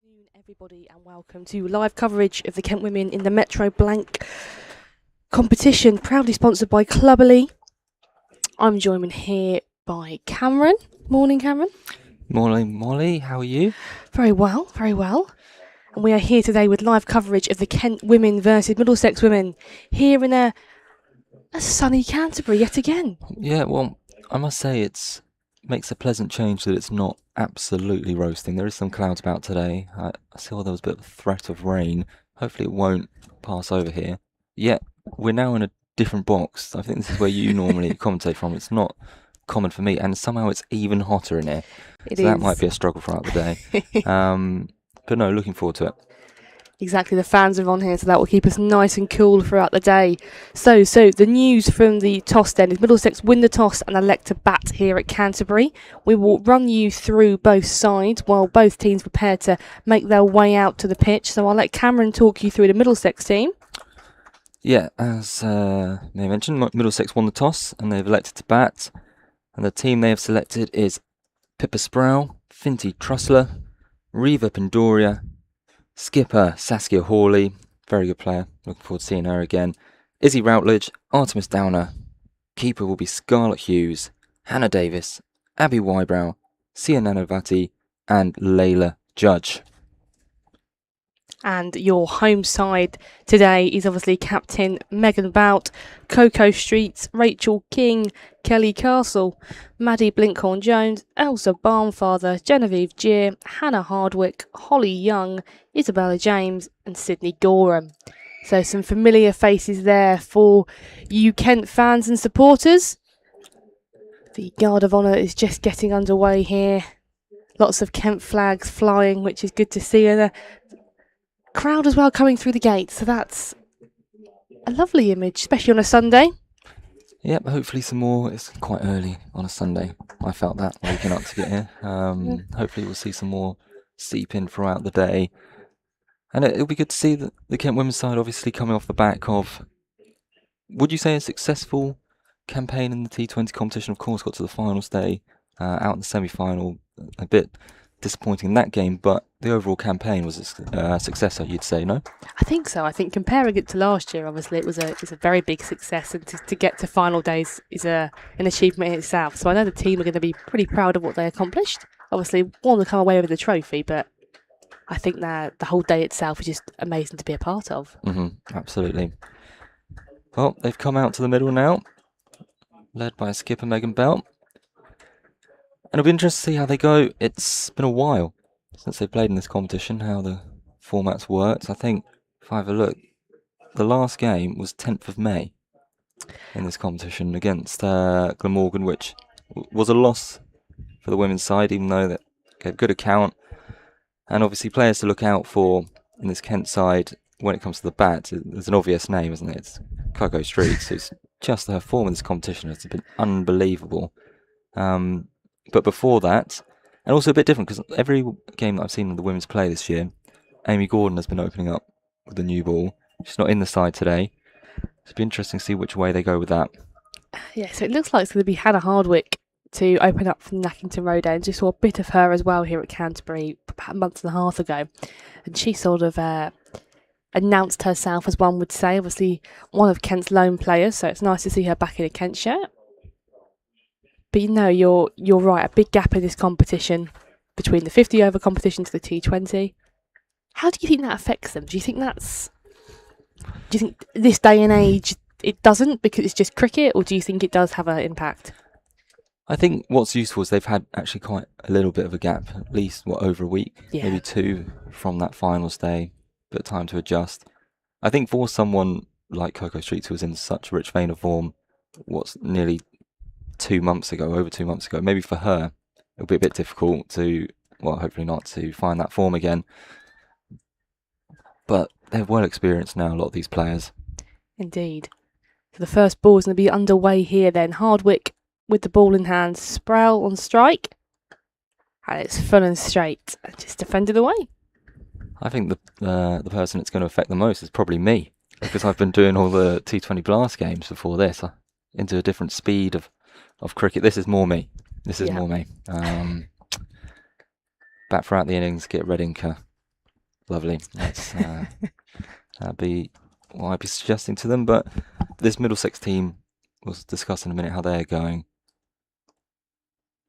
Afternoon, everybody, and welcome to live coverage of the Kent Women in the Metro Blank competition, proudly sponsored by Clubberly. I'm joined here by Cameron. Morning, Cameron. Morning, Molly. How are you? Very well, very well. And we are here today with live coverage of the Kent Women versus Middlesex Women here in a sunny Canterbury yet again. Yeah, well, I must say it makes a pleasant change that it's not absolutely roasting. There is some clouds about today. I saw there was a bit of a threat of rain. Hopefully it won't pass over here. Yet, we're now in a different box. I think this is where you normally commentate from. It's not common for me, and somehow it's even hotter in here. It so is. That might be a struggle throughout the day. But no, looking forward to it. Exactly, the fans are on here, so that will keep us nice and cool throughout the day. So the news from the toss then is Middlesex win the toss and elect to bat here at Canterbury. We will run you through both sides while both teams prepare to make their way out to the pitch. So I'll let Cameron talk you through the Middlesex team. Yeah, as May mentioned, Middlesex won the toss and they've elected to bat. And the team they have selected is Pippa Sproul, Finty Trussler, Reva Pandoria, skipper Saskia Hawley, very good player, looking forward to seeing her again, Izzy Routledge, Artemis Downer, keeper will be Scarlett Hughes, Hannah Davis, Abby Wybrow, Sia Nanovati, and Layla Judge. And your home side today is obviously captain Megan Bout, Coco Streets, Rachel King, Kelly Castle, Maddie Blinkhorn-Jones, Elsa Barnfather, Genevieve Gear, Hannah Hardwick, Holly Young, Isabella James and Sydney Gorham. So some familiar faces there for you Kent fans and supporters. The Guard of Honour is just getting underway here. Lots of Kent flags flying, which is good to see. And crowd as well coming through the gate, so that's a lovely image, especially on a Sunday. Yep, hopefully some more. It's quite early on a Sunday. I felt that waking up to get here. Hopefully we'll see some more seep in throughout the day. And it'll be good to see the Kent women's side obviously coming off the back of, would you say, a successful campaign in the T20 competition? Of course, got to the finals day, out in the semi-final, a bit disappointing in that game, but the overall campaign was a success, you'd say, no? I think so. I think comparing it to last year, obviously it was a very big success, and to get to final days is an achievement in itself. So I know the team are going to be pretty proud of what they accomplished. Obviously, want to come away with the trophy, but I think that the whole day itself is just amazing to be a part of. Absolutely. Well, they've come out to the middle now, led by skipper Megan Belt. And it'll be interesting to see how they go. It's been a while since they played in this competition, how the format's worked. I think, if I have a look, the last game was 10th of May in this competition against Glamorgan, which was a loss for the women's side, even though that gave good account. And obviously players to look out for in this Kent side when it comes to the bat. There's an obvious name, isn't it? It's Coco Streets. It's just her form in this competition has been unbelievable. But before that, and also a bit different, because every game that I've seen of the women's play this year, Amy Gordon has been opening up with the new ball. She's not in the side today. It'll be interesting to see which way they go with that. Yeah, so it looks like it's going to be Hannah Hardwick to open up from Nackington Road End. Just saw a bit of her as well here at Canterbury about a month and a half ago. And she sort of announced herself, as one would say, obviously one of Kent's lone players, so it's nice to see her back in a Kent shirt. But you're right, a big gap in this competition between the 50 over competition to the T20. How do you think that affects them? Do you think this day and age it doesn't because it's just cricket, or do you think it does have an impact? I think what's useful is they've had actually quite a little bit of a gap, at least over a week, maybe two from that finals day, bit of time to adjust. I think for someone like Coco Streets, who was in such a rich vein of form, what's nearly 2 months ago, over 2 months ago, maybe for her it'll be a bit difficult to, well, hopefully not, to find that form again. But they're well experienced now, a lot of these players. Indeed. So the first ball is going to be underway here then. Hardwick with the ball in hand, Sproul on strike, and it's full and straight, just defended away. I think the person it's going to affect the most is probably me, because I've been doing all the T20 Blast games before this, into a different speed of cricket. This is more me. Bat throughout the innings, get red inker, Lovely. That'd be what I'd be suggesting to them. But this Middlesex team, we'll discuss in a minute how they're going.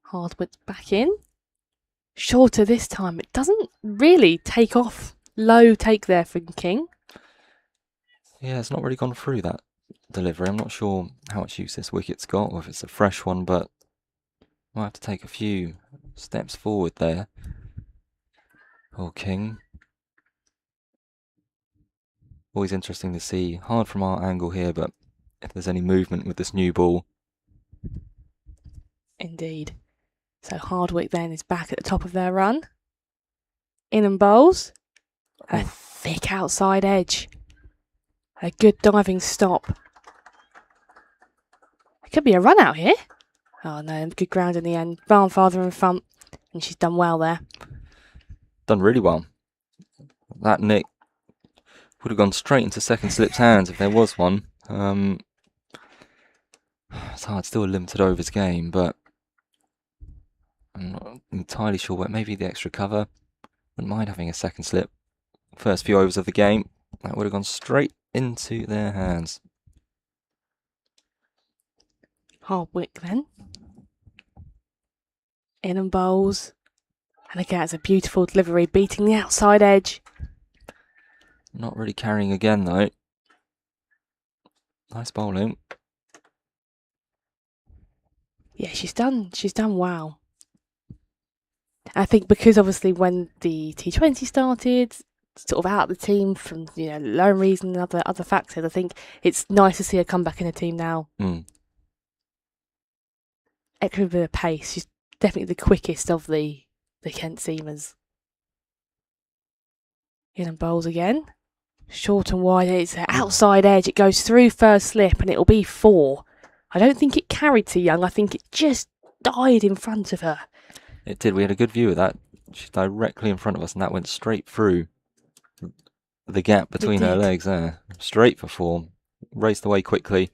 Hardwick's back in. Shorter this time. It doesn't really take off. Low take there from King. Yeah, it's not really gone through that delivery. I'm not sure how much use this wicket's got, or if it's a fresh one, but might have to take a few steps forward there. Oh, King. Always interesting to see. Hard from our angle here, but if there's any movement with this new ball. Indeed. So Hardwick then is back at the top of their run. In and bowls. A thick outside edge. A good diving stop. It could be a run out here. Oh no, good ground in the end. Barnfather in front, and she's done well there. Done really well. That nick would have gone straight into second slip's hands if there was one. It's hard, still a limited overs game, but I'm not entirely sure what. Maybe the extra cover. Wouldn't mind having a second slip. First few overs of the game, that would have gone straight into their hands. Hardwick then. In and bowls. And again, it's a beautiful delivery, beating the outside edge. Not really carrying again, though. Nice bowling. Yeah, she's done well. I think because obviously when the T20 started, sort of out of the team from loan reason and other factors, I think it's nice to see her come back in the team now. Extra bit of pace. She's definitely the quickest of the Kent seamers. In and bowls again. Short and wide. It's an outside edge. It goes through first slip and it'll be 4. I don't think it carried to Young. I think it just died in front of her. It did. We had a good view of that. She's directly in front of us, and that went straight through the gap between her legs there. Straight for 4. Raced away quickly.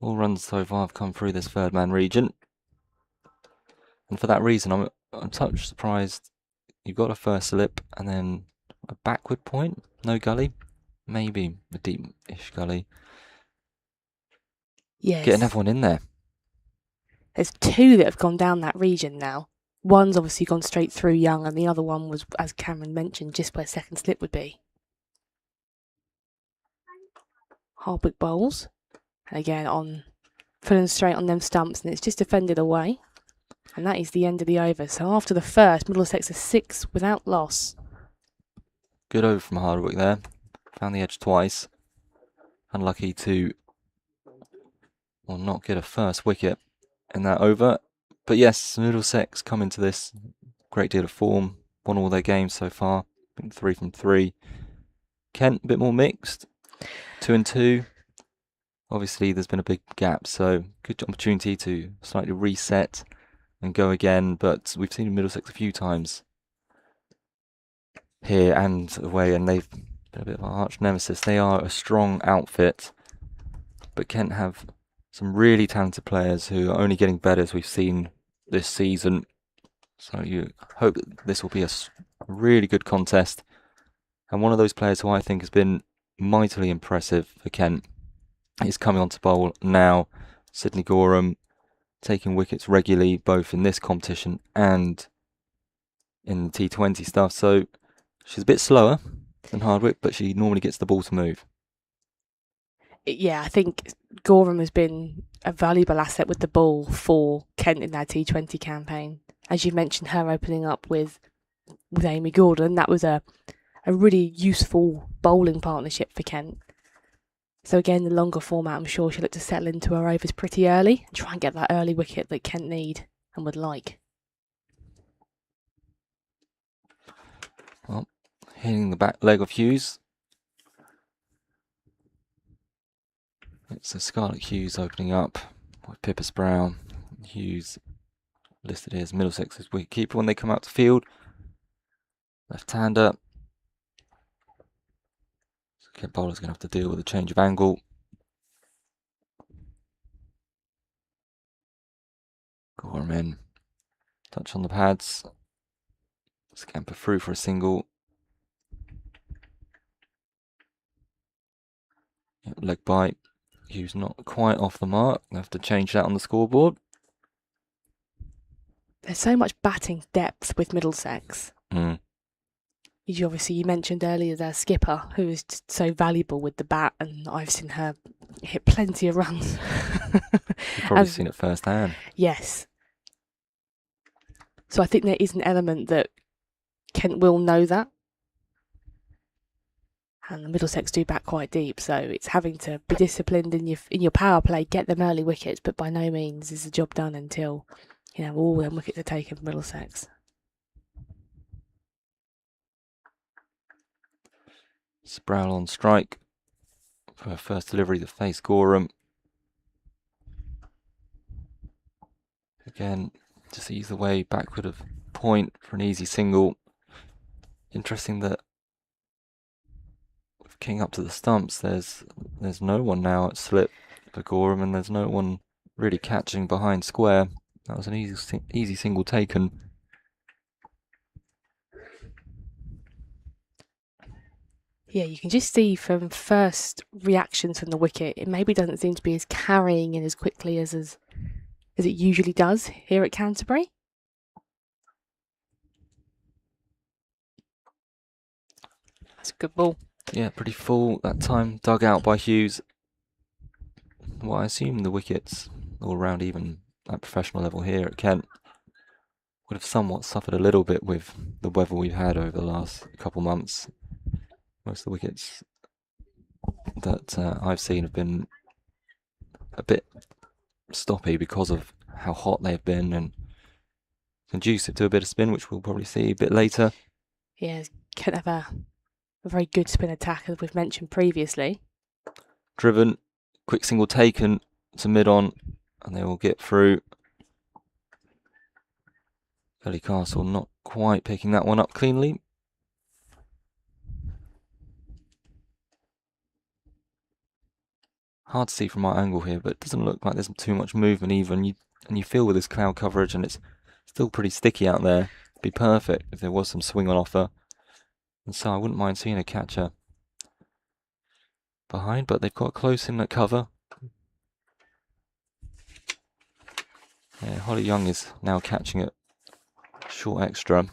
All runs so far have come through this third man region. And for that reason, I'm such surprised you've got a first slip and then a backward point. No gully. Maybe a deep-ish gully. Yes. Getting everyone in there. There's 2 that have gone down that region now. One's obviously gone straight through Young, and the other one was, as Cameron mentioned, just where second slip would be. Hardwick bowls. And again, on full and straight on them stumps, and it's just defended away. And that is the end of the over. So after the first, Middlesex is 6 without loss. Good over from Hardwick there. Found the edge twice. Unlucky to not get a first wicket in that over. But yes, Middlesex come into this great deal of form. Won all their games so far. 3 from 3. Kent a bit more mixed. 2 and 2. Obviously there's been a big gap, so good opportunity to slightly reset and go again. But we've seen Middlesex a few times here and away, and they've been a bit of an arch nemesis. They are a strong outfit, but Kent have some really talented players who are only getting better as we've seen this season. So you hope that this will be a really good contest. And one of those players who I think has been mightily impressive for Kent is coming on to bowl now. Sydney Gorham, taking wickets regularly, both in this competition and in the T20 stuff. So she's a bit slower than Hardwick, but she normally gets the ball to move. Yeah, I think Gorham has been a valuable asset with the ball for Kent in their T20 campaign. As you mentioned, her opening up with Amy Gordon, that was a really useful bowling partnership for Kent. So again, the longer format, I'm sure she'll look to settle into her overs pretty early and try and get that early wicket that Kent need and would like. Well, hitting the back leg of Hughes. It's a Scarlett Hughes opening up with Pippas Brown. Hughes listed here as Middlesex's wicketkeeper when they come out to field. Left-hander. So bowler's going to have to deal with a change of angle. Gorham in. Touch on the pads. Scamper through for a single. leg bite. Hughes not quite off the mark. They have to change that on the scoreboard. There's so much batting depth with Middlesex. You mentioned earlier their skipper, who is just so valuable with the bat, and I've seen her hit plenty of runs. You've probably seen it firsthand. Yes. So I think there is an element that Kent will know that. And the Middlesex do bat quite deep, so it's having to be disciplined in your power play, get them early wickets, but by no means is the job done until, all them wickets are taken from Middlesex. Sproul on strike for her first delivery that faced Gorham. Again, just ease the way backward of point for an easy single. Interesting that with King up to the stumps, there's no one now at slip for Gorham, and there's no one really catching behind square. That was an easy single taken. Yeah, you can just see from first reactions from the wicket, it maybe doesn't seem to be as carrying and as quickly as it usually does here at Canterbury. That's a good ball. Yeah, pretty full that time, dug out by Hughes. Well, I assume the wickets all round, even at professional level here at Kent, would have somewhat suffered a little bit with the weather we've had over the last couple months. Most of the wickets that I've seen have been a bit stoppy because of how hot they've been and conducive to a bit of spin, which we'll probably see a bit later. Yeah, Kent have a very good spin attack, as we've mentioned previously. Driven, quick single taken to mid-on, and they will get through. Kelly Castle not quite picking that one up cleanly. Hard to see from my angle here, but it doesn't look like there's too much movement even. And you feel with this cloud coverage, and it's still pretty sticky out there. It'd be perfect if there was some swing on offer. And so I wouldn't mind seeing a catcher behind, but they've got close in that cover. Yeah, Holly Young is now catching it short extra.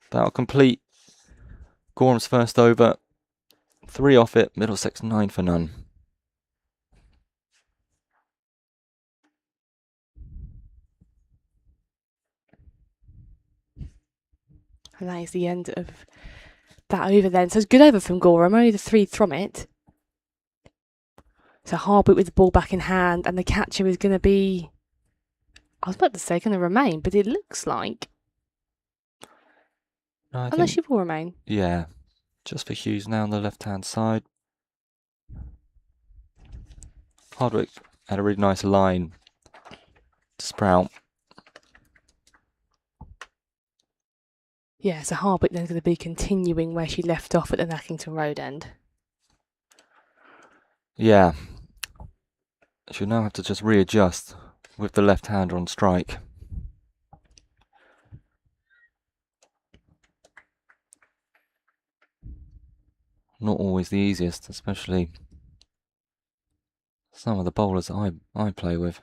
That'll complete Gorham's first over. 3 off it, Middlesex 9 for none. And that is the end of that over then. So it's good over from Gorham, only the 3 from it. So Harbutt with the ball back in hand, and the catcher is going to be, I was about to say going to remain, but it looks like, No, unless you will remain. Yeah, just for Hughes now on the left-hand side. Hardwick had a really nice line to Sprout. Yeah, so Harbutt then going to be continuing where she left off at the Nackington Road end. Yeah. She'll now have to just readjust with the left-hander on strike. Not always the easiest, especially some of the bowlers that I play with.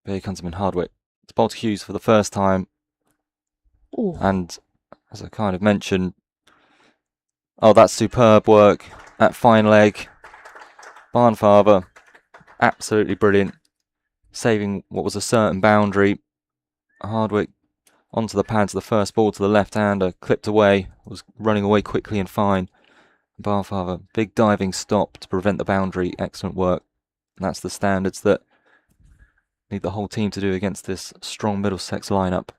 But here comes him in Hardwick. It's bowled to Hughes for the first time. Ooh. And as I kind of mentioned, that's superb work at fine leg. Barnfather, absolutely brilliant. Saving what was a certain boundary. Hardwick onto the pads, the first ball to the left-hander, clipped away, was running away quickly and fine. Barnfather, big diving stop to prevent the boundary, excellent work. And that's the standards that need the whole team to do against this strong Middlesex lineup.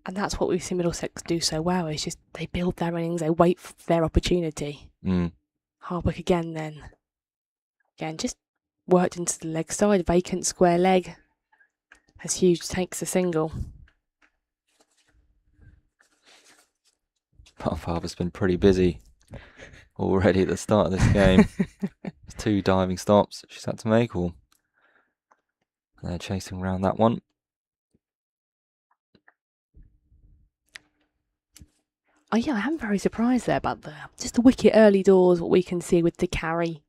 And that's what we've seen Middlesex do so well. It's just they build their innings, they wait for their opportunity. Harbutt again then. Again, just worked into the leg side, vacant square leg, as Hughes takes a single. Barnfather's been pretty busy already at the start of this game. 2 diving stops she's had to make, or they're chasing around that one. Oh yeah, I am very surprised there about just the wicket early doors, what we can see with the carry.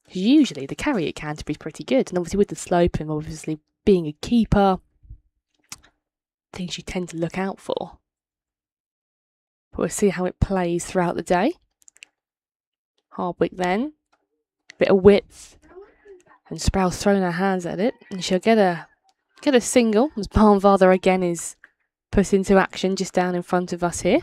Usually the carry at Canterbury is pretty good, and obviously with the slope and obviously being a keeper, things you tend to look out for. But we'll see how it plays throughout the day. Hardwick then, bit of width, and Sproul's throwing her hands at it, and she'll get a single as Barnfather again is put into action just down in front of us here.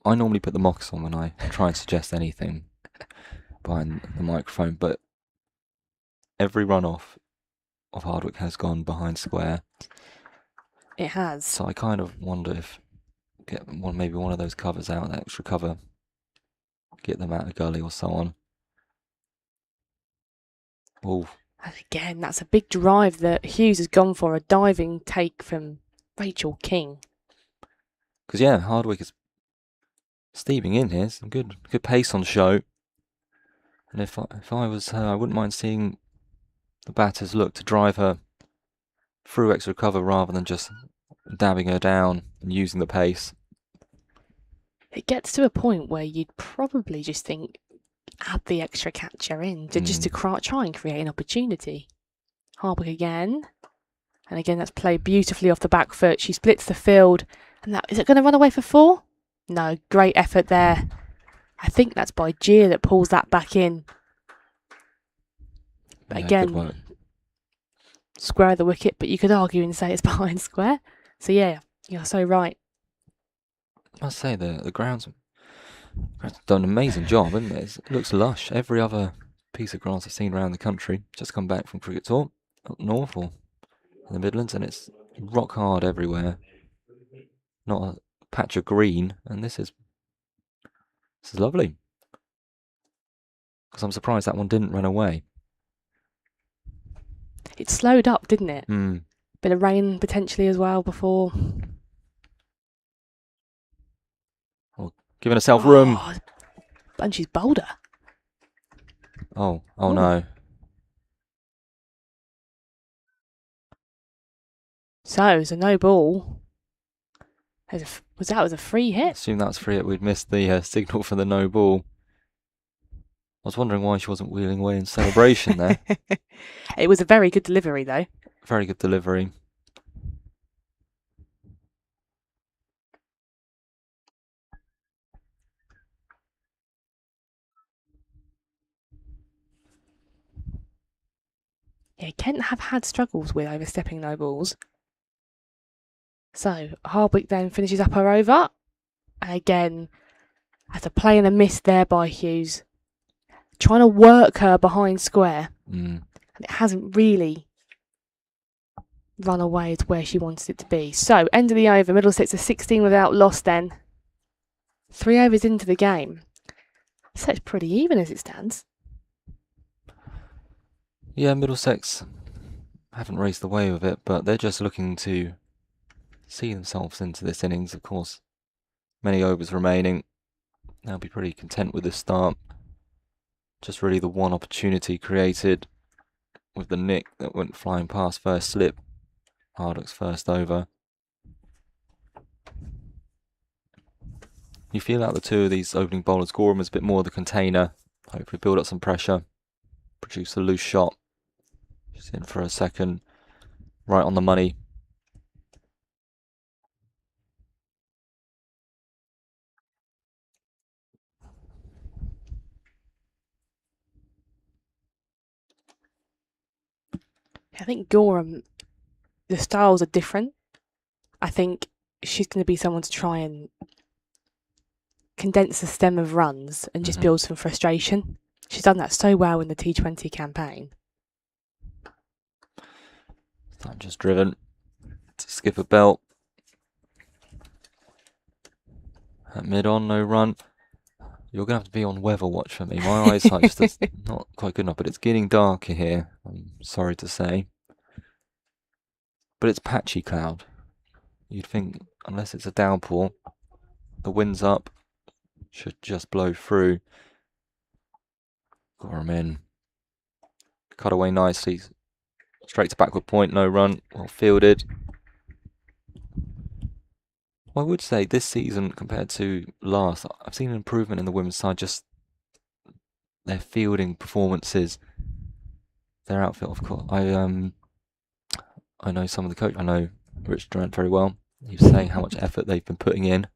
I normally put the mocks on when I try and suggest anything behind the microphone, but every runoff of Hardwick has gone behind square. It has. So I kind of wonder if maybe one of those covers out, that extra cover, get them out of gully or so on. Oh. And again, that's a big drive that Hughes has gone for, a diving take from Rachel King. Because yeah, Hardwick is steaming in here. Some good pace on show. And if I was her, I wouldn't mind seeing the batters look to drive her through extra cover rather than just dabbing her down and using the pace. It gets to a point where you'd probably just think, add the extra catcher in just to try and create an opportunity. Hardwick again. And again, that's played beautifully off the back foot. She splits the field. And is it going to run away for 4? No, great effort there. I think that's by Gia that pulls that back in. But Yeah, again, square of the wicket, but you could argue and say it's behind square. So yeah, you're so right. I must say the ground's done an amazing job, isn't it? It looks lush. Every other piece of grass I've seen around the country, just come back from cricket tour up north or in the Midlands, and it's rock hard everywhere. Not a patch of green, and this is lovely. Because I'm surprised that one didn't run away. It slowed up, didn't it? Mm. Bit of rain potentially as well before. Well, giving herself room. And she's bolder. Oh no. So it's a no ball. Was that a free hit? I assume that's free hit. We'd missed the signal for the no ball. I was wondering why she wasn't wheeling away in celebration there. It was a very good delivery, though. Very good delivery. Yeah, Kent have had struggles with overstepping no balls. So Hardwick then finishes up her over. And again, has a play and a miss there by Hughes. Trying to work her behind square. And it hasn't really run away to where she wanted it to be. So, end of the over. Middlesex are 16 without loss then. 3 overs into the game. So it's pretty even as it stands. Yeah, Middlesex haven't raced away with it, but they're just looking to see themselves into this innings. Of course, many overs remaining. They'll be pretty content with this start. Just really the one opportunity created with the nick that went flying past first slip. Hardwick's first over. You feel out the two of these opening bowlers, Gorham is a bit more the container. Hopefully build up some pressure. Produce a loose shot. She's in for a second. Right on the money. I think Gorham, the styles are different. I think she's going to be someone to try and condense the stem of runs and just build some frustration. She's done that so well in the T20 campaign. I'm just driven to skip a belt. At mid-on, no run. You're going to have to be on weather watch for me. My eyesight's just not quite good enough, but it's getting darker here, I'm sorry to say. But it's patchy cloud. You'd think, unless it's a downpour, the wind's up, should just blow through. Gorham in. cut away nicely. Straight to backward point, no run, well fielded. Well, I would say this season compared to last, I've seen an improvement in the women's side, just their fielding performances, their outfit, of course. I know some of the coach, I know Rich Durant very well. He was saying how much effort they've been putting in.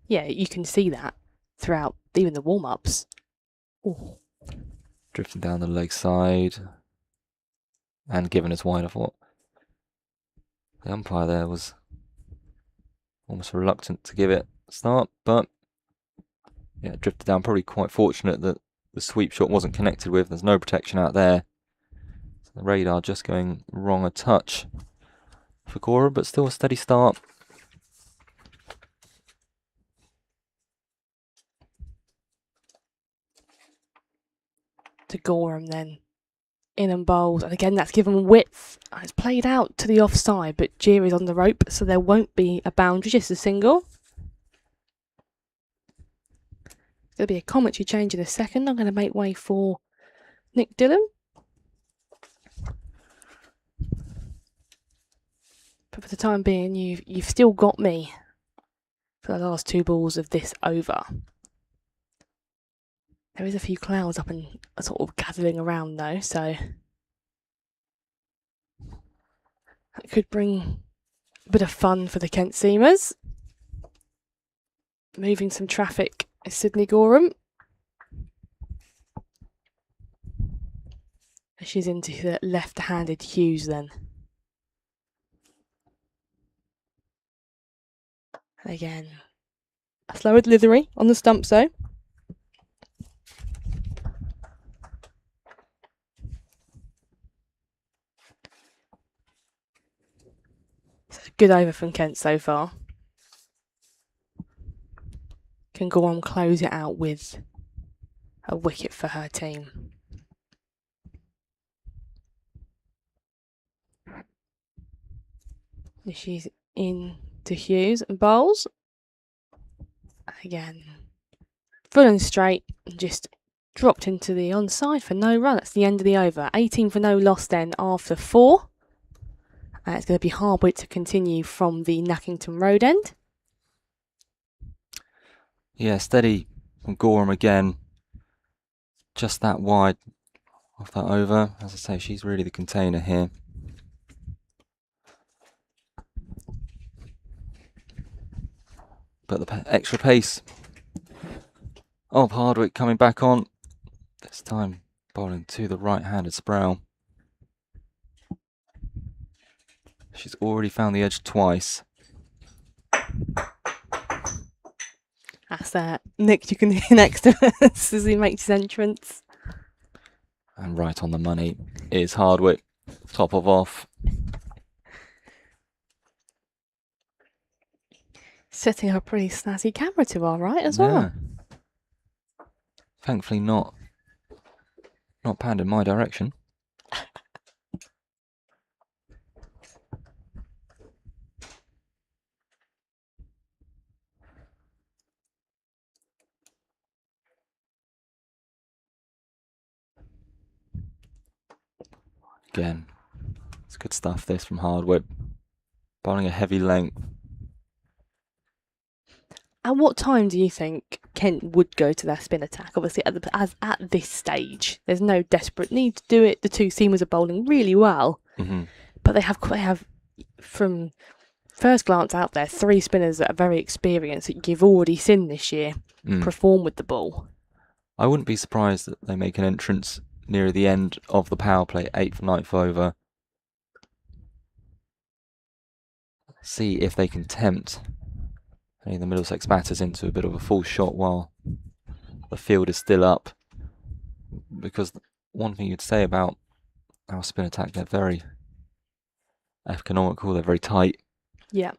Yeah, you can see that throughout even the warm-ups. Drifting down the leg side and given us wide. I thought the umpire there was almost reluctant to give it a start, but yeah, drifted down. Probably quite fortunate that the sweep shot wasn't connected with. There's no protection out there. So the radar just going wrong a touch for Gorham, but still a steady start. To Gorham then. In and bowls, and again that's given width. It's played out to the offside, but Giro's on the rope, so there won't be a boundary, just a single. There'll be a commentary change in a second. I'm going to make way for Nick Dillon. But for the time being, you've still got me for the last 2 balls of this over. There is a few clouds up and sort of gathering around though, so that could bring a bit of fun for the Kent Seamers. Moving some traffic is Sydney Gorham. She's into the left-handed Hughes then. And again, a slower delivery on the stumps though. Good over from Kent so far. Can go on, close it out with a wicket for her team. She's in to Hughes and bowls. Again, full and straight, just dropped into the onside for no run. That's the end of the over. 18 for no loss then after 4. It's going to be Hardwick to continue from the Nackington Road end. Yeah, steady from Gorham again. Just that wide off that over. As I say, she's really the container here. But the extra pace of Hardwick coming back on. This time bowling to the right-handed Sproul. She's already found the edge twice. That's Nick, you can hear next to us as he makes his entrance. And right on the money is Hardwick, top of off. Setting up a pretty snazzy camera to our right as well. Thankfully not panned in my direction. Again, it's good stuff this from Hardwick. Bowling a heavy length. At what time do you think Kent would go to their spin attack? Obviously, at this stage, there's no desperate need to do it. The 2 seamers are bowling really well, but they have, from first glance out there, 3 spinners that are very experienced that you've already seen this year perform with the ball. I wouldn't be surprised that they make an entrance near the end of the power play, 8th, 9th over. See if they can tempt any of the Middlesex batters into a bit of a false shot while the field is still up. Because one thing you'd say about our spin attack, they're very economical, they're very tight. Yeah.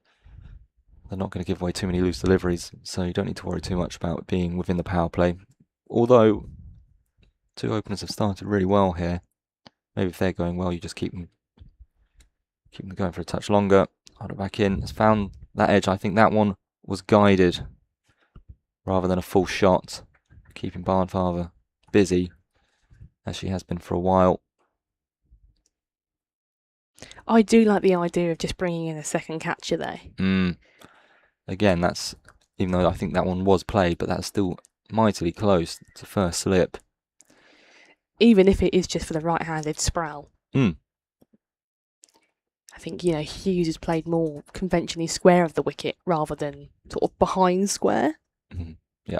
They're not going to give away too many loose deliveries, so you don't need to worry too much about being within the power play. Although 2 openers have started really well here. Maybe if they're going well, you just keep them going for a touch longer. Hold it back in. Has found that edge. I think that one was guided rather than a full shot, keeping Barnfather busy. as she has been for a while. I do like the idea of just bringing in a second catcher there. Again, that's, even though I think that one was played, but that's still mightily close to first slip. Even if it is just for the right-handed Sproul. Mm. I think, Hughes has played more conventionally square of the wicket rather than sort of behind square. Yeah.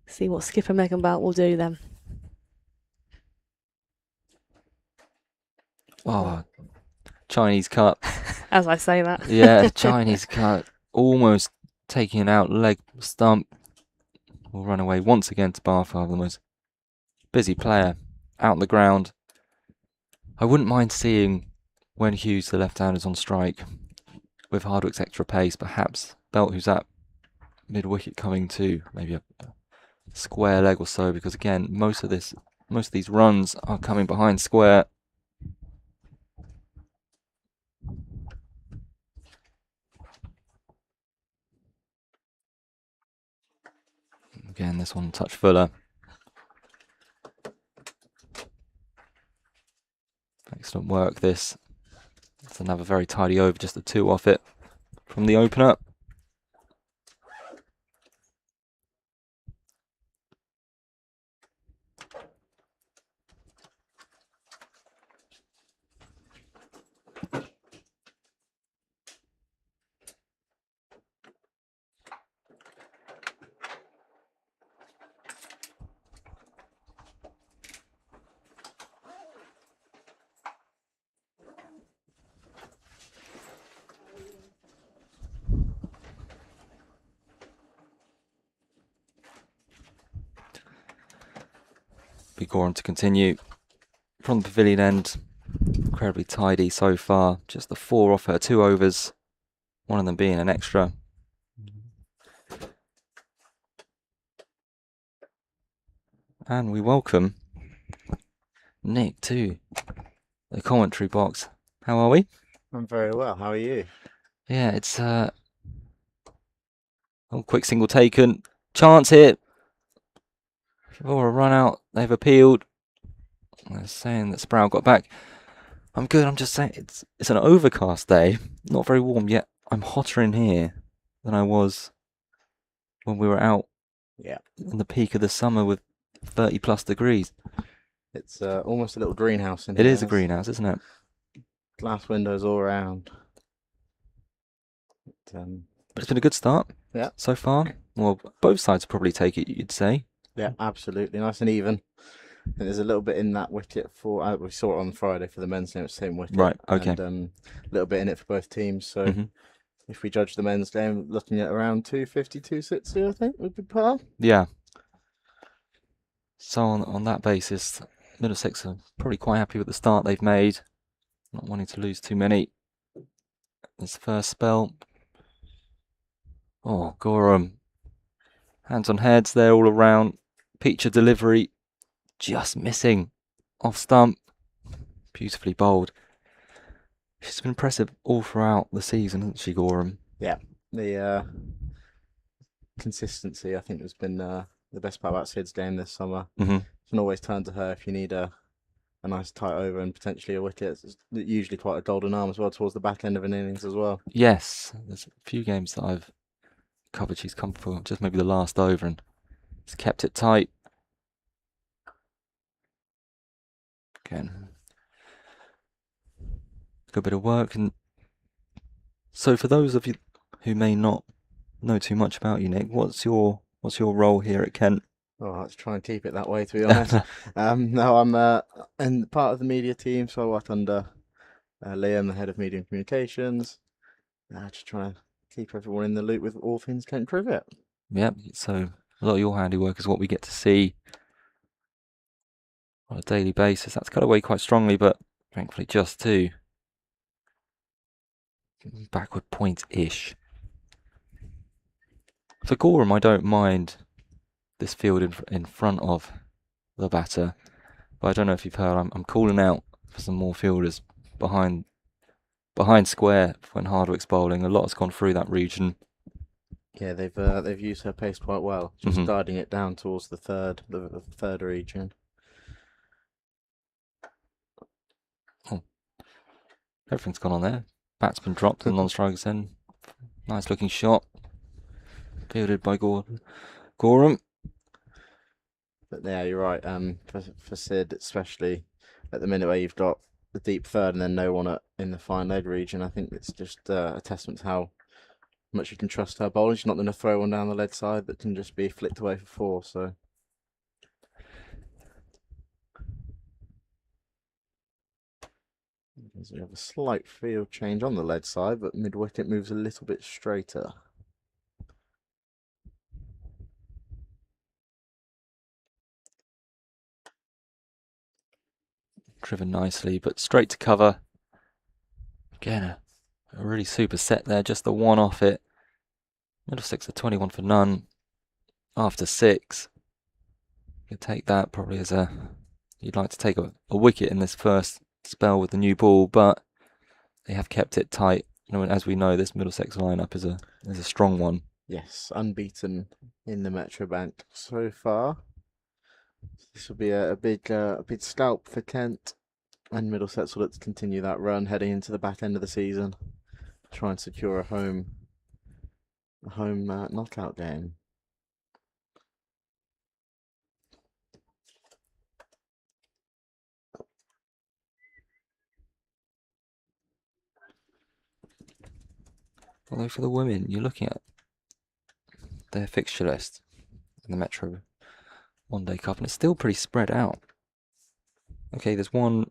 See what skipper Megan Belt will do then. Oh, Chinese cut. As I say that. Yeah, Chinese cut. Almost taking it out, leg stump. Will run away once again to Barfather, the most busy player out on the ground. I wouldn't mind seeing, when Hughes, the left-hander, is on strike, with Hardwick's extra pace, perhaps Belt, who's at mid-wicket, coming to maybe a square leg or so, because again, most of these runs are coming behind square. Again, this one touch fuller. Excellent work, this. It's another very tidy over, just the 2 off it from the opener. Gorham to continue from the pavilion end. Incredibly tidy so far. Just the 4 off her 2 overs, one of them being an extra. And we welcome Nick to the commentary box. How are we? I'm very well. How are you? Yeah, it's quick single taken. Chance here. For a run out, they've appealed. They're saying that Sproul got back. I'm good. I'm just saying it's an overcast day, not very warm yet. I'm hotter in here than I was when we were out. Yeah. In the peak of the summer with 30+ degrees. It's almost a little greenhouse in here. It is a greenhouse, isn't it? Glass windows all around. But it's been a good start. Yeah. So far. Well, both sides probably take it, you'd say. Yeah, absolutely. Nice and even. And there's a little bit in that wicket for, we saw it on Friday for the men's game, it's the same wicket. Right, okay. And a little bit in it for both teams. So if we judge the men's game, looking at around 250, 260, I think would be par. Yeah. So on that basis, Middlesex are probably quite happy with the start they've made. Not wanting to lose too many. This first spell. Oh, Gorham. Hands on heads there all around. Peacher delivery. Just missing. Off stump. Beautifully bowled. She's been impressive all throughout the season, hasn't she, Gorham? Yeah. The consistency, I think, has been the best part about Sid's game this summer. You can always turn to her if you need a nice tight over and potentially a wicket. It's usually quite a golden arm as well towards the back end of an innings as well. Yes, there's a few games that I've covered she's come for just maybe the last over and it's kept it tight. Again, good bit of work. And so for those of you who may not know too much about you, Nick, what's your role here at Kent? Oh, let's try and keep it that way, to be honest. No, I'm in part of the media team, so I work under Liam, the head of media and communications. Just trying to keep everyone in the loop with all things Kent cricket. Yep, so a lot of your handiwork is what we get to see on a daily basis. That's cut away quite strongly, but thankfully just 2. Backward point-ish. For Gorham, I don't mind this field in front of the batter, but I don't know if you've heard, I'm calling out for some more fielders behind square when Hardwick's bowling. A lot has gone through that region. Yeah, they've used her pace quite well, just Mhm. guiding it down towards the third region. Oh, everything's gone on there. Bat's been dropped and non-strikers in. Nice looking shot. Fielded by Gorham. But yeah, you're right. For Sid, especially at the minute where you've got the deep third and then no one in the fine leg region, I think it's just a testament to how much you can trust her bowling. She's not going to throw one down the lead side that can just be flicked away for four. So we have a slight field change on the lead side, but mid wicket moves a little bit straighter. Driven nicely, but straight to cover. Again, a really super set there. Just the one off it. Middlesex are 21 for none after 6. You take that probably as you'd like to take a wicket in this first spell with the new ball, but they have kept it tight. As we know, this Middlesex lineup is a strong one. Yes, unbeaten in the Metro Bank so far. This will be a big scalp for Kent, and Middlesex will look to continue that run heading into the back end of the season. Try and secure a home knockout game. Although for the women, you're looking at their fixture list in the Metro One Day Cup, and it's still pretty spread out. Okay, there's one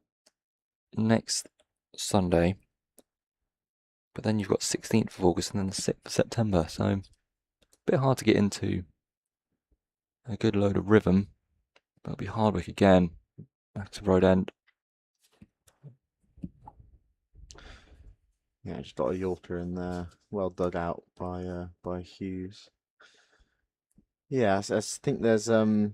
next Sunday, but then you've got 16th of August and then the 6th of September, so a bit hard to get into a good load of rhythm. But it'll be Hardwick again, back to Road End. Yeah, just got a Yorker in there, well dug out by Hughes. Yeah, I think there's a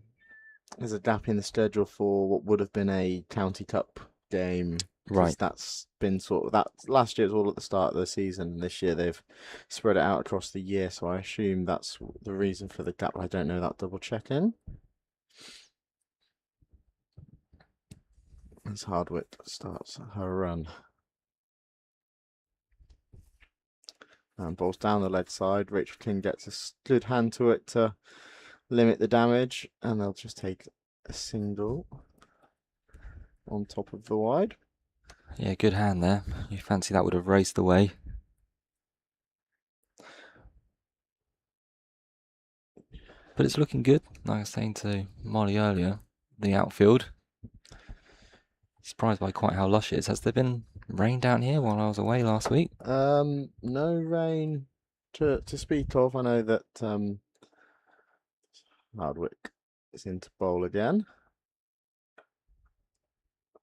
gap in the schedule for what would have been a county cup game. Right. That's been sort of that last year was all at the start of the season. This year they've spread it out across the year, so I assume that's the reason for the gap. I don't know that double check-in. As Hardwick starts her run. And balls down the lead side. Rachel King gets a good hand to it to limit the damage, and they'll just take a single on top of the wide. Yeah, good hand there. You fancy that would have raced away. But it's looking good. Like I was saying to Molly earlier, the outfield. Surprised by quite how lush it is. Has there been rain down here while I was away last week? No rain to speak of. I know that Hardwick is into bowl again.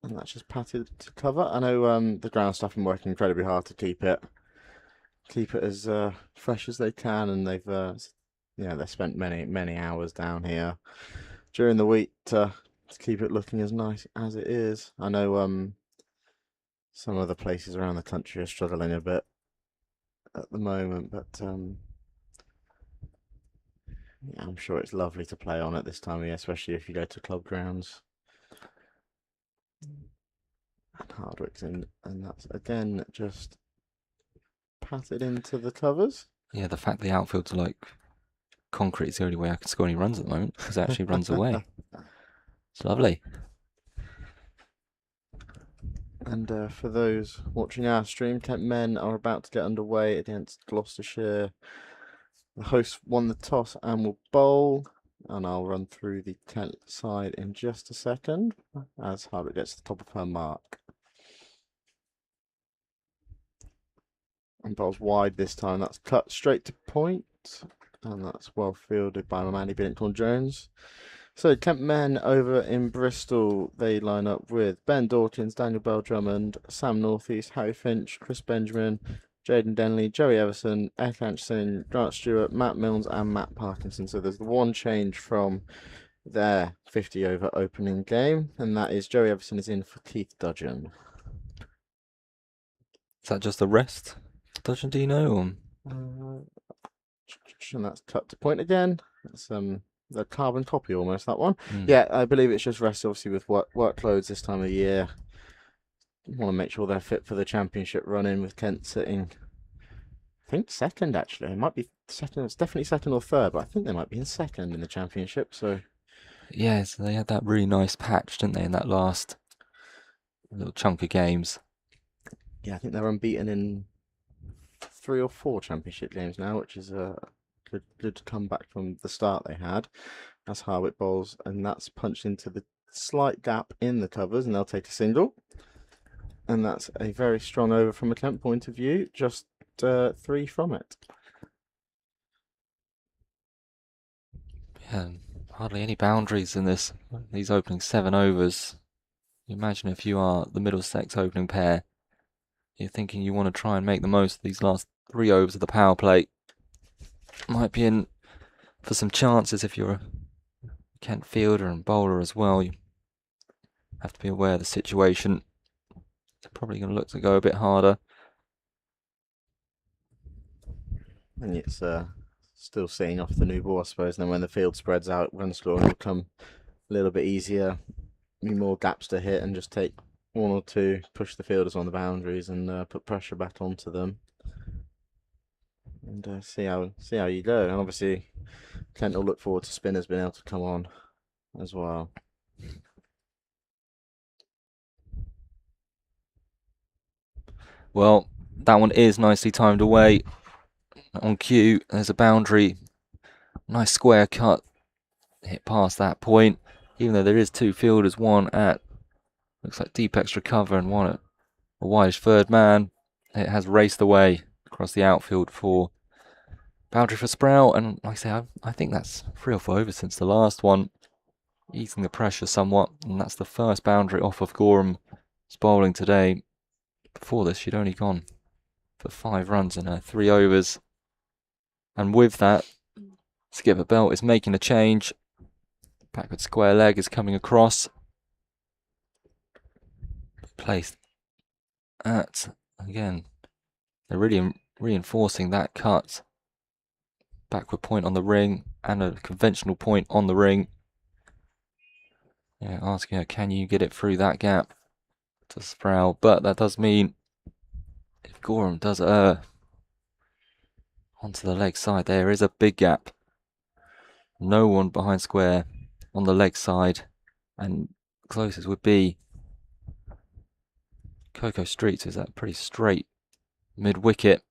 And that's just patted to cover. I know the ground staff have been working incredibly hard to keep it as fresh as they can, and they've spent many hours down here during the week to keep it looking as nice as it is. I know some other places around the country are struggling a bit at the moment, but yeah, I'm sure it's lovely to play on at this time of year, especially if you go to club grounds. And Hardwick's in, and that's again just patted into the covers. Yeah, the fact the outfield's like concrete is the only way I can score any runs at the moment, because it actually runs away. It's lovely. And for those watching our stream, Kent men are about to get underway against Gloucestershire. The hosts won the toss and will bowl. And I'll run through the Kent side in just a second as Hardwick gets to the top of her mark. And bowls wide this time. That's cut straight to point. And that's well fielded by Mandy Billington-Jones. So Kent men over in Bristol, they line up with Ben Dawkins, Daniel Bell-Drummond, Sam Northeast, Harry Finch, Chris Benjamin, Jaden Denley, Joey Everson, Ek Anderson, Grant Stewart, Matt Milnes and Matt Parkinson. So there's the one change from their 50 over opening game, and that is Joey Everson is in for Keith Dudgeon. Is that just the rest? Dudgeon, do you know? Or? And that's cut to point again. That's the carbon copy almost, that one. Mm. Yeah, I believe it's just rest, obviously, with workloads this time of year. Want to make sure they're fit for the championship run-in, with Kent sitting, I think, second, actually. It might be second. It's definitely second or third, but I think they might be in second in the championship. So Yeah, so they had that really nice patch, didn't they, in that last little chunk of games. yeah, I think they're unbeaten in 3 or 4 championship games now, which is a good comeback from the start they had. That's Harwick bowls, and that's punched into the slight gap in the covers, and they'll take a single. And that's a very strong over from a Kent point of view, just 3 from it. Yeah, hardly any boundaries in these opening 7 overs. You imagine if you are the Middlesex opening pair, you're thinking you want to try and make the most of these last 3 overs of the power play. Might be in for some chances if you're a Kent fielder and bowler as well. You have to be aware of the situation. They're probably going to look to go a bit harder. And it's still seeing off the new ball, I suppose. And then when the field spreads out, run scoring will come a little bit easier. Be more gaps to hit, and just take 1 or 2, push the fielders on the boundaries, and put pressure back onto them. And see how you go. And obviously, Kent will look forward to spinners being able to come on as well. Well, that one is nicely timed away. On cue, there's a boundary. Nice square cut. Hit past that point. Even though there is 2 fielders, one at, looks like deep extra cover, and one at a wideish third man. It has raced away across the outfield for boundary for Sprout. And like I say, I think that's 3 or 4 overs since the last one. Easing the pressure somewhat. And that's the first boundary off of Gorham's bowling today. Before this, she'd only gone for 5 runs in her 3 overs. And with that, Skipper Belt is making a change. Backward square leg is coming across. Placed at, again, they're really reinforcing that cut. Backward point on the ring and a conventional point on the ring. Yeah, asking her, can you get it through that gap to Sproul? But that does mean if Gorham does onto the leg side, there is a big gap. No one behind square on the leg side, and closest would be Coco Streets. Is that pretty straight mid-wicket?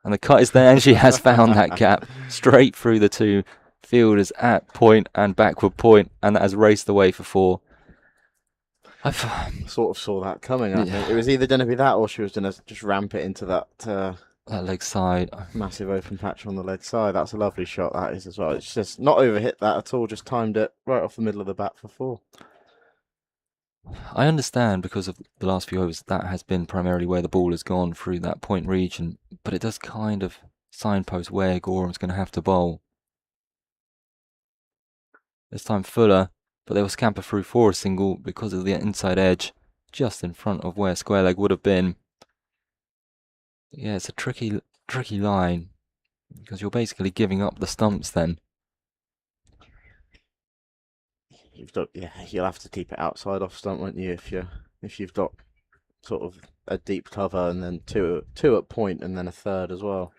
And the cut is there, and she has found that gap straight through the 2 fielders at point and backward point, and that has raced away for 4. I sort of saw that coming. I think it was either going to be that, or she was going to just ramp it into that leg side. Massive open patch on the leg side. That's a lovely shot, that is, as well. It's just not overhit that at all, just timed it right off the middle of the bat for 4. I understand, because of the last few overs, that has been primarily where the ball has gone through that point region, but it does kind of signpost where Gorham's going to have to bowl. This time Fuller, but they will scamper through for a single because of the inside edge just in front of where square leg would have been. Yeah, it's a tricky line, because you're basically giving up the stumps then. You'll have to keep it outside off stump, won't you? If you've got sort of a deep cover, and then two at point, and then a third as well.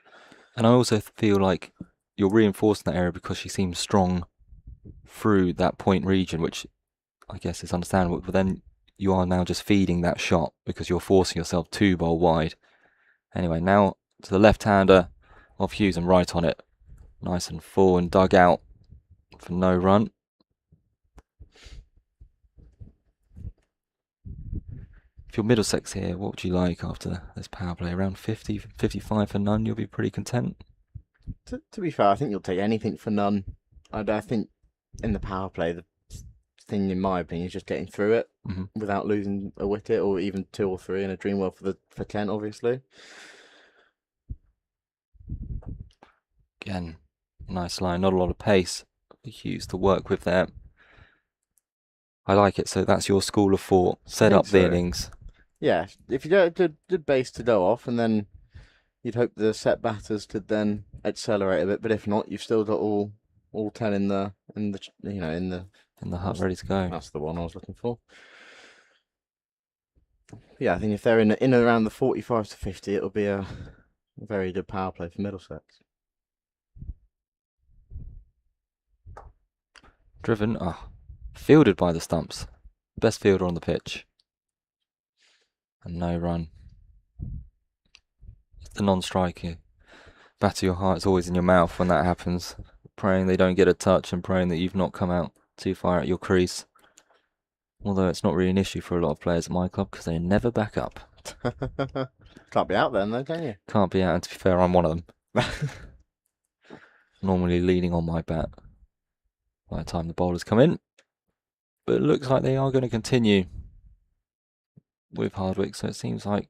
And I also feel like you're reinforcing that area because she seems strong through that point region, which I guess is understandable. But then you are now just feeding that shot because you're forcing yourself to bowl wide. Anyway, now to the left-hander of Hughes and right on it. Nice and full and dug out for no run. If you're Middlesex here, what would you like after this power play? Around 50, 55 for none, you'll be pretty content? To be fair, I think you'll take anything for none. I think in the power play, the thing, in my opinion, is just getting through it without losing a wicket, or even 2 or 3 in a dream world for Kent, obviously. Again, nice line, not a lot of pace for Hughes to work with there. I like it. So that's your school of thought. Set up the innings. Yeah, if you get a good base to go off, and then You'd hope the set batters could then accelerate a bit, but if not, you've still got all 10 in the in the hut ready to go. that's the one I was looking for. Yeah, I think if they're in and around the 45 to 50, it'll be a very good power play for Middlesex. Driven, fielded by the stumps. Best fielder on the pitch. And no run. It's the non-striker. Batter your heart's always in your mouth when that happens. Praying they don't get a touch and praying that you've not come out too far at your crease. Although it's not really an issue for a lot of players at my club because they never back up. Can't be out then, though, can you? Can't be out, and to be fair, I'm one of them. Normally leaning on my bat by the time the bowlers come in. But it looks like they are going to continue with Hardwick, so it seems like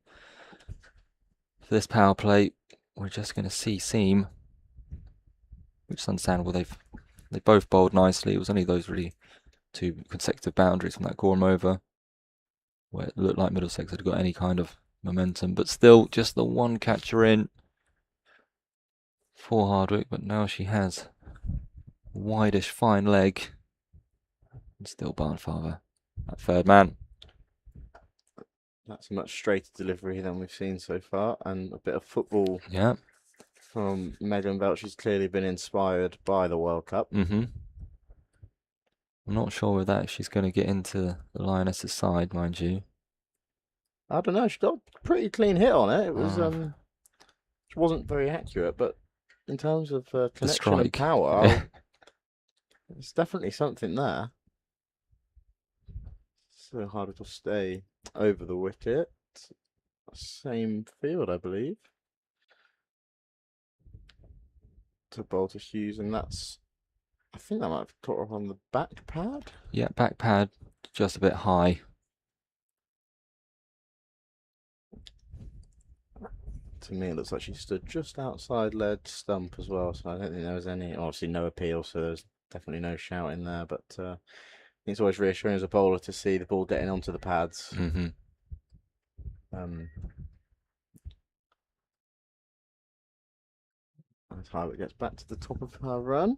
for this power play, we're just going to see seam, which is understandable. They both bowled nicely. It was only those really 2 consecutive boundaries from that Gorham over where it looked like Middlesex had got any kind of momentum, but still just the one catcher in for Hardwick. But now she has a wideish fine leg, and still Barnfather at third man. That's a much straighter delivery than we've seen so far, and a bit of football from Megan Belt. She's clearly been inspired by the World Cup. I'm not sure with that if she's going to get into the Lioness's side, mind you. I don't know. She got a pretty clean hit on it. It was she wasn't very accurate, but in terms of connection and power, it's definitely something there. So Hardwick will stay over the wicket. Same field, I believe. To bowl to Hughes, and I think that might have caught her on the back pad. Yeah, back pad, just a bit high. To me, it looks like she stood just outside lead stump as well, so I don't think there was any, obviously no appeal, so there's definitely no shout in there, but it's always reassuring as a bowler to see the ball getting onto the pads. As Hardwick gets back to the top of her run.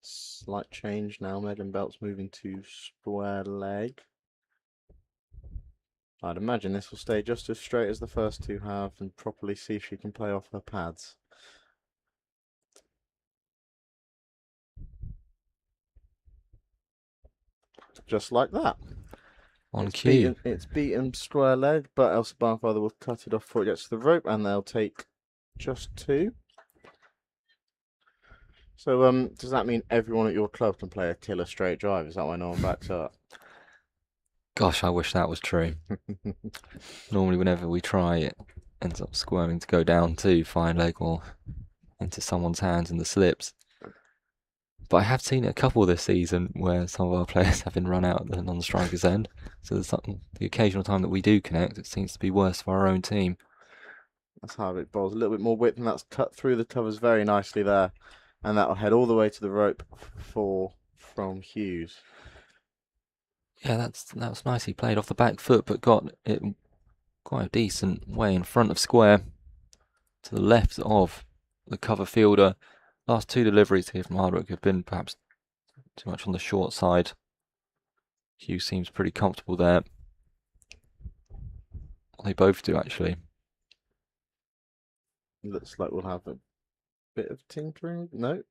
Slight change now. Megan Belt's moving to square leg. I'd imagine this will stay just as straight as the first 2 have and properly see if she can play off her pads. Just like that. On cue. It's beaten square leg, but Elsa Barnfather will cut it off before it gets to the rope, and they'll take just 2. So, does that mean everyone at your club can play a killer straight drive? Is that why no one backs up? Gosh, I wish that was true. Normally, whenever we try, it ends up squirming to go down to fine leg or into someone's hands in the slips. But I have seen a couple this season where some of our players have been run out at the non-striker's end. So there's the occasional time that we do connect, it seems to be worse for our own team. That's Hardwick bowls a little bit more width, and that's cut through the covers very nicely there. And that'll head all the way to the rope from Hughes. Yeah, that was nicely played off the back foot, but got it quite a decent way in front of square to the left of the cover fielder. Last 2 deliveries here from Hardwick have been perhaps too much on the short side. Hughes seems pretty comfortable there. They both do, actually. Looks like we'll have a bit of tinkering. No,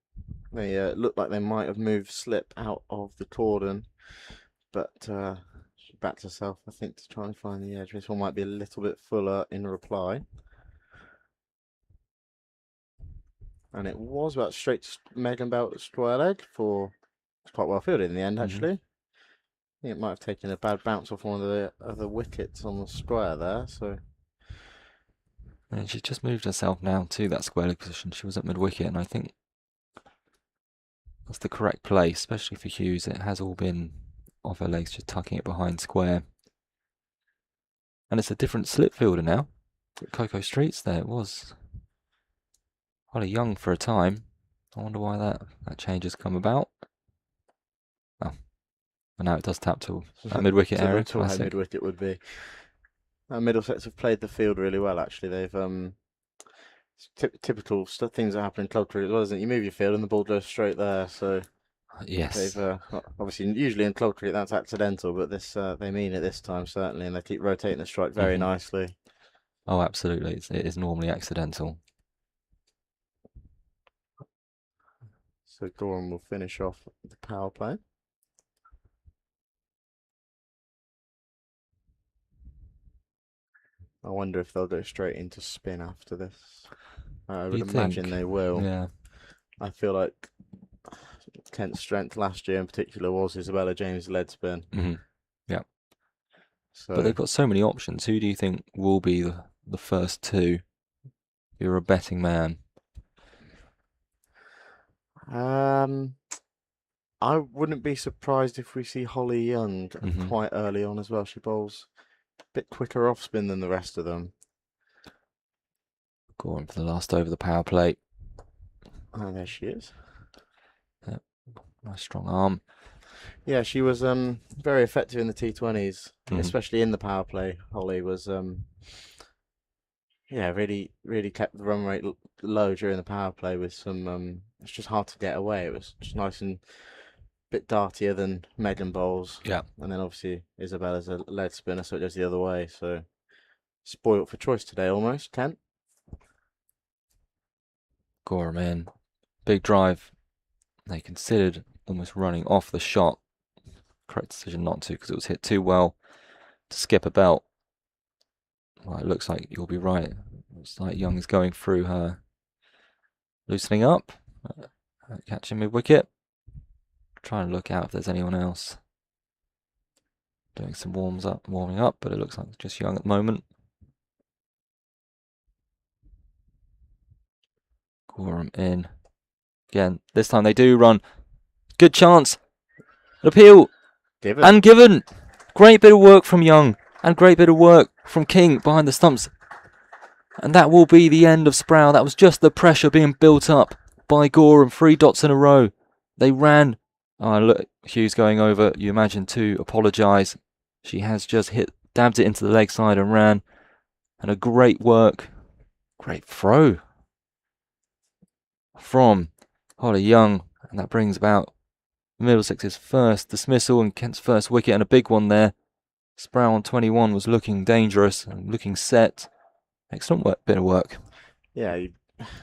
they look like they might have moved slip out of the cordon, but she backed herself, I think, to try and find the edge. This one might be a little bit fuller in reply. And it was about straight to Megan Belt square leg for quite well fielded in the end, actually. I think it might have taken a bad bounce off one of the other wickets on the square there, so. And she's just moved herself now to that square leg position. She was at mid-wicket, and I think that's the correct place, especially for Hughes. It has all been off her legs, just tucking it behind square. And it's a different slip fielder now. Coco Streets there, it was quite young for a time. I wonder why that change has come about. Oh, And now it does tap to that mid-wicket area. To where Classic. mid-wicket would be. Middlesex have played the field really well, actually. They've typical stuff, things that happen in club cricket as well, isn't it? You move your field and the ball goes straight there. So Yes. they've obviously usually in club cricket that's accidental, but this they mean it this time certainly, and they keep rotating the strike very nicely. Oh, absolutely. It is normally accidental. So Gorham will finish off the power play. I wonder if they'll go straight into spin after this. I would imagine they will. Yeah. I feel like Kent's strength last year in particular was Isabella James' lead spin. Yeah. So, but they've got so many options. Who do you think will be the first two? You're a betting man. I wouldn't be surprised if we see Holly Young quite early on as well. She bowls a bit quicker off spin than the rest of them. Going for the last over the power play. Oh, there she is. Yep. Nice strong arm. Yeah, she was very effective in the T20s, especially in the power play. Holly was really kept the run rate low during the power play with some it's just hard to get away. It was just nice and bit dartier than Megan bowls. Yeah. And then obviously Isabella's a lead spinner, so it goes the other way. So spoilt for choice today almost, Kent. Gorham in. Big drive. They considered almost running off the shot. Correct decision not to, because it was hit too well to skip a belt. Well, it looks like you'll be right. Looks like Young is going through her. Loosening up. Catching mid-wicket. Trying to look out if there's anyone else. Doing some warming up, but it looks like it's just Young at the moment. Gorham in. Again, this time they do run. Good chance. An appeal. Given. Great bit of work from Young. And great bit of work from King behind the stumps. And that will be the end of Sproul. That was just the pressure being built up by Gorham. 3 dots in a row. They ran. Oh, look, Hughes going over, you imagine, to apologise. She has just dabbed it into the leg side and ran. And a great work. Great throw from Holly Young. And that brings about Middlesex's first dismissal and Kent's first wicket, and a big one there. Sproul on 21 was looking dangerous and looking set. Excellent bit of work. Yeah, you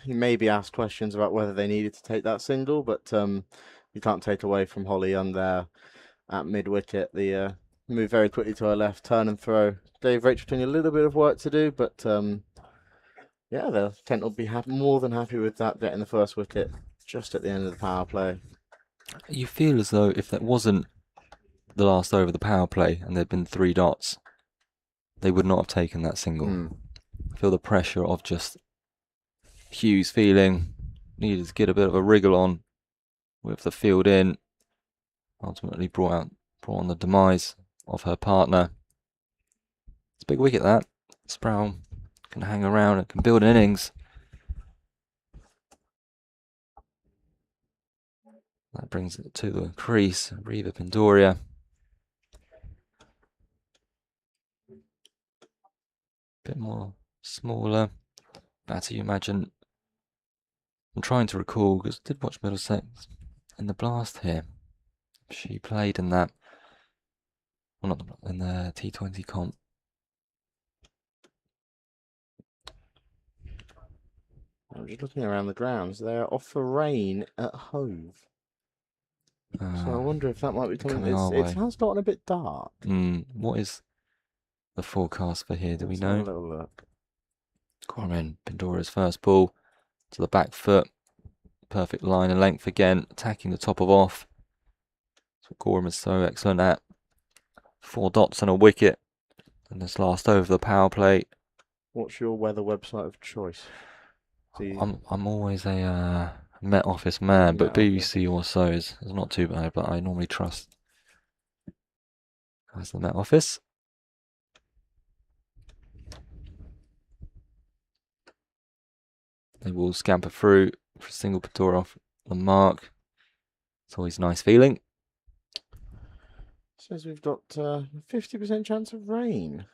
may be asked questions about whether they needed to take that single, but you can't take away from Holly Young there at mid-wicket. The move very quickly to her left, turn and throw. Gave Rachel King a little bit of work to do, but Kent will be more than happy with that, getting the first wicket just at the end of the power play. You feel as though if that wasn't the last over the power play and there'd been 3 dots, they would not have taken that single. Feel the pressure of just Hughes feeling needed to get a bit of a wriggle on with the field in. Ultimately brought on the demise of her partner. It's a big wicket that. Sproul can hang around and can build an innings. That brings it to the crease. Reva Pindoria. Bit more smaller. Batter, you imagine. I'm trying to recall, because I did watch Middlesex in the Blast here. She played in that. Well, not in the T20 comp. I'm just looking around the grounds. They're off for rain at Hove. So I wonder if that might be coming our way. It has gotten a bit dark. What is the forecast for here? Do we know? Have a little look. Gorham, Pindora's first ball to the back foot. Perfect line and length again, attacking the top of off. That's what Gorham is so excellent at. 4 dots and a wicket. And this last over the power play. What's your weather website of choice? I'm always a Met Office man, but BBC also is not too bad, but I normally trust as the Met Office. They will scamper through for a single Pintora off the mark. It's always a nice feeling. Says we've got 50% chance of rain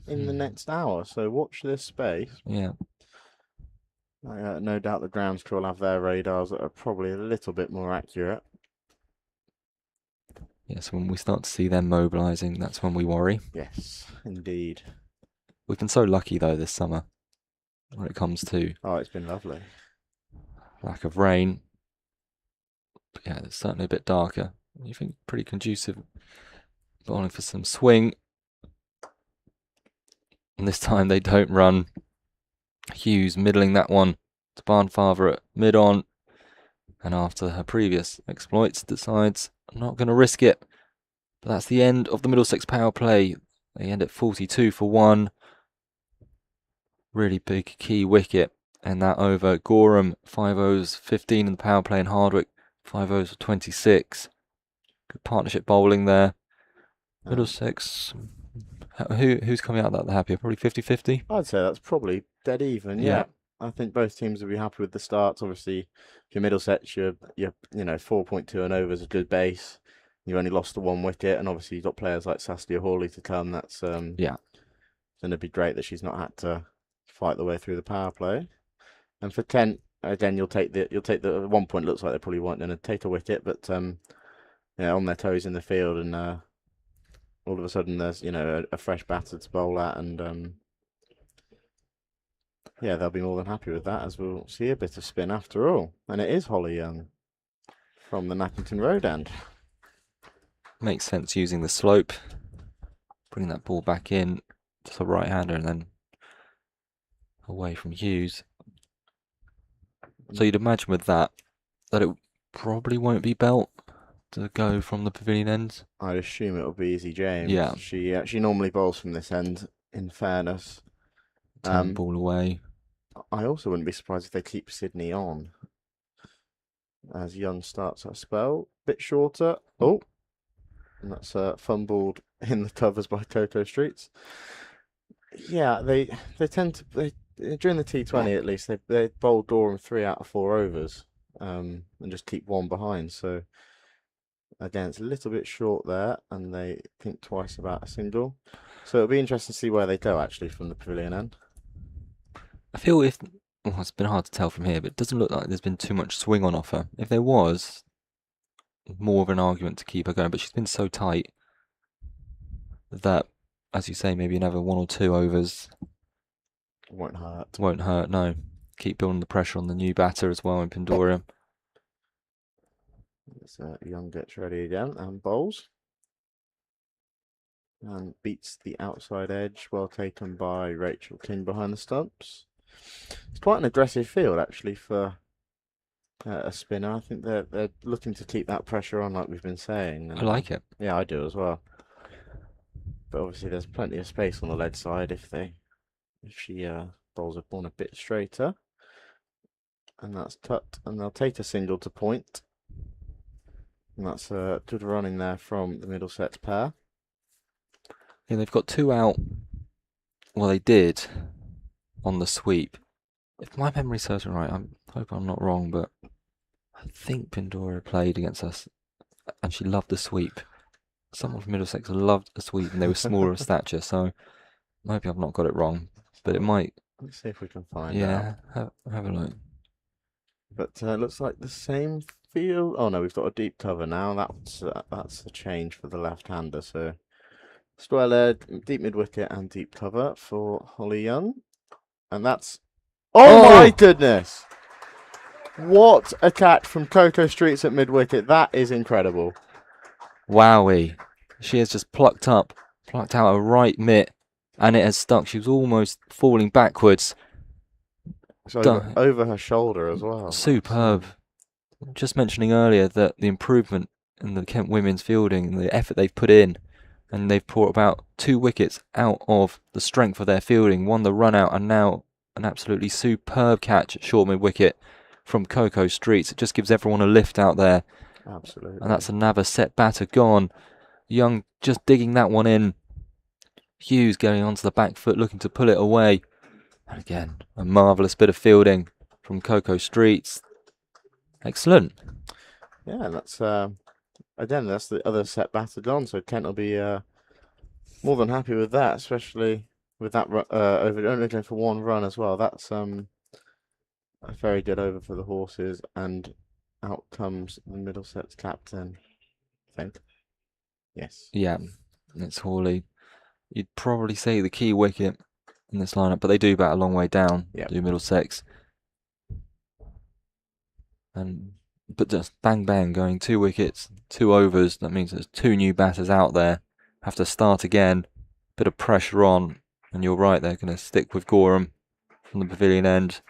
in the next hour, so watch this space. Yeah. No doubt the grounds crew will have their radars that are probably a little bit more accurate. Yes, when we start to see them mobilising, that's when we worry. Yes, indeed. We've been so lucky though this summer when it comes to Oh, it's been lovely. lack of rain. But yeah, it's certainly a bit darker. You think pretty conducive bowling for some swing. And this time they don't run. Hughes middling that one to Barnfather at mid-on. And after her previous exploits, decides I'm not going to risk it. But that's the end of the Middlesex power play. They end at 42 for 1. Really big key wicket. And that over Gorham, 5 overs, 15 in the power play, and Hardwick, 5 overs for 26. Good partnership bowling there. Middlesex, who's coming out that happier? Probably 50-50? I'd say that's probably dead even, yeah. I think both teams will be happy with the starts. Obviously, if you're Middlesex, you're 4.2 and over is a good base. You only lost the 1 wicket, and obviously you've got players like Saskia Hawley to come. That's going to be great that she's not had to fight the way through the power play. And for Kent, again, you'll take the at 1 point. Looks like they probably weren't going to take a wicket, but on their toes in the field, and all of a sudden there's a fresh batter to bowl at, and they'll be more than happy with that, as we'll see a bit of spin after all. And it is Holly Young from the Nappington Road end. Makes sense using the slope, bringing that ball back in to the right-hander and then away from Hughes. So you'd imagine with that it probably won't be Belt to go from the pavilion end. I'd assume it'll be Easy James. Yeah. She normally bowls from this end, in fairness. Turn the ball away. I also wouldn't be surprised if they keep Sydney on, as Young starts her spell. Bit shorter. Oh, and that's fumbled in the covers by Coco Streets. Yeah, they tend to during the T20 at least they bowl Durham 3 out of 4 overs, and just keep 1 behind. So again, it's a little bit short there, and they think twice about a single. So it'll be interesting to see where they go actually from the pavilion end. I feel it's been hard to tell from here, but it doesn't look like there's been too much swing on offer. If there was, more of an argument to keep her going, but she's been so tight that, as you say, maybe another 1 or 2 overs won't hurt. Won't hurt, no. Keep building the pressure on the new batter as well in Pandora. Young gets ready again and bowls. And beats the outside edge, well taken by Rachel King behind the stumps. It's quite an aggressive field actually for a spinner. I think they're looking to keep that pressure on, like we've been saying. I like it. Yeah, I do as well. But obviously, there's plenty of space on the lead side if she bowls on a bit straighter. And that's cut, and they'll take a single to point. And that's a good run in there from the Middlesex pair. Yeah, they've got 2 out. Well, they did on the sweep. If my memory serves me right, I hope I'm not wrong, but I think Pandora played against us and she loved the sweep. Someone from Middlesex loved a sweep and they were smaller of stature, so maybe I've not got it wrong, but it might. Let's see if we can find out. Yeah, have a look. But it looks like the same field. Oh no, we've got a deep cover now. That's a change for the left-hander. So square leg, deep mid-wicket and deep cover for Holly Young. And that's... Oh my goodness! What a catch from Coco Streets at mid-wicket. That is incredible. Wowie. She has just plucked out a right mitt and it has stuck. She was almost falling backwards. So over her shoulder as well. Superb. Just mentioning earlier that the improvement in the Kent women's fielding and the effort they've put in, and they've brought about 2 wickets out of the strength of their fielding, won the run out, and now an absolutely superb catch at short mid wicket from Coco Streets. It just gives everyone a lift out there. Absolutely. And that's another set batter gone. Young just digging that one in. Hughes going onto the back foot, looking to pull it away. And again, a marvellous bit of fielding from Coco Streets. Excellent. Yeah, that's again, that's the other set battered on, so Kent will be more than happy with that, especially with that over only going for one run as well. That's a very good over for the horses, and out comes the Middlesex captain, I think. Yes. Yeah, it's Hawley. You'd probably say the key wicket in this lineup, but they do bat a long way down, Yep. do Middlesex. But just bang bang going 2 wickets, 2 overs. That means there's 2 new batters out there. Have to start again. Bit of pressure on, and you're right. They're going to stick with Gorham from the pavilion end.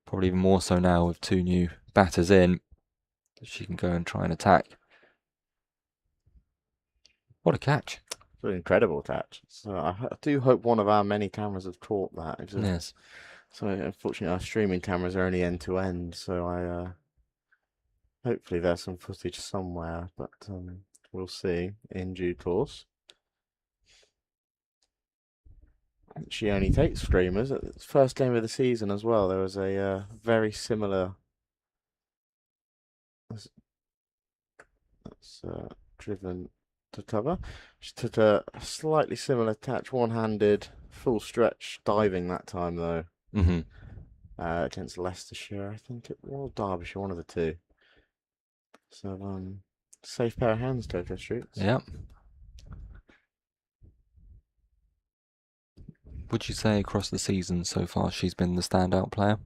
Probably even more so now with 2 new batters in. She can go and try and attack. What a catch! It's an incredible catch. So I do hope one of our many cameras have caught that. Yes. So unfortunately, our streaming cameras are only end to end. So I hopefully there's some footage somewhere, but we'll see in due course. She only takes streamers. At the first game of the season as well, there was a very similar. That's driven to cover. She took a slightly similar catch, one-handed, full stretch diving that time though. Mm-hmm. Against Leicestershire, I think it was Derbyshire, one of the two. So safe pair of hands, Coco Streets. Yep. Would you say across the season so far she's been the standout player?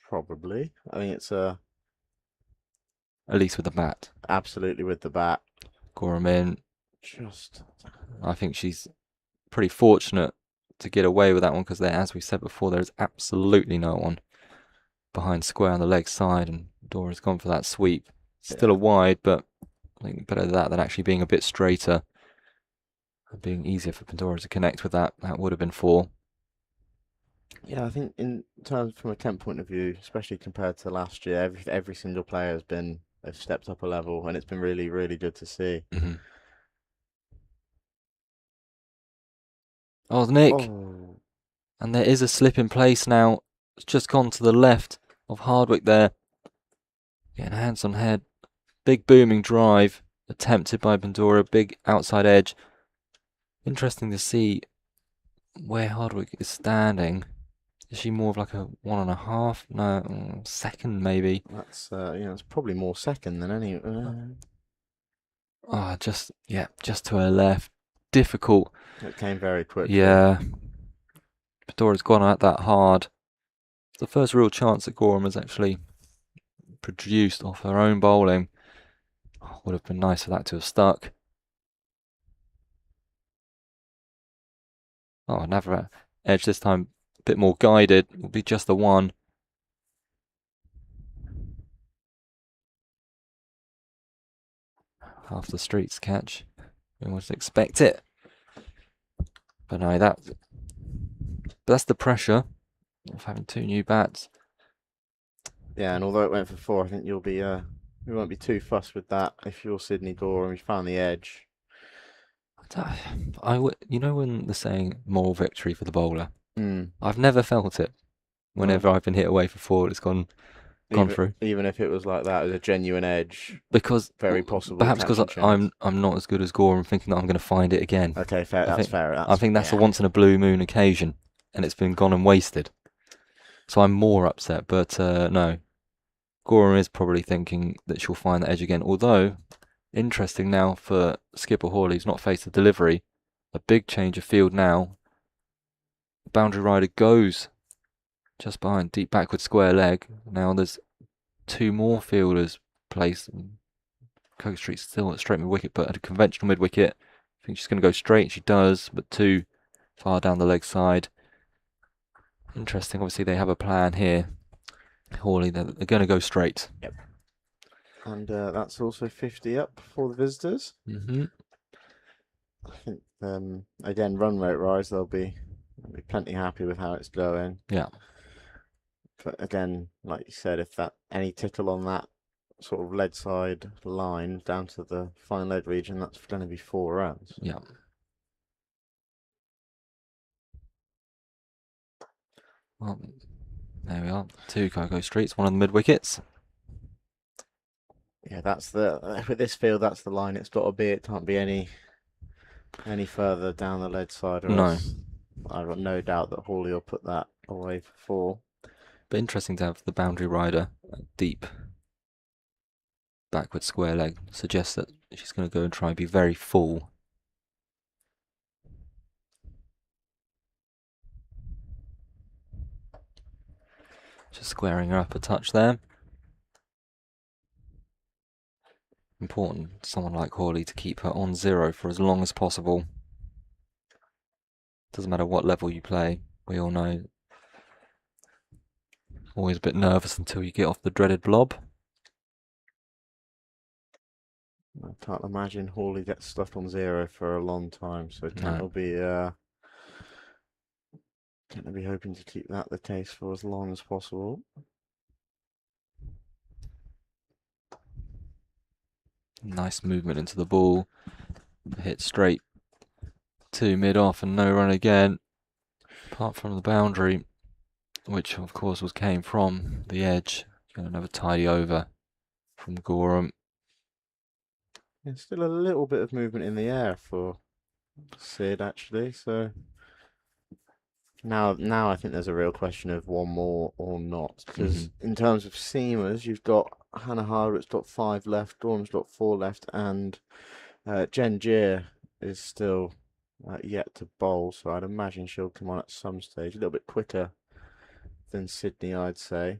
Probably. I think it's At least with the bat. absolutely with the bat. Gorham in. Just I think she's pretty fortunate to get away with that one because there, as we said before, there is absolutely no one behind square on the leg side, and Dora's gone for that sweep. Still a wide, but I think better that than actually being a bit straighter. Being easier for Pandora to connect with that. That would have been 4. yeah, I think in terms from a Kent point of view, especially compared to last year, every single player they've stepped up a level, and it's been really, really good to see. Mm-hmm. Oh, Nick. Oh, And there is a slip in place now. It's just gone to the left of Hardwick there. Getting hands on head. Big booming drive. Attempted by Pandora. Big outside edge. Interesting to see where Hardwick is standing. Is she more of like a 1.5? No, second maybe. that's it's probably more second than any. Just to her left. Difficult. It came very quickly. Yeah. Pandora's gone at that hard. It's the first real chance that Gorham has actually produced off her own bowling. Would have been nice for that to have stuck. Another edge this time, a bit more guided. Will be just the one. Half the streets catch. We almost expect it. But no, that's the pressure of having 2 new bats. Yeah, and although it went for 4, I think we won't be too fussed with that if you're Sydney Gore and you found the edge. You know when the saying moral victory for the bowler? Mm. I've never felt it. Whenever I've been hit away for 4, it's gone through. Even if it was like that, as a genuine edge. Because very possible. Perhaps because I'm not as good as Gore and thinking that I'm going to find it again. Okay, fair. That's fair. I think that's a once in a blue moon occasion, and it's been gone and wasted. So I'm more upset. But no, Gore is probably thinking that she'll find that edge again. Although, interesting now for Skipper Hawley, who's not faced the delivery. A big change of field now. Boundary rider goes just behind, deep backward square leg. Now there's 2 more fielders placed. Coke Street's still at straight mid wicket, but at a conventional mid wicket. I think she's going to go straight. She does, but 2 far down the leg side. Interesting. Obviously, they have a plan here. Hawley, they're going to go straight. Yep. And that's also 50 up for the visitors. Mm-hmm. I think again, run rate rise. They'll be plenty happy with how it's going. Yeah. But again, like you said, if that any tickle on that sort of lead side line down to the fine lead region, that's going to be 4 runs. Yeah. Well, there we are. 2 Coco Streets, one of the mid wickets. Yeah, that's the with this field, that's the line it's got to be. It can't be any further down the lead side, or No, else I've got no doubt that Hawley will put that away for four. but interesting to have the boundary rider deep backward square leg. Suggests that she's going to go and try and be very full. Just squaring her up a touch there. Important, someone like Hawley, to keep her on zero for as long as possible. Doesn't matter what level you play, we all know. Always a bit nervous until you get off the dreaded blob. I can't imagine Hawley gets stuck on zero for a long time, so Kent No. will be hoping to keep that the case for as long as possible. Nice movement into the ball. Hit straight to mid-off and no run again. Apart from the boundary, which of course came from the edge. Another tidy over from Gorham. There's still a little bit of movement in the air for Sid, actually, so now I think there's a real question of one more or not, because in terms of seamers, you've got Hannah Harwood's got 5 left, Gorham's got 4 left, and Jen Jeer is still yet to bowl, so I'd imagine she'll come on at some stage, a little bit quicker than Sydney, I'd say.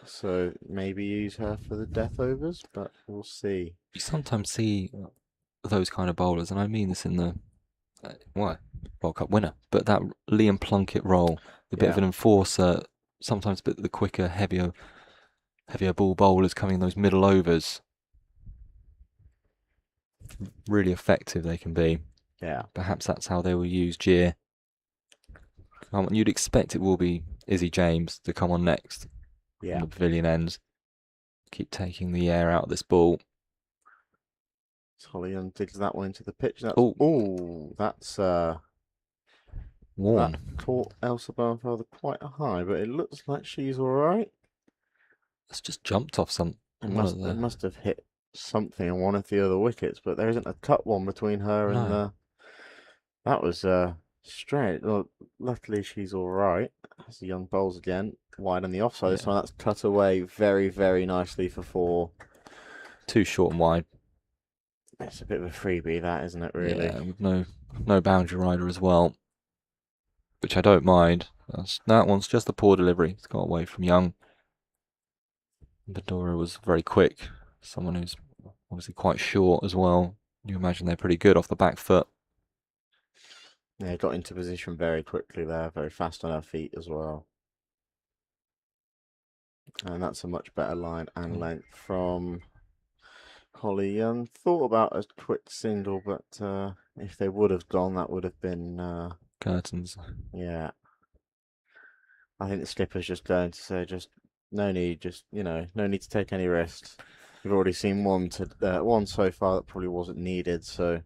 So maybe use her for the death overs, but we'll see. You sometimes see those kind of bowlers, and I mean this in the World Cup winner, but that Liam Plunkett role, the bit of an enforcer, sometimes a bit the quicker, heavier ball bowlers coming in those middle overs. Really effective they can be. Yeah. Perhaps that's how they will use Jeer. You'd expect it will be Izzy James to come on next. Yeah. The pavilion ends. Keep taking the air out of this ball. Holly Young digs that one into the pitch. That's Warm. That caught Elsa Barnfather quite high, but it looks like she's all right. It's just jumped off some. It must have hit something on one of the other wickets, but there isn't a cut one between her and that was straight. Well, luckily she's all right. As the Young bowls again, wide on the offside. This one that's cut away very, very nicely for 4. Too short and wide. It's a bit of a freebie, that, isn't it, really? Yeah, with no boundary rider as well, which I don't mind. That one's just a poor delivery. It's got away from Young. Bedora was very quick. Someone who's obviously quite short as well. You imagine they're pretty good off the back foot. Yeah, got into position very quickly there. Very fast on her feet as well. And that's a much better line and length from Holly Young. Thought about a quick single, but if they would have gone, that would have been curtains. Yeah. I think the skipper's just going to say, no need to take any risks. We've already seen one so far that probably wasn't needed, so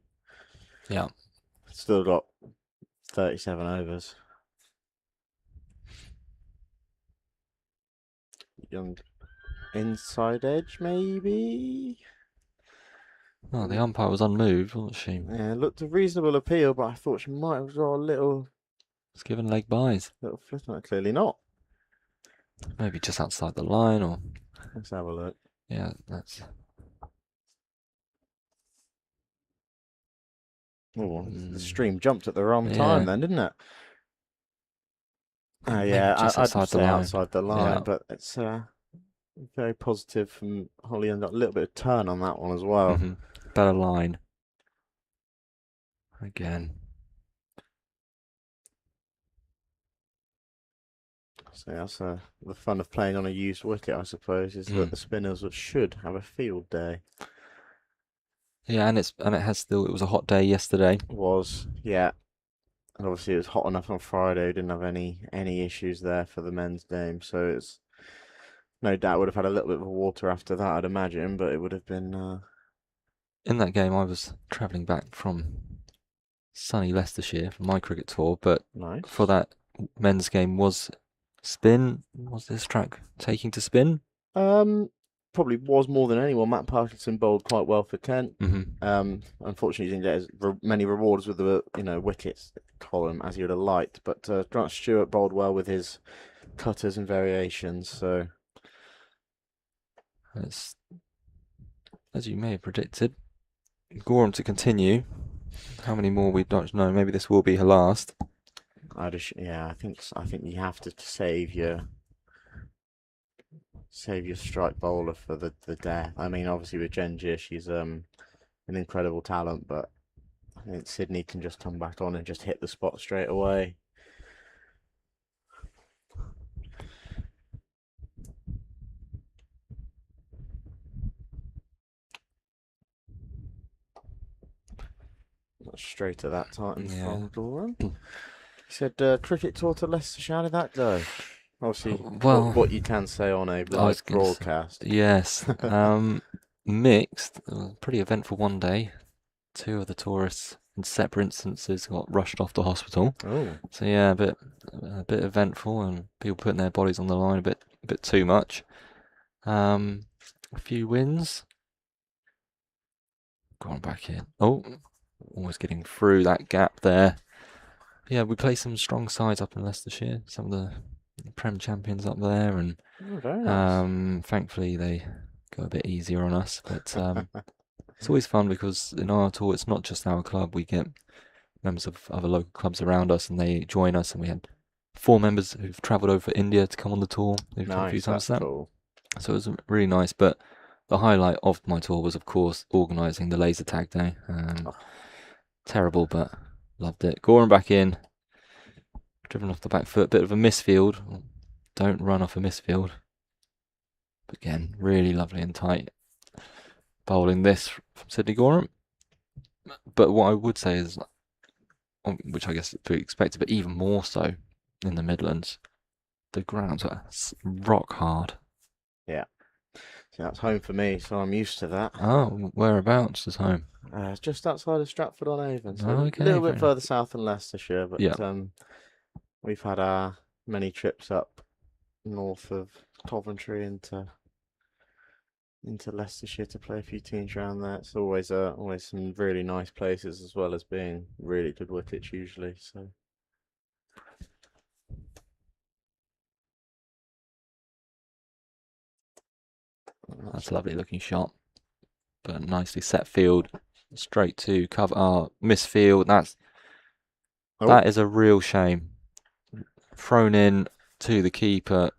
yeah, still got 37 overs. Young inside edge, maybe. Oh, the umpire was unmoved, wasn't she? Yeah, looked a reasonable appeal, but I thought she might have got a little. It's given leg byes. Little flick on it, clearly not. Maybe just outside the line, or. Let's have a look. Yeah, that's. Oh, the stream jumped at the wrong time then, didn't it? Yeah, I'd say outside the line, but it's very positive from Holly and got a little bit of turn on that one as well. Better line. Again. So that's the fun of playing on a used wicket, I suppose, is that the spinners should have a field day. Yeah, and it was a hot day yesterday. It was, yeah. And obviously it was hot enough on Friday, we didn't have any issues there for the men's game, so it's no doubt would have had a little bit of water after that, I'd imagine, but it would have been In that game I was travelling back from sunny Leicestershire for my cricket tour, but for that men's game was this track taking to spin? probably was more than anyone. Matt Parkinson bowled quite well for Kent. Mm-hmm. Unfortunately, he didn't get many rewards with the wickets column as he would have liked. But Grant Stewart bowled well with his cutters and variations. So It's, as you may have predicted, Gorham to continue. How many more we don't know? Maybe this will be her last. I think you have to save your strike bowler for the death. I mean, obviously with Genji, she's an incredible talent, but I think Sydney can just come back on and just hit the spot straight away. Straight at that time from Gorham. He said cricket tour to Leicestershire. How did that go? Obviously, Well, what you can say on a live broadcast. Yes. Mixed. It was a pretty eventful one day. 2 of the tourists in separate instances got rushed off to hospital. Oh. So yeah, a bit eventful, and people putting their bodies on the line a bit too much. A few wins. Going back in. Oh, almost getting through that gap there. Yeah, we play some strong sides up in Leicestershire. Some of the Prem champions up there, and very nice. Thankfully they go a bit easier on us. But it's always fun because in our tour, it's not just our club. We get members of other local clubs around us, and they join us. And we had 4 members who've travelled over India to come on the tour. They've come a few times. That's cool. So it was really nice. But the highlight of my tour was, of course, organising the laser tag day. Terrible, but loved it. Gorham back in, driven off the back foot. Bit of a misfield. Don't run off a misfield. But again, really lovely and tight. Bowling this from Sydney Gorham. But what I would say is, which I guess is to be expected, but even more so in the Midlands, the grounds are rock hard. Yeah. So that's home for me, so I'm used to that. Oh, whereabouts is home? It's just outside of Stratford-on-Avon, so Okay, a little bit further south than Leicestershire, but we've had our many trips up north of Coventry into Leicestershire to play a few teams around there. It's always some really nice places, as well as being really good wickets usually. So that's a lovely looking shot, but nicely set field, straight to cover. Misfield. That is a real shame. Thrown in to the keeper.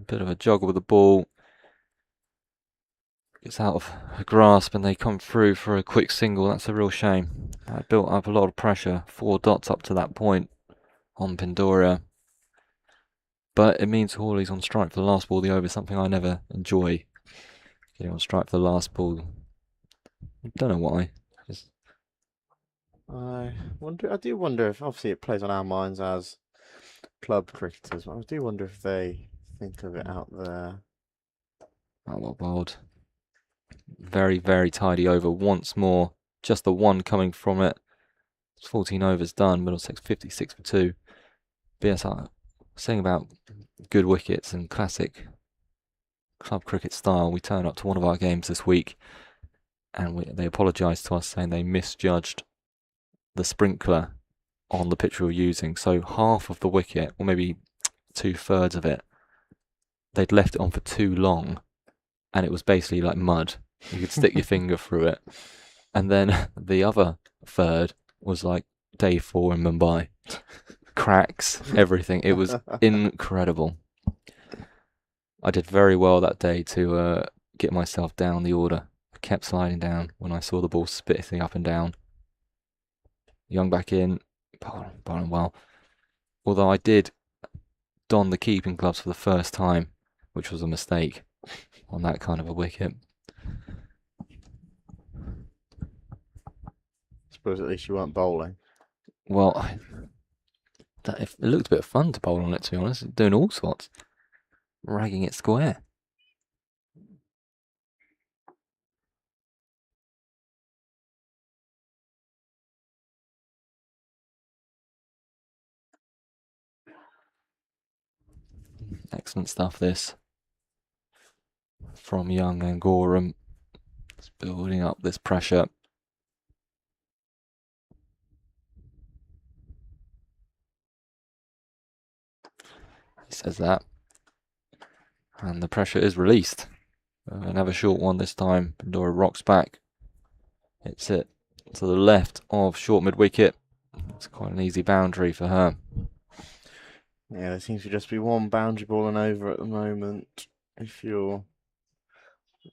Bit of a joggle with the ball. Gets out of her grasp and they come through for a quick single. That's a real shame. That built up a lot of pressure. 4 dots up to that point on Pindoria. But it means Hawley's on strike for the last ball of the over, something I never enjoy. Getting on strike for the last ball. I don't know why. I do wonder if, obviously it plays on our minds as club cricketers, but I do wonder if they think of it out there. Oh, well bowled. Very, very tidy over once more. Just the one coming from it. 14 overs done. Middlesex 56 for 2. BSR saying about good wickets and classic club cricket style. We turn up to one of our games this week and they apologised to us, saying they misjudged the sprinkler on the pitch we were using. So half of the wicket, or maybe 2/3 of it, they'd left it on for too long, and it was basically like mud. You could stick your finger through it. And then the other third was like day 4 in Mumbai. Cracks, everything. It was incredible. I did very well that day to get myself down the order. I kept sliding down when I saw the ball spitting up and down. Young back in, bowling well. Although I did don the keeping gloves for the first time, which was a mistake on that kind of a wicket. Suppose at least you weren't bowling. Well, it looked a bit of fun to bowl on it, to be honest. Doing all sorts. Ragging it square. Excellent stuff, this. from Young and Gorham. It's building up this pressure. He says that. And the pressure is released. Another short one this time. Pandora rocks back. Hits it to the left of short mid-wicket. It's quite an easy boundary for her. Yeah, there seems to just be one boundary ball and over at the moment. If you're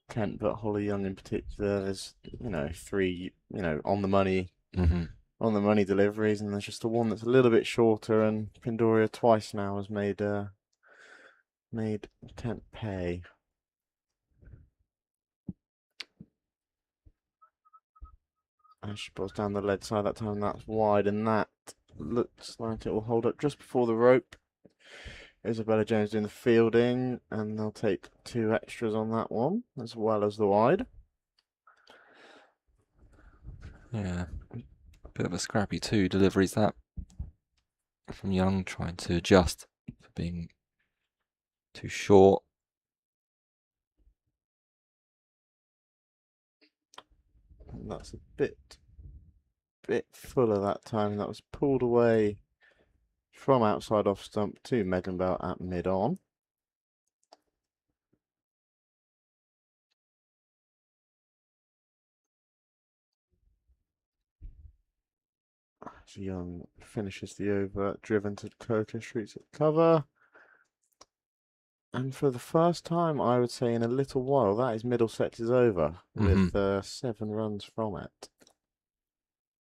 Kent, but Holly Young in particular, there's, three, on the money deliveries, and there's just the one that's a little bit shorter, and Pandora twice now has made Kent pay. And she pulls down the lead side that time, that's wide, and that looks like it will hold up just before the rope. Isabella Jones doing the fielding, and they'll take 2 extras on that one, as well as the wide. Yeah, a bit of a scrappy 2 deliveries that from Young, trying to adjust for being too short. And that's a bit fuller that time. That was pulled away from outside off stump to Megan Bell at mid-on. Young finishes the over, driven to Coco Streets at cover. And for the first time, I would say in a little while, that is Middlesex is over with 7 runs from it,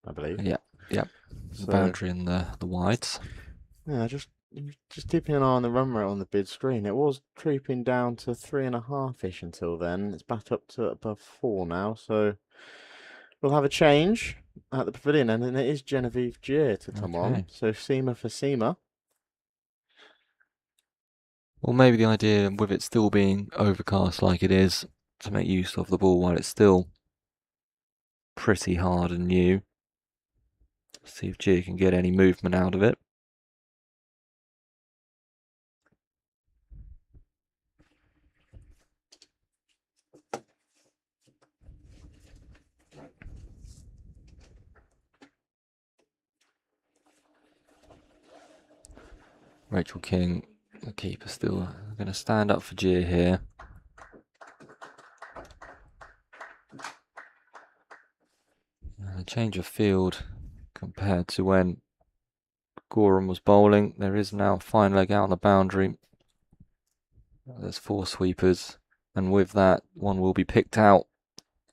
I believe. Yeah. So, the boundary and the wides. Yeah, just keeping an eye on the run rate on the bid screen. It was creeping down to 3.5-ish until then. It's back up to above 4 now, so we'll have a change at the pavilion end, and it is Genevieve Gier to come on. So Seema for Seema. Well, maybe the idea with it still being overcast like it is, to make use of the ball while it's still pretty hard and new. See if Gier can get any movement out of it. Rachel King, the keeper, still going to stand up for Gier here. A change of field compared to when Gorham was bowling. There is now a fine leg out on the boundary. There's 4 sweepers, and with that, 1 will be picked out.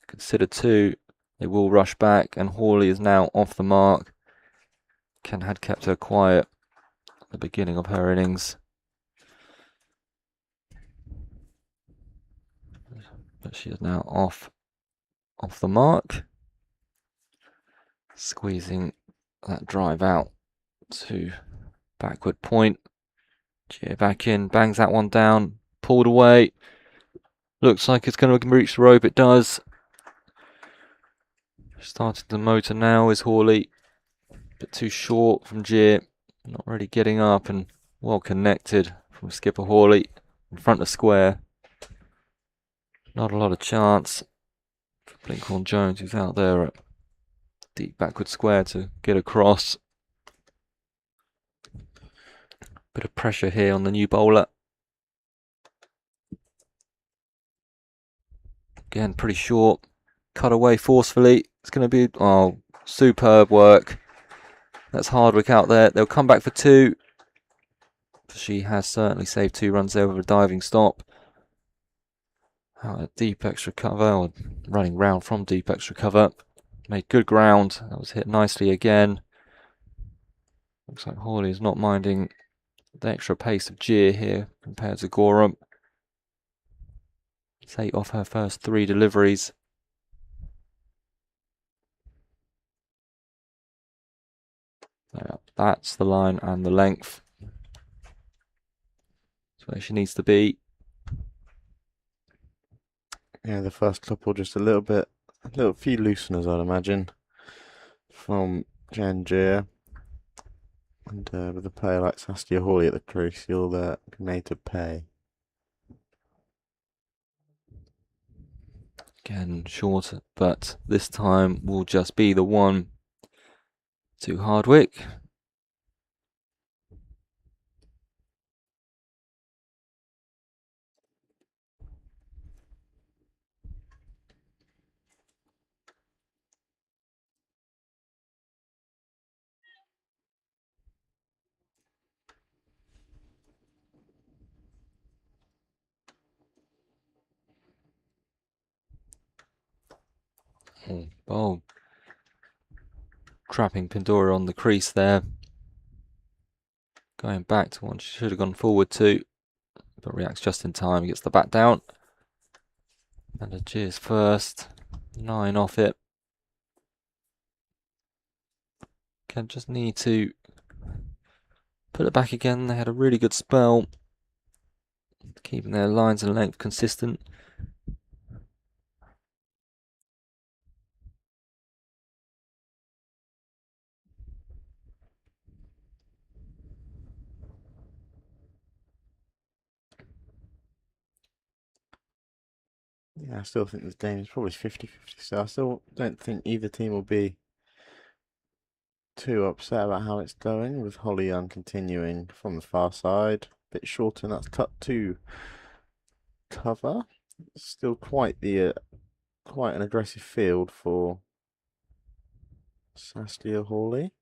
Consider 2. They will rush back, and Hawley is now off the mark. Ken had kept her quiet at the beginning of her innings, but she is now off the mark. Squeezing that drive out to backward point. Gier back in, bangs that one down, pulled away. Looks like it's going to reach the rope. It does. Starting the motor now is Hawley. A bit too short from Gier. Not really getting up, and well connected from skipper Hawley in front of square. Not a lot of chance for Blinkhorn Jones, who's out there at deep backward square, to get across. Bit of pressure here on the new bowler. Again, pretty short. Cut away forcefully. It's going to be, superb work. That's Hardwick out there. They'll come back for 2. She has certainly saved 2 runs there with a diving stop. Out at deep extra cover, or running round from deep extra cover. Made good ground. That was hit nicely again. Looks like Hawley is not minding the extra pace of Gier here compared to Gorham. It's 8 off her first 3 deliveries. That's the line and the length. That's where she needs to be. Yeah, the first couple just a few looseners, I'd imagine, from Jen Gier. And with a player like Saskia Hawley at the crease, you'll be made to pay. Again, short, but this time will just be the one to Hardwick. Oh, bold. Trapping Pandora on the crease there. Going back to one she should have gone forward to, but reacts just in time, gets the bat down. And a cheers first. 9 off it. Can just need to put it back again. They had a really good spell, keeping their lines and length consistent. Yeah, I still think the game is probably 50-50, so I still don't think either team will be too upset about how it's going, with Holly Young continuing from the far side. A bit shorter, and that's cut to cover. Still quite an aggressive field for Saskia Hawley.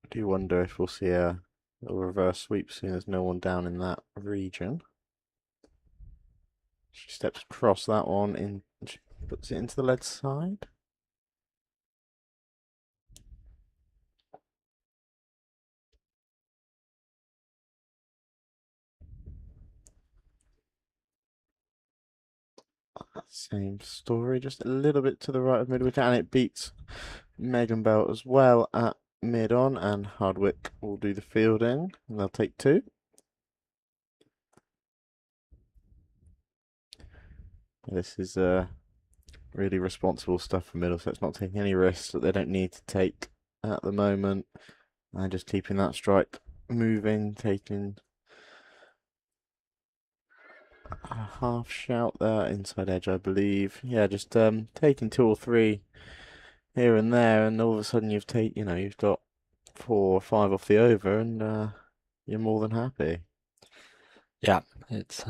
I do wonder if we'll see a reverse sweep soon. There's no one down in that region. She steps across that one and she puts it into the lead side. Same story, just a little bit to the right of mid-wicket, and it beats Megan Bell as well at mid-on, and Hardwick will do the fielding, and they'll take 2. This is really responsible stuff for Middlesex, not taking any risks that they don't need to take at the moment, and just keeping that strike moving, taking a half shout there, inside edge, I believe. Yeah, just taking 2 or 3 here and there, and all of a sudden you've got 4 or 5 off the over, and you're more than happy. Yeah, it's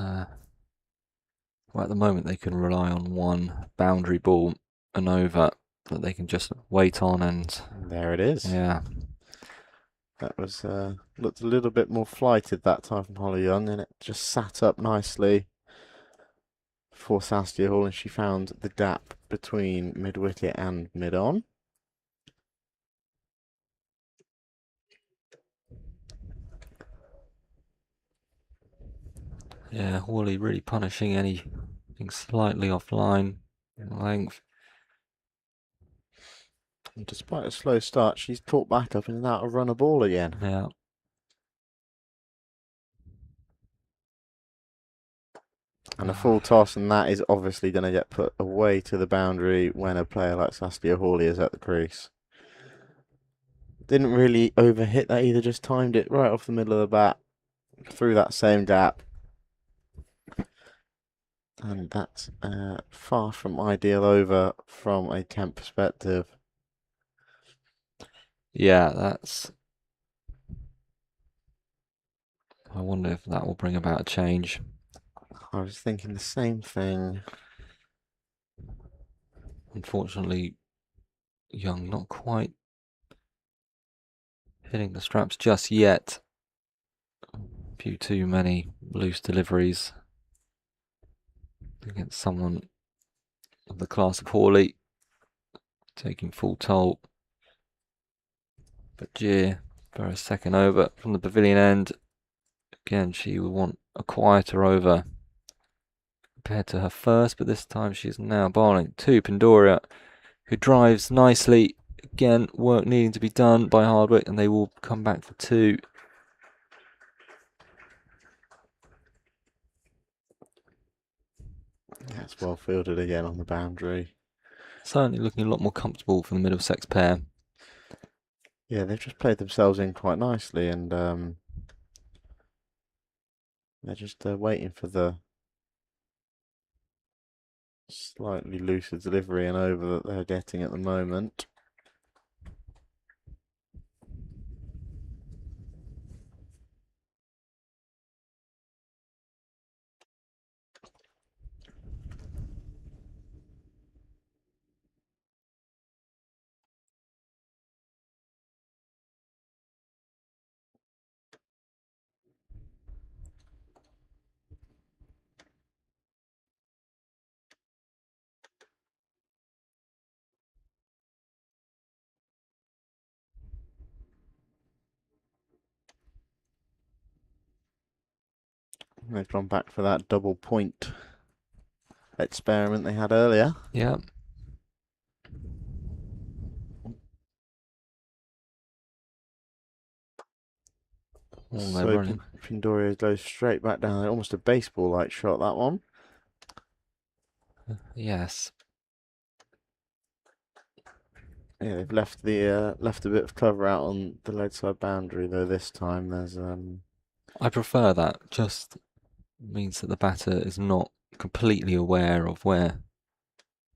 well, at the moment they can rely on one boundary ball and over that they can just wait on, and There it is. yeah, That was looked a little bit more flighted that time from Holly Young, and it just sat up nicely for Saskia Hall, and she found the gap between mid-wicket and mid-on. yeah, Hawley really punishing anything slightly offline in length. And despite a slow start, she's caught back up and out of run a ball again. Yeah. And a full toss, and that is obviously going to get put away to the boundary when a player like Saskia Hawley is at the crease. Didn't really overhit that either, just timed it right off the middle of the bat through that same gap. And that's far from ideal over from a Kent perspective. Yeah, that's. I wonder if that will bring about a change. I was thinking the same thing. Unfortunately, Young not quite hitting the straps just yet. A few too many loose deliveries against someone of the class of Hawley, taking full toll. But Jeer for a second over from the pavilion end. Again, she will want a quieter over compared to her first, but this time she's now bowling to Pandora, who drives nicely. Again, work needing to be done by Hardwick, and they will come back for 2. That's well fielded again on the boundary. Certainly looking a lot more comfortable for the Middlesex pair. Yeah, they've just played themselves in quite nicely, and they're just waiting for the Slightly looser delivery and over that they're getting at the moment. They've gone back for that double point experiment they had earlier. Yeah. Oh, they're So running. Pindoria goes straight back down. Almost a baseball-like shot, that one. Yes. Yeah, they've left the left a bit of cover out on the lead side boundary, though this time there's I prefer that. Just means that the batter is not completely aware of where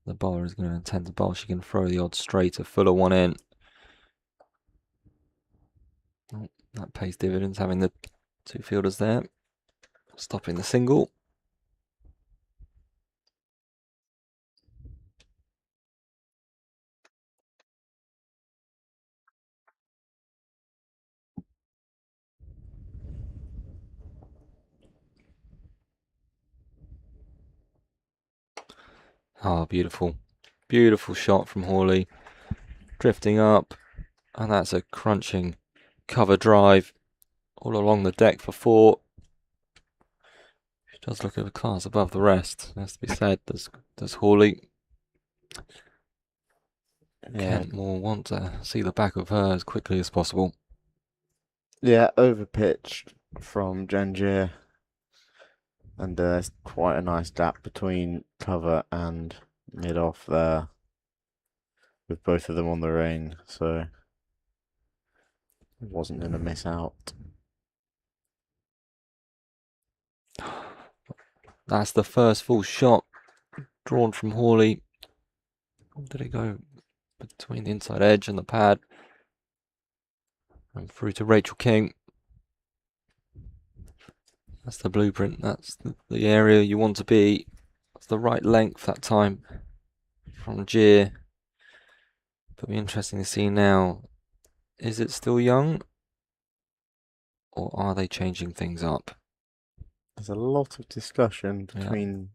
the bowler is going to intend to bowl. She can throw the odd straighter, fuller one in. Oh, that pays dividends, having the two fielders there, stopping the single. Oh, beautiful. Beautiful shot from Hawley. Drifting up, and that's a crunching cover drive all along the deck for 4. She does look at a class above the rest, it has to be said. Does Hawley. yeah, Kent will want to see the back of her as quickly as possible. yeah, overpitched from Janjir. And there's quite a nice gap between cover and mid-off there, with both of them on the range, so wasn't going to miss out. That's the first full shot drawn from Hawley. Did it go between the inside edge and the pad? And through to Rachel King. That's the blueprint. That's the area you want to be. That's the right length that time from Jeer. It'll be interesting to see now. Is it still young? Or are they changing things up? There's a lot of discussion Yeah. between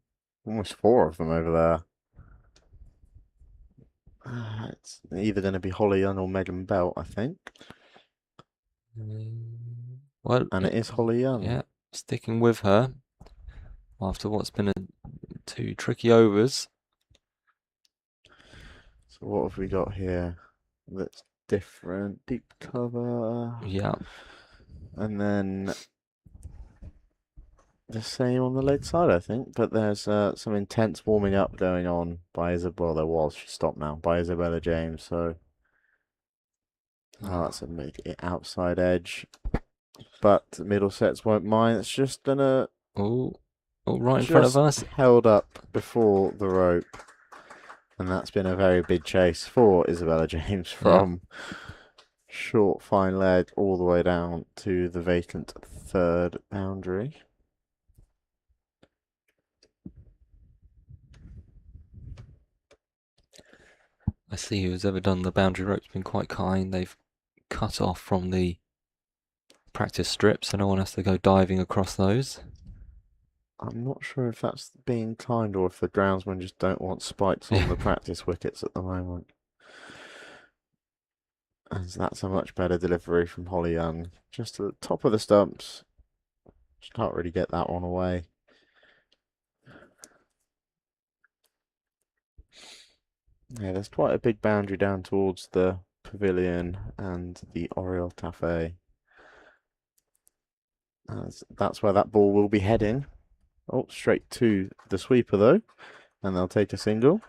almost 4 of them over there. It's either going to be Holly Young or Megan Belt, I think. Well, And it is Holly Young. Yeah, sticking with her after what's been 2 tricky overs. So what have we got here that's different? Deep cover. Yeah. And then the same on the lead side, I think. But there's some intense warming up going on by Isabella. There was. She stopped now. By Isabella James. So that's a outside edge. But Middlesex won't mind. It's just gonna. Oh, right in front of us. Held up before the rope. And that's been a very big chase for Isabella James from short fine leg all the way down to the vacant 3rd boundary. I see who's ever done the boundary rope's been quite kind. They've cut off from the practice strips, so no one has to go diving across those. I'm not sure if that's being kind or if the groundsmen just don't want spikes on the practice wickets at the moment. And that's a much better delivery from Holly Young. Just to the top of the stumps. Just can't really get that one away. Yeah, there's quite a big boundary down towards the pavilion and the Oriole Cafe. That's where that ball will be heading. Oh, straight to the sweeper though. And they'll take a single.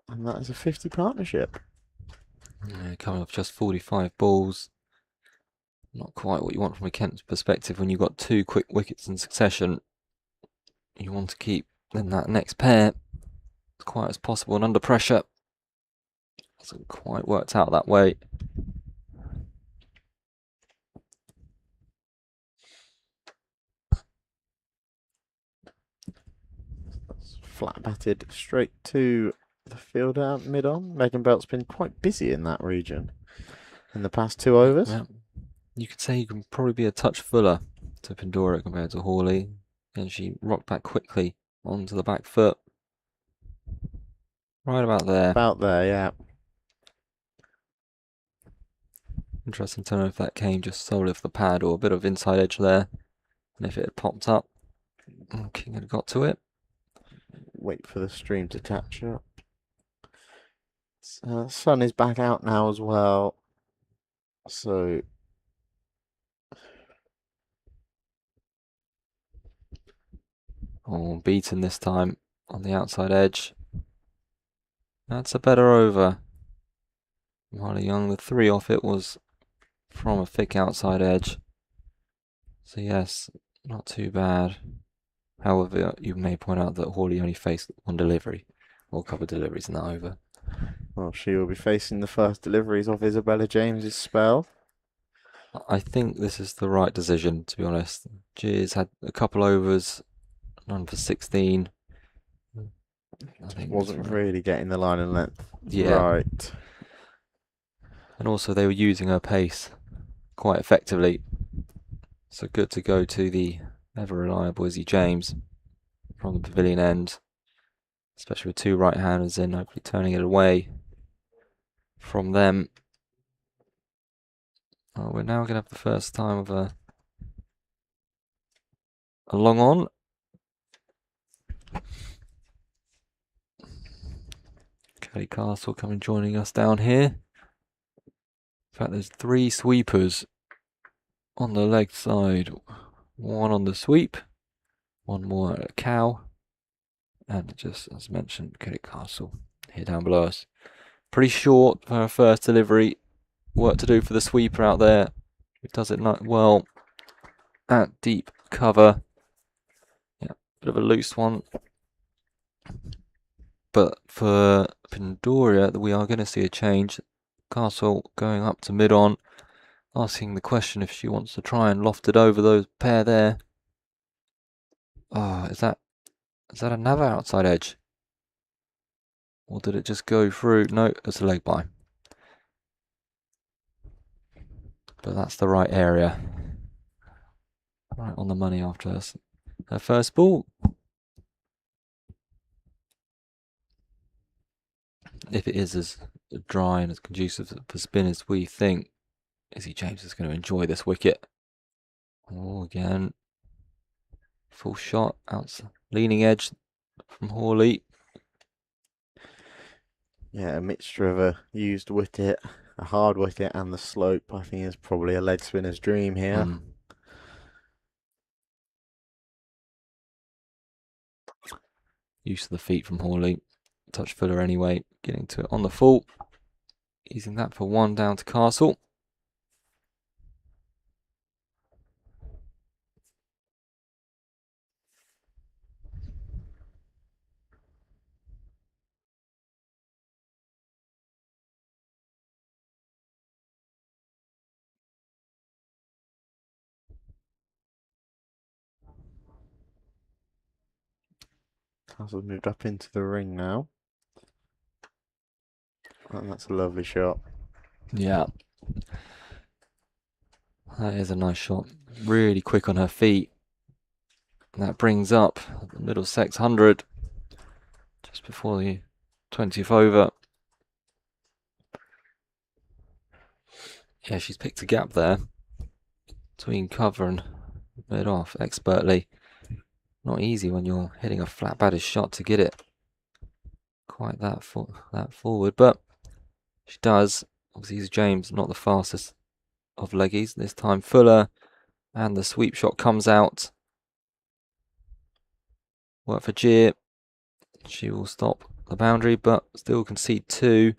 And that is a 50 partnership. Yeah, coming off just 45 balls. Not quite what you want from a Kent perspective when you've got 2 quick wickets in succession. you want to keep then that next pair as quiet as possible and under pressure. Hasn't quite worked out that way. Flat batted straight to the fielder mid-on. Megan Belt's been quite busy in that region in the past 2 overs. Yeah. You could say you can probably be a touch fuller to Pandora compared to Hawley. And she rocked back quickly onto the back foot. Right about there. About there, yeah. Interesting to know if that came just solely off the pad or a bit of inside edge there. And if it had popped up, King had got to it. Wait for the stream to catch up. Sun is back out now as well. So Oh, beaten this time on the outside edge. That's a better over. Marley Young, the 3 off it was from a thick outside edge. So yes, not too bad. However, you may point out that Hawley only faced 1 delivery, or a couple of deliveries in that over. well, she will be facing the first deliveries of Isabella James's spell. I think this is the right decision, to be honest. She's had a couple overs, none for 16. I think Wasn't really getting the line and length right. And also they were using her pace quite effectively. So good to go to the ever reliable Izzy James from the pavilion end. Especially with 2 right-handers in, hopefully turning it away from them. Oh, we're now going to have the first time of a long on. Kelly Castle coming joining us down here. In fact, there's 3 sweepers on the leg side. 1 on the sweep, 1 more at a cow, and just as mentioned, Kelly Castle here down below us. Pretty short for her first delivery. Work to do for the sweeper out there. Who does it not well at deep cover. Yeah, bit of a loose one. But for Pandora, we are going to see a change. Castle going up to mid-on, asking the question if she wants to try and loft it over those pair there. Oh, is that another outside edge? Or did it just go through? No, it's a leg by. But that's the right area. Right on the money after her first ball. If it is as dry and as conducive for spin as we think, Izzy James is going to enjoy this wicket. Oh, again. Full shot, outside, leaning edge from Hawley. Yeah, a mixture of a used wicket, a hard wicket, and the slope. I think is probably a leg spinner's dream here. Use of the feet from Hawley. Touch fuller anyway, getting to it on the full. Using that for 1 down to Castle. Castle's moved up into the ring now. And that's a lovely shot. Yeah. That is a nice shot. Really quick on her feet. And that brings up the Middlesex 100 just before the 20th over. Yeah, she's picked a gap there between cover and mid off expertly. Not easy when you're hitting a flat batted shot to get it quite that forward, but she does. Obviously, he's James, not the fastest of leggies. This time Fuller, and the sweep shot comes out. Work for Jeer. She will stop the boundary, but still concede 2.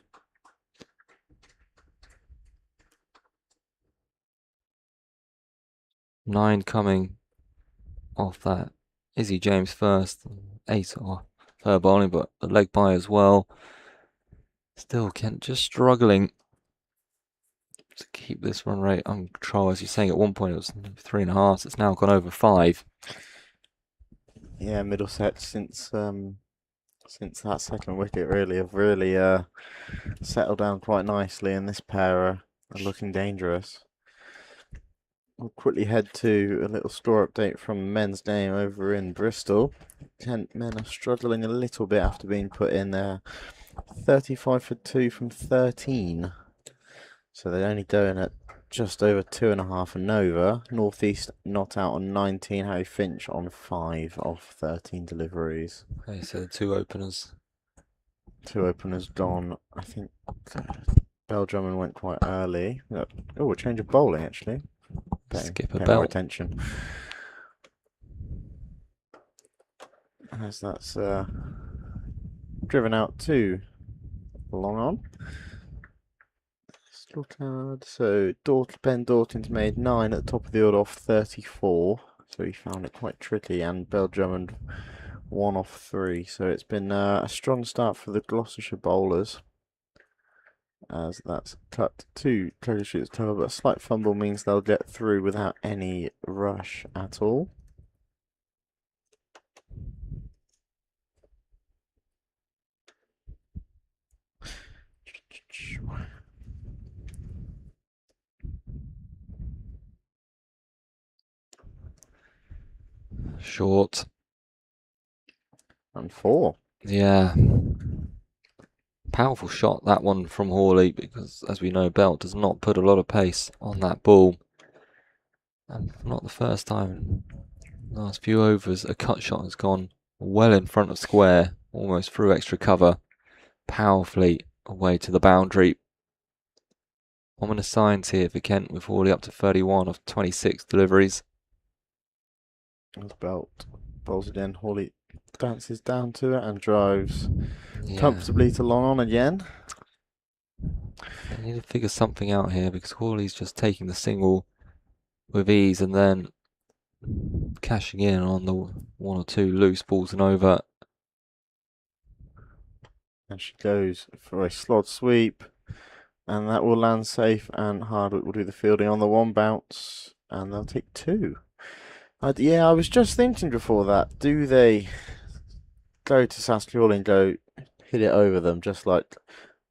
Nine coming off that Izzy James first, ace or her bowling, but a leg bye as well. Still, Kent just struggling to keep this run rate under control. As you're saying, at one point it was 3.5. It's now gone over 5. Yeah, Middlesex since that second wicket have really settled down quite nicely, and this pair are looking dangerous. We'll quickly head to a little score update from the men's game over in Bristol. Kent men are struggling a little bit after being put in there. 35 for 2 from 13. So they're only going at just over 2.5 and over. Northeast not out on 19. Harry Finch on 5 of 13 deliveries. Okay, so the 2 openers. 2 openers gone. I think Bell Drummond went quite early. Oh, a change of bowling actually. Skipper Pay Bell. more attention. As that's driven out to long on. Scorecard. So Ben Dorton's made 9 at the top of the order off 34. So he found it quite tricky, and Bell Drummond 1 off 3. So it's been a strong start for the Gloucestershire bowlers. As that's cut to Treasure Street's tower, but a slight fumble means they'll get through without any rush at all. Short. And 4. Yeah. Powerful shot, that one from Hawley, because as we know, Belt does not put a lot of pace on that ball. And not the first time in the last few overs, a cut shot has gone well in front of square, almost through extra cover, powerfully away to the boundary. Ominous signs here for Kent with Hawley up to 31 of 26 deliveries. As Belt bowls again, Hawley dances down to it and drives Yeah. comfortably to long on again. They need to figure something out here because Hawley's just taking the single with ease and then cashing in on the 1 or 2 loose balls and over. And she goes for a slot sweep, and that will land safe, and Hardwick will do the fielding on the 1 bounce, and they'll take 2. Yeah, I was just thinking before that, do they go to Saskatchewan and go hit it over them, just like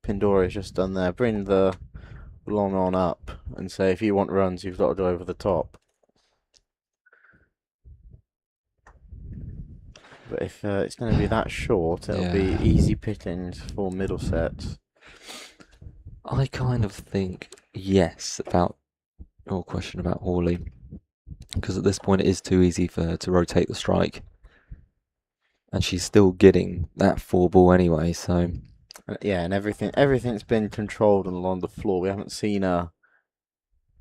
Pindori's just done there, bring the long on up and say, if you want runs, you've got to go over the top. But if it's going to be that short, it'll be easy pickings for Middlesex. I kind of think yes about your question about Hawley, because at this point it is too easy for her to rotate the strike, and she's still getting that 4 ball anyway. So yeah, and everything's been controlled and along the floor. We haven't seen a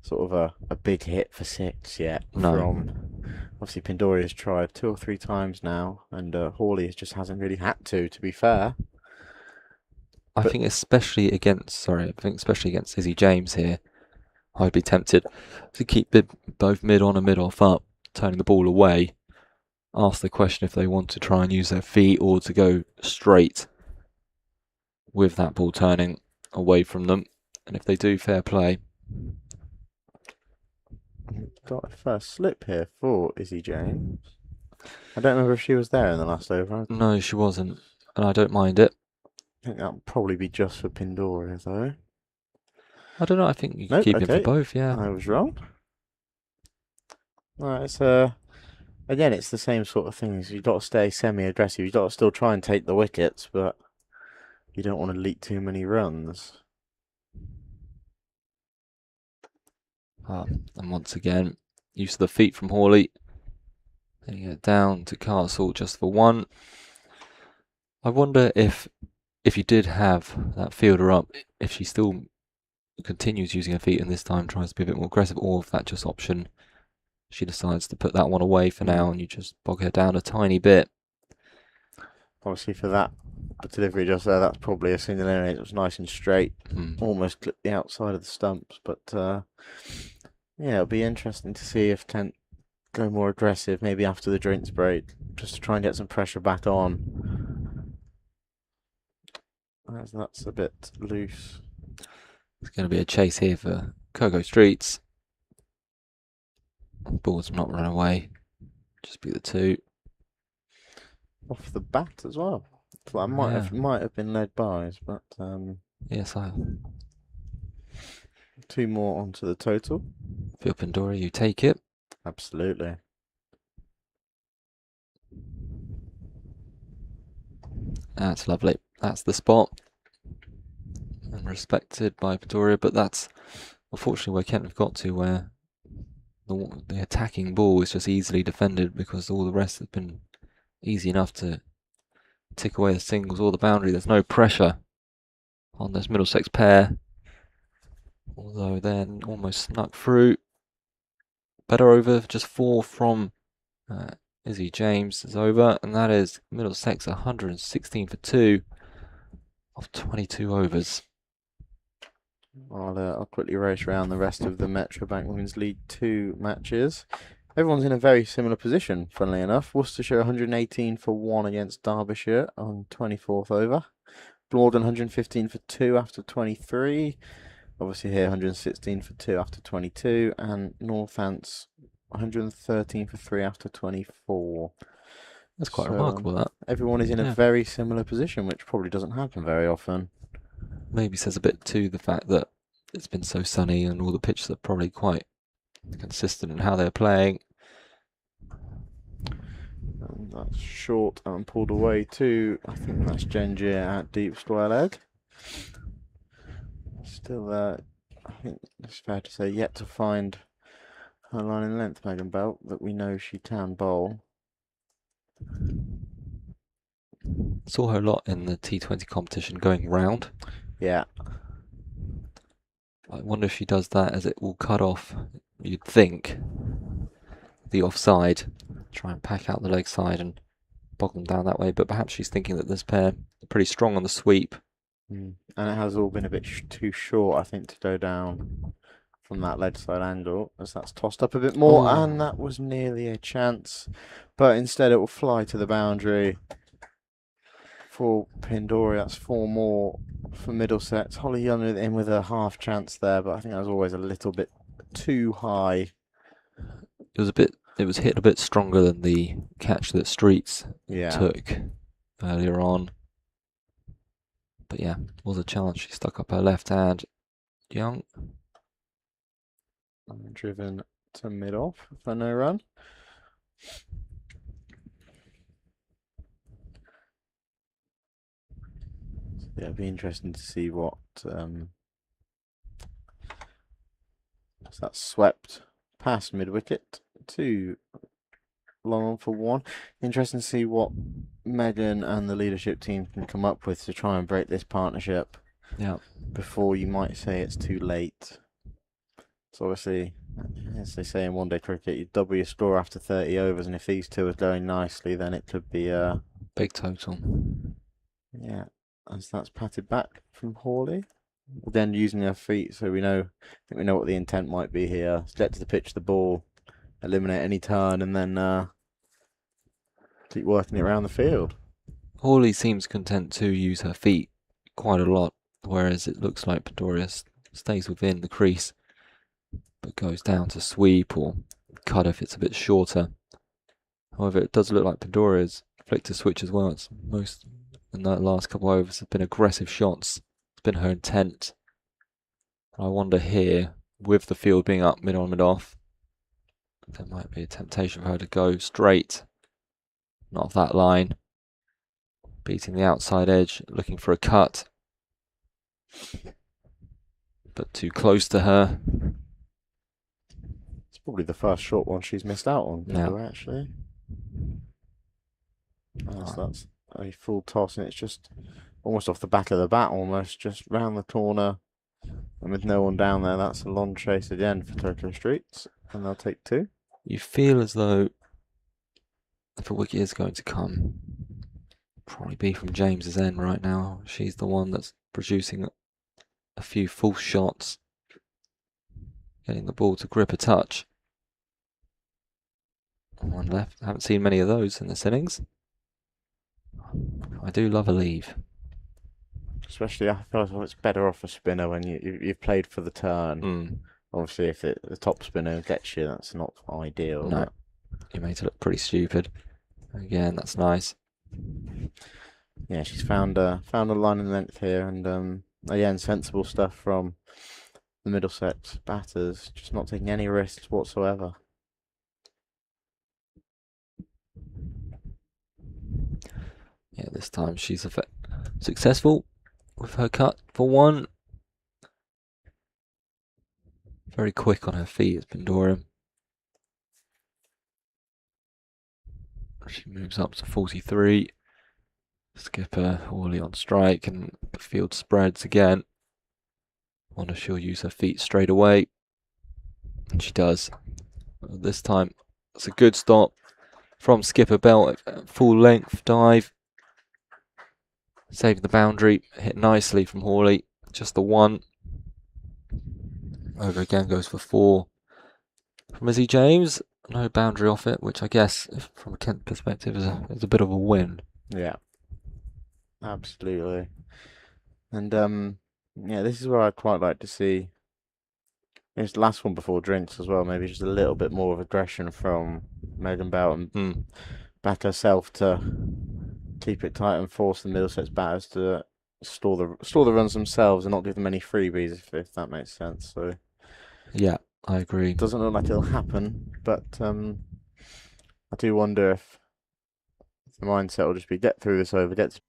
sort of a big hit for 6 yet. No. From obviously Pindori's tried 2 or 3 times now, and Hawley just hasn't really had to be fair. I think especially against Izzy James here, I'd be tempted to keep both mid on and mid off up, turning the ball away. Ask the question if they want to try and use their feet or to go straight with that ball turning away from them. And if they do, fair play. Got a first slip here for Izzy James. I don't remember if she was there in the last over. No, she wasn't, and I don't mind it. I think that'll probably be just for Pindora, though. I don't know, I think you can keep it for both, yeah. I was wrong. Right, it's again, it's the same sort of thing. You've got to stay semi-aggressive. You've got to still try and take the wickets, but you don't want to leak too many runs. And once again, use of the feet from Hawley. Then you get down to Castle just for 1. I wonder if you did have that fielder up, if she still continues using her feet and this time tries to be a bit more aggressive, or if that just option, she decides to put that one away for now and you just bog her down a tiny bit. Obviously for that delivery just there, that's probably a single in. It was nice and straight, almost clipped the outside of the stumps. But yeah, it'll be interesting to see if Kent go more aggressive, maybe after the drinks break, just to try and get some pressure back on. As that's a bit loose. It's going to be a chase here for Cocoa Streets. Ball's not run away. Just be the 2. Off the bat as well. So I might have been led bys, but Yes, I. 2 more onto the total. If you're Pandora, you take it. Absolutely. That's lovely. That's the spot. And respected by Pandora, but that's unfortunately where Kent have got to, where the attacking ball is just easily defended because all the rest has been easy enough to tick away the singles or the boundary. There's no pressure on this Middlesex pair, although then almost snuck through. Better over, just 4 from Izzy James is over, and that is Middlesex 116 for 2 of 22 overs. I'll quickly race around the rest of the Metro Bank Women's League 2 matches. Everyone's in a very similar position, funnily enough. Worcestershire 118 for 1 against Derbyshire on 24th over. Blorden 115 for 2 after 23. Obviously here 116 for 2 after 22. And Northants 113 for 3 after 24. That's quite remarkable, that. Everyone is in a very similar position, which probably doesn't happen very often. Maybe says a bit to the fact that it's been so sunny and all the pitches are probably quite consistent in how they're playing. And that's short and pulled away too. I think that's Gengier at deep square leg. Still, I think it's fair to say, yet to find her line in length, Megan Belt, that we know she can bowl. Saw her a lot in the T20 competition going round. Yeah. I wonder if she does that, as it will cut off, you'd think, the offside. Try and pack out the leg side and bog them down that way. But perhaps she's thinking that this pair are pretty strong on the sweep. And it has all been a bit too short, I think, to go down from that leg side angle, as that's tossed up a bit more. And that was nearly a chance. But instead it will fly to the boundary for Pandora. That's 4 more for Middlesex. Holly Young in with a half chance there, but I think that was always a little bit too high. It was hit a bit stronger than the catch that Streets took earlier on. But yeah, was a challenge. She stuck up her left hand. Young. Driven to mid-off for no run. Yeah, it'd be interesting to see what that's swept past mid-wicket to long on for 1. Interesting to see what Megan and the leadership team can come up with to try and break this partnership. Yeah. Before you might say it's too late. So obviously, as they say in one-day cricket, you double your score after 30 overs, and if these 2 are going nicely, then it could be a big total. Yeah, as that's patted back from Hawley. Then using her feet, so I think we know what the intent might be here. Get to the pitch the ball, eliminate any turn, and then keep working it around the field. Hawley seems content to use her feet quite a lot, whereas it looks like Pandora stays within the crease, but goes down to sweep or cut if it's a bit shorter. However, it does look like Pandora's flicked a switch as well. It's most in the last couple of overs have been aggressive shots. It's been her intent. I wonder here, with the field being up mid on, mid off, there might be a temptation for her to go straight. Not off that line. Beating the outside edge, looking for a cut. But too close to her. It's probably the first short one she's missed out on, actually. That's a full toss, and it's just almost off the back of the bat, almost just round the corner. And with no one down there, that's a long chase again for Cocoa Streets, and they'll take 2. You feel as though if a wicket is going to come, probably be from James's end right now. She's the one that's producing a few false shots, getting the ball to grip a touch. One left. I haven't seen many of those in this innings. I do love a leave. Especially, I feel like it's better off a spinner when you've played for the turn. Obviously, if the top spinner gets you, that's not ideal. No, but you made it look pretty stupid. Again, that's nice. yeah, she's found a line and length here, and again, sensible stuff from the Middlesex batters, just not taking any risks whatsoever. Yeah, this time she's successful with her cut for one. Very quick on her feet is Pandorum. She moves up to 43. Skipper Hawley on strike, and the field spreads again. Wonder if she'll use her feet straight away. And she does. This time, it's a good stop from Skipper Belt at full length dive. Saving the boundary, hit nicely from Hawley. Just the one. Over again goes for 4 from Izzy James. No boundary off it, which I guess, from a Kent perspective, is a bit of a win. Yeah, absolutely. And yeah, this is where I'd quite like to see. It's the last one before drinks as well. Maybe just a little bit more of aggression from Megan Belt and back herself to keep it tight and force the Middlesex batters to store the runs themselves and not give them any freebies, if that makes sense. So yeah, I agree. It doesn't look like it'll happen, but I do wonder if the mindset will just be get through this over, get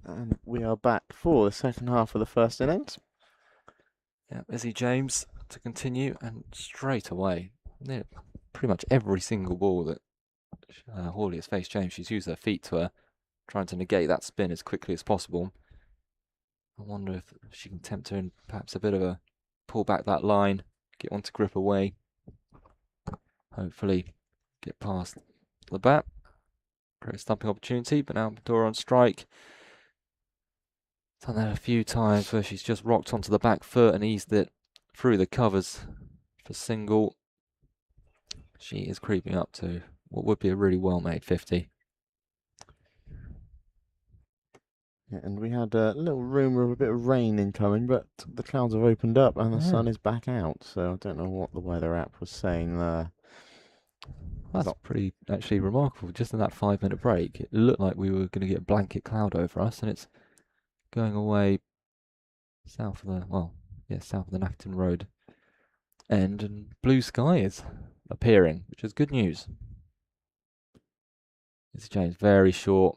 And we are back for the second half of the first innings. Yeah, Izzy James to continue, and straight away, pretty much every single ball that Hawley has faced James, she's used her feet to trying to negate that spin as quickly as possible. I wonder if she can tempt her in perhaps a bit of a pull back that line, get one to grip away. Hopefully get past the bat. Great stumping opportunity, but now Pandora on strike. Done that a few times where she's just rocked onto the back foot and eased it through the covers for single. She is creeping up to what would be a really well-made 50. Yeah, and we had a little rumour of a bit of rain incoming, but the clouds have opened up and the sun is back out. So I don't know what the weather app was saying there. That's pretty actually remarkable. Just in that 5-minute break, it looked like we were going to get a blanket cloud over us, and it's going away south of the Nacton Road end, and blue sky is appearing, which is good news. Izzy James very short.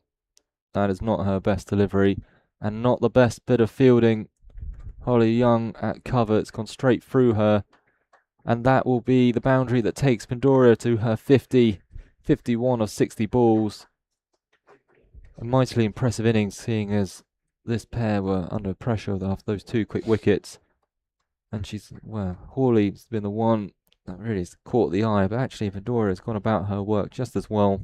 That is not her best delivery, and not the best bit of fielding. Holly Young at cover, it's gone straight through her, and that will be the boundary that takes Pandora to her 51 of 60 balls. A mightily impressive innings, seeing as this pair were under pressure after those 2 quick wickets. And Hawley's been the one that really has caught the eye, but actually Pandora has gone about her work just as well.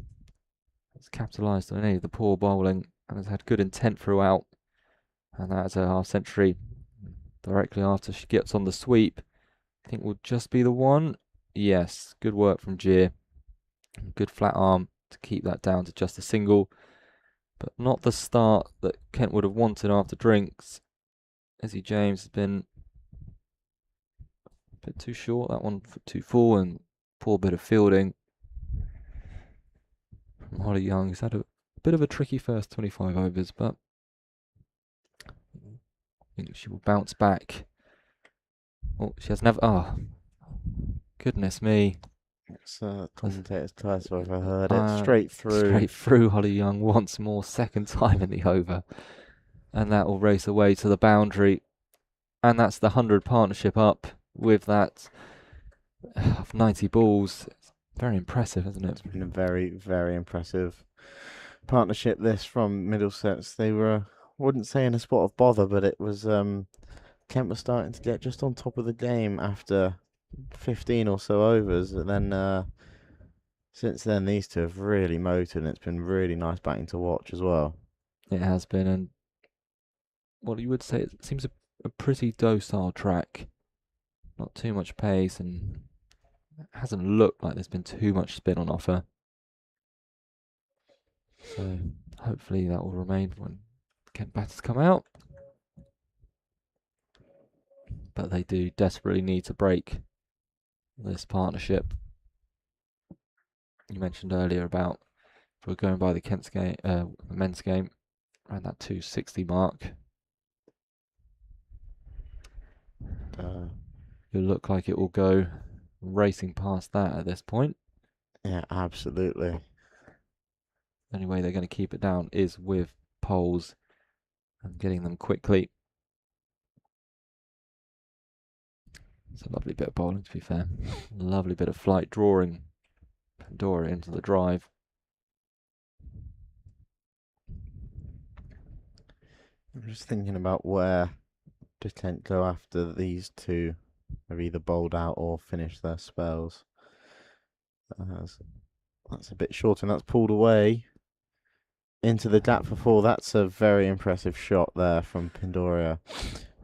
Has capitalised on any of the poor bowling and has had good intent throughout. And that is a half century directly after she gets on the sweep. I think will just be the one. Yes, good work from Jeer. Good flat arm to keep that down to just a single. But not the start that Kent would have wanted after drinks. Izzy James has been a bit too short, that one too full, and poor bit of fielding. From Holly Young, who's had a bit of a tricky first 25 overs, but I think she will bounce back. Oh, she has never. Oh, goodness me. It's commentator's title, if I heard it. Straight through. Straight through Holly Young once more, second time in the over. And that will race away to the boundary. And that's the 100 partnership up with that 90 balls. It's very impressive, isn't it? It's been a very, very impressive partnership, this, from Middlesex. They were, I wouldn't say in a spot of bother, but it was, Kent was starting to get just on top of the game after 15 or so overs. And then, since then, these two have really motored, and it's been really nice batting to watch as well. It has been, and you would say it seems a pretty docile track. Not too much pace, and it hasn't looked like there's been too much spin on offer. So hopefully that will remain when Kent batters come out. But they do desperately need to break this partnership. You mentioned earlier about if we're going by the Kent's game, the men's game, around that 260 mark. It'll look like it will go racing past that at this point. Yeah, absolutely. The only way they're going to keep it down is with poles and getting them quickly. It's a lovely bit of bowling, to be fair. Lovely bit of flight, drawing Pandora into the drive. I'm just thinking about where to Kent go after these two have either bowled out or finished their spells. That's a bit short, and that's pulled away into the gap for 4. That's a very impressive shot there from Pandora.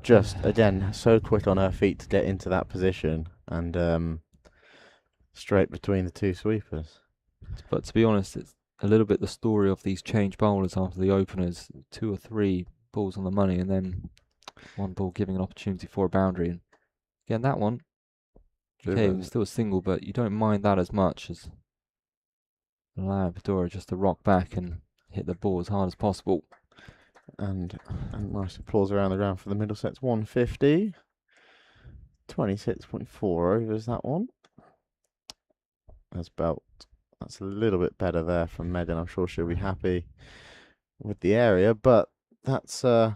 Just, again, so quick on her feet to get into that position, and straight between the two sweepers. But to be honest, it's a little bit the story of these change bowlers after the openers. 2 or 3 balls on the money, and then 1 ball giving an opportunity for a boundary. And again, that one, okay, it was still a single, but you don't mind that as much as allowing Pandora just to rock back and hit the ball as hard as possible. And nice applause around the ground for the Middlesex 150. 26.4 overs, that one. That's a little bit better there from Megan. I'm sure she'll be happy with the area, but that's Oh,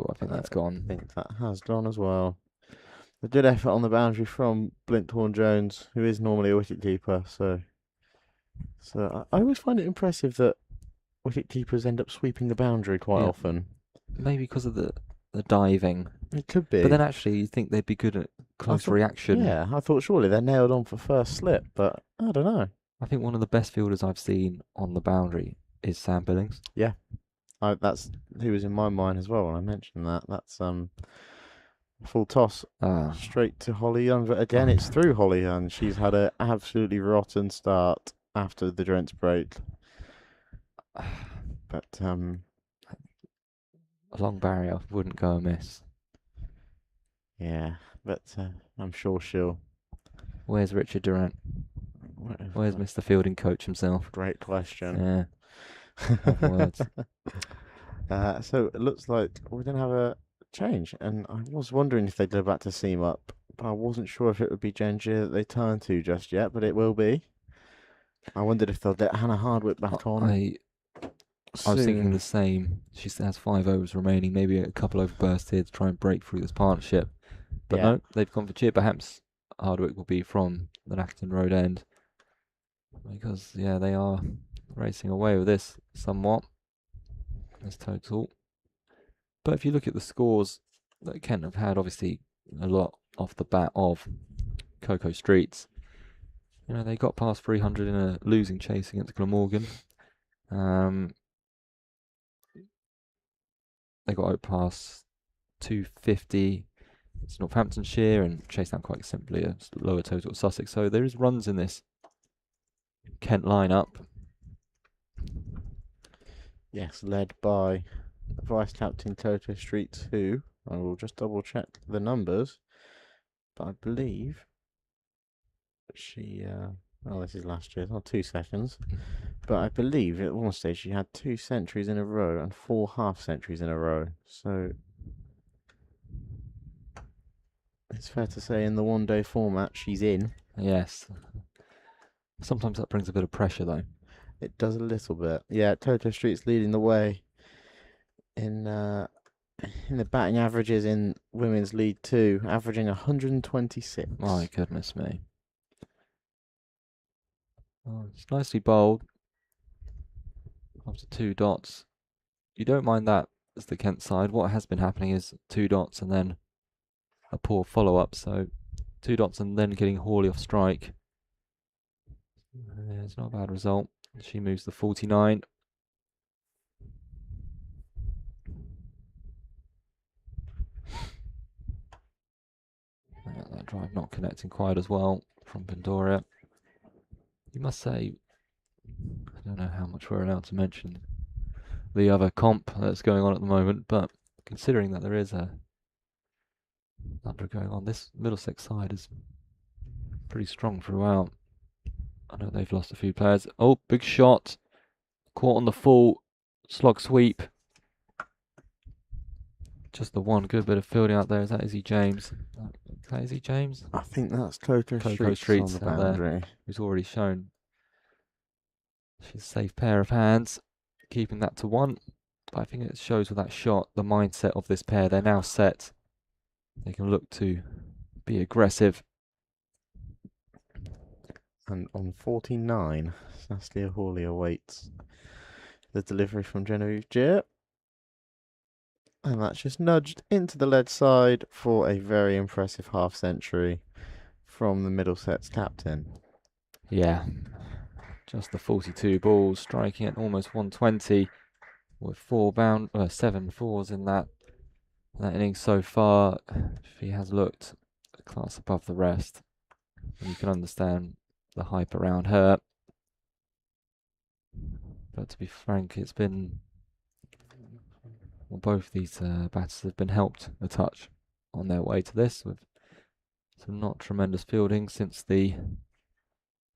I think that's I gone. think that has gone as well. A good effort on the boundary from Blinkhorn Jones, who is normally a wicket keeper. So I always find it impressive that wicket keepers end up sweeping the boundary quite Yeah. often. Maybe because of the diving. It could But be. then actually, you think they'd be good at close reaction. Yeah, I thought surely they're nailed on for first slip, but I don't know. I think one of the best fielders I've seen on the boundary is Sam Billings. Yeah, that's who was in my mind as well when I mentioned that. That's full toss Ah, straight to Holly Young, but again it's through Holly Young. She's had an absolutely rotten start after the drench break. But a long barrier wouldn't go amiss. yeah, but I'm sure she'll. Where's Richard Durant? Where's Mr. Fielding coach himself? Great question. Yeah. Have words. So it looks like we're gonna have a change, and I was wondering if they'd go back to seam up, but I wasn't sure if it would be Genji that they turn to just yet, but it will be. I wondered if they'll get Hannah Hardwick back on. I was thinking the same. She has 5 overs remaining, maybe a couple over bursts here to try and break through this partnership. But Yeah. no, they've gone for cheer. Perhaps Hardwick will be from the Nacton Road end. Because, yeah, they are racing away with this somewhat. This total. But if you look at the scores that Kent have had, obviously a lot off the bat of Cocoa Streets. You know, they got past 300 in a losing chase against Glamorgan. They got out past 250. It's Northamptonshire and chased down quite simply a lower total at Sussex. So there is runs in this Kent lineup. Yes, led by Vice Captain Cocoa Street 2. I will just double check the numbers, but I believe she. Oh, this is last year. Not 2 seconds, but I believe at one stage she had 2 centuries in a row and 4 half centuries in a row. So it's fair to say in the one-day format she's in. Yes. Sometimes that brings a bit of pressure though. It does a little bit. Yeah, Toto Street's leading the way in the batting averages in Women's League 2, averaging 126. My goodness me. Oh, it's nicely bowled. After 2 dots. You don't mind that as the Kent side. What has been happening is 2 dots and then a poor follow-up. So 2 dots and then getting Hawley off strike. Yeah, it's not a bad result. She moves to 49. That drive not connecting quite as well from Pandoria. You must say, I don't know how much we're allowed to mention the other comp that's going on at the moment, but considering that there is a number going on, this Middlesex side is pretty strong throughout. I know they've lost a few players. Oh, big shot. Caught on the full slog sweep. Just the one good bit of fielding out there. Is that Izzy James? Is that Izzy James? I think that's Cocoa Streets on the out there. boundary. Who's already shown she's a safe pair of hands, keeping that to 1. But I think it shows with that shot the mindset of this pair. They're now set. They can look to be aggressive. And on 49, Saskia Hawley awaits the delivery from Genevieve Gier. And that's just nudged into the lead side for a very impressive half century from the Middlesex captain. Yeah, just the 42 balls, striking at almost 120 with 7 fours in that innings so far. She has looked a class above the rest. And you can understand the hype around her. But to be frank, it's been... Well, both these batters have been helped a touch on their way to this with some not tremendous fielding since the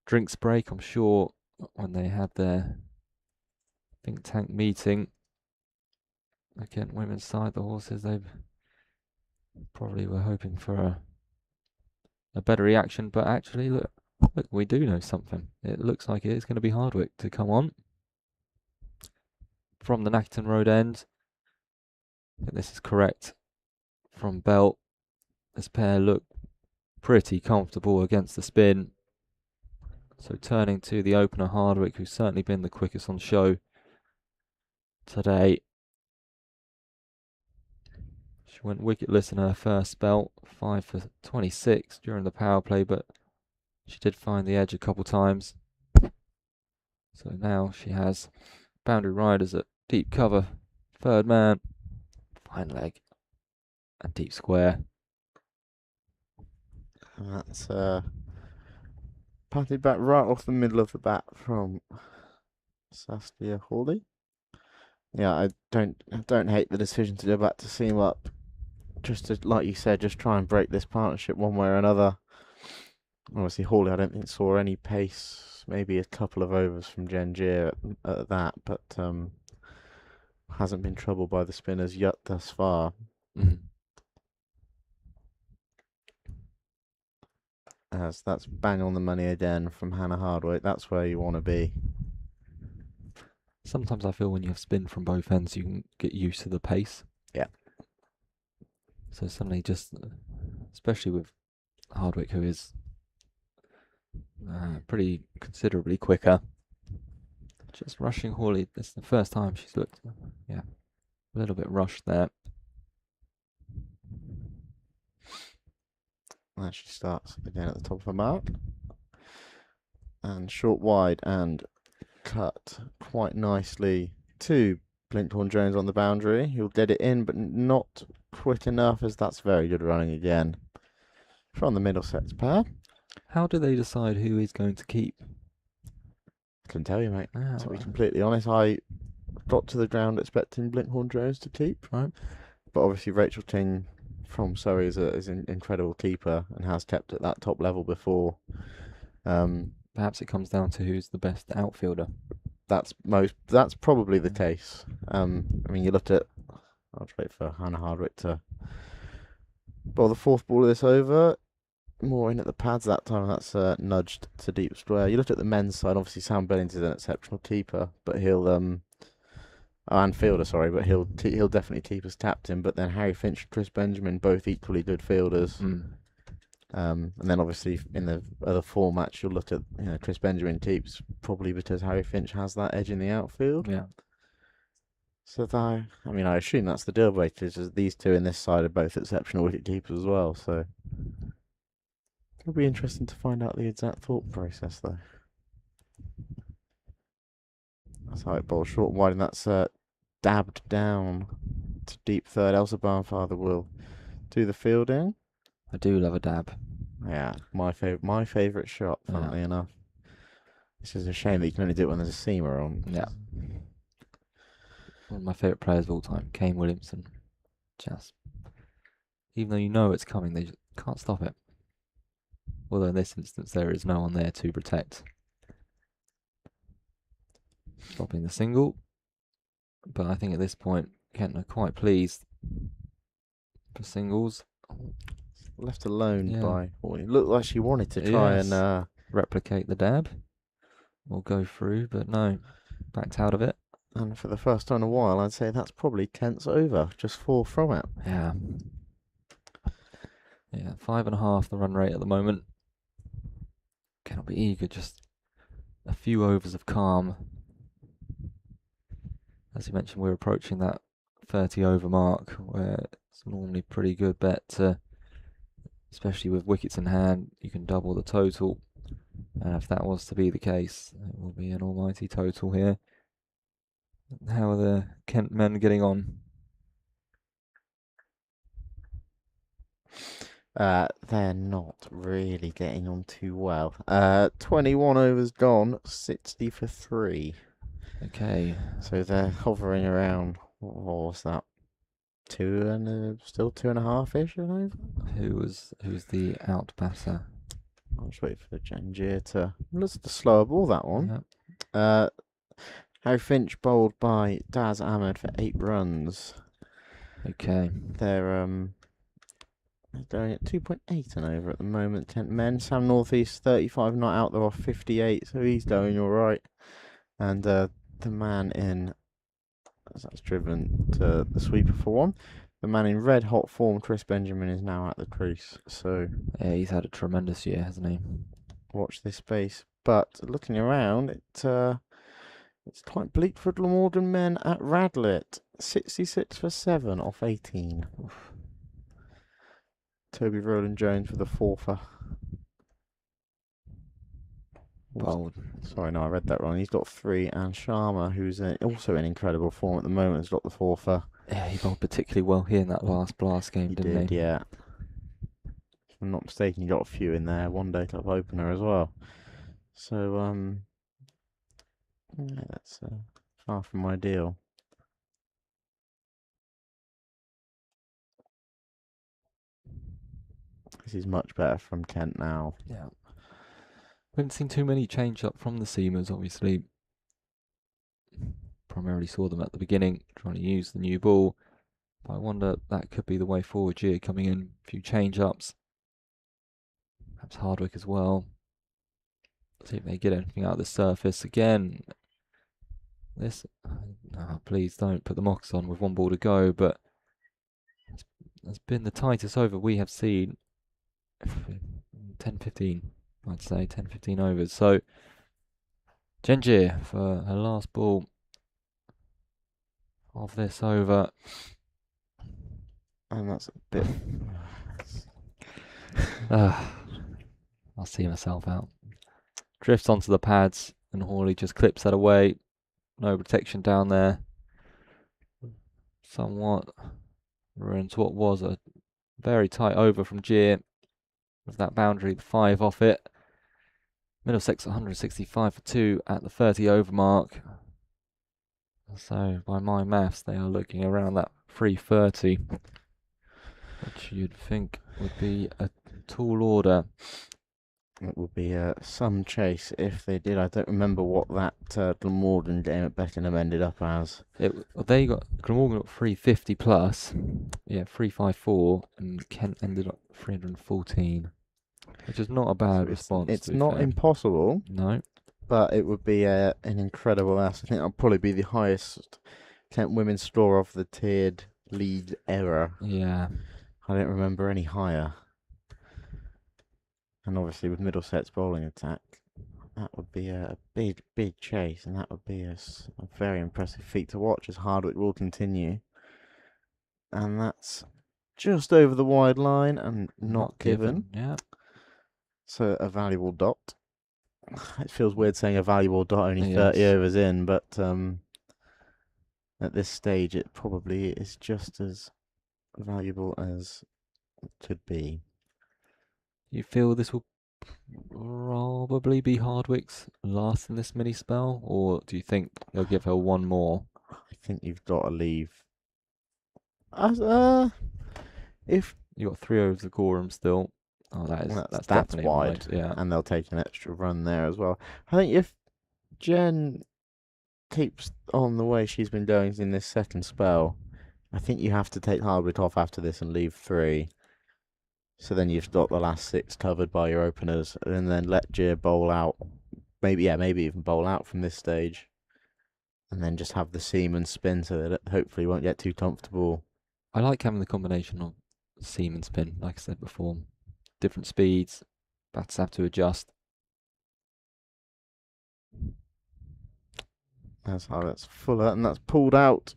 drinks break. I'm sure when they had their think tank meeting, again, women's side, the horses, they probably were hoping for a better reaction. But actually, look, we do know something. It looks like it is going to be Hardwick to come on. from the Nackton Road end. I think this is correct from Belt. This pair look pretty comfortable against the spin. So turning to the opener Hardwick, who's certainly been the quickest on show today. She went wicketless in her first spell, 5 for 26 during the power play, but she did find the edge a couple times. So now she has boundary riders at deep cover, third man, fine leg, and deep square. And that's patted back right off the middle of the bat from Saskia Hawley. Yeah, I don't hate the decision to go back to seam up. Just to, like you said, just try and break this partnership one way or another. Obviously, Hawley, I don't think saw any pace. Maybe a couple of overs from Gengier at that, but hasn't been troubled by the spinners yet thus far. As that's bang on the money again from Hannah Hardwick. That's where you want to be. Sometimes I feel when you have spin from both ends, you can get used to the pace. Yeah. So suddenly just, especially with Hardwick, who is pretty considerably quicker, just rushing Hawley. This is the first time she's looked, a little bit rushed there. And she starts again at the top of her mark. And short wide and cut quite nicely to Blinkhorn Jones on the boundary. He'll get it in, but not quick enough, as that's very good running again from the Middlesex pair. How do they decide who he's going to keep? Couldn't tell you, mate. To be completely honest, I got to the ground expecting Blinkhorn Jones to keep, right? But obviously Rachel Ting from Surrey is an incredible keeper and has kept at that top level before. Perhaps it comes down to who's the best outfielder. That's probably the case. I mean, you looked at. I'll just wait for Hannah Hardwick to bowl the fourth ball of this over. More in at the pads that time. That's nudged to deep square. You looked at the men's side. Obviously, Sam Billings is an exceptional keeper, but he'll and fielder, sorry, but he'll definitely keep as captain. But then Harry Finch and Chris Benjamin, both equally good fielders. And then obviously in the other formats, you'll look at Chris Benjamin keeps probably because Harry Finch has that edge in the outfield. Yeah. So I assume that's the deal breakers. These two in this side are both exceptional wicket keepers as well. So it'll be interesting to find out the exact thought process, though. That's how it bowls short and wide, and that's dabbed down to deep third. Elsa Barnfather will do the fielding. I do love a dab. Yeah, my favourite shot, funnily enough. This is a shame that you can only do it when there's a seamer on. Yeah. One of my favourite players of all time, Kane Williamson. Just, even though you know it's coming, they just can't stop it. Although in this instance, there is no one there to protect. Dropping the single. But I think at this point, Kent are quite pleased for singles. Left alone by Hawley. It looked like she wanted to try and replicate the dab or go through, but no, backed out of it. And for the first time in a while, I'd say that's probably Kent's over. Just 4 from it. Yeah. 5.5 the run rate at the moment. Cannot be eager, just a few overs of calm. As you mentioned, we're approaching that 30 over mark, where it's normally a pretty good bet to, especially with wickets in hand, you can double the total. And if that was to be the case, it will be an almighty total here. How are the Kent men getting on? They're not really getting on too well. 21 overs gone, 60 for 3. Okay. So they're hovering around, what was that? Still 2.5-ish an over? Who's the out batter? I'll just wait for Janjir to. That's the slower ball, that one. Yeah. Harry Finch bowled by Daz Ahmed for 8 runs. Okay. They're going at 2.8 and over at the moment. Kent men. Sam Northeast 35 not out. They're off 58, so he's going all right. And the man in as that's driven to the sweeper for one. The man in red hot form, Chris Benjamin, is now at the crease. So Yeah, he's had a tremendous year, hasn't he? watch this space. But looking around, it's quite bleak for Glamorgan men at Radlett. 66 for 7 off 18. Oof. Toby Rowland Jones for the fourfer. Bold. Sorry, no, I read that wrong. He's got 3, and Sharma, who's also in incredible form at the moment, has got the fourfer. Yeah, he bowled particularly well here in that last blast game, didn't he? Yeah. If I'm not mistaken, he got a few in there. One day club opener as well. So, yeah, that's far from ideal. This is much better from Kent now. Yeah. We haven't seen too many change up from the seamers, obviously. Primarily saw them at the beginning, trying to use the new ball. But I wonder that could be the way forward here, coming in, a few change ups. Perhaps Hardwick as well. See if they get anything out of the surface again. This, please don't put the Mox on with one ball to go, but it's been the tightest over we have seen. 10-15, I'd say 10-15 overs. So Genjir for her last ball of this over. And that's a bit. I'll see myself out. Drifts onto the pads, and Hawley just clips that away. No protection down there. Somewhat ruins what was a very tight over from Gier. With that boundary, the 5 off it. Middlesex 165 for 2 at the 30 over mark. So by my maths, they are looking around that 330, which you'd think would be a tall order. It would be some chase if they did. I don't remember what that Glamorgan game at Beckenham ended up as. They got Glamorgan got 350 plus, yeah, 354, and Kent ended up 314, which is not a bad response. It's not impossible. No, but it would be an incredible ass. I think that'll probably be the highest Kent women's score of the tiered league era. Yeah, I don't remember any higher. And obviously with Middlesex bowling attack, that would be a big, big chase, and that would be a very impressive feat to watch as Hardwick will continue. And that's just over the wide line and not given. Yeah. So a valuable dot. It feels weird saying a valuable dot only 30 overs in, but at this stage it probably is just as valuable as it could be. You feel this will probably be Hardwick's last in this mini spell, or do you think they'll give her one more? I think you've got to leave. If you got 3 overs of Gorham still, that's definitely wide, yeah. And they'll take an extra run there as well. I think if Jen keeps on the way she's been going in this second spell, I think you have to take Hardwick off after this and leave 3. So then you've got the last 6 covered by your openers, and then let Gier bowl out. Maybe even bowl out from this stage. And then just have the seaman spin so that it hopefully won't get too comfortable. I like having the combination of seam and spin, like I said before. Different speeds, batters have to adjust. That's Fuller, and that's pulled out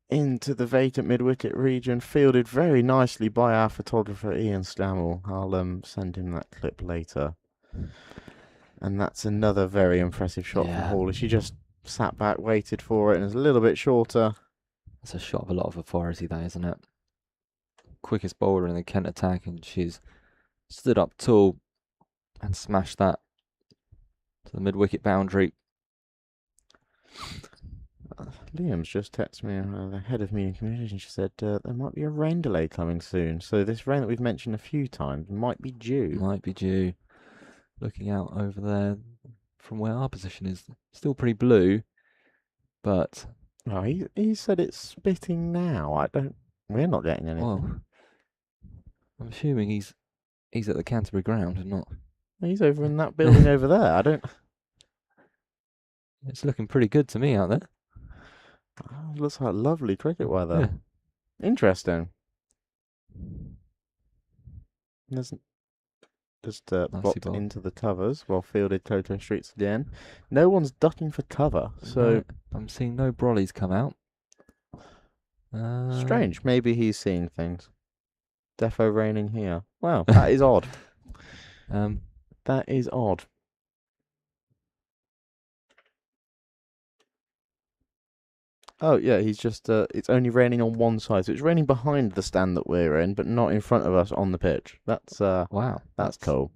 into the vacant mid-wicket region, fielded very nicely by our photographer Ian Scammell. I'll send him that clip later. And that's another very impressive shot from Hawley. She just sat back, waited for it, and is a little bit shorter. That's a shot of a lot of authority, that, isn't it? Quickest bowler in the Kent attack, and she's stood up tall and smashed that to the mid-wicket boundary. Liam's just texted me, the head of media communication. She said there might be a rain delay coming soon. So this rain that we've mentioned a few times might be due. Might be due. Looking out over there from where our position is, still pretty blue, but... Oh, he said it's spitting now. We're not getting anything. Well, I'm assuming he's at the Canterbury ground and not... He's over in that building over there. It's looking pretty good to me out there. Oh, looks like lovely cricket weather. Yeah. Interesting. There's just Nicely blocked bowled. into the covers, well fielded Coco Streets again. No one's ducking for cover, so No, I'm seeing no brollies come out. strange. Maybe he's seeing things. Defo raining here. Wow, that is odd. That is odd. Oh yeah, he's just it's only raining on one side, so it's raining behind the stand that we're in, but not in front of us on the pitch. That's wow, that's cool.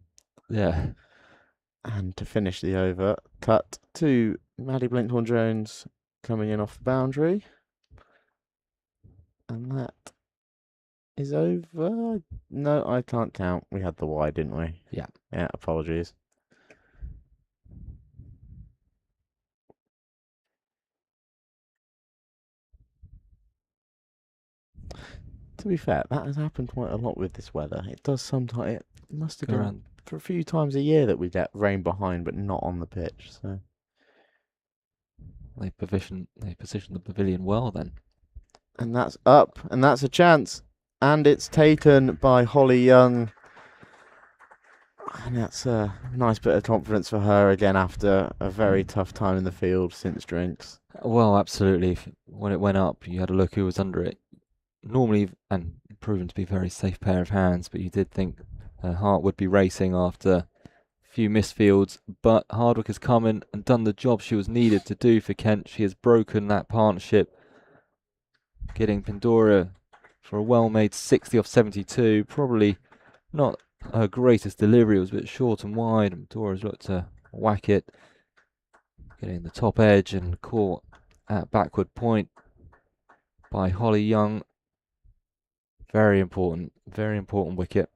Yeah. And to finish the over, cut to Maddie Blinkhorn-Jones coming in off the boundary. And that is over. No, I can't count. We had the wide, didn't we? Yeah. Yeah, apologies. To be fair, that has happened quite a lot with this weather. It does sometimes. It must have Go been around. for a few times a year that we get rain behind, but not on the pitch. So They position the pavilion well then. and that's up, and that's a chance, and it's taken by Holly Young. And that's a nice bit of confidence for her again after a very tough time in the field since drinks. Well, absolutely. When it went up, you had a look who was under it. Normally, and proven to be a very safe pair of hands, but you did think her heart would be racing after a few missed fields. But Hardwick has come in and done the job she was needed to do for Kent. She has broken that partnership, getting Pandora for a well-made 60 off 72. Probably not her greatest delivery. It was a bit short and wide, and Pandora's looked to whack it, getting the top edge and caught at backward point by Holly Young. Very important wicket.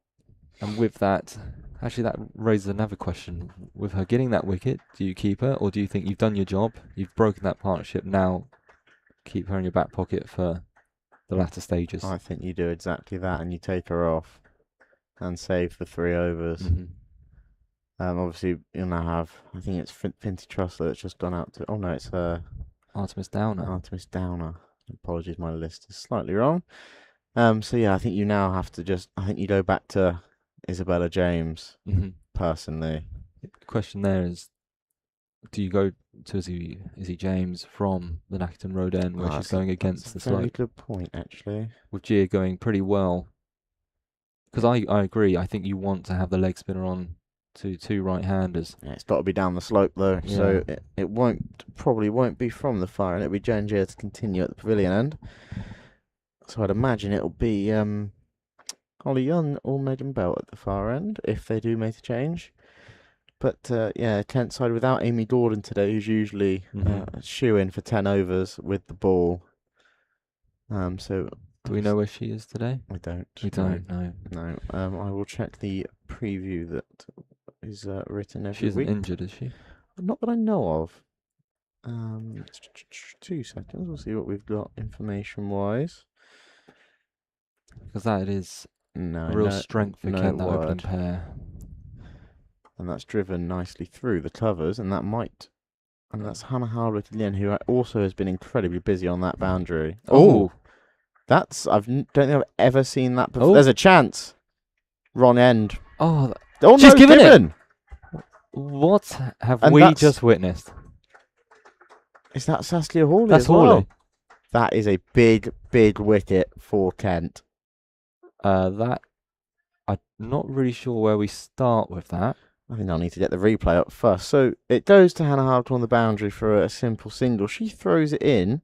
And with that, actually that raises another question. With her getting that wicket, do you keep her, or do you think you've done your job, you've broken that partnership, now keep her in your back pocket for the latter stages? I think you do exactly that, and you take her off and save the 3 overs. Mm-hmm. Obviously, you'll now have, I think it's Finty Trussler that's just gone out to. Oh no, it's Artemis Downer. Artemis Downer. Apologies, my list is slightly wrong. So yeah, I think you now have to I think you go back to Isabella James, Mm-hmm. personally. The question there is, do you go to Izzy James from the Nackerton Road end where she's going against the slope? Very good point, actually. With Gia going pretty well. Because I agree, I think you want to have the leg spinner on to 2 right-handers. Yeah, it's got to be down the slope though, Yeah. so it probably won't be from the far end. It'll be Jane Gia to continue at the pavilion end. So I'd imagine it'll be Holly Young or Megan Bell at the far end if they do make a change. But yeah, Kent side without Amy Gordon today, who's usually shoe-in for 10 overs with the ball. So do we know where she is today? We don't. We don't know. No. I will check the preview that is written every She isn't week. injured, is she? Not that I know of. 2 seconds. We'll see what we've got information-wise. Because that is a real strength for no Kent, that word. opening pair. And that's driven nicely through the covers, and that's Hannah Hardwick again, who also has been incredibly busy on that boundary. Oh, don't think I've ever seen that before. There's a chance. Wrong end. Oh, she's no, given it. What have we just witnessed? Is that Saskia Hawley? That's as well? Hawley. That is a big, big wicket for Kent. That I'm not really sure where we start with that. I think I'll need to get the replay up first. So it goes to Hannah Hardwick on the boundary for a simple single. She throws it in,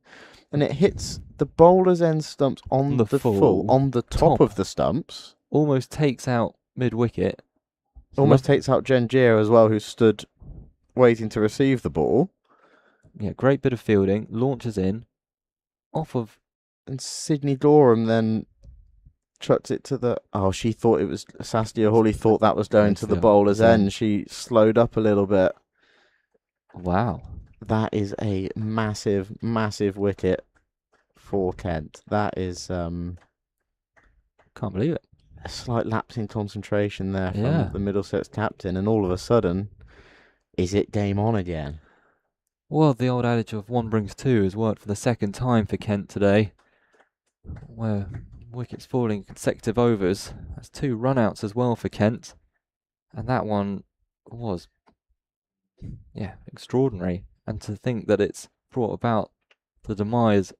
and it hits the bowler's end stumps on the full, on the top of the stumps. Almost takes out mid-wicket. Almost takes out Jen Gia as well, who stood waiting to receive the ball. Yeah, great bit of fielding. Launches in. Off of... And Sydney Gorham then chucks it to the... Oh, she thought it was... Saskia Hawley thought that was going to the bowler's end. She slowed up a little bit. Wow. That is a massive, massive wicket for Kent. That is... Can't believe it. A slight lapse in concentration there from the Middlesex captain, and all of a sudden, is it game on again? Well, the old adage of one brings two has worked for the second time for Kent today, where wickets falling consecutive overs. That's 2 run-outs as well for Kent, and that one was, extraordinary. And to think that it's brought about the demise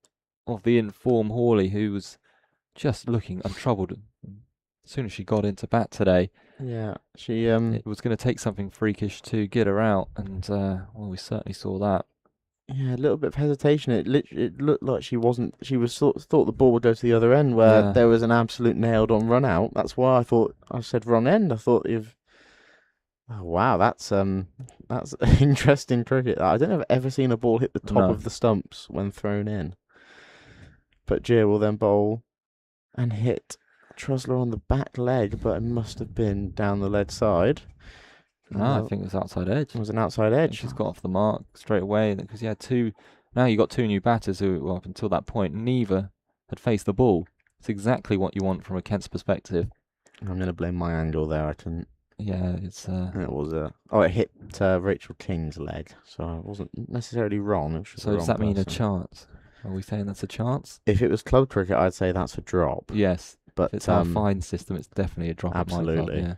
of the in-form Hawley, who was just looking untroubled as soon as she got into bat today. Yeah, she It was going to take something freakish to get her out, and we certainly saw that. yeah, a little bit of hesitation. It looked like she wasn't. She was thought the ball would go to the other end, where Yeah. there was an absolute nailed-on run out. That's why I said run end. I thought you've. Oh wow, that's interesting cricket. I don't know if I've ever seen a ball hit the top No. of the stumps when thrown in. But Gier will then bowl and hit Trusler on the back leg, but it must have been down the leg side. No, I think it was outside edge. It was an outside edge. She's got off the mark straight away because you had two. Now you got 2 new batters who, well, up until that point, neither had faced the ball. It's exactly what you want from a Kent's perspective. I'm going to blame my angle there. I didn't. Yeah, it's. It was it hit Rachel King's leg, so I wasn't necessarily wrong. It was just So the does wrong that mean a person. chance? Are we saying that's a chance? If it was club cricket, I'd say that's a drop. Yes. But If it's our fine system, it's definitely a drop. absolutely. At my club,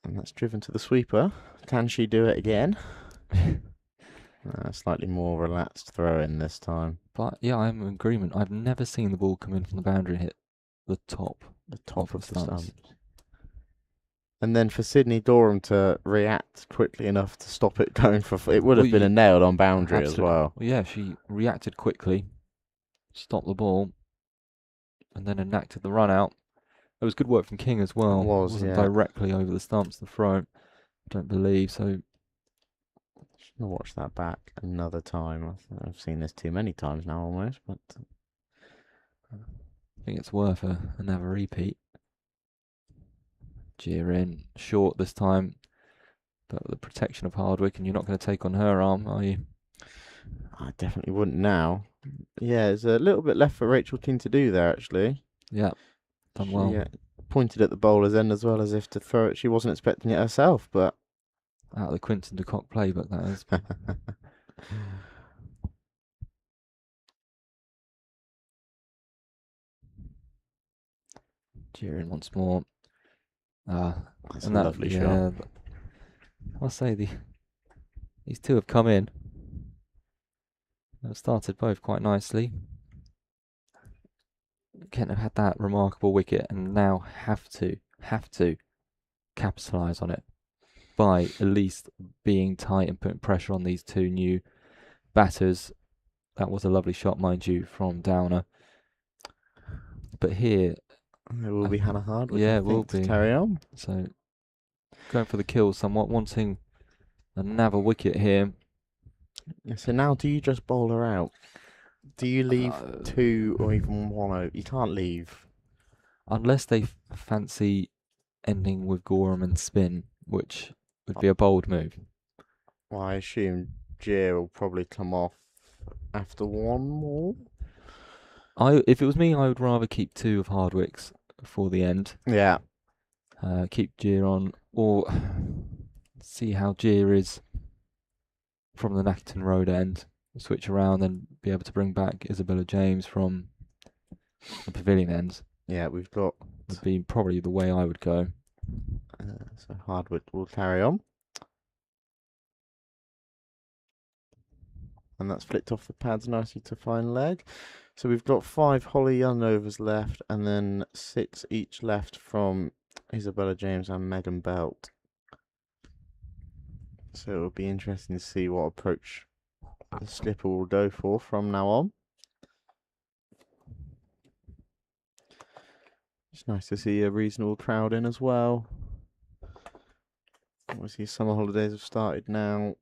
And that's driven to the sweeper. Can she do it again? Slightly more relaxed throw in this time. But yeah, I'm in agreement. I've never seen the ball come in from the boundary and hit the top. The top Of of the the stumps. stumps. And then for Sydney Dorham to react quickly enough to stop it going for... It would have Well, been a nailed on boundary as Absolutely. well. Yeah, she reacted quickly, stopped the ball, and then enacted the run out. It was good work from King as well. It wasn't Wasn't directly over the stumps, the throw. I don't believe so. Should watch that back another time. I've seen this too many times now almost, but... I think it's worth another repeat. Gier in, short this time, but with the protection of Hardwick, and you're not going to take on her arm, are you? I definitely wouldn't now. Yeah, there's a little bit left for Rachel King to do there, actually. Yeah, done well. She pointed at the bowler's end as well as if to throw it. She wasn't expecting it herself, but... Out of the Quinton de Kock playbook, that is. Gier in once more. That's a lovely shot. I'll say these two have come in. They've started both quite nicely. Kent have had that remarkable wicket and now have to capitalise on it by at least being tight and putting pressure on these 2 new batters. That was a lovely shot, mind you, from Downer. But here... It will be Hannah Hardwick, Yeah, I it will think, to be. carry on. So, going for the kill somewhat, wanting another wicket here. So now, do you just bowl her out? Do you leave 2 or even 1 over? You can't leave. Unless they fancy ending with Gorham and spin, which would be a bold move. Well, I assume Gier will probably come off after 1 more. If it was me, I would rather keep 2 of Hardwick's for the end. Yeah. Keep Gier on, or see how Gier is from the Nacton Road end. Switch around and be able to bring back Isabella James from the Pavilion end. Yeah, we've got... Would be probably the way I would go. So Hardwick will carry on. And that's flicked off the pads nicely to fine leg. So we've got 5 Holly Young overs left, and then 6 each left from Isabella James and Megan Belt. So it'll be interesting to see what approach the slipper will go for from now on. It's nice to see a reasonable crowd in as well. Obviously, summer holidays have started now.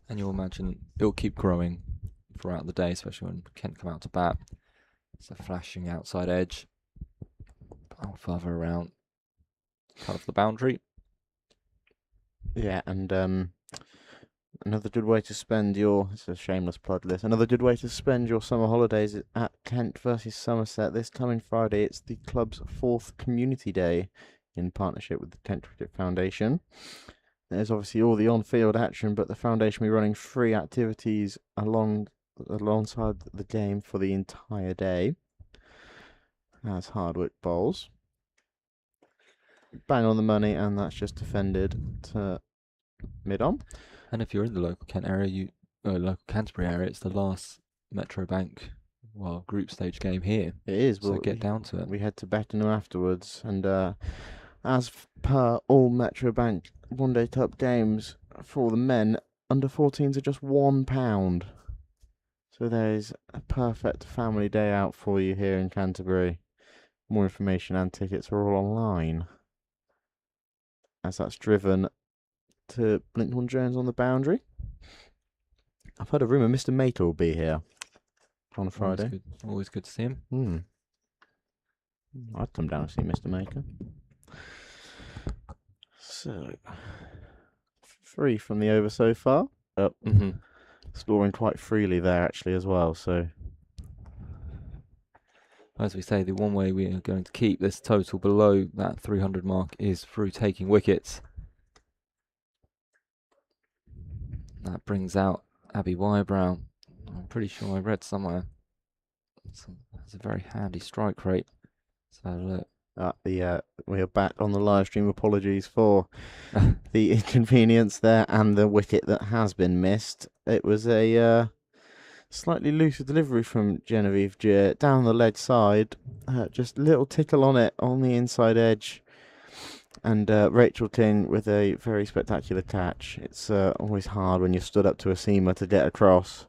And you'll imagine it'll keep growing throughout the day, especially when Kent come out to bat. It's a flashing outside edge. I'll further around. Cut off the boundary. Yeah, and another good way to spend your... It's a shameless plug list. Another good way to spend your summer holidays is at Kent versus Somerset. This coming Friday, it's the club's 4th community day in partnership with the Kent Cricket Foundation. There's obviously all the on-field action, but the foundation will be running free activities alongside the game for the entire day. As Hardwick bowls. Bang on the money, and that's just defended to mid-on. And if you're in the local Kent area, local Canterbury area, it's the last Metro Bank, group stage game here. It is. So get down to it. We head to Beckenham afterwards, and as per all Metro Bank One Day Cup games for the men, under 14s are just £1. So there's a perfect family day out for you here in Canterbury. More information and tickets are all online. As that's driven to Blinkhorn-Jones on the boundary. I've heard a rumour Mr. Maker will be here on Friday. Always good to see him. I'd come down and see Mr. Maker. So, 3 from the over so far. Scoring quite freely there actually as well. So, as we say, the one way we are going to keep this total below that 300 mark is through taking wickets. That brings out Abby Wybrow. I'm pretty sure I read somewhere. It's a very handy strike rate. So look. We are back on the live stream. Apologies for the inconvenience there and the wicket that has been missed. It was a slightly looser delivery from Genevieve Gier down the ledge side. Just a little tickle on it on the inside edge. And Rachel King with a very spectacular catch. It's always hard when you're stood up to a seamer to get across.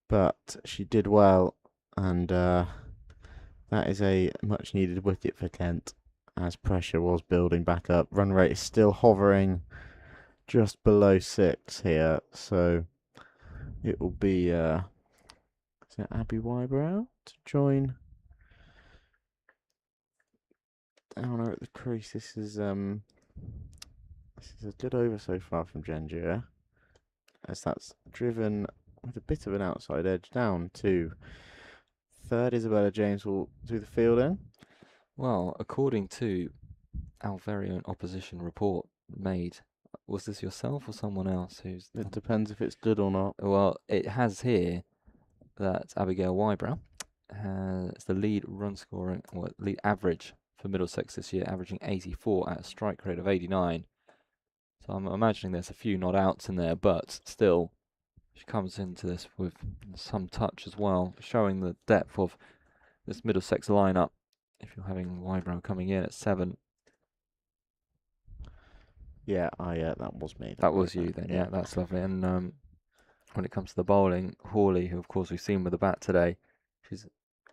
But she did well, and that is a much needed wicket for Kent as pressure was building back up. Run rate is still hovering just below 6 here, so it will be is it Abby Wybrow to join down at the crease. This is a good over so far from Gengia, as that's driven with a bit of an outside edge down to third. Isabella James will do the fielding. Well, according to our very own opposition report made, was this yourself or someone else who's... It depends if it's good or not. Well, it has here that Abigail Wybrow has the lead run scoring, or lead average for Middlesex this year, averaging 84 at a strike rate of 89. So I'm imagining there's a few not outs in there, but still, she comes into this with some touch as well, showing the depth of this Middlesex lineup. If you're having Wybrow coming in at 7. Yeah, that was me. That was you then, yeah, that's lovely. And when it comes to the bowling, Hawley, who of course we've seen with the bat today, she's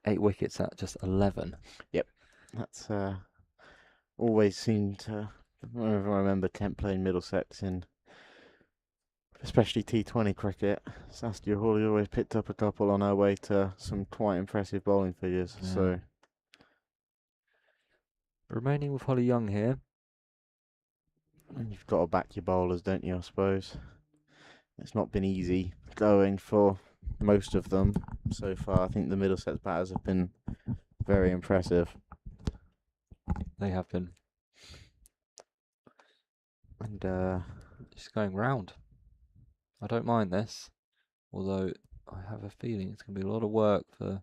8 wickets at just 11. Yep, that's always seemed to... I remember Kent playing Middlesex in especially T20 cricket. Saskia Hawley always picked up a couple on her way to some quite impressive bowling figures. Yeah. So remaining with Holly Young here. And you've got to back your bowlers, don't you, I suppose. It's not been easy going for most of them so far. I think the Middlesex batters have been very impressive. They have been. And it's going round. I don't mind this, although I have a feeling it's going to be a lot of work for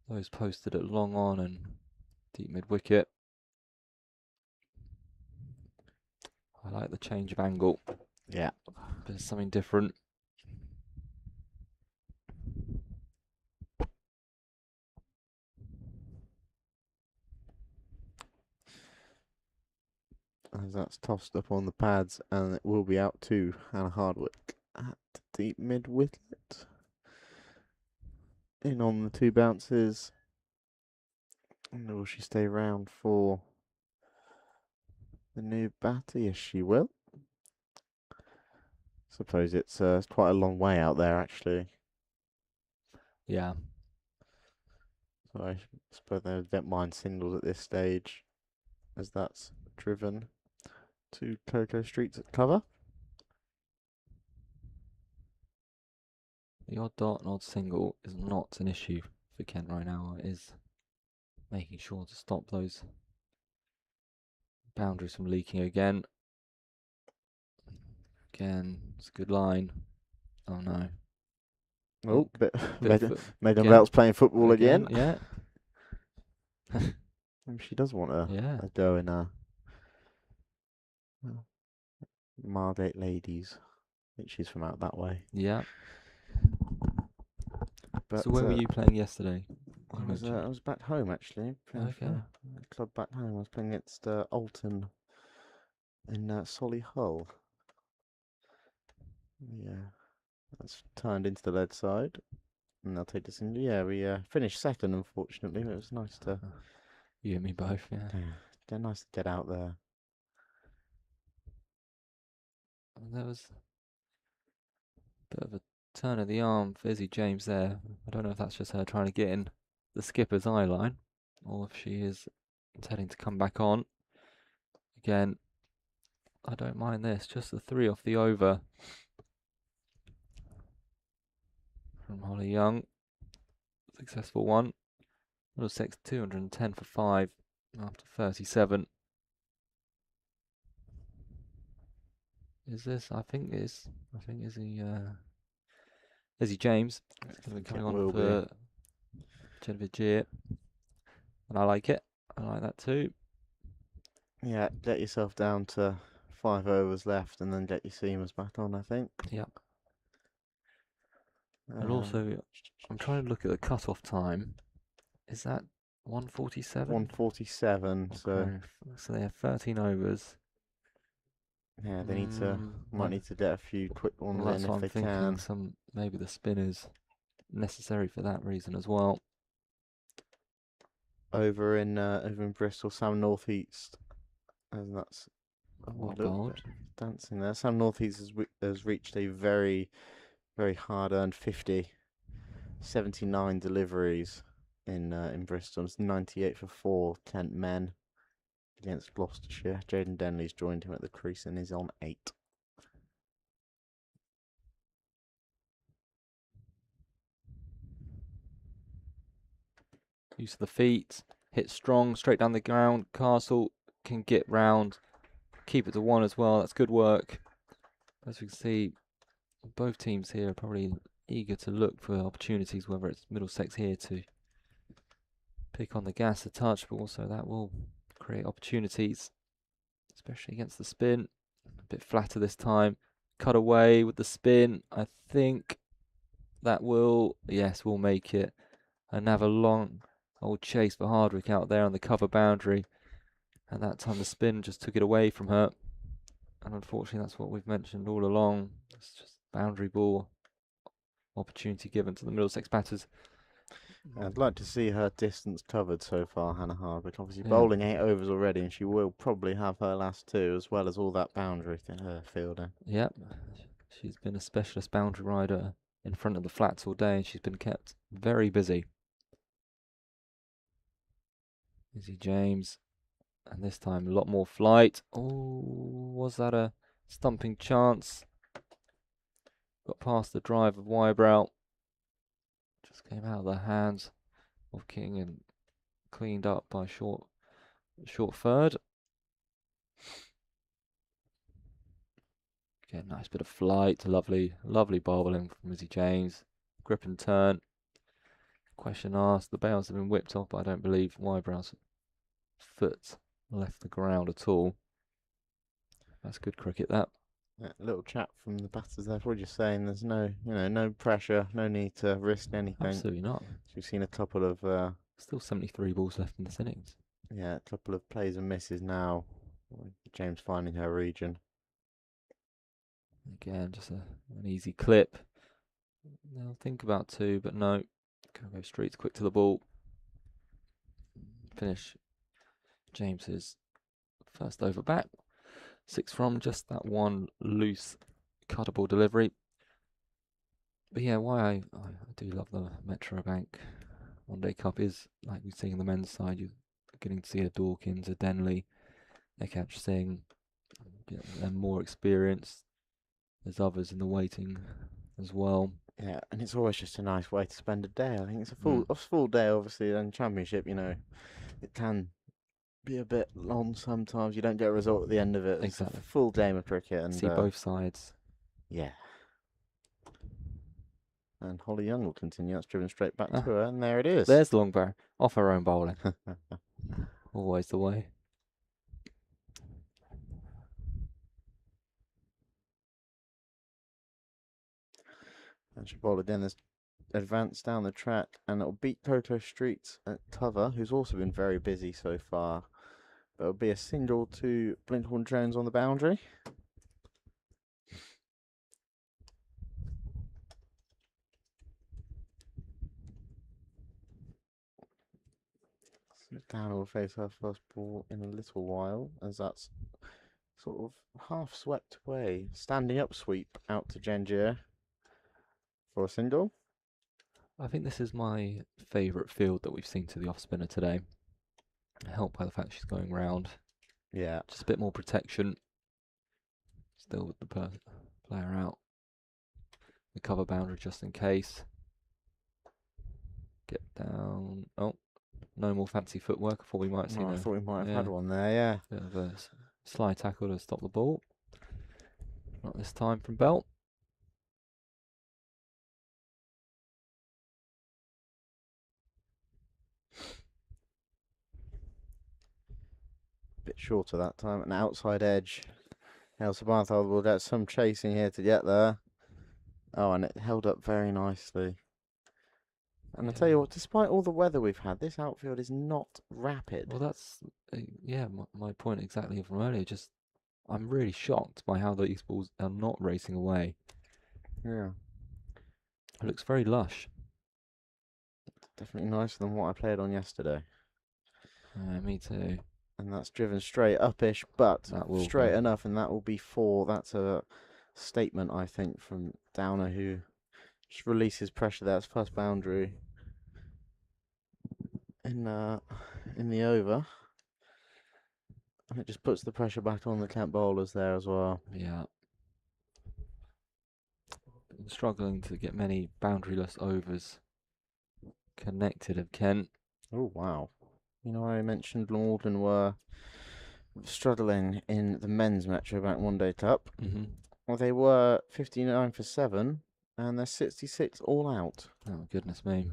those posted at long on and deep mid wicket. I like the change of angle. Yeah. There's something different. As that's tossed up on the pads, and it will be out to Hannah Hardwick at deep mid wicket. In on the 2 bounces. And will she stay round for the new batter? Yes, she will. Suppose it's quite a long way out there, actually. Yeah. So I suppose they don't mind singles at this stage, as that's driven to Cocoa Street's at cover. The odd dot and odd single is not an issue for Kent right now. It is making sure to stop those boundaries from leaking again. Again, it's a good line. Oh no. Oh, Megan again. Belt's playing football again. Yeah. Maybe she does want a go in Margate Ladies. I think she's from out that way. Yeah. But, so where were you playing yesterday? I was back home actually. Playing for a club back home. I was playing against Alton in Solihull. Yeah, that's turned into the lead side, and they'll take us in. Yeah, we finished second, unfortunately. But it was nice to. You and me both. Yeah. They're nice to get out there. There was a bit of a turn of the arm for Izzy James there. I don't know if that's just her trying to get in the skipper's eye line, or if she is intending to come back on. Again, I don't mind this. Just the 3 off the over from Holly Young. Successful one. Middlesex 210 for 5 after 37. Is this? I think Izzy James coming on for Genevieve Gier. And I like it. I like that too. Yeah, get yourself down to 5 overs left and then get your seamers back on, I think. Yep. And also, I'm trying to look at the cut-off time. Is that 1:47? 1:47. Okay. So they have 13 overs. Yeah, they might need to get a few quick ones in if they can. Maybe the spin is necessary for that reason as well. Over in Bristol, Sam Northeast, and that's dancing there. Sam Northeast has reached a very, very hard-earned 50, 79 deliveries in Bristol. It's 98 for 4 Kent men against Gloucestershire. Jaden Denley's joined him at the crease and is on 8. Use of the feet, hit strong, straight down the ground. Castle can get round, keep it to 1 as well. That's good work. As we can see, both teams here are probably eager to look for opportunities, whether it's Middlesex here to pick on the gas a touch, but also that will create opportunities, especially against the spin. A bit flatter this time. Cut away with the spin. I think that will make it. And have a long old chase for Hardwick out there on the cover boundary. And that time the spin just took it away from her. And unfortunately, that's what we've mentioned all along. It's just boundary ball opportunity given to the Middlesex batters. I'd like to see her distance covered so far, Hannah Hardwick. Obviously bowling 8 overs already, and she will probably have her last 2 as well as all that boundary fielding. Yep, she's been a specialist boundary rider in front of the flats all day, and she's been kept very busy. Izzy James, and this time a lot more flight. Oh, was that a stumping chance? Got past the drive of Wybrow. Just came out of the hands of King and cleaned up by short third. Again, nice bit of flight. Lovely bowling from Izzy James. Grip and turn. Question asked. The bails have been whipped off, but I don't believe Wybrow's foot left the ground at all. That's good cricket, that. Little chat from the batters there. Probably just saying there's no pressure, no need to risk anything. Absolutely not. So we've seen a couple of still 73 balls left in this innings. Yeah, a couple of plays and misses now. James finding her region. Again, just an easy clip. They'll think about 2, but no. Gonna go straight quick to the ball. Finish James's first over back. 6 from just that one loose cuttable delivery. But yeah, why I do love the Metro Bank One Day Cup is, like we see on the men's side, you're getting to see a Dawkins, a Denley, a Catch Singh, they're more experienced. There's others in the waiting as well. Yeah, and it's always just a nice way to spend a day. I think it's a full day, obviously. Then Championship, it can be a bit long sometimes. You don't get a result at the end of it. It's Exactly. a full game of cricket, and See both sides. yeah. And Holly Young will continue. That's driven straight back Ah, to her, and there it is. There's the long barrow. Off her own bowling. Always the way. And she bowled again. There's advanced down the track, and it'll beat Coco Street at cover, who's also been very busy so far. But it'll be a single to Blinkhorn Jones on the boundary. Down will face her first ball in a little while, as that's sort of half swept away. Standing up sweep out to Gengier for a single. I think this is my favourite field that we've seen to the off spinner today. Helped by the fact she's going round. Yeah. Just a bit more protection. Still with the player out. The cover boundary just in case. Get down. Oh, no more fancy footwork. I thought we might have seen I a thought we might have had one there, yeah. bit of a slide tackle to stop the ball. Not this time from Belt. Bit shorter that time. An outside edge. Elsa Bartholomew will get some chasing here to get there. Oh, and it held up very nicely. And I tell you what, despite all the weather we've had, this outfield is not rapid. Well, that's my point exactly from earlier. Just I'm really shocked by how these balls are not racing away. Yeah. It looks very lush. Definitely nicer than what I played on yesterday. Me too. And that's driven straight upish, but That will straight go. enough, and that will be 4. That's a statement, I think, from Downer, who just releases pressure there. It's first boundary in the over. And it just puts the pressure back on the Kent bowlers there as well. Yeah. Been struggling to get many boundaryless overs connected of Kent. Oh, wow. You know, I mentioned Lorden were struggling in the men's Metro Bank One Day Cup. Well, they were 59 for 7, and they're 66 all out. Oh, goodness me.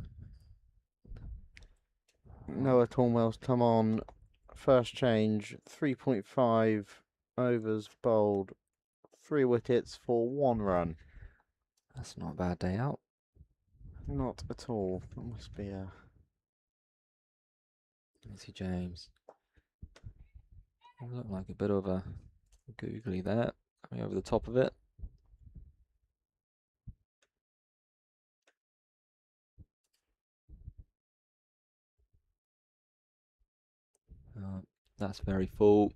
Noah Cornwell's come on, first change, 3.5 overs bowled, 3 wickets for 1 run. That's not a bad day out. Not at all. That must be a... Missy James. Looked like a bit of a googly there, coming over the top of it. That's very full.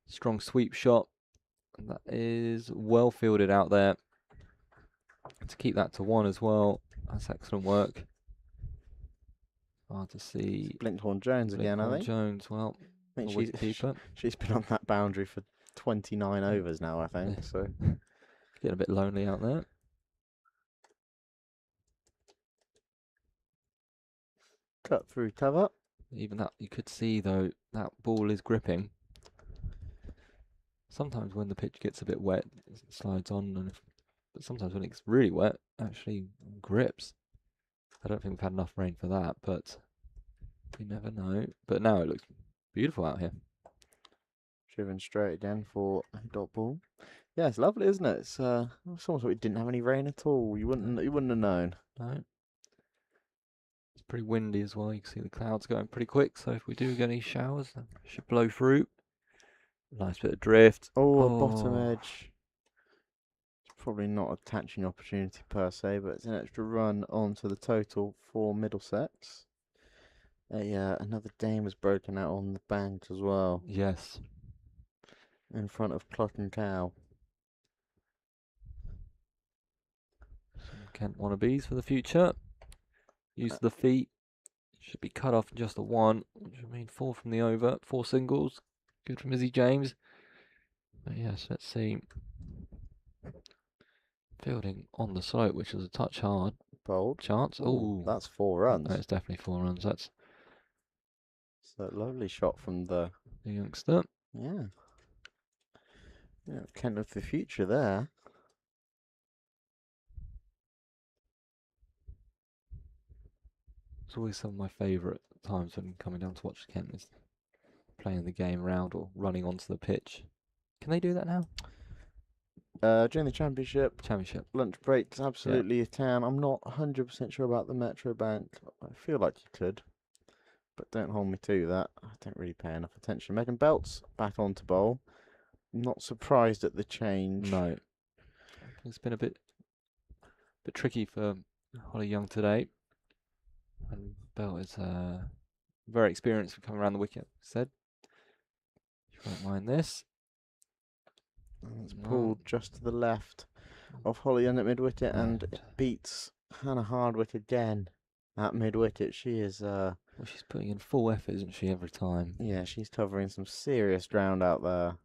Strong sweep shot. That is well fielded out there. To keep that to 1 as well. That's excellent work. Hard to see. Blinkhorn Jones again, I think. Jones, well, I the think wicketkeeper. she's been on that boundary for 29 overs now, I think. So Getting a bit lonely out there. cut through cover. Even that, you could see though, that ball is gripping. Sometimes when the pitch gets a bit wet, it slides on, but sometimes when it's really wet, it actually grips. I don't think we've had enough rain for that, but you never know. But now it looks beautiful out here. Driven straight again for a dot ball. Yeah, it's lovely, isn't it? It's it's almost like we didn't have any rain at all. You wouldn't have known. No. It's pretty windy as well. You can see the clouds going pretty quick. So if we do get any showers, they should blow through. Nice bit of drift. Oh, a bottom edge. It's probably not a catching opportunity per se, but it's an extra run onto the total for Middlesex. Another dame was broken out on the bank as well. Yes. In front of Clock and Cow. Some Kent wannabes for the future. Use the feet. Should be cut off in just a 1, which would mean 4 from the over. 4 singles. Good from Izzy James. But yes, let's see. Fielding on the slope, which is a touch hard. Bold. Chance. Oh, that's 4 runs. that's definitely 4 runs. That's It's a lovely shot from the youngster. yeah. Kent of the future there. It's always some of my favourite times when coming down to watch Kent is playing the game around or running onto the pitch. Can they do that now? During the championship, lunch breaks, absolutely you can. I'm not 100% sure about the Metro Bank. I feel like you could, but don't hold me to that. I don't really pay enough attention. Megan Belts back onto bowl. Not surprised at the change. No. It's been a bit tricky for Holly Young today. And Belt is very experienced for coming around the wicket, said. You won't mind this. And it's pulled just to the left of Holly Young at mid-wicket, and it beats Hannah Hardwick again at mid-wicket. She is... well, she's putting in full effort, isn't she, every time? Yeah, she's covering some serious ground out there.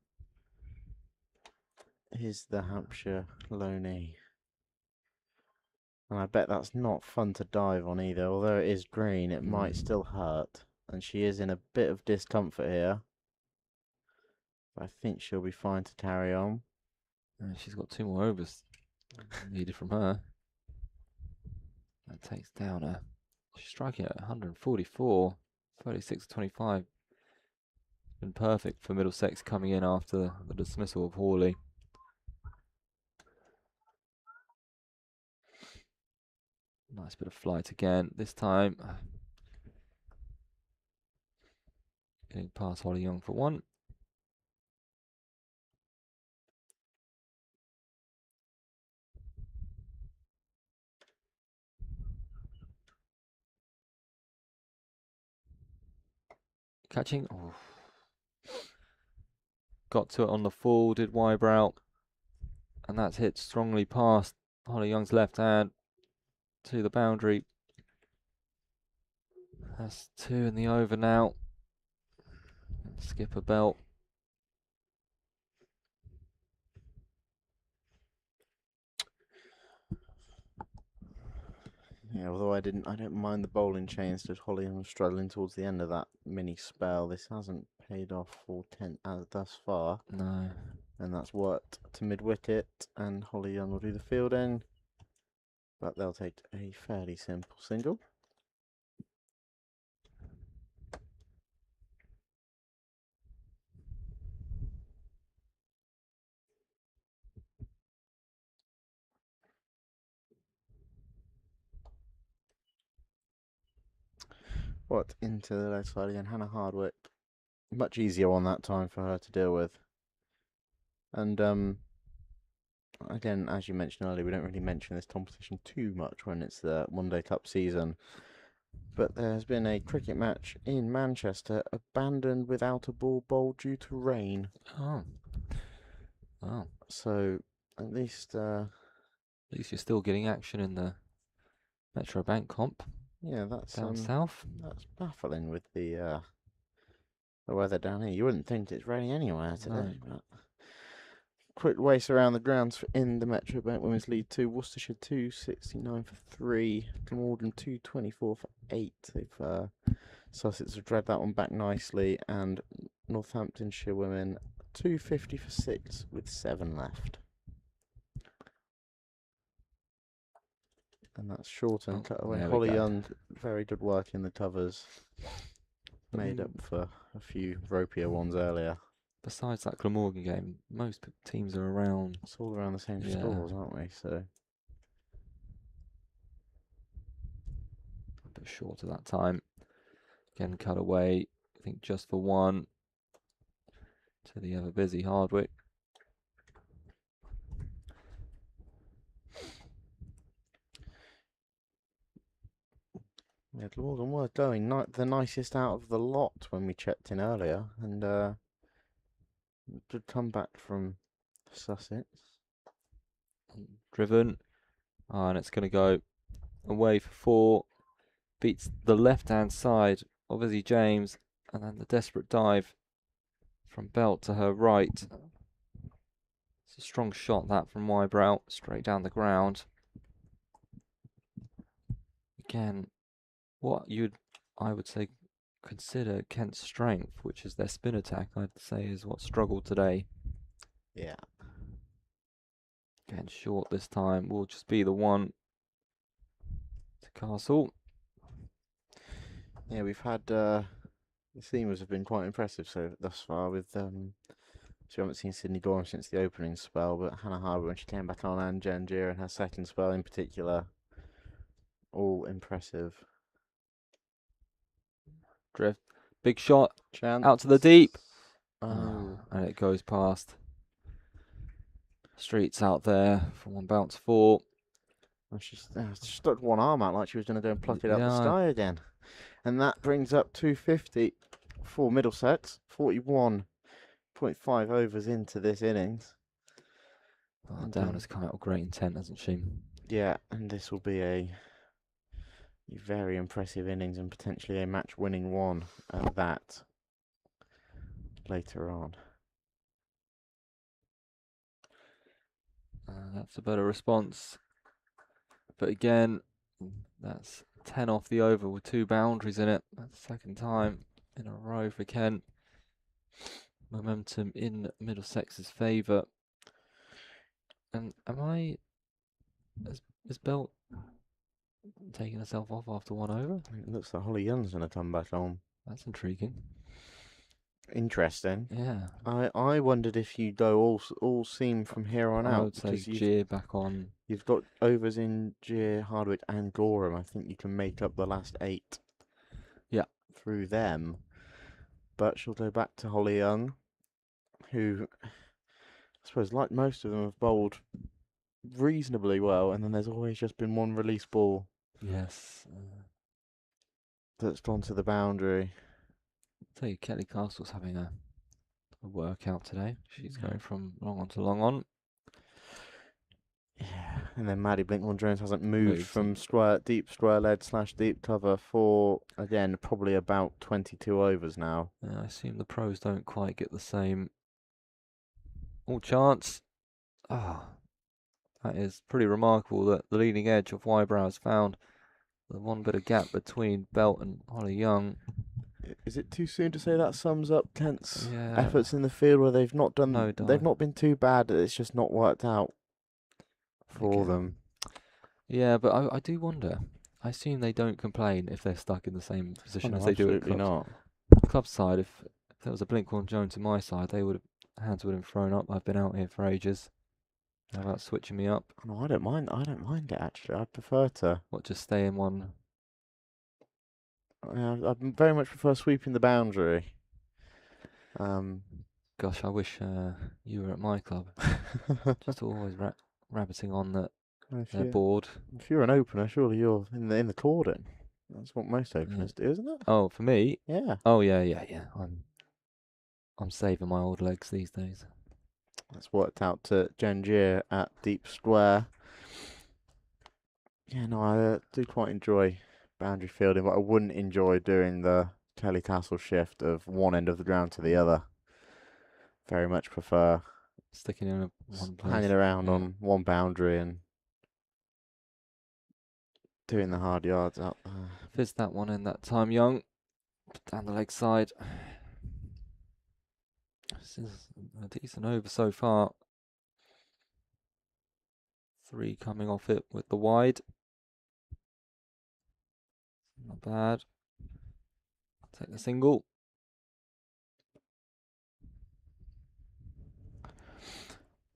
Here's the Hampshire Loney. And I bet that's not fun to dive on either. Although it is green, it might still hurt. And she is in a bit of discomfort here. But I think she'll be fine to carry on. She's got 2 more overs needed from her. That takes down her. She's striking at 144, 36-25. Been perfect for Middlesex coming in after the dismissal of Hawley. Nice bit of flight again. This time, getting past Holly Young for 1. Catching. Oh. Got to it on the full, did Wybrow. And that's hit strongly past Holly Young's left hand to the boundary. That's 2 in the over now. Skipper Belt. Yeah, although I don't mind the bowling change. Just Holly Young was struggling towards the end of that mini spell. This hasn't paid off for 10 thus far. No. And that's worked to mid-wicket, and Holly Young will do the fielding. But they'll take a fairly simple single. What, into the left side again, Hannah Hardwick. Much easier on that time for her to deal with. And again, as you mentioned earlier, we don't really mention this competition too much when it's the One Day Cup season. But there has been a cricket match in Manchester abandoned without a ball bowled due to rain. Oh. Oh. So at least you're still getting action in the Metro Bank comp. Yeah, that's down south. That's baffling with the weather down here. You wouldn't think it's raining anywhere today. No. But quick race around the grounds in the Metro Bank Women's League 2. Worcestershire 269 for 3. Glamorgan 224 for 8. They've Sussex have dragged that one back nicely, and Northamptonshire women 250 for 6 with 7 left. And that's short and cut away. Holly Young, very good work in the covers. Made up for a few ropier ones earlier. Besides that Glamorgan game, most teams are around. It's all around the same scores, aren't we? So a bit short at that time. Again, cut away. I think just for 1 to the ever busy Hardwick. Yeah, Glamorgan were going the nicest out of the lot when we checked in earlier, and good comeback from Sussex. Driven, and it's going to go away for 4. Beats the left-hand side of Izzy James, and then the desperate dive from Belt to her right. It's a strong shot that from Wybrow, straight down the ground. Again, what I would say consider Kent's strength, which is their spin attack, I'd say is what struggled today. Yeah. Getting short this time will just be the one to Castle. Yeah, we've had the seamers have been quite impressive so thus far with so we haven't seen Sydney Gorham since the opening spell, but Hannah Harbour when she came back on and Jen Gier in her second spell in particular, all impressive. Drift. Big shot. Chance. Out to the deep. Oh. And it goes past. Streets out there for one bounce 4. Well, she stuck one arm out like she was going to go and pluck it out the Yeah. sky again. And that brings up 250 for Middlesex. 41.5 overs into this innings. Oh, Down has come out with great intent, hasn't she? Yeah, and this will be a very impressive innings and potentially a match-winning one at that later on. That's a better response. But again, that's 10 off the over with 2 boundaries in it. That's the second time in a row for Kent. Momentum in Middlesex's favour. And is Belt taking herself off after 1 over? It looks like Holly Young's going to come back on. That's intriguing. Interesting. Yeah. I wondered if you go all seam from here on I out. would say Because Gier back on. you've got overs in Gier, Hardwick and Gorham. I think you can make up the last 8. Yeah. Through them. But she'll go back to Holly Young, who I suppose like most of them have bowled reasonably well, and then there's always just been one release ball Yes. that's gone to the boundary. I'll tell you, Kelly Castle's having a workout today. She's going from long on to long on. Yeah, and then Maddie Blinkhorn-Jones hasn't moved Moves. from deep square lead / deep cover for, again, probably about 22 overs now. I assume the pros don't quite get the same. All chance. That is pretty remarkable that the leading edge of Wybrow has found the one bit of gap between Belt and Holly Young. Is it too soon to say that sums up Kent's Yeah. efforts in the field where they've not done, No they've dive. not been too bad, it's just not worked out for Again. them. Yeah, but I do wonder. I assume they don't complain if they're stuck in the same position as they do at Absolutely clubs. not. Club side, if there was a Blinkhorn-Jones to my side, hands would have thrown up. I've been out here for ages. How about switching me up? No, I don't mind it actually. I prefer to. What, just stay in one? I very much prefer sweeping the boundary. Gosh, I wish you were at my club. Just always rabbiting on their board. If you're an opener, surely you're in the cordon. That's what most openers do, isn't it? Oh, for me? Yeah. Oh, yeah. I'm saving my old legs these days. That's worked out to Jen Gier at deep square. Yeah, no, I do quite enjoy boundary fielding, but I wouldn't enjoy doing the Kelly Castle shift of one end of the ground to the other. Very much prefer Sticking in one place. hanging around on one boundary and doing the hard yards up. Fizzed that one in that time, Young. Down the leg side. This is a decent over so far. 3 coming off it with the wide. Not bad. Take the single.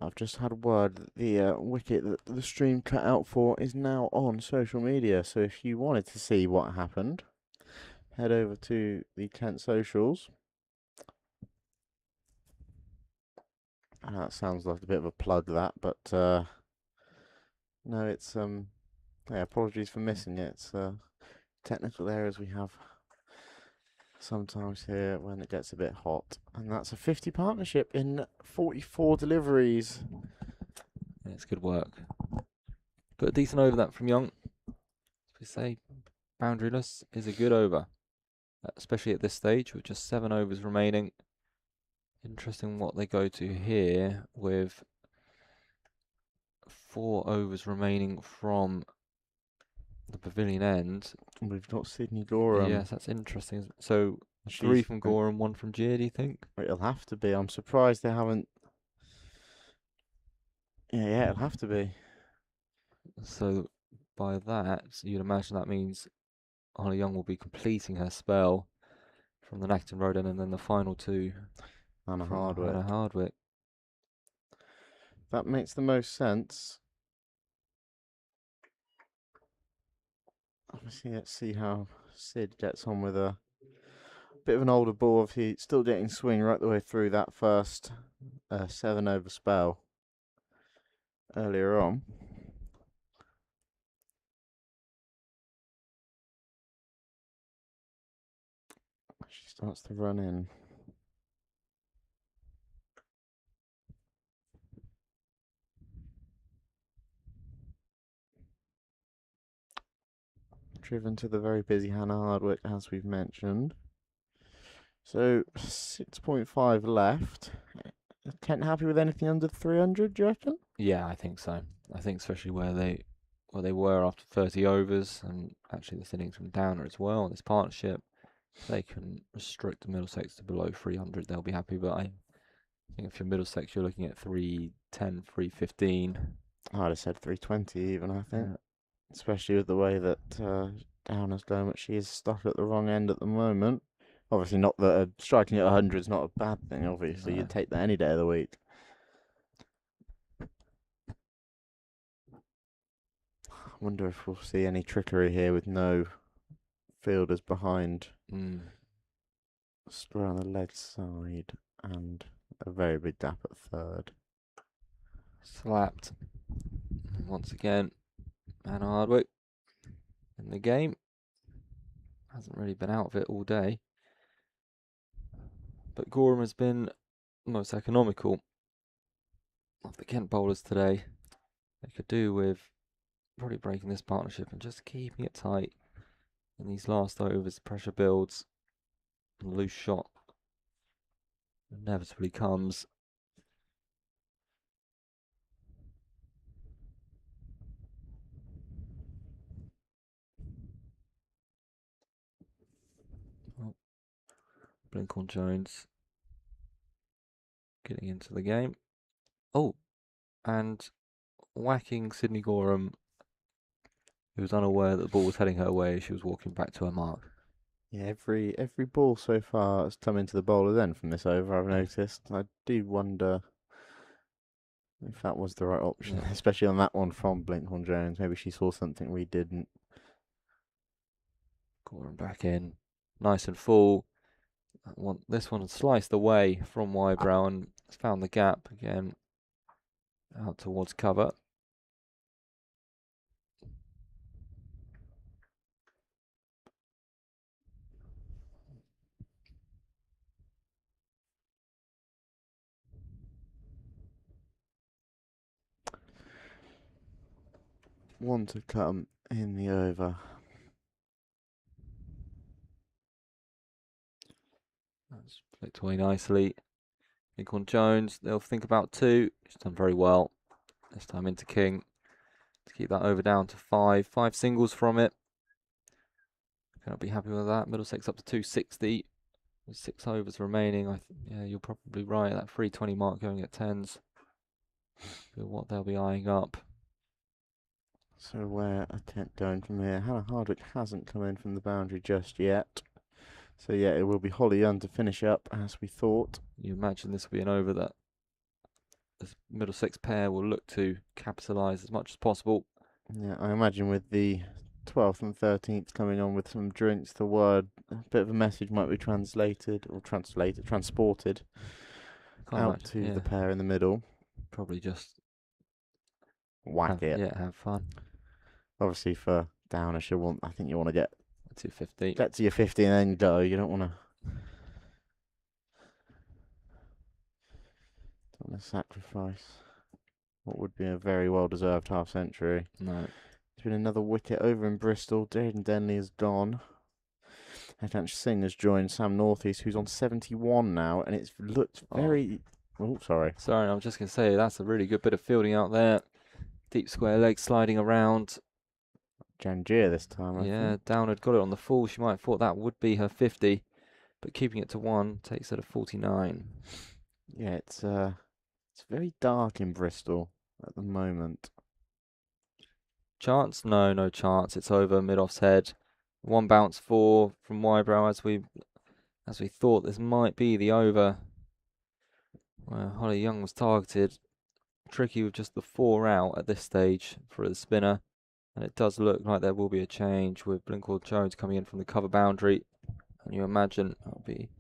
I've just had a word that the wicket that the stream cut out for is now on social media. So if you wanted to see what happened, head over to the Kent socials. That sounds like a bit of a plug, that, but no, it's yeah, apologies for missing it. It's technical errors we have sometimes here when it gets a bit hot. And that's a 50 partnership in 44 deliveries. Yeah, it's good work. But a decent over that from Young. As we say, boundaryless is a good over. Especially at this stage with just 7 overs remaining. Interesting what they go to here with 4 overs remaining from the pavilion end. We've got Sydney Gorham. Yes, that's interesting. So 3 She's from Gorham, 1 from Gia, do you think? It'll have to be. I'm surprised they haven't. Yeah, it'll have to be. So by that, you'd imagine that means Holly Young will be completing her spell from the Nacton Road end, and then the final 2 Anna from Hardwick. Anna Hardwick. That makes the most sense. Obviously, let's see how Sid gets on with a bit of an older ball. If he's still getting swing right the way through that first 7 over spell earlier on. She starts to run in. Driven to the very busy Hannah Hardwick, as we've mentioned. So 6.5 left. Kent happy with anything under 300, do you reckon? Yeah, I think so. I think especially where they were after 30 overs, and actually the innings from Downer as well. This partnership, if they can restrict the Middlesex to below 300, they'll be happy. But I think if you're Middlesex, you're looking at 310, 315. I'd have said 320 even, I think. Yeah. Especially with the way that Downer's going, but she is stuck at the wrong end at the moment. Obviously, not that striking at 100 is not a bad thing, obviously. No. You'd take that any day of the week. I wonder if we'll see any trickery here with no fielders behind. Square on the leg side and a very big dap at third. Slapped. Once again, Anna Hardwick in the game. Hasn't really been out of it all day. But Gorham has been most economical of the Kent bowlers today. They could do with probably breaking this partnership and just keeping it tight in these last overs. Pressure builds, and loose shot inevitably comes. Oh, Blinkhorn Jones getting into the game. Oh, and whacking Sydney Gorham, who was unaware that the ball was heading her way as she was walking back to her mark. Yeah, every ball so far has come into the bowler's end from this over, I've noticed. I do wonder if that was the right option, Yeah. especially on that one from Blinkhorn Jones. Maybe she saw something we didn't. Gorham back in, nice and full. This one sliced away from Wybrow and found the gap again, out towards cover. One to come in the over. That's flicked away nicely. Lincoln Jones, they'll think about 2. She's done very well. This time into King to keep that over down to 5. 5 singles from it. Cannot be happy with that. Middlesex up to 260 with 6 overs remaining. Yeah, you're probably right. That 320 mark going at 10s. What they'll be eyeing up. So where a Kent going from here? Hannah Hardwick hasn't come in from the boundary just yet. So yeah, it will be Holly Young to finish up as we thought. You imagine this will be an over that this Middlesex pair will look to capitalise as much as possible. Yeah, I imagine with the 12th and 13th coming on with some drinks, the word, a bit of a message might be transported out to the pair in the middle. Probably just whack it. Yeah, have fun. Obviously for Downer, I think you want to get 250. Get to your 50 and then go. You don't want to sacrifice what would be a very well-deserved half-century. No. There's been another wicket over in Bristol. Jaden Denley is gone. Hitansh Singh has joined Sam Northeast, who's on 71 now, and it's looked very... Oh, sorry. Sorry, I was just going to say, that's a really good bit of fielding out there. Deep square leg sliding around. Jangier this time, I Yeah, think. Down had got it on the full. She might have thought that would be her 50, but keeping it to 1 takes her to 49. Yeah, it's very dark in Bristol at the moment. Chance? No, no chance. It's over mid-off's head. 1 bounce 4 from Wybrow as we thought this might be the over. Well, Holly Young was targeted. Tricky with just the 4 out at this stage for the spinner. And it does look like there will be a change with Blinkhorn Jones coming in from the cover boundary. And you imagine that'll be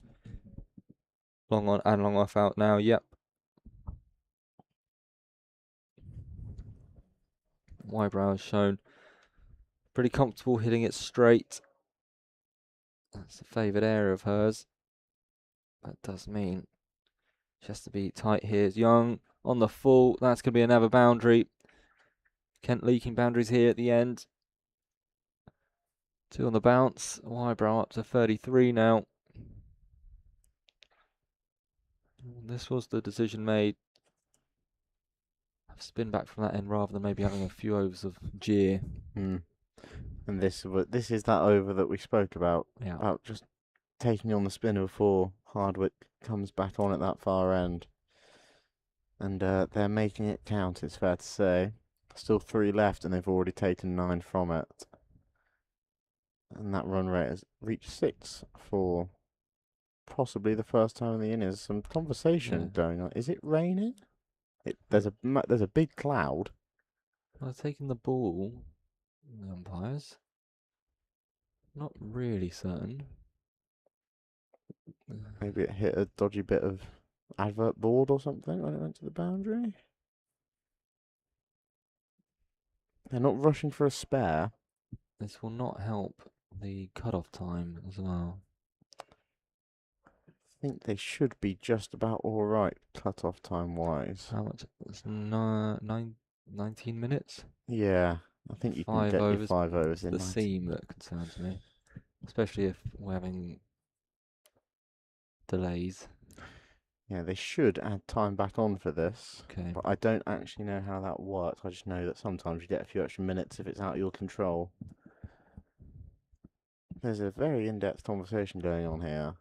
long on and long off out now. Yep. Wybrow has shown pretty comfortable hitting it straight. That's a favoured area of hers. That does mean she has to be tight here. Young on the full. That's going to be another boundary. Kent leaking boundaries here at the end. 2 on the bounce. Wybrow up to 33 now. This was the decision made. Spin back from that end rather than maybe having a few overs of jeer. And this is that over that we spoke about. Yeah. About just taking on the spinner before Hardwick comes back on at that far end. And they're making it count, it's fair to say. Still 3 left, and they've already taken 9 from it. And that run rate has reached 6 for possibly the first time in the innings. Some conversation going on. Is it raining? There's a big cloud. Well, taking the ball, the umpires. Not really certain. Maybe it hit a dodgy bit of advert board or something when it went to the boundary. They're not rushing for a spare. This will not help the cut-off time as well. I think they should be just about all right cut-off time wise. How much? It's 19 minutes? Yeah, I think you can 5 get your overs. 5 overs It's in. the seam that concerns me, especially if we're having delays. Yeah, they should add time back on for this. Okay. But I don't actually know how that works. I just know that sometimes you get a few extra minutes if it's out of your control. There's a very in-depth conversation going on here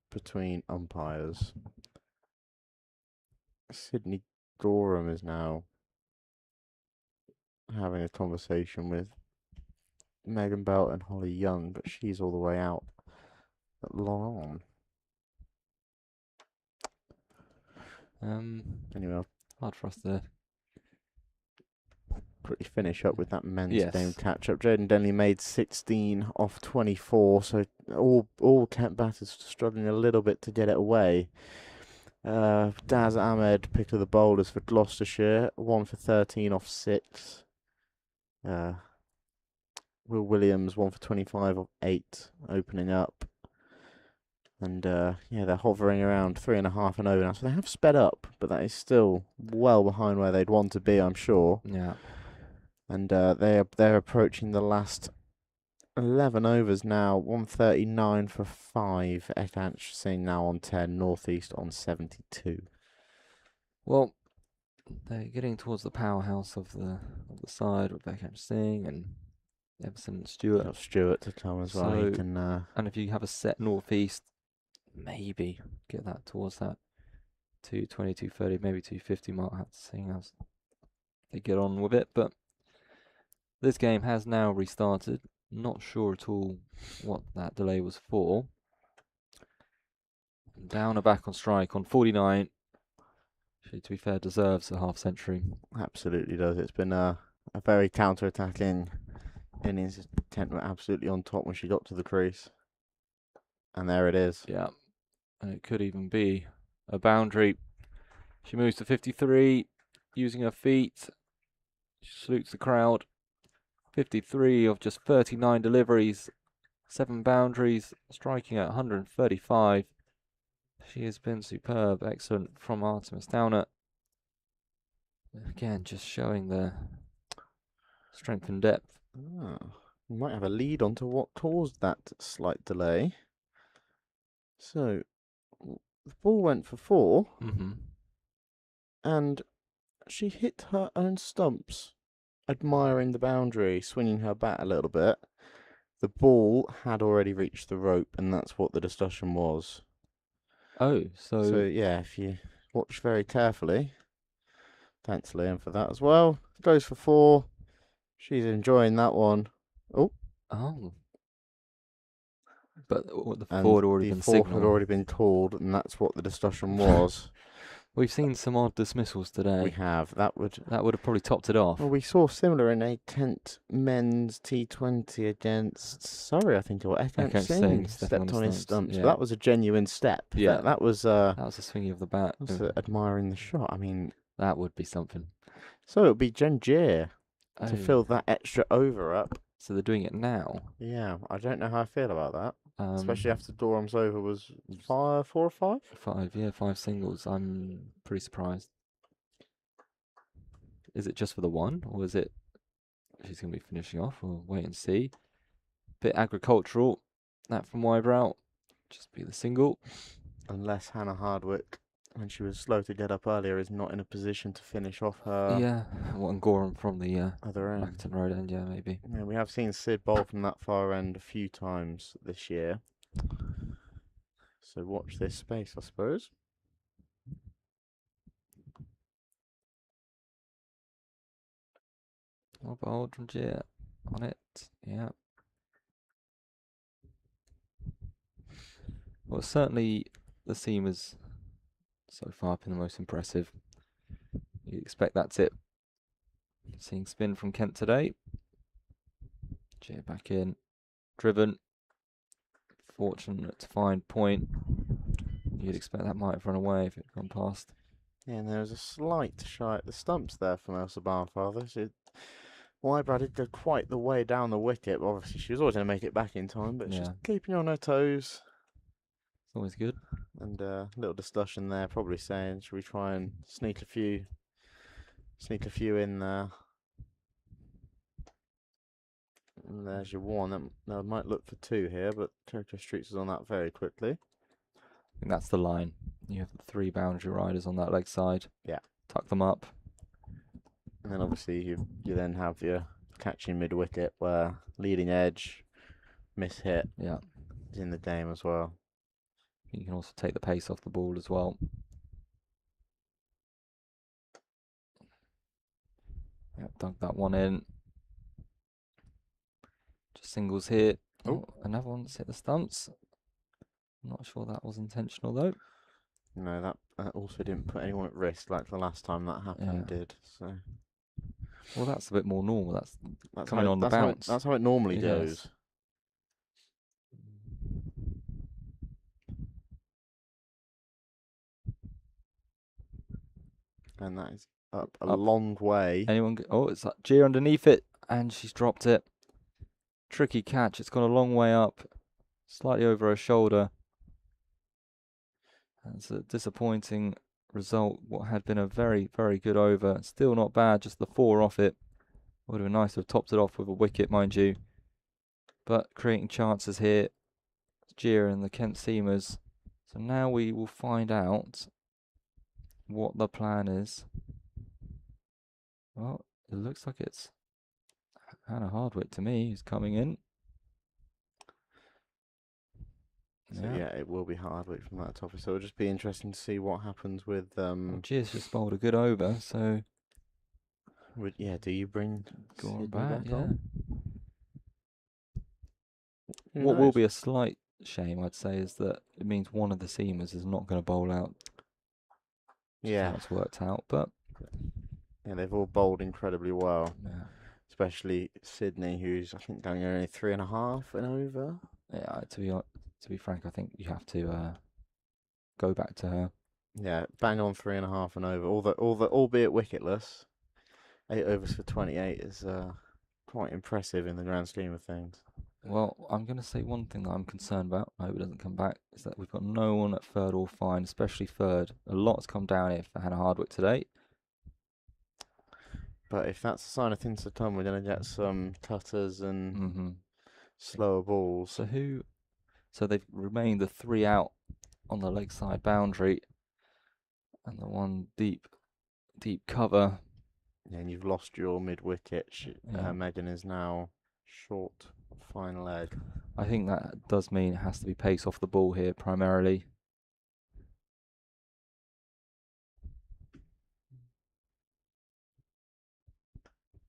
between umpires. Sydney Gorham is now having a conversation with Megan Belt and Holly Young, but she's all the way out at long on. Anyway, hard for us to quickly finish up with that men's Yes. game catch-up. Jaden Denley made 16 off 24, so all Kent batters struggling a little bit to get it away. Daz Ahmed, pick of the bowlers for Gloucestershire, 1 for 13 off 6. Will Williams, 1 for 25 off 8, opening up. And yeah, they're hovering around 3.5 and over now, so they have sped up, but that is still well behind where they'd want to be, I'm sure. Yeah. And they're approaching the last 11 overs now. 139 for 5. Ekhanch Singh now on 10. Northeast on 72. Well, they're getting towards the powerhouse of the side with Ekhanch Singh and Everson and Stewart. Got Stewart to come as well. He So- can, And if you have a set northeast, maybe get that towards that 220, 230, maybe 250 mark. I have to see how they get on with it. But this game has now restarted. Not sure at all what that delay was for. Down and back on strike on 49. She, to be fair, deserves a half century. absolutely does. It's been a very counter-attacking innings. Kent were absolutely on top when she got to the crease. And there it is. Yeah. And it could even be a boundary. She moves to 53, using her feet. She salutes the crowd. 53 of just 39 deliveries, 7 boundaries, striking at 135. She has been superb, excellent from Artemis Downer. Again, just showing the strength and depth. We might have a lead on to what caused that slight delay. So, the ball went for 4, Mm-hmm. and she hit her own stumps admiring the boundary, swinging her bat a little bit. The ball had already reached the rope, and that's what the discussion was. Oh, So so yeah, if you watch very carefully, thanks Liam for that as well. Goes for 4. She's enjoying that one. Oh, oh, but the and four had already the been 4 had signalled. already been called, and that's what the discussion was. We've seen some odd dismissals We today. have. That would have probably topped it off. Well, we saw similar in a Kent men's T20 against Surrey, I think it was. Ekant Singh stepped Stepped on his stumps, yeah. but that was a genuine step. Yeah. That was That was a swinging of the bat. admiring the shot. I mean, That would be something. so it would be Janjir Oh, to fill that extra over up. so they're doing it now. Yeah, I don't know how I feel about that, Um, especially after Dorham's over was 4 or 5. 5 singles. I'm pretty surprised. Is it just for the one, or is it she's going to be finishing off? We'll wait and see. Bit agricultural. That from Wybrow. Just be the single. Unless Hannah Hardwick, when she was slow to get up earlier, is not in a position to finish off her Yeah. And Gorham from the other end. Acton Road end, yeah, maybe. Yeah, we have seen Sid bowl from that far end a few times this year. So watch this space, I suppose. Well bowled from Gia on it. Yeah. Well, certainly the seamers so far have been the most impressive. You'd expect that's it. Seeing spin from Kent today. Gia back in. Driven. Fortunate to find point. You'd expect that might have run away if it had gone past. Yeah, and there was a slight shy at the stumps there from Elsa Barnfather. Wybrow did go quite the way down the wicket, but obviously she was always going to make it back in time, but just keeping on her toes. It's always good. And a little discussion there, probably saying, should we try and sneak a few in there? And there's your 1. That might look for 2 here, but Coco Streets is on that very quickly. I think that's the line. You have the 3 boundary riders on that leg side. Yeah. Tuck them up. And then obviously you then have your catching mid wicket where leading edge, miss hit is in the game as well. You can also take the pace off the ball as well. Yep, dug that one in. Just singles here. Oh, another one's hit the stumps. I'm not sure that was intentional though. No, that also didn't put anyone at risk like the last time that happened did. So. Well, that's a bit more normal. That's coming how, on the bounce. That's how it normally goes. And that is up a long way. Oh, it's like Gia underneath it, and she's dropped it. Tricky catch. It's gone a long way up, slightly over her shoulder. That's a disappointing result. What had been a very, very good over. Still not bad, just the 4 off it. Would have been nice to have topped it off with a wicket, mind you. But creating chances here. Gia and the Kent Seamers. So now we will find out what the plan is. Well, it looks like it's Hannah Hardwick to me who's coming in. So yeah, it will be Hardwick from that topic. So it'll just be interesting to see what happens with Well, Gia's just bowled a good over, so do you bring Gorham back? Yeah. on? What will be a slight shame, I'd say, is that it means one of the seamers is not going to bowl out. Yeah, that's worked out, but yeah, they've all bowled incredibly well. Yeah. Especially Sydney, who's I think going only 3.5 and over. Yeah, to be frank, I think you have to go back to her. Yeah, bang on 3.5 and over. Albeit wicketless, 8 overs for 28 is quite impressive in the grand scheme of things. Well, I'm going to say one thing that I'm concerned about. I hope it doesn't come back. Is that we've got no one at third or fine, especially third. A lot's come down here for Hannah Hardwick today. But if that's a sign of things to come, we're going to get some cutters and slower balls. So they've remained the 3 out on the leg side boundary, and the 1 deep cover. Yeah, and you've lost your mid wicket. Yeah. Megan is now short fine leg. I think that does mean it has to be pace off the ball here primarily.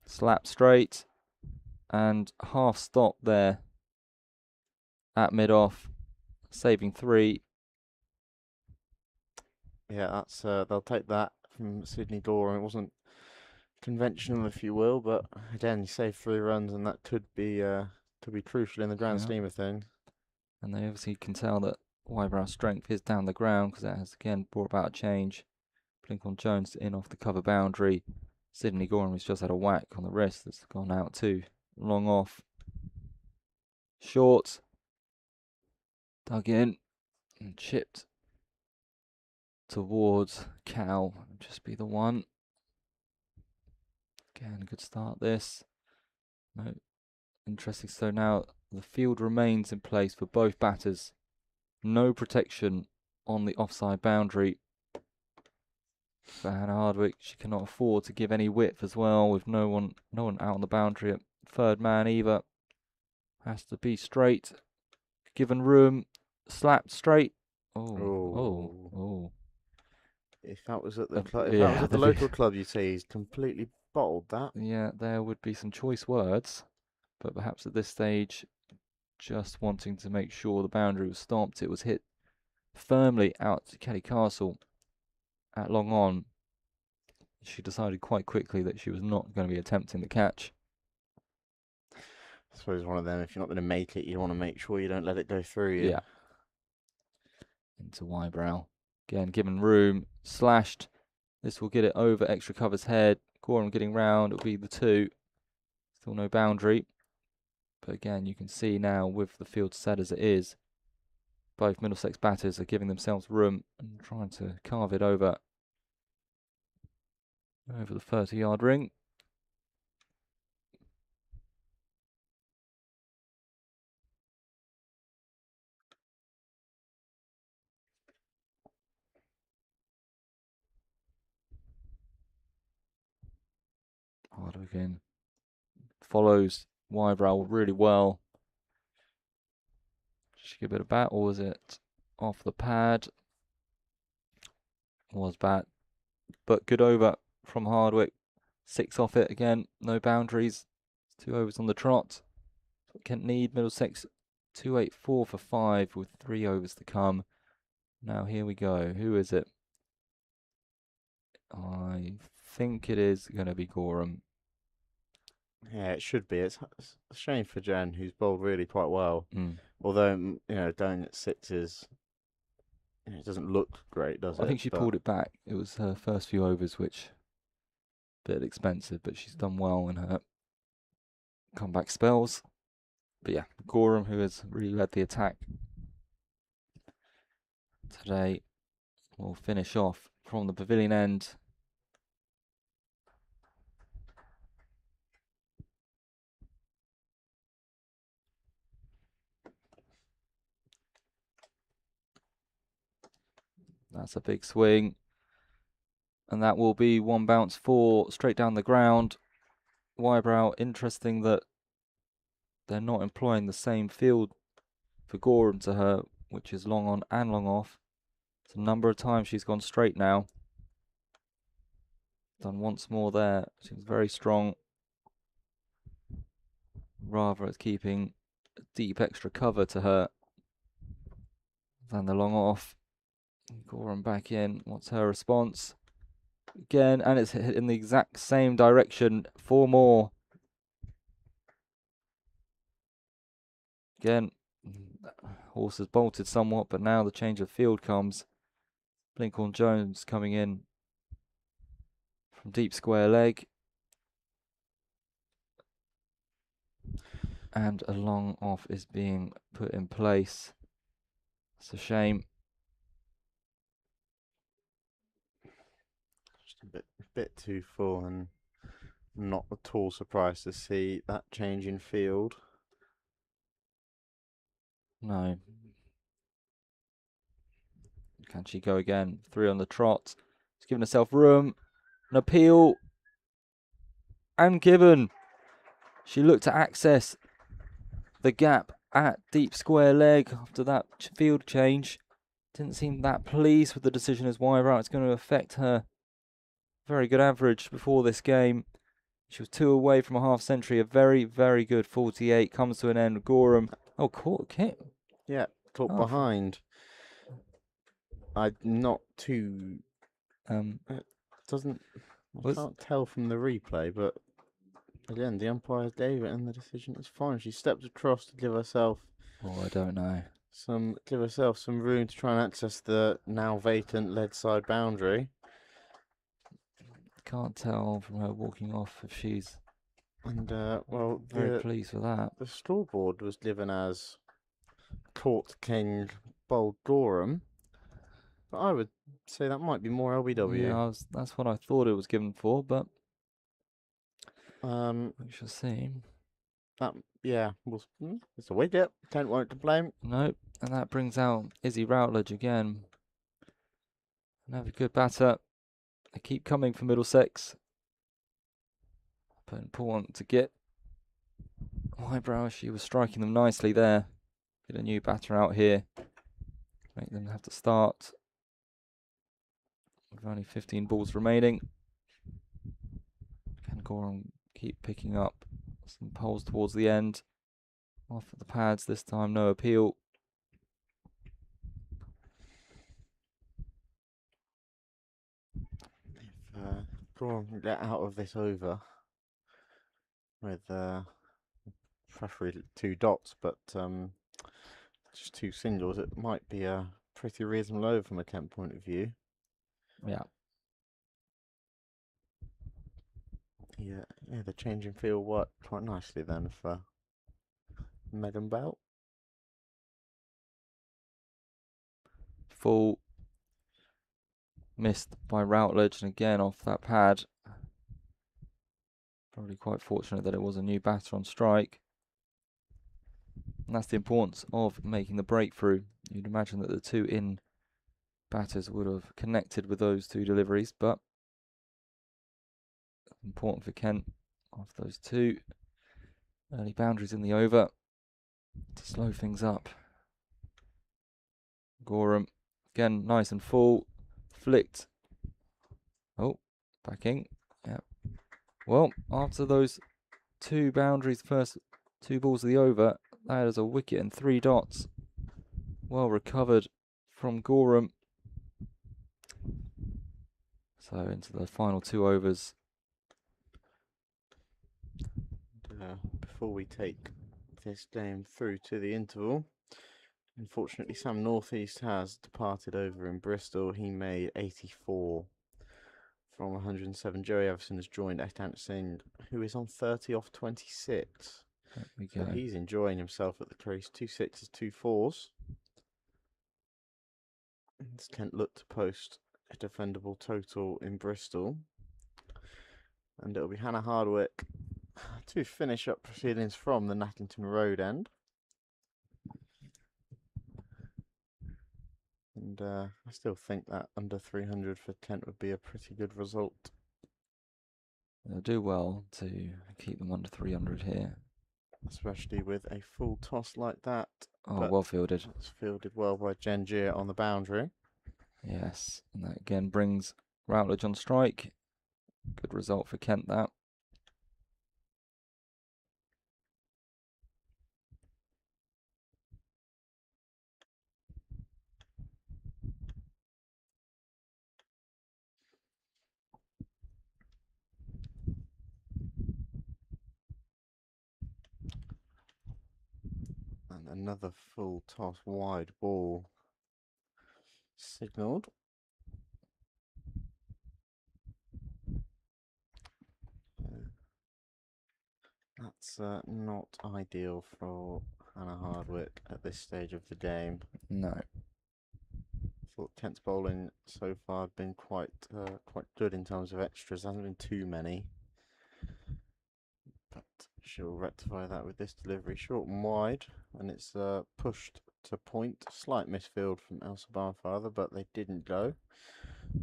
Slap straight and half stop there at mid off, saving 3. Yeah, that's they'll take that from Sydney Gore. It wasn't conventional, if you will, but again, you save 3 runs, and that could be crucial in the grand scheme of things. And they obviously can tell that Wybrow's strength is down the ground because that has again brought about a change. Blinkhorn-Jones in off the cover boundary. Sydney Gorham has just had a whack on the wrist that's gone out too. Long off. Short. Dug in and chipped towards Cal. Just be the one. Again, good start this. No, interesting. So now the field remains in place for both batters. No protection on the offside boundary for Hannah Hardwick. She cannot afford to give any width as well, with no one out on the boundary at third man either. Has to be straight. Given room, slapped straight. Oh. If that was at the club, yeah, that was at the local club, you'd say he's completely bottled that. Yeah, there would be some choice words, but perhaps at this stage, just wanting to make sure the boundary was stomped. It was hit firmly out to Kelly Castle at long on. She decided quite quickly that she was not going to be attempting the catch. I suppose one of them, if you're not going to make it, you want to make sure you don't let it go through you. Yeah. Into Wybrow. Again, given room, slashed. This will get it over extra cover's head. Gorham getting round. It'll be the 2. Still no boundary. But again, you can see now with the field set as it is, both Middlesex batters are giving themselves room and trying to carve it over the 30-yard ring. Hardwick again follows Wybrow really well. Did she give it a bat, or was it off the pad? Was bat, but good over from Hardwick. 6 off it again, no boundaries. 2 overs on the trot. Kent need Middlesex 284 for 5 with 3 overs to come. Now here we go. Who is it? I think it is going to be Gorham. Yeah, it should be. It's a shame for Jen, who's bowled really quite well. Although, going at 6s, it doesn't look great, does it? I think she pulled it back. It was her first few overs, which a bit expensive, but she's done well in her comeback spells. But yeah, Gorham, who has really led the attack today, will finish off from the pavilion end. That's a big swing. And that will be 1 bounce 4 straight down the ground. Wybrow, interesting that they're not employing the same field for Gorham to her, which is long on and long off. It's a number of times she's gone straight now. Done once more there. Seems very strong. Rather at keeping deep extra cover to her than the long off. Gorham back in. What's her response? Again, and it's hit in the exact same direction. 4 more. Again, horse has bolted somewhat, but now the change of field comes. Blinkhorn-Jones coming in from deep square leg. And a long off is being put in place. It's a shame. Just a bit too full, and not at all surprised to see that change in field. No. Can she go again? 3 on the trot. She's giving herself room. An appeal. and given. She looked to access the gap at deep square leg after that field change. Didn't seem that pleased with the decision as wide out. It's going to affect her very good average before this game. She was 2 away from a half century. A very, very good 48 comes to an end. Gorham. Oh, caught kick. Yeah, caught behind. I'm not too. Doesn't. I can't tell from the replay, but again, the umpire gave it, and the decision is fine. She stepped across to give herself. Oh, I don't know. Give herself some room to try and access the now vacant lead side boundary. Can't tell from her walking off if she's. And well, very pleased with that. The scoreboard was given as Court King bowled Gorham, but I would say that might be more LBW. Yeah, that's what I thought it was given for, but we shall see. It's a wicket. Kent won't complain. Nope, and that brings out Izzy Routledge again. Another good batter. They keep coming for Middlesex, but important to get Highbrow. She was striking them nicely there. Get a new batter out here. Make them have to start. With only 15 balls remaining. Can Gorham keep picking up some poles towards the end? Off at the pads this time, no appeal. If Gorham can get out of this over with preferably 2 dots, but just 2 singles, it might be a pretty reasonable over from a Kent point of view. Yeah. Yeah, the changing field worked quite nicely then for Megan Belt. Full missed by Routledge, and again off that pad. Probably quite fortunate that it was a new batter on strike. And that's the importance of making the breakthrough. You'd imagine that the 2 in batters would have connected with those 2 deliveries, but important for Kent off those 2 early boundaries in the over to slow things up. Gorham again, nice and full, flicked. Oh, backing. Yeah. Well, after those 2 boundaries, first 2 balls of the over, that is a wicket and 3 dots. Well recovered from Gorham. So into the final 2 overs. Before we take this game through to the interval, unfortunately Sam Northeast has departed over in Bristol. He made 84 from 107. Joey Everson has joined Ekant Singh, who is on 30 off 26. So he's enjoying himself at the crease. 2 6s, 2 4s. Kent looked to post a defendable total in Bristol. And it'll be Hannah Hardwick to finish up proceedings from the Nattington Road end. And I still think that under 300 for Kent would be a pretty good result. They'll do well to keep them under 300 here. Especially with a full toss like that. Oh, well fielded. It's fielded well by Jen Gier on the boundary. Yes, and that again brings Routledge on strike. Good result for Kent, that. And another full toss wide ball signalled. That's not ideal for Hannah Hardwick at this stage of the game. No. I thought Kent's bowling so far have been quite good in terms of extras. There hasn't been too many. But she'll rectify that with this delivery. Short and wide, and it's pushed to point. Slight misfield from Elsa Barnfather, but they didn't go.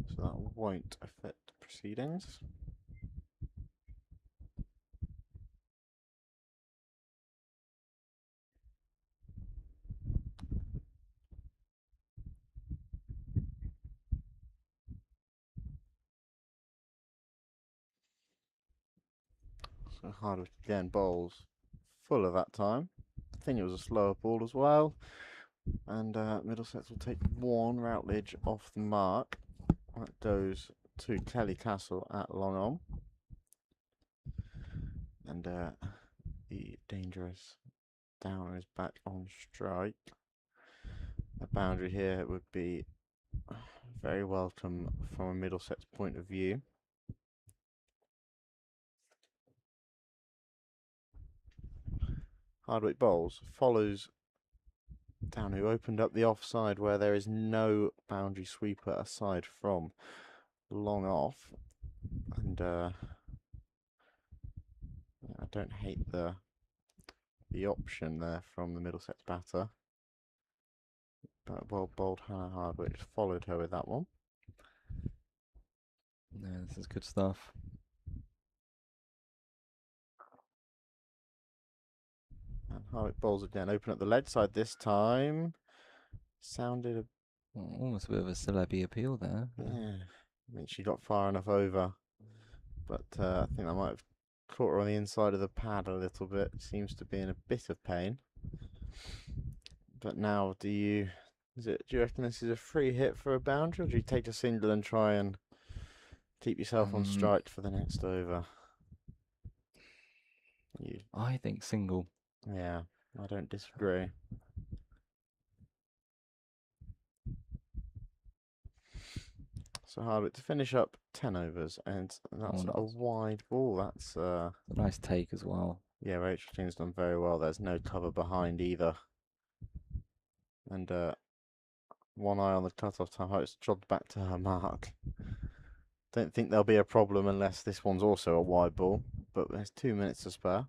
So that won't affect proceedings. So Hardwick again bowls full of that time. I think it was a slower ball as well. And Middlesex will take one Routledge off the mark. That goes to Kelly Castle at long on. And the dangerous Downer is back on strike. A boundary here would be very welcome from a Middlesex point of view. Hardwick bowls, follows Downer, who opened up the offside where there is no boundary sweeper aside from long off. And I don't hate the option there from the Middlesex batter. But well bowled Hannah Hardwick followed her with that one. Yeah, this is good stuff. And Hardwick bowls again, open up the leg side this time. Sounded Almost a bit of a celebi appeal there. yeah. I mean, she got far enough over, but I think that might have caught her on the inside of the pad a little bit. Seems to be in a bit of pain. But now, do you reckon this is a free hit for a boundary, or do you take a single and try and keep yourself on strike for the next over? I think single. Yeah, I don't disagree. So Hardwick to finish up 10 overs, and that's a wide ball. That's a nice take as well. Yeah, Rachel King's done very well. There's no cover behind either. And one eye on the cut-off time. It's jogged back to her mark. Don't think there'll be a problem unless this one's also a wide ball. But there's 2 minutes to spare.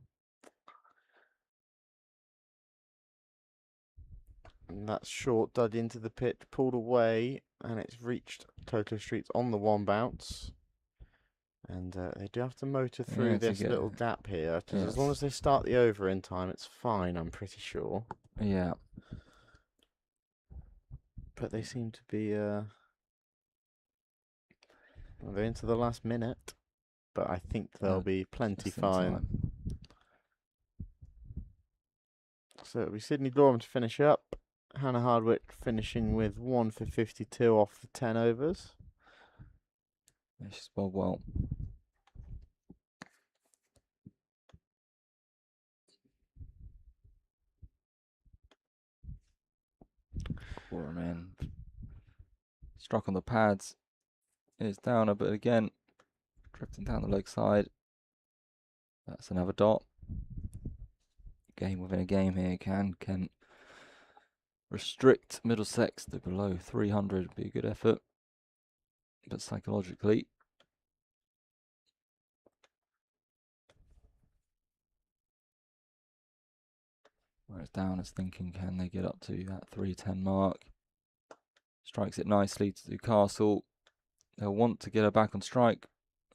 And that's short, dug into the pitch, pulled away, and it's reached Cocoa Streets on the one bounce. And they do have to motor through this little gap here, because as long as they start the over in time, it's fine, I'm pretty sure. Yeah. But they seem to be, well, they're into the last minute, but I think they'll be plenty fine. So it'll be Sydney Gorham to finish up. Hannah Hardwick finishing with 1 for 52 off the 10 overs. Yeah, she's bowled well. Gorham in. Struck on the pads. It's Downer, but again, drifting down the leg side. That's another dot. Game within a game here. Can restrict Middlesex to below 300. Be a good effort. But psychologically, whereas Downer's thinking, can they get up to that 310 mark? Strikes it nicely to Castle. They'll want to get her back on strike.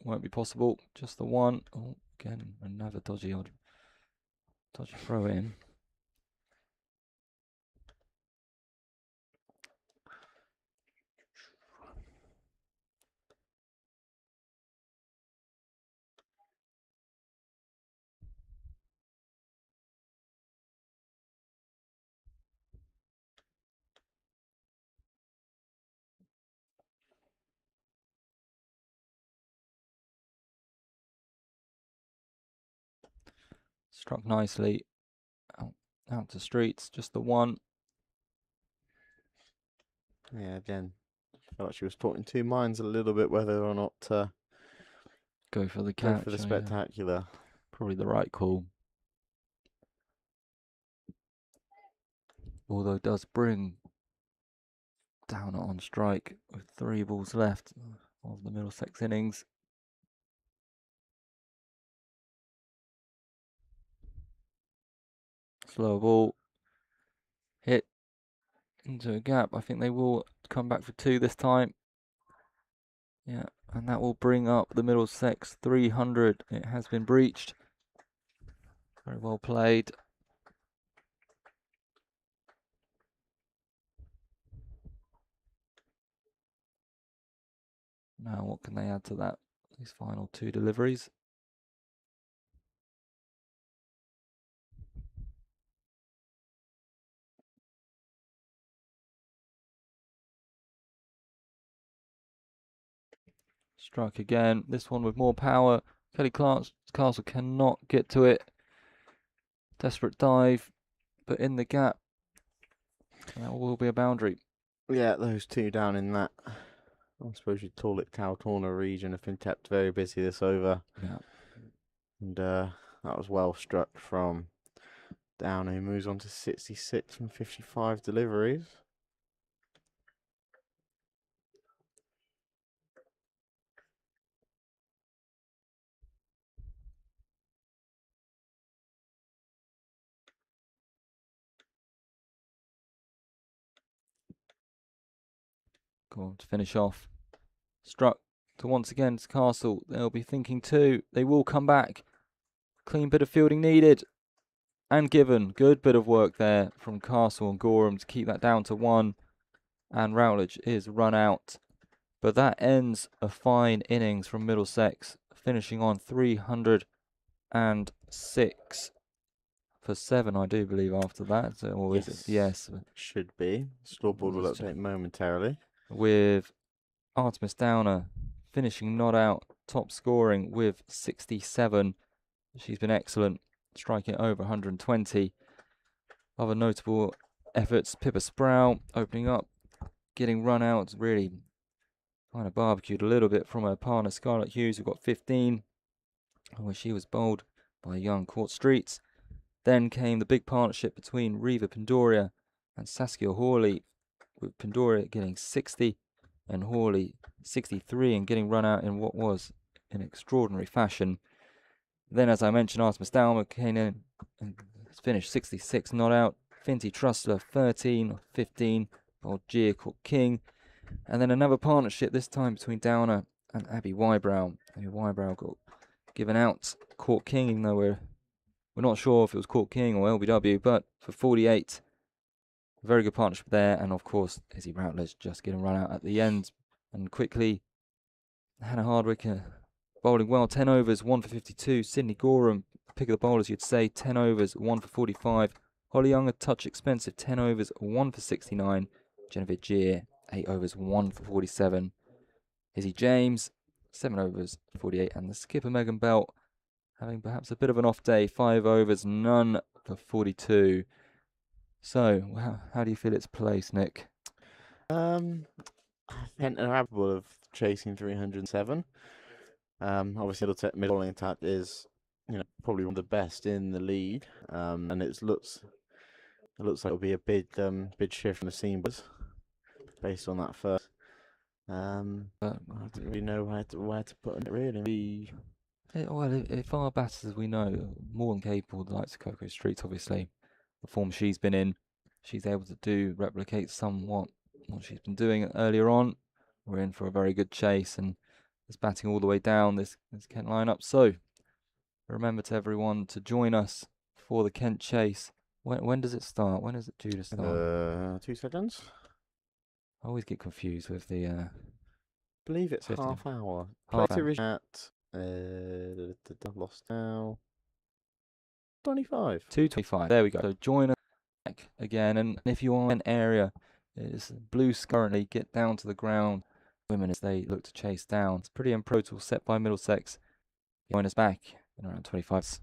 Won't be possible. Just the one. Oh, again, another dodgy throw in. Struck nicely. Out to Streets. Just the one. Yeah, again, I felt like she was caught in two minds a little bit whether or not to go for the catch. Go for the spectacular. Yeah. Probably the right call. Although it does bring Downer on strike with 3 balls left of the Middlesex innings. Slow ball. Hit into a gap. I think they will come back for 2 this time. Yeah, and that will bring up the Middlesex 300. It has been breached. Very well played. Now what can they add to that? These final 2 deliveries. Struck again. This one with more power. Kelly Castle cannot get to it. Desperate dive, but in the gap. And that will be a boundary. Yeah, those two down in that, I suppose you'd call it cow corner region, have been kept very busy this over. Yeah. And that was well struck from Down, who moves on to 66 from 55 deliveries. Go on to finish off. Struck to once again to Castle. They'll be thinking too. They will come back. Clean bit of fielding needed. And given. Good bit of work there from Castle and Gorham to keep that down to 1. And Routledge is run out. But that ends a fine innings from Middlesex, finishing on 306 for 7, I do believe, after that. Or is it? Yes. Should be. Scoreboard will update momentarily. With Artemis Downer finishing not out, top scoring with 67. She's been excellent, striking over 120. Other notable efforts, Pippa Sproul opening up, getting run out, really kind of barbecued a little bit from her partner Scarlett Hughes, who got 15, where she was bowled by young Court Streets. Then came the big partnership between Reva Pandoria and Saskia Hawley, with Pandoria getting 60 and Hawley 63 and getting run out in what was an extraordinary fashion. Then, as I mentioned, Artemis Downer came in and finished 66 not out. Finty Trustler 13 15, while Gia caught King. And then another partnership, this time between Downer and Abby Wybrow. Abby Wybrow got given out, caught King, even though we're not sure if it was Court King or LBW, but for 48, very good partnership there. And of course, Izzy Routledge just getting run out at the end. And quickly, Hannah Hardwick bowling well, 10 overs, 1 for 52. Sydney Gorham, pick of the bowlers, you'd say, 10 overs, 1 for 45. Holly Young, a touch expensive, 10 overs, 1 for 69. Genevieve Gier, 8 overs, 1 for 47. Izzy James, 7 overs, 48. And the skipper, Megan Belt, having perhaps a bit of an off day, 5 overs, none for 42. So, how do you feel its place, Nick? Capable of chasing 307. Obviously, middle bowling attack is, probably one of the best in the league. And it looks like it'll be a big shift from the seamers based on that first. I don't really know where to put it, really. Well, if our batters, we know, more than capable, the likes of Coco Street, obviously, the form she's been in, she's able to replicate somewhat what she's been doing earlier on. We're in for a very good chase, and it's batting all the way down this Kent lineup. So, remember to everyone to join us for the Kent chase. When does it start? When is it due to start? 2 seconds. I always get confused with the. Believe it's 50. half hour. Half hour. At I've lost now. 25. 2:25. There we go. So join us back again, and if you are in an area, it's blue currently, get down to the ground. Women as they look to chase down. It's pretty improbable set by Middlesex. Join us back in around 25.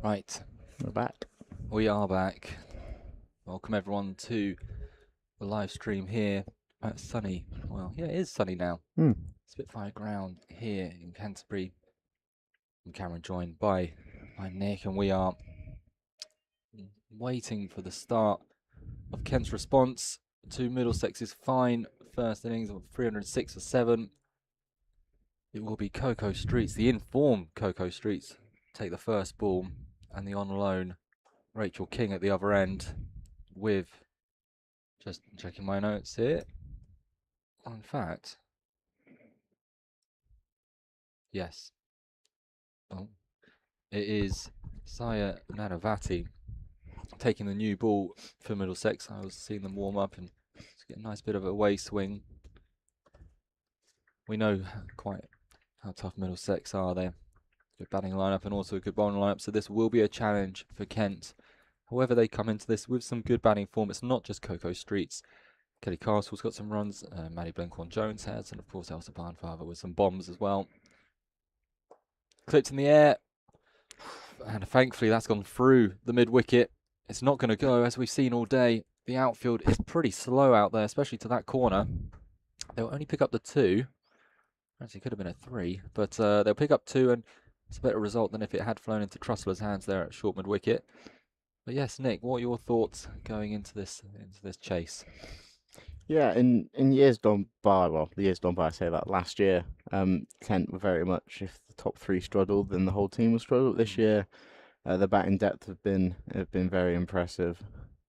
Right, We're back. we are back. Welcome everyone to the live stream here at sunny. Well, yeah, it is sunny now. Spitfire ground here in Canterbury. I'm Cameron, joined by Nick, and we are waiting for the start of Kent's response to Middlesex's fine first innings of 306 for 7. It will be Coco Streets, the informed Coco Streets, take the first ball, and the on loan Rachel King at the other end with, just checking my notes here, in fact, yes, oh, it is Saya Nanavati taking the new ball for Middlesex. I was seeing them warm up and just get a nice bit of a away swing. We know quite how tough Middlesex are. They're good batting lineup and also a good bowling lineup, so this will be a challenge for Kent. However, they come into this with some good batting form. It's not just Coco Streets. Kelly Castle's got some runs, Maddie Blinkhorn-Jones has, and of course Elsa Barnfather with some bombs as well. Clipped in the air, and thankfully that's gone through the mid-wicket. It's not going to go, as we've seen all day. The outfield is pretty slow out there, especially to that corner. They'll only pick up the 2. Actually, could have been a 3, but they'll pick up 2, and it's a better result than if it had flown into Trussler's hands there at short mid-wicket. But yes, Nick, what are your thoughts going into this chase? Yeah, in years gone by, I say that last year, Kent were very much, if the top 3 struggled, then the whole team will struggle. This year, the batting depth have been very impressive,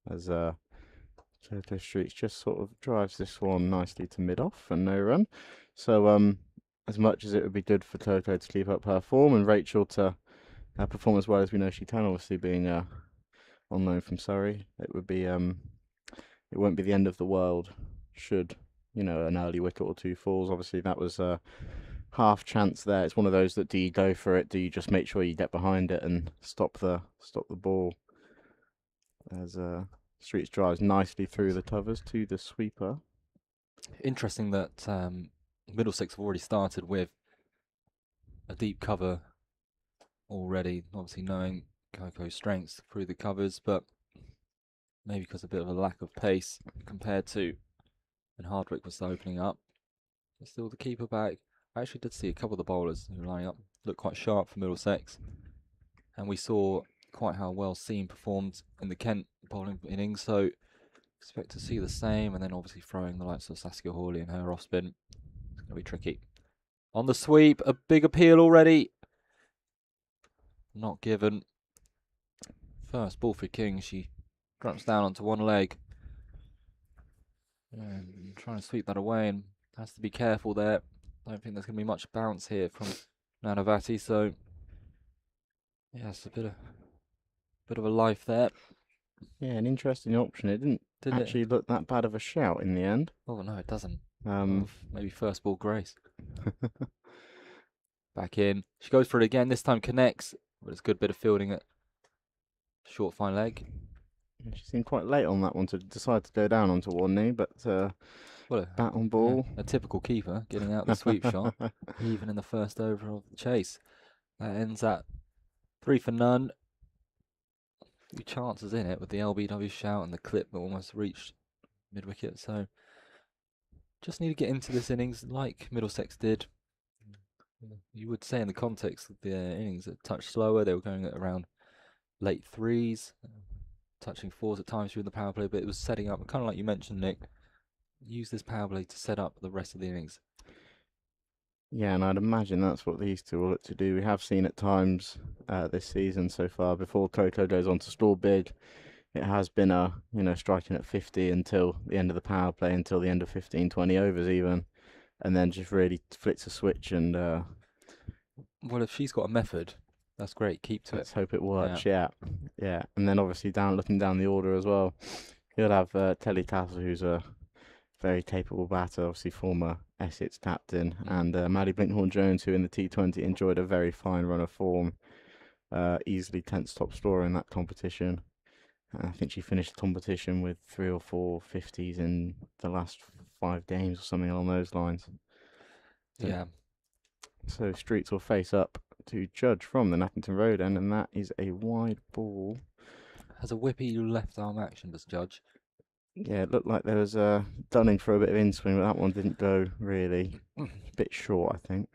as Toto Streets just sort of drives this one nicely to mid-off and no run. So as much as it would be good for Toto to keep up her form and Rachel to perform as well as we know she can, obviously being on loan from Surrey, it would be it won't be the end of the world should, an early wicket or 2 falls. Obviously, that was a half chance there. It's one of those that, do you go for it? Do you just make sure you get behind it and stop the ball? As Streets drives nicely through the covers to the sweeper. Interesting that Middlesex have already started with a deep cover already, obviously knowing Coco's strengths through the covers, but maybe because of a bit of a lack of pace compared to when Hardwick was opening up. But still the keeper back. I actually did see a couple of the bowlers who were lining up look quite sharp for Middlesex, and we saw quite how well Seam performed in the Kent bowling innings, so expect to see the same, and then obviously throwing the likes of Saskia Hawley and her off spin. It's going to be tricky. On the sweep, a big appeal already. Not given. First ball for King, she drops down onto one leg. And trying to sweep that away, and has to be careful there. Don't think there's going to be much bounce here from Nanavati, so yeah, it's a bit of a life there. Yeah, an interesting option. It didn't actually look that bad of a shout in the end. Oh no, it doesn't. Maybe first ball grace. Back in. She goes for it again. This time connects, but it's a good bit of fielding at short fine leg. Yeah, she seemed quite late on that one to decide to go down onto one knee, but bat on ball. Yeah, a typical keeper getting out the sweep shot, even in the first over of the chase. That ends at 3 for none. A few chances in it with the LBW shout and the clip that almost reached mid-wicket. So just need to get into this innings like Middlesex did. You would say in the context of the innings, a touch slower. They were going at around late 3s, touching 4s at times through the power play, but it was setting up, kind of like you mentioned, Nick, use this power play to set up the rest of the innings. Yeah, and I'd imagine that's what these two will look to do. We have seen at times this season so far, before Coco goes on to score big, it has been striking at 50 until the end of the power play, until the end of 15, 20 overs even, and then just really flicks a switch and... well, if she's got a method, that's great. Keep to it. Let's hope it works, yeah. And then obviously looking down the order as well, you'll have Telly Castle, who's a very capable batter, obviously former Essex captain, and Maddie Blinkhorn-Jones, who in the T20 enjoyed a very fine run of form, easily 10th top scorer in that competition. I think she finished the competition with 3 or 4 50s in the last 5 games or something along those lines. Yeah. So Streets will face up to Judge from the Nappington Road end, and that is a wide ball. Has a whippy left arm action, does Judge. Yeah, it looked like there was a Dunning for a bit of in-swing, but that one didn't go really. A bit short, I think.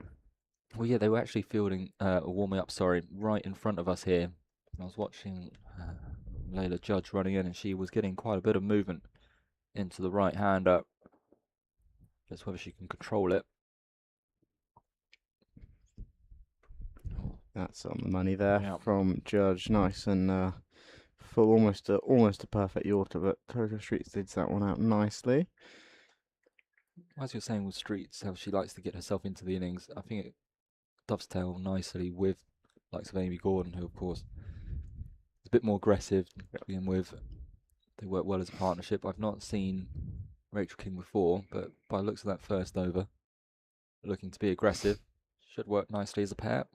Well, yeah, they were actually fielding, warming up, right in front of us here. I was watching Layla Judge running in, and she was getting quite a bit of movement into the right-hander. Just whether she can control it. That's on the money there Yeah. from Judge. Nice and full, almost a perfect Yorta, but Coco Streets did that one out nicely. As you're saying with Streets, how she likes to get herself into the innings, I think it dovetail nicely with likes of Amy Gordon, who of course is a bit more aggressive to begin with. They work well as a partnership. I've not seen Rachel King before, but by the looks of that first over, looking to be aggressive, should work nicely as a pair.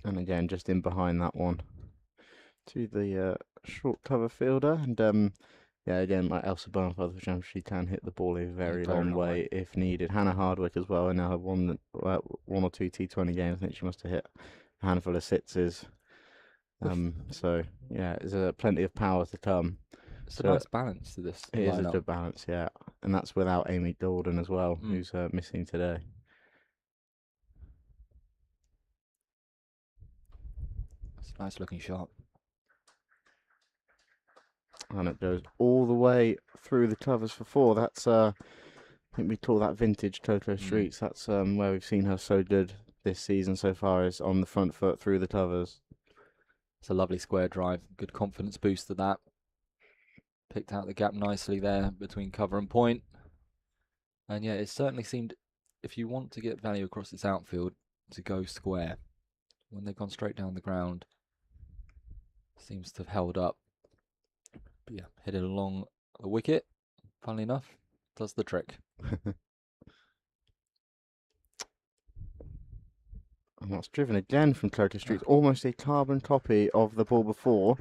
And again, just in behind that one to the short cover fielder. And yeah, again, like Elsa Barnfather, she can hit the ball a very long way if needed. Hannah Hardwick as well. I now have one or two T20 games. I think she must have hit a handful of sixes. So yeah, there's plenty of power to come. It's a nice balance to this It is a lineup. good balance, yeah. And that's without Amy Dalden as well, who's missing today. It's a nice looking shot. And it goes all the way through the covers for four. That's I think we call that vintage Coco Streets. That's where we've seen her so good this season so far, is on the front foot through the covers. It's a lovely square drive. Good confidence boost to that. Picked out the gap nicely there between cover and point. And yeah, it certainly seemed, if you want to get value across this outfield, to go square. When they've gone straight down the ground, seems to have held up. But yeah, hit it along the wicket. Funnily enough, does the trick. And that's driven again from Coco Streets, almost a carbon copy of the ball before,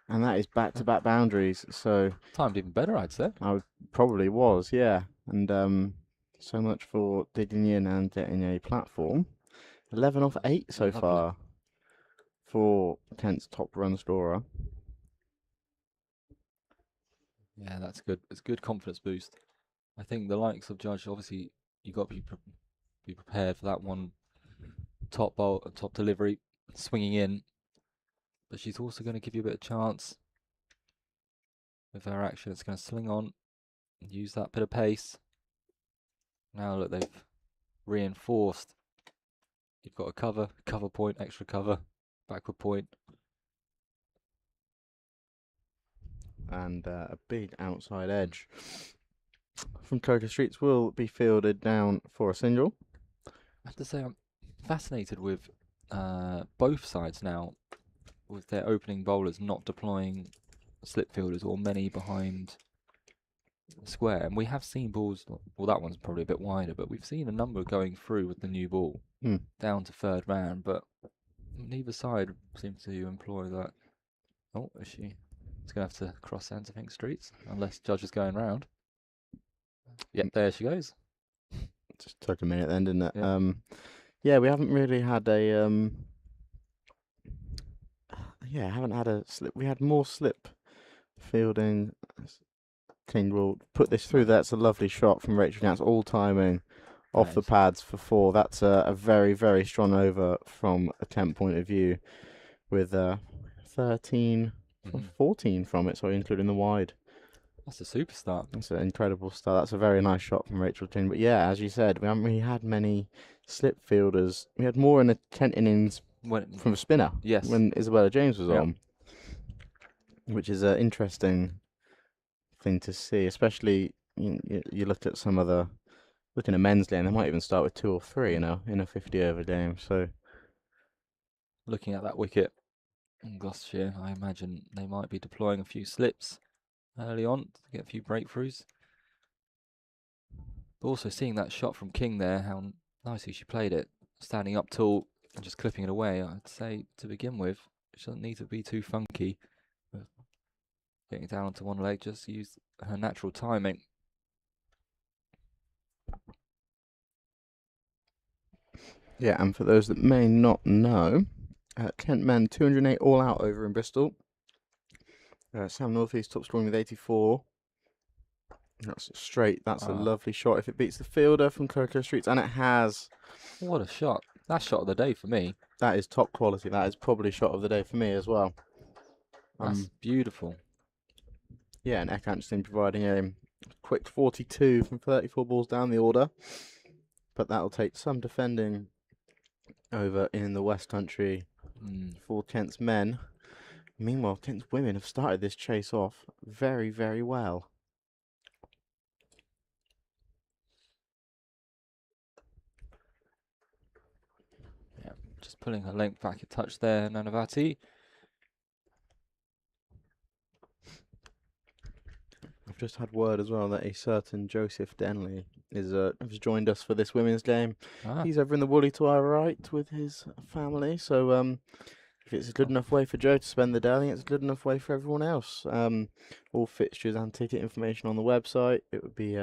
and that is back-to-back boundaries. So timed even better, I'd say. Probably was, yeah. And so much for digging in and getting a platform. 11 off 8 so far for Kent's top run scorer. Yeah, that's good. It's a good confidence boost. I think the likes of Judge, obviously, you got to be prepared for that one top ball, top delivery, swinging in. But she's also going to give you a bit of chance with her action. It's going to sling on, use that bit of pace. Now look, they've reinforced. You've got a cover point, extra cover, backward point. And a big outside edge from Coco Streets will be fielded down for a single. I have to say, I'm fascinated with both sides now, with their opening bowlers not deploying slip fielders or many behind the square. And we have seen balls, well, that one's probably a bit wider, but we've seen a number going through with the new ball down to third round, but neither side seems to employ that. Oh, is she? It's going to have to cross ends, I think, Streets, unless Judge is going round. Yeah, there she goes. Just took a minute then, didn't it? Yeah, we haven't really had a haven't had a slip. We had more slip fielding. King will put this through. That's a lovely shot from Rachel. That's all timing off the pads for four. That's a very, very strong over from a temp point of view, with 13, 14 from it, so including the wide. That's a super start. That's an incredible start. That's a very nice shot from Rachel King. But yeah, as you said, we haven't really had many slip fielders. We had more in the Kent innings from a spinner. Yes. When Isabella James was on, which is an interesting thing to see, especially you look at some other, looking at men's game, they might even start with 2 or 3, in a 50 over game. So looking at that wicket in Gloucestershire, I imagine they might be deploying a few slips early on to get a few breakthroughs. But also seeing that shot from King there, how nicely she played it, standing up tall and just clipping it away. I'd say to begin with, she doesn't need to be too funky. Getting down onto one leg, just use her natural timing. Yeah, and for those that may not know, Kent men 208 all out over in Bristol. Sam North East top scoring with 84. That's straight. That's a lovely shot. If it beats the fielder from Cocoa Streets, and it has, What a shot. That's shot of the day for me. that is top quality. That is probably shot of the day for me as well. That's beautiful. Yeah, and Ekanston providing a quick 42 from 34 balls down the order. But that'll take some defending over in the West Country for Kent's men. Meanwhile, Kent's women have started this chase off very, very well. Yeah, just pulling her length back a touch there, Nanavati. I've just had word as well that a certain Joseph Denley has joined us for this women's game. He's over in the Woolly to our right with his family. So if it's a good enough way for Joe to spend the day, I think it's a good enough way for everyone else. All fixtures and ticket information on the website. It would be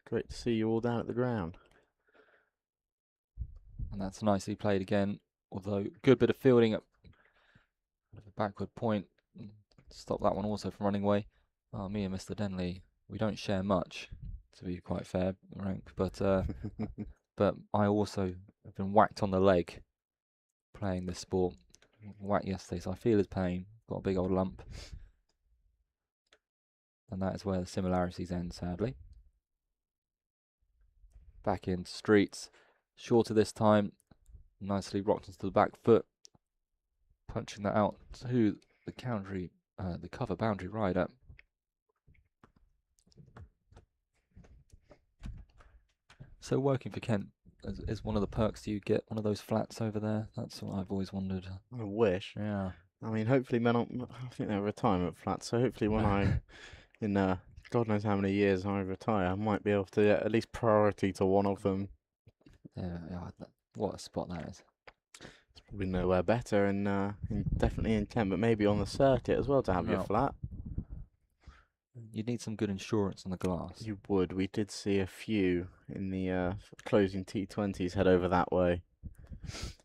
great to see you all down at the ground. And that's nicely played again. Although good bit of fielding at the backward point. Stop that one also from running away. Oh, me and Mr. Denley, we don't share much, to be quite fair, Rank. But but I also have been whacked on the leg playing this sport. Whacked yesterday, so I feel his pain. Got a big old lump. And that is where the similarities end, sadly. Back into Streets. Shorter this time. Nicely rocked into the back foot. Punching that out to the the cover boundary rider. So working for Kent is one of the perks. Do you get one of those flats over there? That's what I've always wondered. I wish. Yeah. I mean, hopefully, I think they're retirement flats. So hopefully, when I, in God knows how many years I retire, I might be able to get at least priority to one of them. Yeah, what a spot that is. It's probably nowhere better, and definitely in Kent, but maybe on the circuit as well to have your flat. You'd need some good insurance on the glass. You would. We did see a few in the closing T20s head over that way.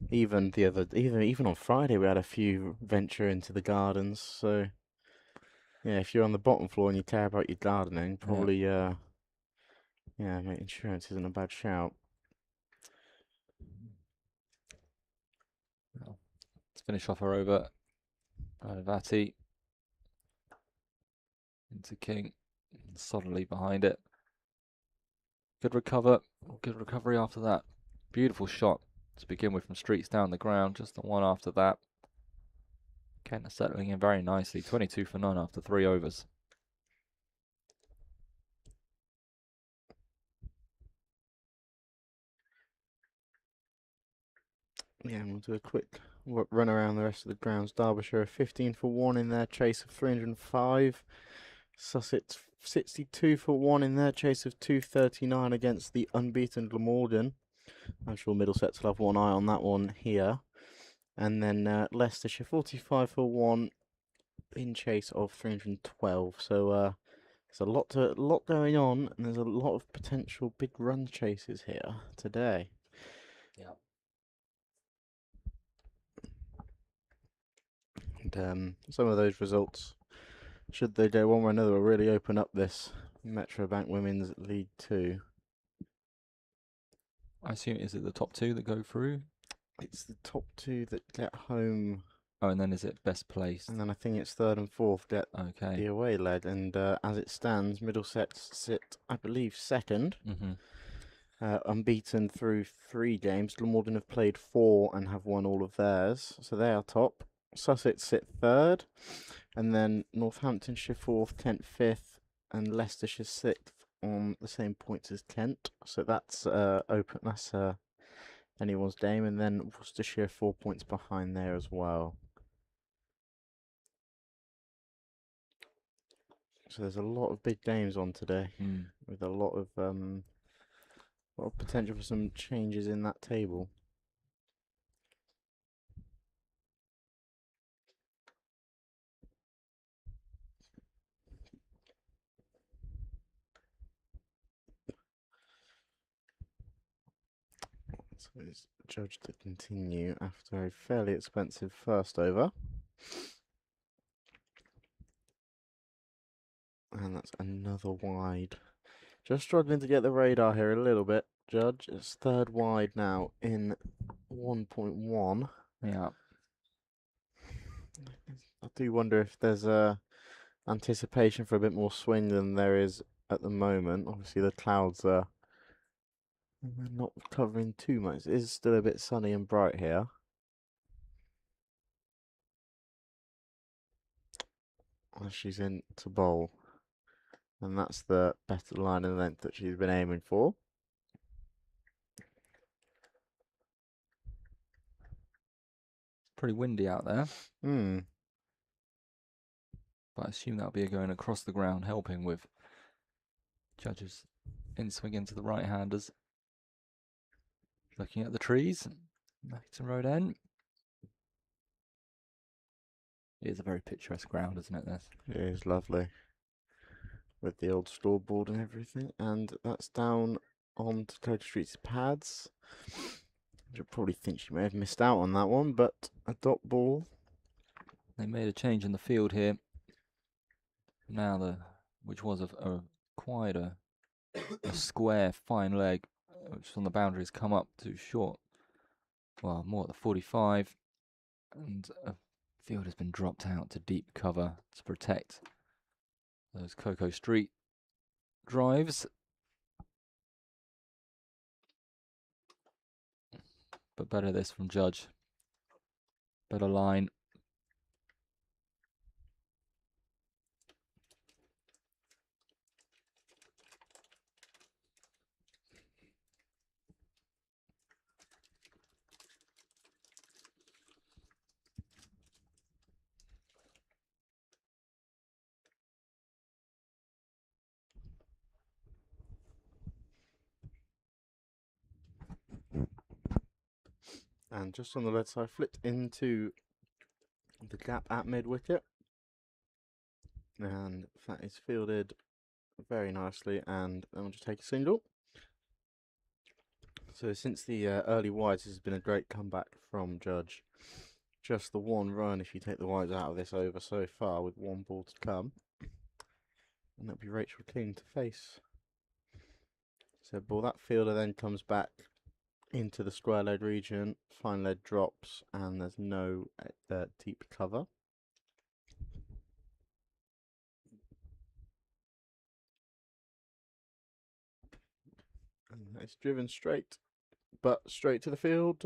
Even on Friday, we had a few venture into the gardens. So yeah, if you're on the bottom floor and you care about your gardening, probably yeah, mate, insurance isn't a bad shout. Well, let's finish off our over. Vati into King, solidly behind it. Good recovery after that. Beautiful shot to begin with from Streets down the ground. Just the one after that. Kent settling in very nicely. 22 for none after 3 overs. Yeah, and we'll do a quick run around the rest of the grounds. Derbyshire 15 for 1 in their chase of 305. Sussex 62 for 1 in their chase of 239 against the unbeaten Glamorgan. I'm sure Middlesex will have one eye on that one here. And then Leicestershire 45 for 1 in chase of 312. So there's a lot going on, and there's a lot of potential big run chases here today. Yeah. And some of those results, should they go one way or another, will really open up this Metro Bank Women's League 2. I assume, is it the top 2 that go through? It's the top 2 that get home. Oh, and then is it best placed? And then I think it's 3rd and 4th get the away leg. And as it stands, Middlesex sit, I believe, 2nd. Unbeaten through 3 games. Glamorgan have played 4 and have won all of theirs. So they are top. Sussex sit 3rd. And then Northamptonshire 4th, Kent 5th, and Leicestershire 6th on the same points as Kent. So that's open. That's anyone's game. And then Worcestershire 4 points behind there as well. So there's a lot of big games on today, with a lot of potential for some changes in that table. So it's judged to continue after a fairly expensive first over. And that's another wide. Just struggling to get the radar here a little bit, Judge. It's third wide now in 1.1. Yeah. I do wonder if there's a anticipation for a bit more swing than there is at the moment. Obviously, the clouds are not covering too much. It is still a bit sunny and bright here. As she's in to bowl. And that's the better line and length that she's been aiming for. Pretty windy out there. Hmm. But I assume that'll be going across the ground, helping with Judge's in swing into the right-handers. Looking at the trees, Mackington Road End. It is a very picturesque ground, isn't it, this? It is lovely. With the old scoreboard and everything. And that's down on to Coca Street's pads. You'll probably think she may have missed out on that one, but a dot ball. They made a change in the field here. Now which was quite a square, fine leg, which on the boundaries come up too short. Well, more at the 45, and a field has been dropped out to deep cover to protect those Cocoa Street drives. But better this from Judge. Better line. And just on the lead side, flipped into the gap at mid-wicket. And that is fielded very nicely, and then we'll just take a single. So since the early wides, this has been a great comeback from Judge. Just the one run if you take the wides out of this over so far, with one ball to come. And that'll be Rachel King to face. So ball, that fielder then comes back into the square leg region, fine leg drops, and there's no deep cover. And it's driven straight, but straight to the field.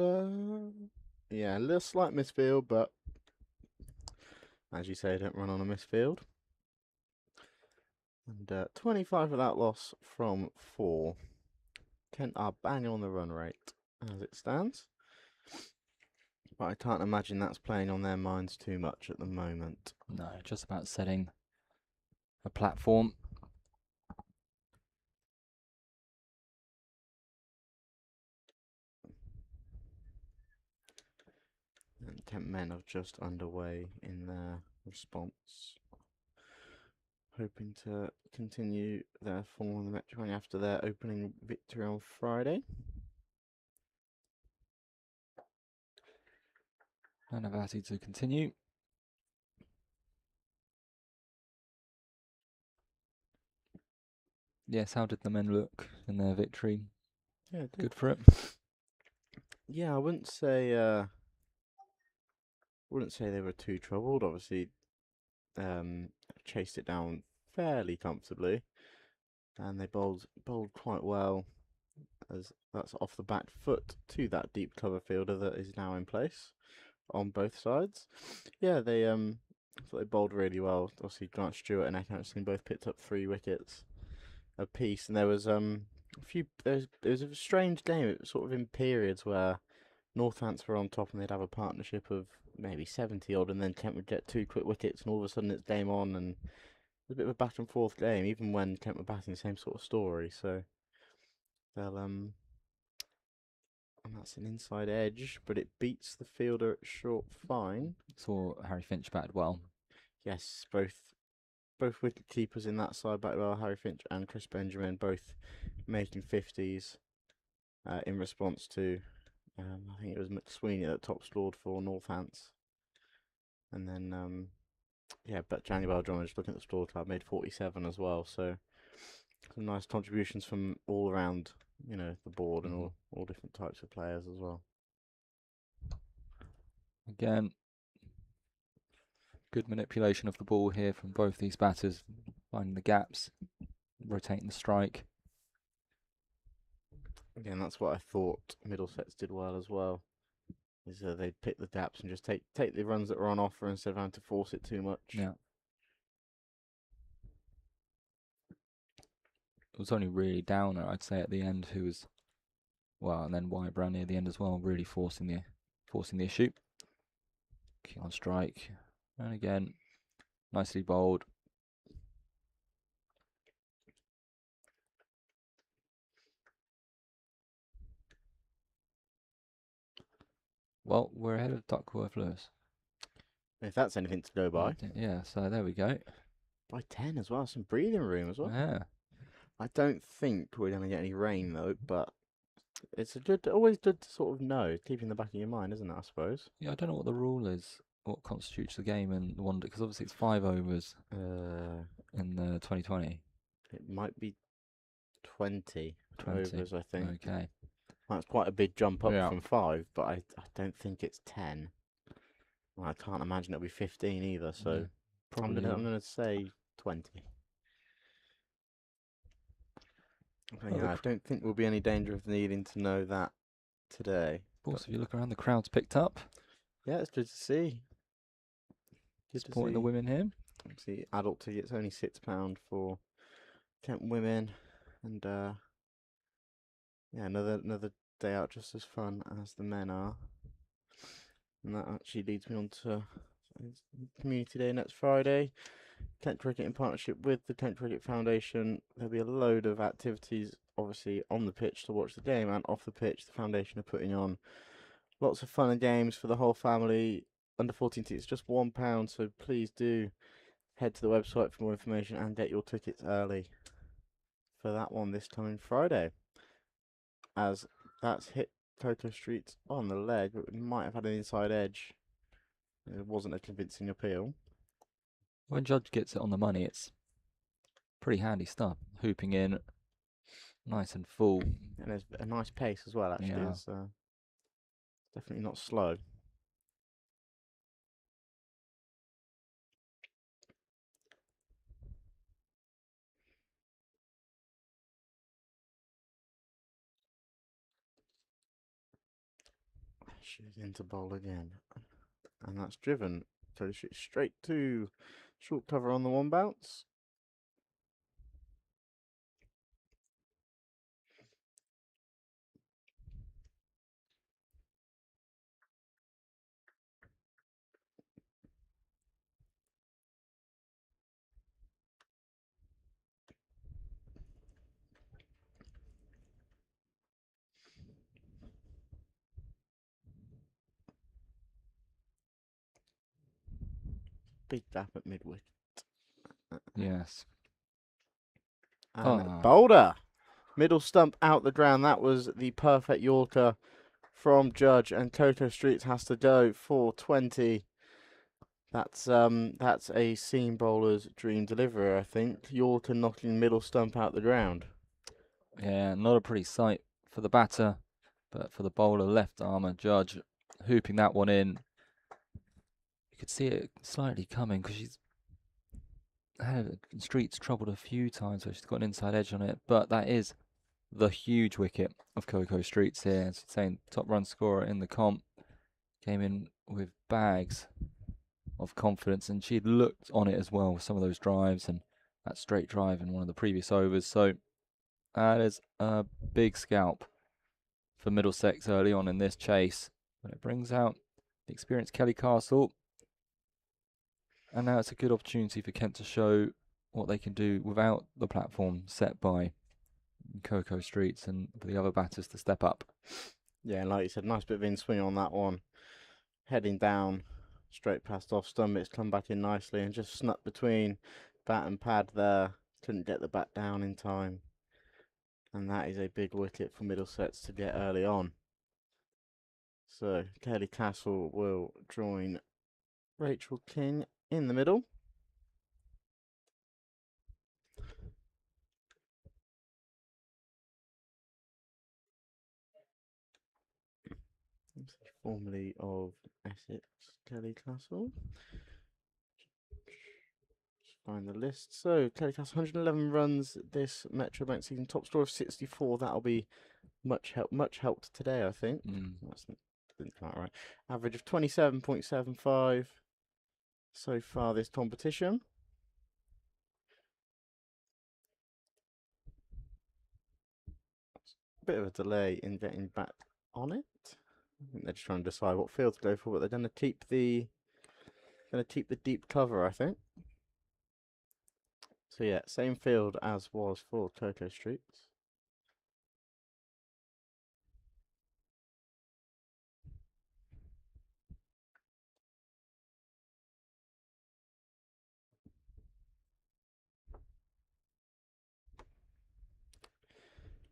Yeah, a little slight misfield, but as you say, don't run on a misfield. And 25 without loss from 4. Kent are bang on the run rate as it stands. But I can't imagine that's playing on their minds too much at the moment. No, just about setting a platform. And Kent men are just underway in their response. Hoping to continue their form on the Metro after their opening victory on Friday. Nanavati to continue. Yes, how did the men look in their victory? Yeah, good for it. Yeah, I wouldn't say they were too troubled. Obviously, chased it down fairly comfortably, and they bowled quite well, as that's off the back foot to that deep cover fielder that is now in place on both sides. Yeah, they thought they bowled really well. Obviously, Grant Stewart and Eckhartson both picked up 3 wickets apiece, and there was a few. It was a strange game. It was sort of in periods where Northants were on top and they'd have a partnership of maybe 70 odd, and then Kent would get 2 quick wickets, and all of a sudden it's game on, and it was a bit of a back and forth game, even when Kent were batting, the same sort of story. So they'll and that's an inside edge, but it beats the fielder at short fine. Saw Harry Finch batted well. Yes, both wicket keepers in that side batted well. Harry Finch and Chris Benjamin both making 50s in response to I think it was McSweeney that top scored for Northants. And then, yeah, but January Drummond, just looking at the score card, made 47 as well. So some nice contributions from all around, the board and all different types of players as well. Again, good manipulation of the ball here from both these batters, finding the gaps, rotating the strike. Again, that's what I thought Middlesex did well as well. Is they'd pick the gaps and just take the runs that were on offer instead of having to force it too much. Yeah. It was only really Downer, I'd say, at the end, who was, well, and then White Brown near the end as well, really forcing the issue. Key on strike, and again, nicely bowled. Well, we're ahead of Duckworth-Lewis. If that's anything to go by. Yeah, so there we go. By 10 as well, some breathing room as well. Yeah. I don't think we're going to get any rain though, but it's always good to sort of know, keep in the back of your mind, isn't it, I suppose? Yeah, I don't know what the rule is, what constitutes the game in the one, because obviously it's 5 overs in the 2020. It might be 20 overs, I think. Okay. That's quite a big jump up Yeah. from 5, but I don't think it's 10. Well, I can't imagine it'll be 15 either, so I'm gonna say 20. Well, yeah, I don't think we'll be any danger of needing to know that today. Of course, if you look around, the crowd's picked up. Yeah, it's good to see. Good to Supporting the see. women here. See, adult tickets only £6 for Kent women, and yeah, another day out just as fun as the men are. And that actually leads me on to Community Day next Friday. Kent Cricket in partnership with the Kent Cricket Foundation. There'll be a load of activities, obviously, on the pitch to watch the game and off the pitch. The foundation are putting on lots of fun and games for the whole family. Under 14 tickets, just £1. So please do head to the website for more information and get your tickets early for that one this coming Friday. As that's hit Toto Street on the leg, but we might have had an inside edge. It wasn't a convincing appeal. When Judge gets it on the money, it's pretty handy stuff. Hooping in, nice and full. And there's a nice pace as well, actually. Yeah. It's definitely not slow. She's into bowl again. And that's driven Toto Street straight to short cover on the one bounce. Big gap at mid-wicket. Yes. And Boulder. Middle stump out the ground. That was the perfect Yorker from Judge. And Toto Street has to go for 20. That's a seam bowler's dream delivery, I think. Yorker knocking middle stump out the ground. Yeah, not a pretty sight for the batter, but for the bowler, left armour, Judge, hooping that one in. You could see it slightly coming because she's had Streets troubled a few times where she's got an inside edge on it, but that is the huge wicket of Coco Streets here. As you're saying, top run scorer in the comp, came in with bags of confidence, and she'd looked on it as well with some of those drives and that straight drive in one of the previous overs. So that is a big scalp for Middlesex early on in this chase, but it brings out the experienced Kelly Castle. And now it's a good opportunity for Kent to show what they can do without the platform set by Coco Streets and for the other batters to step up. Yeah, like you said, nice bit of in swing on that one. Heading down, straight past off stump. It's come back in nicely and just snuck between bat and pad there. Couldn't get the bat down in time. And that is a big wicket for Middlesex to get early on. So Kelly Castle will join Rachel King in the middle. Formerly of Essex, Kelly Castle. Find the list. So Kelly Castle, 111 runs this Metrobank season. Top score of 64. That'll be much helped today, I think. Didn't come out right. Average of 27.75 so far this competition. Bit of a delay in getting back on it. I think they're just trying to decide what field to go for, but they're going to keep the deep cover, I think. So yeah, same field as was for Cocoa Streets.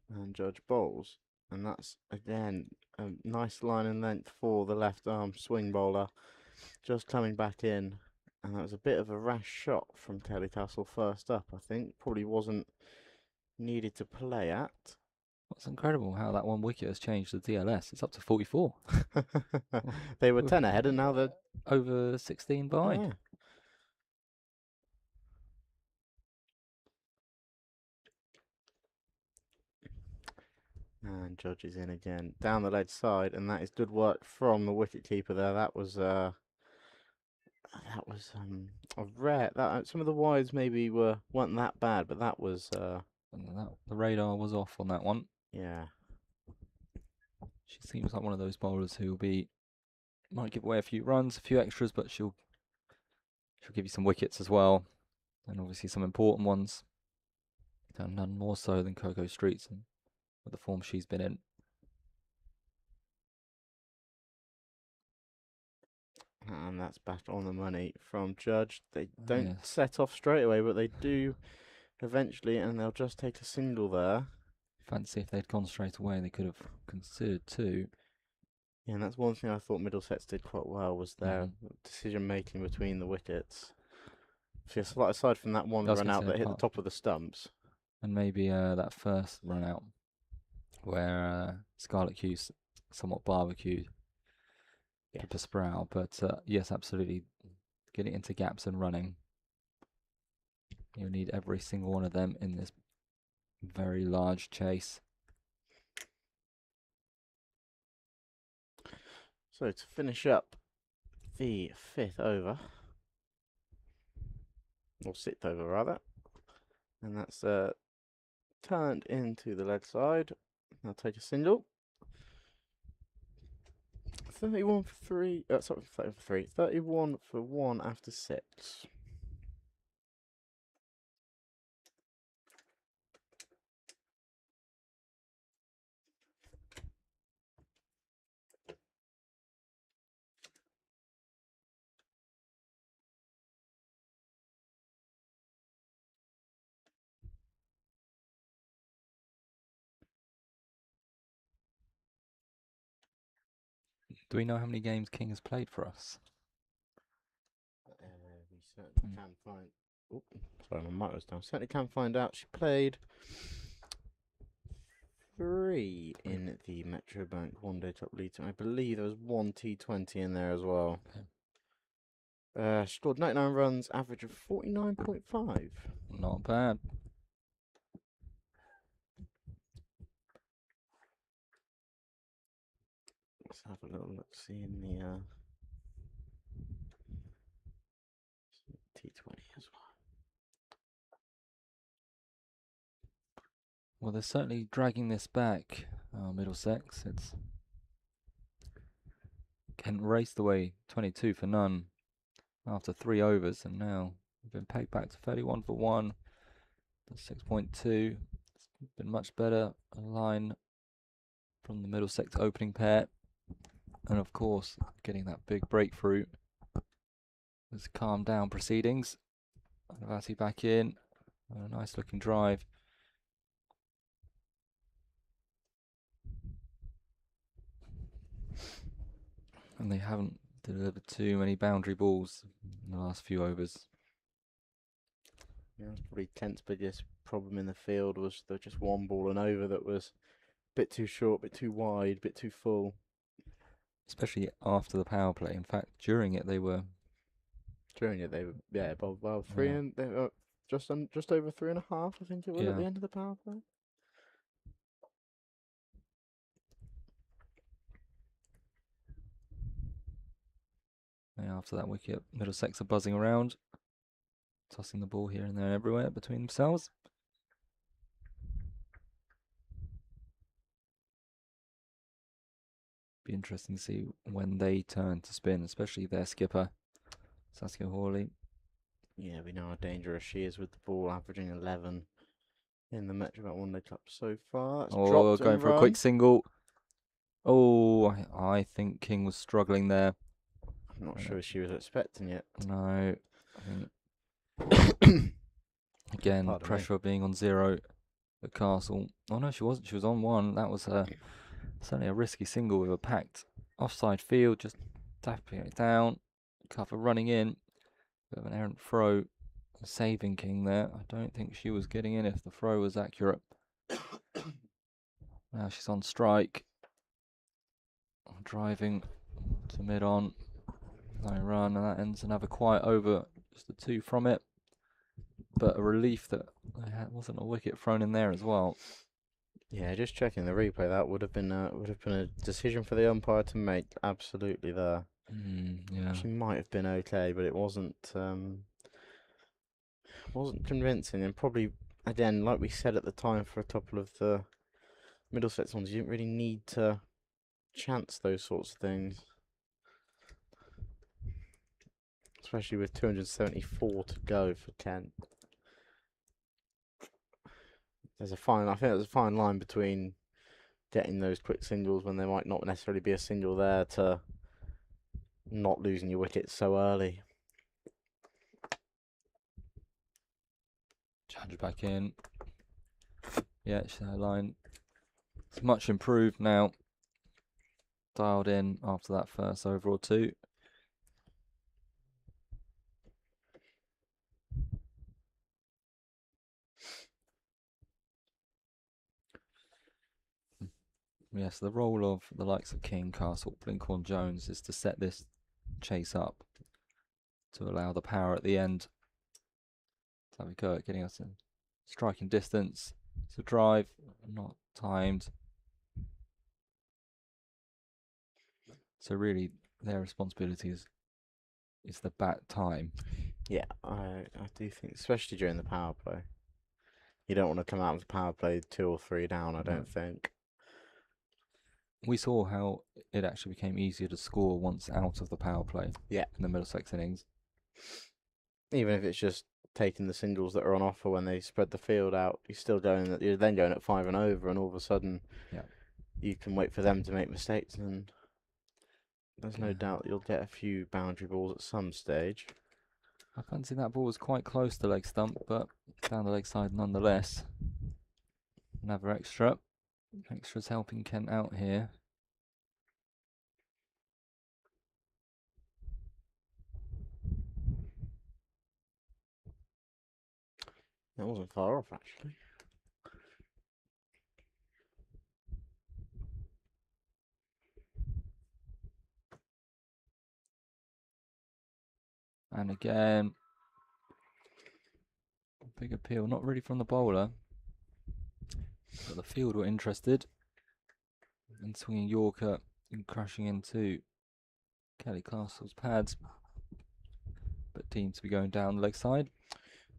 And Judge Bowles. And that's, again, a nice line and length for the left arm swing bowler. Just coming back in. And that was a bit of a rash shot from Kelly Castle first up, I think. Probably wasn't needed to play at. It's incredible how that one wicket has changed the DLS. It's up to 44. They were 10 ahead and now they're over 16 behind. Yeah. And Judge is in again, down the ledge side, and that is good work from the wicketkeeper there. That was a rare. Some of the wides maybe weren't that bad, but that was the radar was off on that one. Yeah. She seems like one of those bowlers who might give away a few runs, a few extras, but she'll give you some wickets as well, and obviously some important ones. And none more so than Cocoa Streets and with the form she's been in. And that's back on the money from Judge. They don't set off straight away, but they do eventually, and they'll just take a single there. Fancy if they'd gone straight away, they could have considered two. Yeah, and that's one thing I thought Middlesex did quite well, was their decision making between the wickets. So aside from that one run out that hit the top of the stumps. And maybe that first run out where Scarlet Q's somewhat barbecued Pippa Sproul, but yes, absolutely, getting into gaps and running. You'll need every single one of them in this very large chase. So to finish up the 5th over, or 6th over rather, and that's turned into the leg side. I'll take a single. 31 for 3. Sorry, 30 for 3. 31 for 1 after 6. Do we know how many games King has played for us? We certainly can find. Oh, sorry, my mic was down. Certainly can find out. She played 3 in the Metrobank one-day top league. I believe there was 1 T20 in there as well. Okay. She scored 99 runs, average of 49.5. Not bad. Let's have a little look, see in the T20 as well. Well, they're certainly dragging this back, Middlesex. It's Kent raced away 22 for none after 3 overs, and now we've been pegged back to 31 for 1. That's 6.2. It's been much better. A line from the Middlesex opening pair, and of course, getting that big breakthrough has calmed down proceedings. Navati back in. A nice looking drive. And they haven't delivered too many boundary balls in the last few overs. Yeah, it's probably Kent's biggest problem in the field was there just one ball and over that was a bit too short, bit too wide, bit too full. Especially after the power play. In fact, during it they were During it, they were above three Yeah. and they were just over 3.5. I think it was at Yeah. the end of the power play. after that wicket. Middlesex are buzzing around, tossing the ball here and there everywhere between themselves. Be interesting to see when they turn to spin, especially their skipper, Saskia Hawley. Yeah, we know how dangerous she is with the ball, averaging 11 in the Metrobank One Day Cup so far. It's dropped Going and for a quick single. Oh, I think King was struggling there. I'm not sure she was expecting it. No, I think again Pardon me. pressure being on 0 at Castle. Oh no, she wasn't. She was on 1. That was certainly a risky single with a packed offside field, just tapping it down. Cover running in, bit of an errant throw, saving King there. I don't think she was getting in if the throw was accurate. Now she's on strike, driving to mid-on. No run, and that ends another quiet over. Just the 2 from it, but a relief that there wasn't a wicket thrown in there as well. Yeah, just checking the replay. That would have been a decision for the umpire to make. Absolutely there. Yeah. She might have been okay, but it wasn't convincing, and probably again, like we said at the time, for a couple of the Middlesex ones, you didn't really need to chance those sorts of things, especially with 274 to go for Kent. I think there's a fine line between getting those quick singles when there might not necessarily be a single there to not losing your wicket so early. Change back in. Yeah, that line is much improved now. Dialed in after that first over or 2. Yes, the role of the likes of King, Castle, Blinkhorn, Jones is to set this chase up to allow the power at the end. Tavi Kirk getting us in striking distance. It's a drive, not timed. So really, their responsibility is the bat time. Yeah, I do think, especially during the power play, you don't want to come out of the power play 2 or 3 down. I don't think. We saw how it actually became easier to score once out of the power play. Yeah. In the Middlesex innings. Even if it's just taking the singles that are on offer when they spread the field out, you're then going at 5 and over, and all of a sudden, you can wait for them to make mistakes, and there's no doubt you'll get a few boundary balls at some stage. I fancy that ball was quite close to leg stump, but down the leg side nonetheless. Another extra. Extra's helping Kent out here. That wasn't far off, actually. And again, big appeal, not really from the bowler, but the field were interested in swinging Yorker and crashing into Kelly Castle's pads, but deemed to be going down the leg side.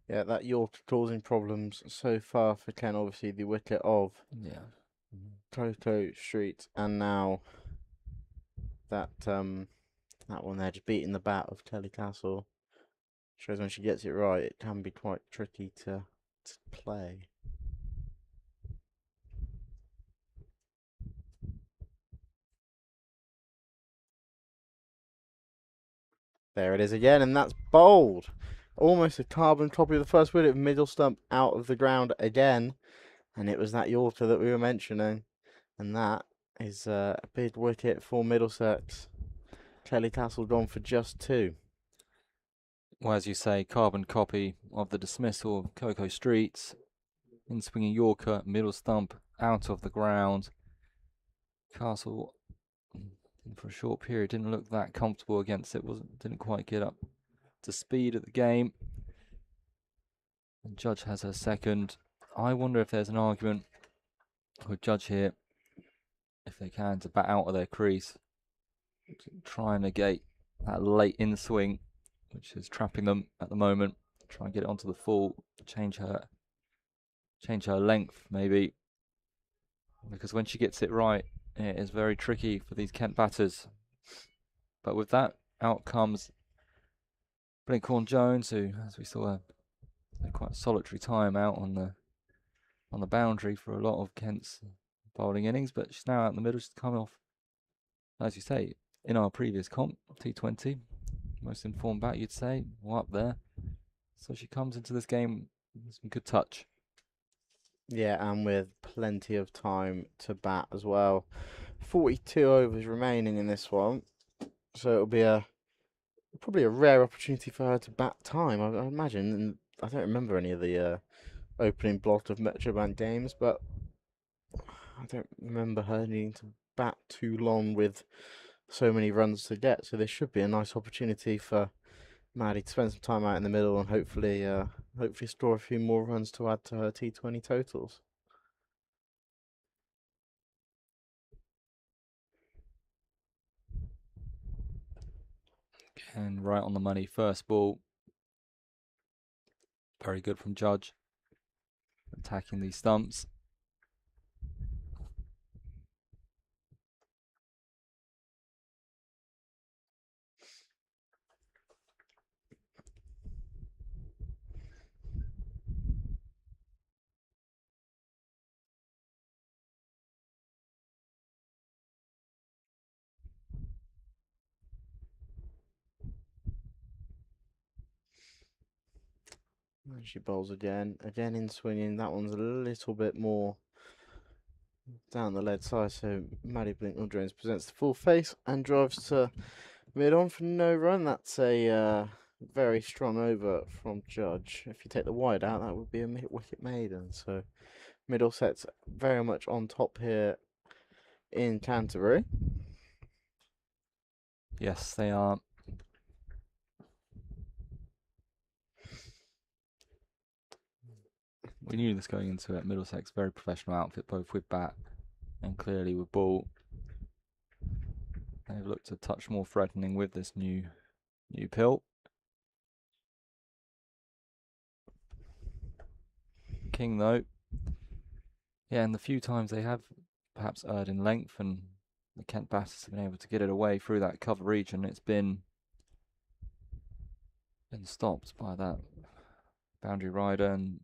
Yeah, that Yorker causing problems so far for Ken. Obviously, the wicket of Coco Street, and now that one there, just beating the bat of Kelly Castle, shows when she gets it right, it can be quite tricky to play. There it is again, and that's bowled. Almost a carbon copy of the first wicket, middle stump out of the ground again. And it was that Yorker that we were mentioning. And that is a big wicket for Middlesex. Kelly Castle gone for just 2. Well, as you say, carbon copy of the dismissal of Cocoa Streets. In swinging Yorker, middle stump out of the ground. Castle, for a short period, didn't look that comfortable against it. Didn't quite get up to speed at the game. And Judge has her second. I wonder if there's an argument with Judge here, if they can, to bat out of their crease, to try and negate that late in swing, which is trapping them at the moment. Try and get it onto the full, change her length maybe, because when she gets it right, it is very tricky for these Kent batters. But with that, out comes Blinkhorn Jones, who, as we saw, had quite a solitary time out on the boundary for a lot of Kent's bowling innings, but she's now out in the middle. She's come off, as you say, in our previous comp, T20, most informed bat, you'd say, well, up there. So she comes into this game with some good touch. Yeah, and with plenty of time to bat as well. 42 overs remaining in this one, so it'll be probably a rare opportunity for her to bat time, I imagine. And I don't remember any of the opening blot of Metrobank games, but I don't remember her needing to bat too long with so many runs to get. So this should be a nice opportunity for Maddie to spend some time out in the middle and hopefully score a few more runs to add to her T20 totals. And right on the money, first ball. Very good from Judge, attacking these stumps. And she bowls again in swinging. That one's a little bit more down the lead side, so Maddie Blinknell Jones presents the full face and drives to mid on for no run. That's a very strong over from Judge. If you take the wide out, that would be a wicket maiden. So Middlesex very much on top here in Canterbury. Yes, they are. We knew this going into it. Middlesex, very professional outfit, both with bat and clearly with ball. They've looked a touch more threatening with this new pill. King, though, yeah, and the few times they have perhaps erred in length and the Kent batters have been able to get it away through that cover region, it's been stopped by that boundary rider, and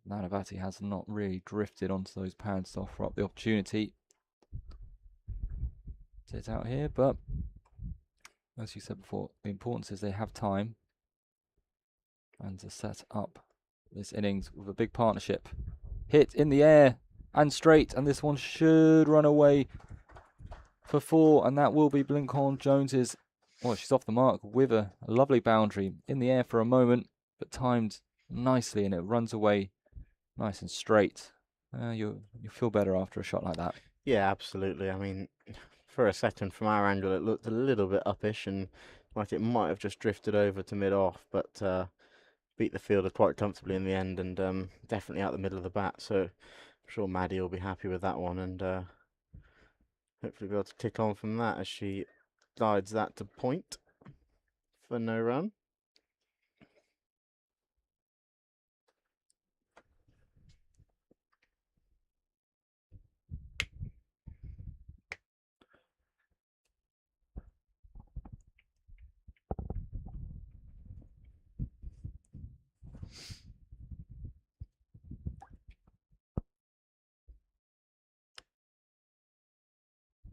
Nanavati has not really drifted onto those pads to offer up the opportunity to hit out here. But as you said before, the importance is they have time and to set up this innings with a big partnership. Hit in the air and straight, and this one should run away for 4, and that will be Blinkhorn Jones's. Well, she's off the mark with a lovely boundary in the air for a moment, but timed nicely, and it runs away nice and straight. You feel better after a shot like that. Yeah, absolutely. I mean, for a second from our angle, it looked a little bit uppish and like it might have just drifted over to mid-off, but beat the fielder quite comfortably in the end and definitely out the middle of the bat. So I'm sure Maddie will be happy with that one and hopefully be able to kick on from that as she guides that to point for no run.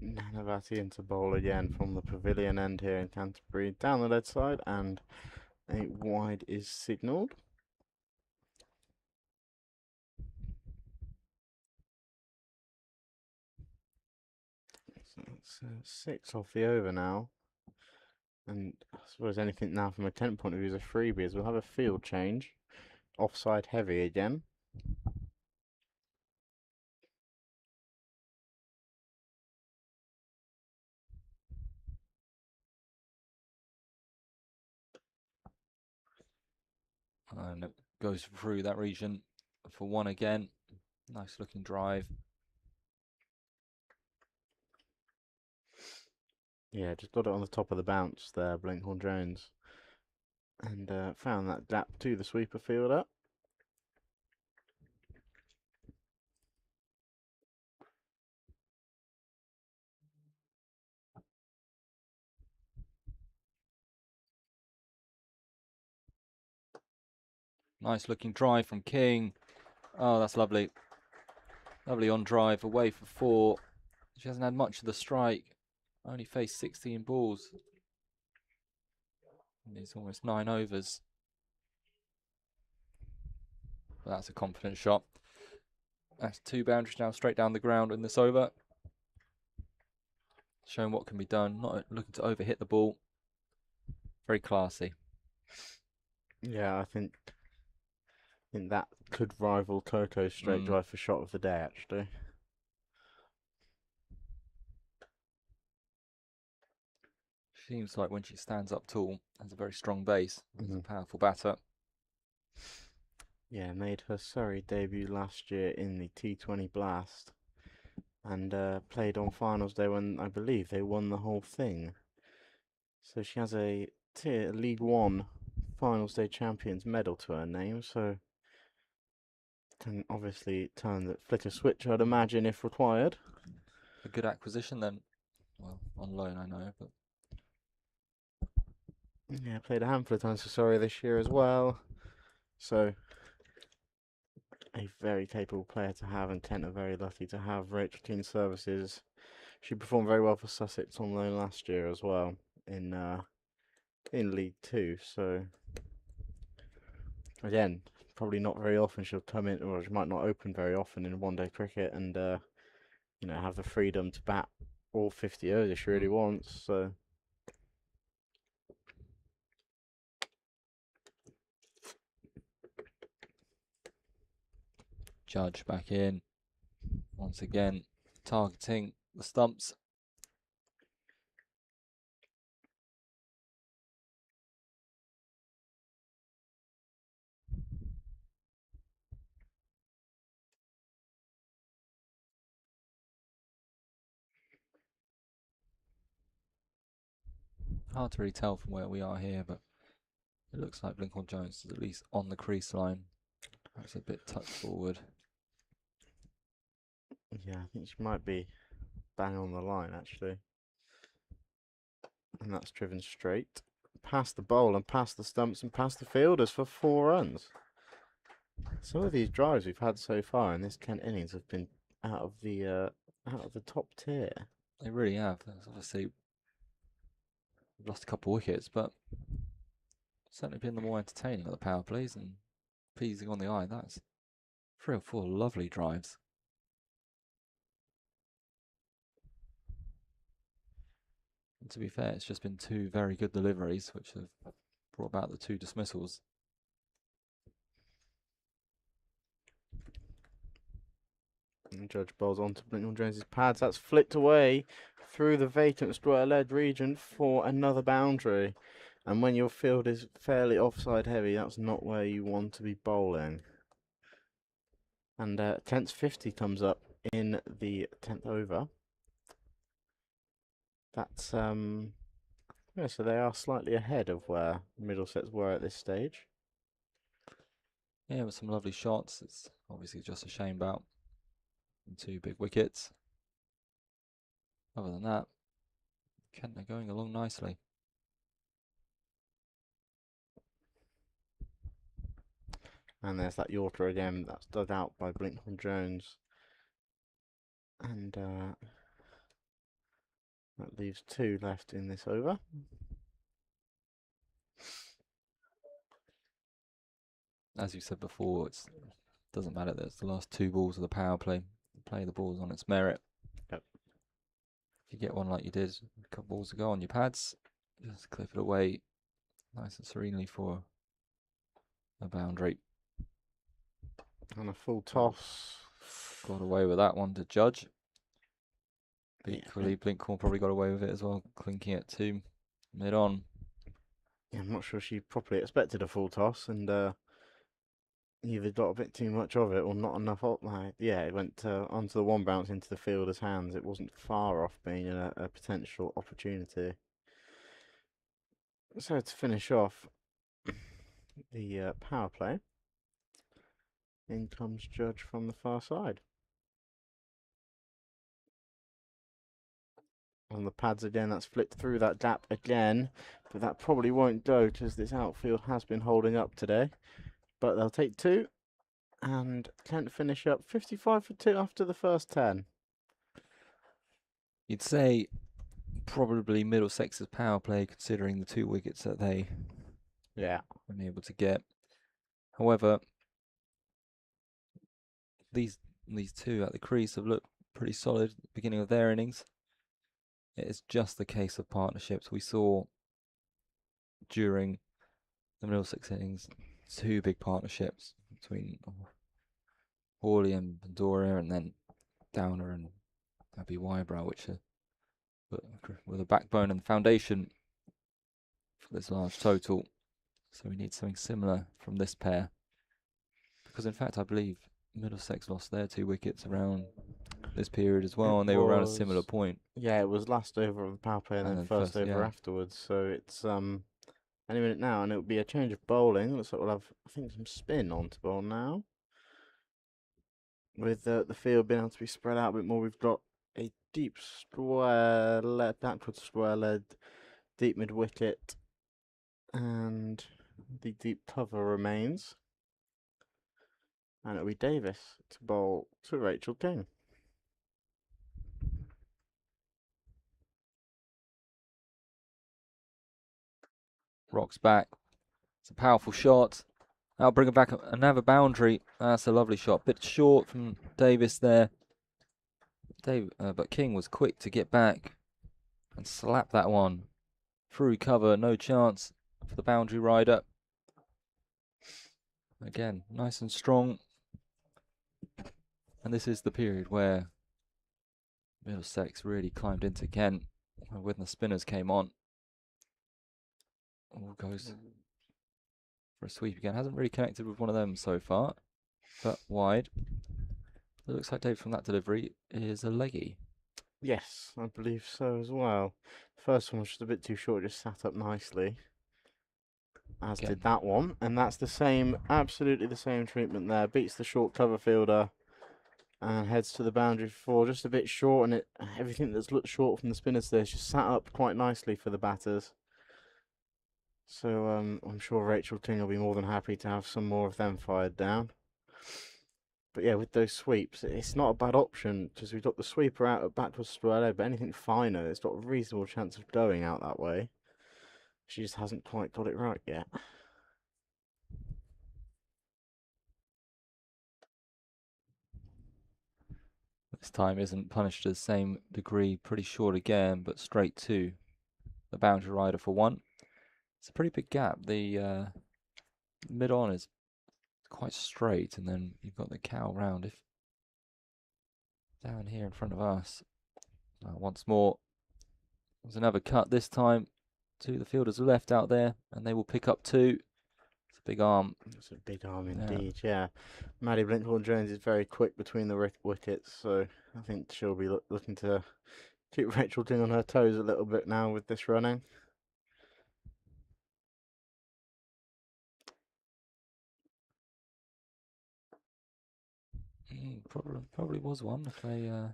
Nanavati into bowl again from the pavilion end here in Canterbury, down the lead side, and a wide is signalled. So it's 6 off the over now. And I suppose anything now from a tent point of view is a freebie, as we'll have a field change. Offside heavy again. And it goes through that region for one again. Nice looking drive. Yeah, just got it on the top of the bounce there, Blinkhorn Jones. And found that gap to the sweeper fielder. Nice looking drive from King. Oh, that's lovely. Lovely on drive, away for 4. She hasn't had much of the strike. Only faced 16 balls. And it's almost 9 overs. But that's a confident shot. That's 2 boundaries now straight down the ground in this over. Showing what can be done. Not looking to overhit the ball. Very classy. Yeah, I think that could rival Coco's straight drive for shot of the day, actually. Seems like when she stands up tall, has a very strong base. She's a powerful batter. Yeah, made her Surrey debut last year in the T20 Blast. And played on finals day when I believe they won the whole thing. So she has a League One finals day champions medal to her name, so can obviously flick a switch, I'd imagine, if required. A good acquisition then. Well, on loan I know, but yeah, played a handful of times for Surrey this year as well. So a very capable player to have, and Kent are very lucky to have Rachel King's services. She performed very well for Sussex on loan last year as well in League Two. So again, probably not very often she'll come in, or she might not open very often in one-day cricket, and have the freedom to bat all 50 overs if she really wants. So. Judge back in. Once again, targeting the stumps. Hard to really tell from where we are here, but it looks like Blinkhorn Jones is at least on the crease line. That's a bit touch forward. Yeah, I think she might be bang on the line, actually. And that's driven straight past the bowl and past the stumps and past the fielders for 4 runs. Some of these drives we've had so far in this Kent innings have been out of the top tier. They really have. There's obviously we've lost a couple of wickets, but certainly been the more entertaining of the power plays and pleasing on the eye. That's 3 or 4 lovely drives. And to be fair, it's just been 2 very good deliveries which have brought about the 2 dismissals. And Judge bowls on to Blinkhorn Jones's pads. That's flicked away through the vacant square-led region for another boundary. And when your field is fairly offside heavy, that's not where you want to be bowling. And 10th 50 comes up in the 10th over. That's yeah, so they are slightly ahead of where Middlesex were at this stage. Yeah, with some lovely shots. It's obviously just a shame about 2 big wickets. Other than that, Kent are going along nicely. And there's that Yorker again. That's dug out by Blinkhorn Jones. And that leaves 2 left in this over. As you said before, it doesn't matter that it's the last 2 balls of the power play. Play the balls on its merit. Yep. If you get one like you did a couple balls ago on your pads, Just clip it away nice and serenely for a boundary. And a full toss. Got away with that one to judge. Yeah. Equally, Blinkhorn probably got away with it as well, clinking it to mid-on. Yeah, I'm not sure she properly expected a full toss and either got a bit too much of it or not enough. Yeah, it went onto the one bounce into the fielder's hands. It wasn't far off being a potential opportunity. So to finish off the power play, in comes Judge from the far side. On the pads again, that's flicked through that gap again, but that probably won't go because this outfield has been holding up today. But they'll take 2 and Kent finish up 55 for 2 after the first 10. You'd say probably Middlesex's power play, considering the 2 wickets that they Yeah. been able to get. However, these 2 at the crease have looked pretty solid at the beginning of their innings. It is just the case of partnerships. We saw during the Middlesex innings 2 big partnerships between Hawley and Pandora, and then Downer and Abby Wybrow, which are the backbone and the foundation for this large total. So we need something similar from this pair, because in fact I believe Middlesex lost their 2 wickets around this period as well, and they were around a similar point. Yeah, it was last over of the power play and then first over afterwards. So it's any minute now, and it will be a change of bowling. Looks like we'll have, I think, some spin on to bowl now. With the field being able to be spread out a bit more, we've got a deep square led, backwards square led, deep mid wicket, and the deep cover remains. And it'll be Davis to bowl to Rachel King. Rocks back. It's a powerful shot. I'll bring it back another boundary. That's a lovely shot. Bit short from Davis there. But King was quick to get back and slap that one through cover. No chance for the boundary rider. Again, nice and strong. And this is the period where Middlesex really climbed into Kent when the spinners came on. All goes for a sweep again. Hasn't really connected with one of them so far, but wide. It looks like Dave from that delivery is a leggy. Yes, I believe so as well. First one was just a bit too short, just sat up nicely. As did that one. And that's the same, absolutely the same treatment there. Beats the short cover fielder and heads to the boundary for just a bit short. And everything that's looked short from the spinners there is just sat up quite nicely for the batters. So I'm sure Rachel King will be more than happy to have some more of them fired down. But yeah, with those sweeps, it's not a bad option because we've got the sweeper out at backwards square leg, but anything finer, it's got a reasonable chance of going out that way. She just hasn't quite got it right yet. This time isn't punished to the same degree, pretty short again, but straight to the boundary rider for 1. It's a pretty big gap. The mid-on is quite straight, and then you've got the cow round. If down here in front of us, once more, there's another cut this time to the fielders left out there, and they will pick up 2. It's a big arm. It's a big arm indeed, yeah. Maddie Blinkhorn-Jones is very quick between the wickets, so I think she'll be looking to keep Rachel King on her toes a little bit now with this running. Probably was one if they. I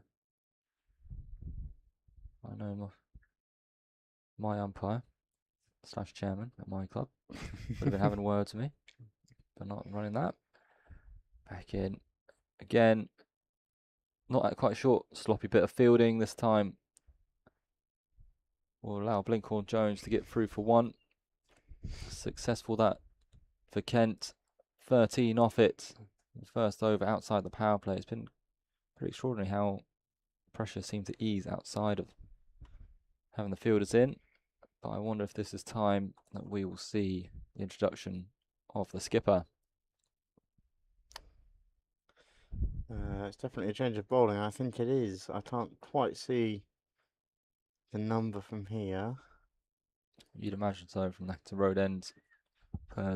know my umpire / chairman at my club would have been having a word to me, but not running that. Back in again. Not quite short, sloppy bit of fielding this time. Will allow Blinkhorn-Jones to get through for 1. Successful that for Kent. 13 off it. First over outside the power play. It's been pretty extraordinary how pressure seemed to ease outside of having the fielders in. But I wonder if this is time that we will see the introduction of the skipper. It's definitely a change of bowling. I think it is. I can't quite see the number from here. You'd imagine so from that to road end.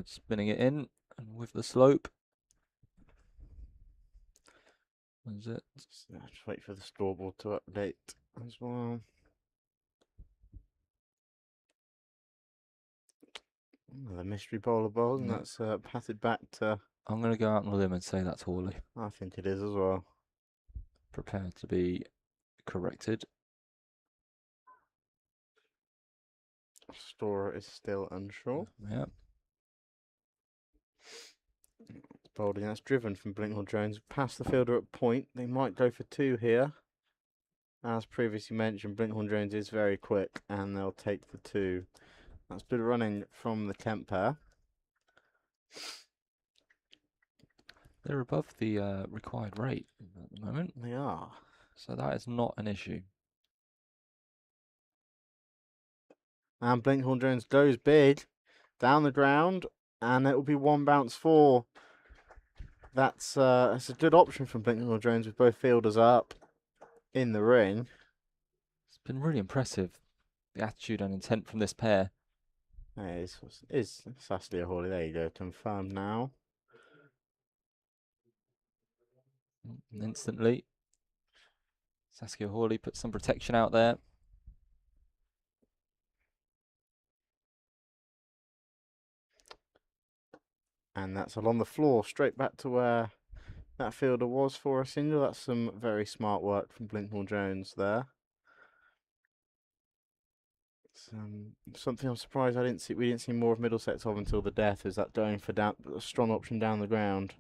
Spinning it in and with the slope. Is it? Just wait for the scoreboard to update as well. The mystery bowler bowl, and that's patted back to. I'm going to go out on a limb and say that's Hawley. I think it is as well. Prepared to be corrected. Storer is still unsure. Yeah. Bowling that's driven from Blinkhorn Jones past the fielder at point. They might go for 2 here. As previously mentioned, Blinkhorn Jones is very quick and they'll take the 2. That's good running from the Kent pair. They're above the required rate at the moment. They are. So that is not an issue. And Blinkhorn Jones goes big down the ground, and it will be 1 bounce 4. That's a good option from Blinkhorn Jones with both fielders up in the ring. It's been really impressive, the attitude and intent from this pair. It's Saskia Hawley. There you go, confirmed now. And instantly, Saskia Hawley puts some protection out there. And that's along the floor, straight back to where that fielder was for a single. That's some very smart work from Blinkhorn Jones there. Something I'm surprised we didn't see more of Middlesex of until the death, is that going for a strong option down the ground.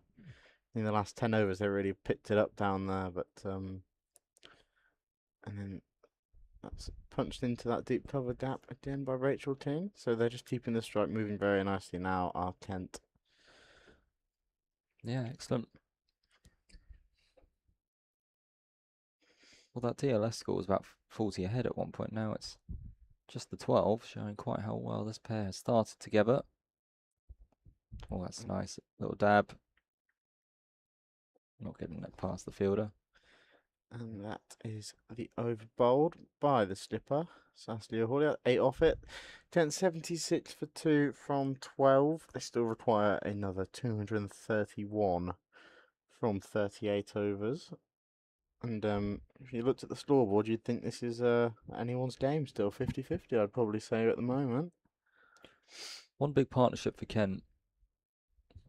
In the last 10 overs, they really picked it up down there, but and then that's punched into that deep cover gap again by Rachel King. So they're just keeping the strike moving very nicely now, our Kent. Yeah, excellent. Well, that DLS score was about 40 ahead at one point. Now it's just the 12, showing quite how well this pair has started together. Oh, that's nice. Little dab. Not getting that past the fielder. And that is the over bowled by the skipper, Saskia Hawley. 8 off it. 1076 for 2 from 12. They still require another 231 from 38 overs. And if you looked at the scoreboard, you'd think this is anyone's game still. 50-50, I'd probably say at the moment. One big partnership for Kent,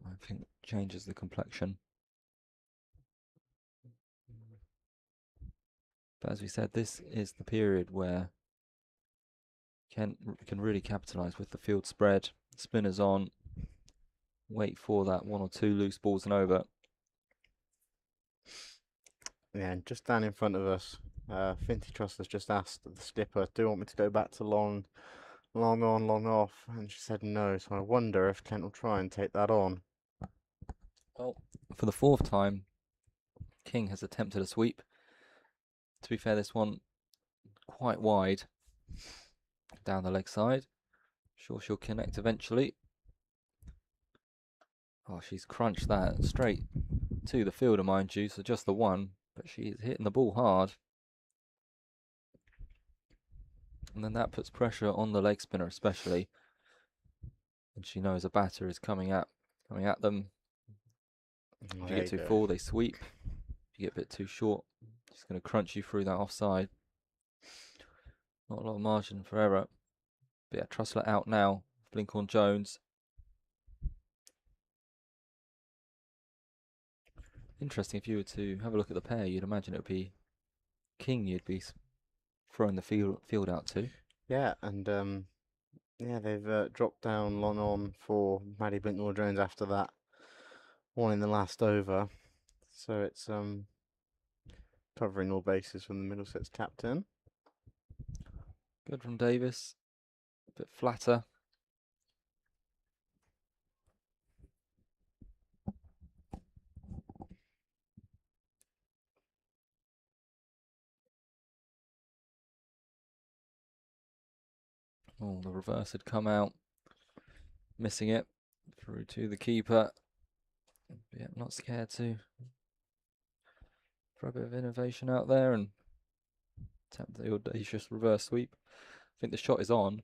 I think, changes the complexion. But as we said, this is the period where Kent can really capitalise with the field spread, spinners on, wait for that 1 or 2 loose balls and over. Yeah, and just down in front of us, Finty Trust has just asked the skipper, do you want me to go back to long on, long off? And she said no, so I wonder if Kent will try and take that on. Well, for the 4th time, King has attempted a sweep. To be fair, this one quite wide down the leg side. Sure she'll connect eventually. Oh, she's crunched that straight to the fielder, mind you, so just the 1, but she's hitting the ball hard. And then that puts pressure on the leg spinner especially. And she knows a batter is coming at them. If you get too full, they sweep. If you get a bit too short, she's going to crunch you through that offside. Not a lot of margin for error. But yeah, Trussler out now. Blinkhorn Jones. Interesting, if you were to have a look at the pair, you'd imagine it would be King you'd be throwing the field out to. Yeah, and yeah, they've dropped down long on for Maddie Blinkhorn Jones after that one in the last over. So it's covering all bases from the Middlesex captain. Good from Davis. A bit flatter. Oh, the reverse had come out, missing it through to the keeper. Yeah, not scared to throw a bit of innovation out there and attempt the audacious reverse sweep. I think the shot is on.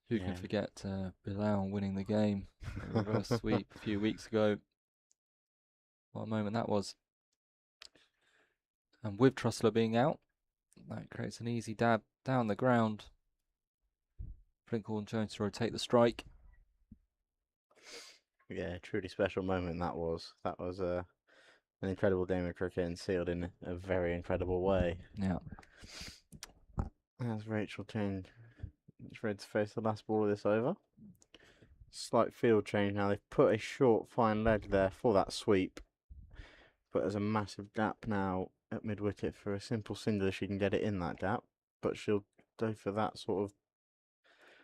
Who can forget Bilal winning the game? A reverse sweep a few weeks ago. What a moment that was. And with Trussler being out, that creates an easy dab down the ground. Blinkhorn-Jones to rotate the strike. Yeah, truly special moment that was. That was an incredible game of cricket and sealed in a very incredible way. Yeah. As Rachel King is ready to face the last ball of this over. Slight field change now. They've put a short, fine leg there for that sweep. But there's a massive gap now at mid-wicket for a simple single. She can get it in that gap. But she'll go for that sort of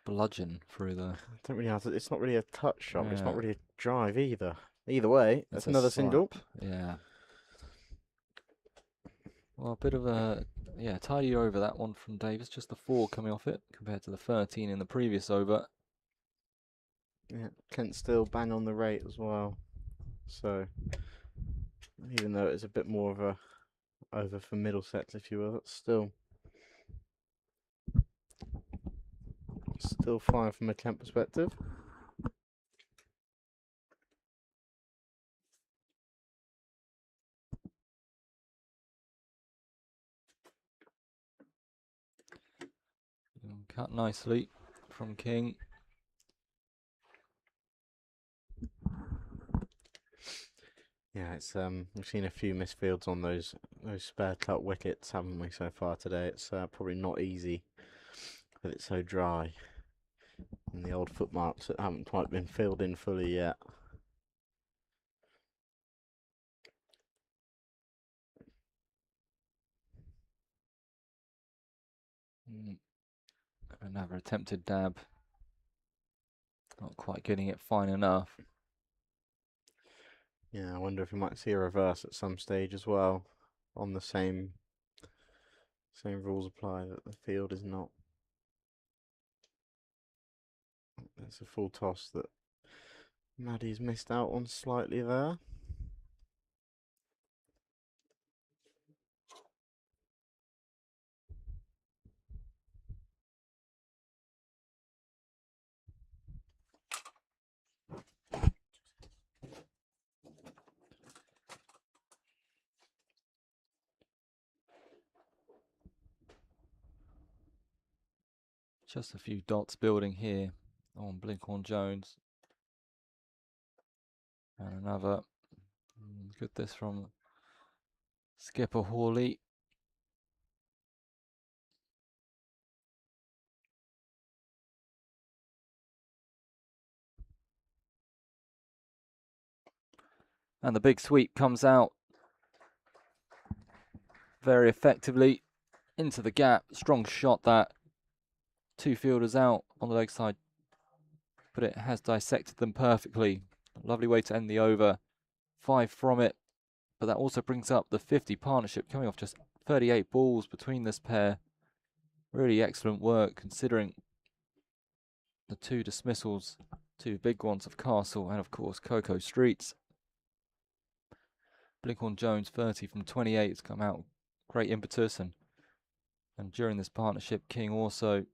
bludgeon through the... I don't really have to, it's not really a touch shot. Yeah. It's not really a drive either. Either way, that's another single. Yeah. Well, a bit of a, tidy over that one from Davis. Just the 4 coming off it compared to the 13 in the previous over. Yeah, Kent still bang on the rate as well. So, even though it's a bit more of a over for Middlesex, if you will, that's still fine from a Kent perspective. Cut nicely from King. Yeah, it's we've seen a few misfields on those spare cut wickets, haven't we, so far today? It's probably not easy, but it's so dry, and the old footmarks that haven't quite been filled in fully yet. Another attempted dab. Not quite getting it fine enough. Yeah, I wonder if we might see a reverse at some stage as well, on the same rules apply, that the field is not. That's a full toss that Maddie's missed out on slightly there. Just a few dots building here on Blinkhorn-Jones. And another. Good this from skipper Hawley. And the big sweep comes out very effectively into the gap. Strong shot that. 2 fielders out on the leg side, but it has dissected them perfectly. Lovely way to end the over. 5 from it, but that also brings up the 50 partnership, coming off just 38 balls between this pair. Really excellent work considering the 2 dismissals, 2 big ones of Castle and of course Coco Streets. Blinkhorn-Jones 30 from 28 has come out great impetus, and during this partnership King also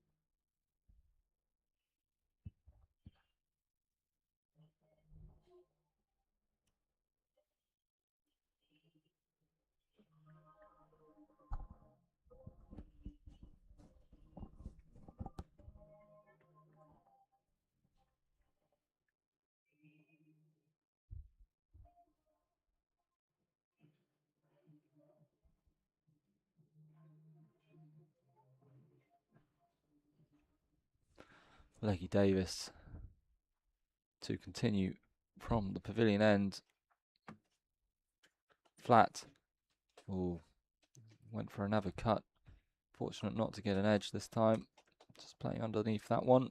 Leggy Davis to continue from the pavilion end. Flat. Ooh, went for another cut. Fortunate not to get an edge this time. Just playing underneath that one.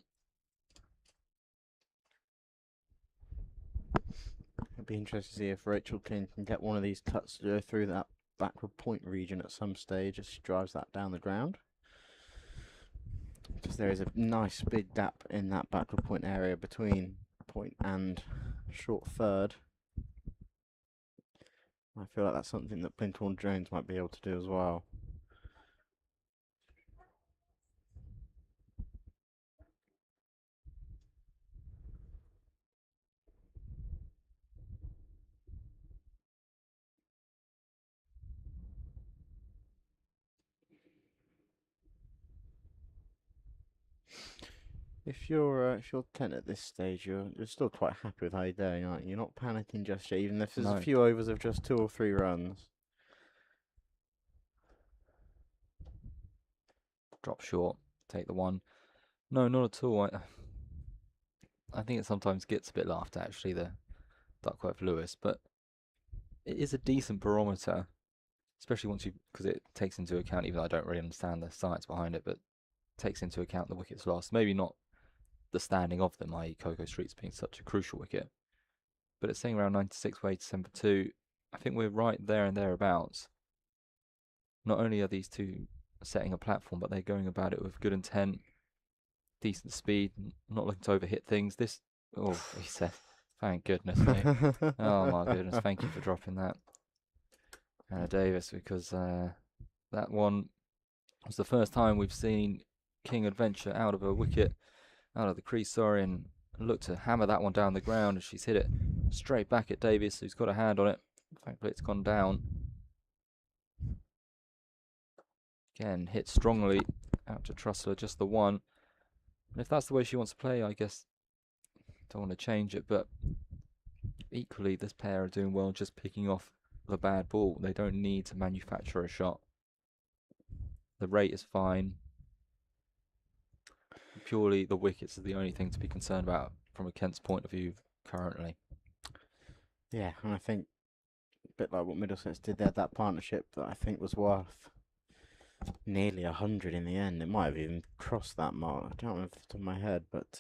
It'd be interesting to see if Rachel King can get one of these cuts to go through that backward point region at some stage as she drives that down the ground. there is a nice big gap in that backward point area between point and short third. I feel like that's something that Blinkhorn-Jones might be able to do as well. If you're 10 at this stage, you're still quite happy with how you're doing, aren't you? You're not panicking just yet, even if there's No. a few overs of just 2 or 3 runs. Drop short, take the one. No, not at all. I think it sometimes gets a bit laughed at, actually, the Duckworth Lewis, but it is a decent barometer, especially once because it takes into account, even though I don't really understand the science behind it, but takes into account the wickets lost. Maybe not the standing of them, i.e. Coco Streets being such a crucial wicket, but it's saying around 96 weights, 7 for 2. I think we're right there and thereabouts. Not only are these two setting a platform, but they're going about it with good intent, decent speed, not looking to overhit things. He said, thank goodness, mate. Oh my goodness, thank you for dropping that, Davis, because that one was the first time we've seen King Adventure out of a wicket, out of the crease, and looked to hammer that one down the ground, and she's hit it straight back at Davis, who's got a hand on it. Thankfully, it's gone down. Again, hit strongly out to Trussler, just the one. And if that's the way she wants to play, I guess don't want to change it, but equally, this pair are doing well just picking off the bad ball. They don't need to manufacture a shot. The rate is fine. Purely the wickets are the only thing to be concerned about from a Kent's point of view currently. Yeah, and I think a bit like what Middlesex did there, that partnership that I think was worth nearly 100 in the end. It might have even crossed that mark. I don't remember off the top of my head, but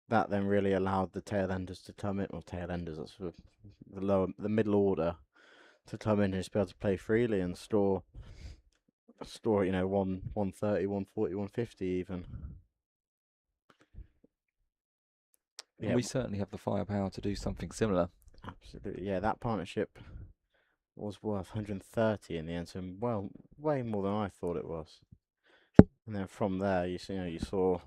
that then really allowed the tail enders to come in, or tail enders, that's sort of the middle order, to come in and just be able to play freely and store 130, 140, 150 even. Yeah, we certainly have the firepower to do something similar. Absolutely, yeah. That partnership was worth 130 in the end, so way more than I thought it was. And then from there, you saw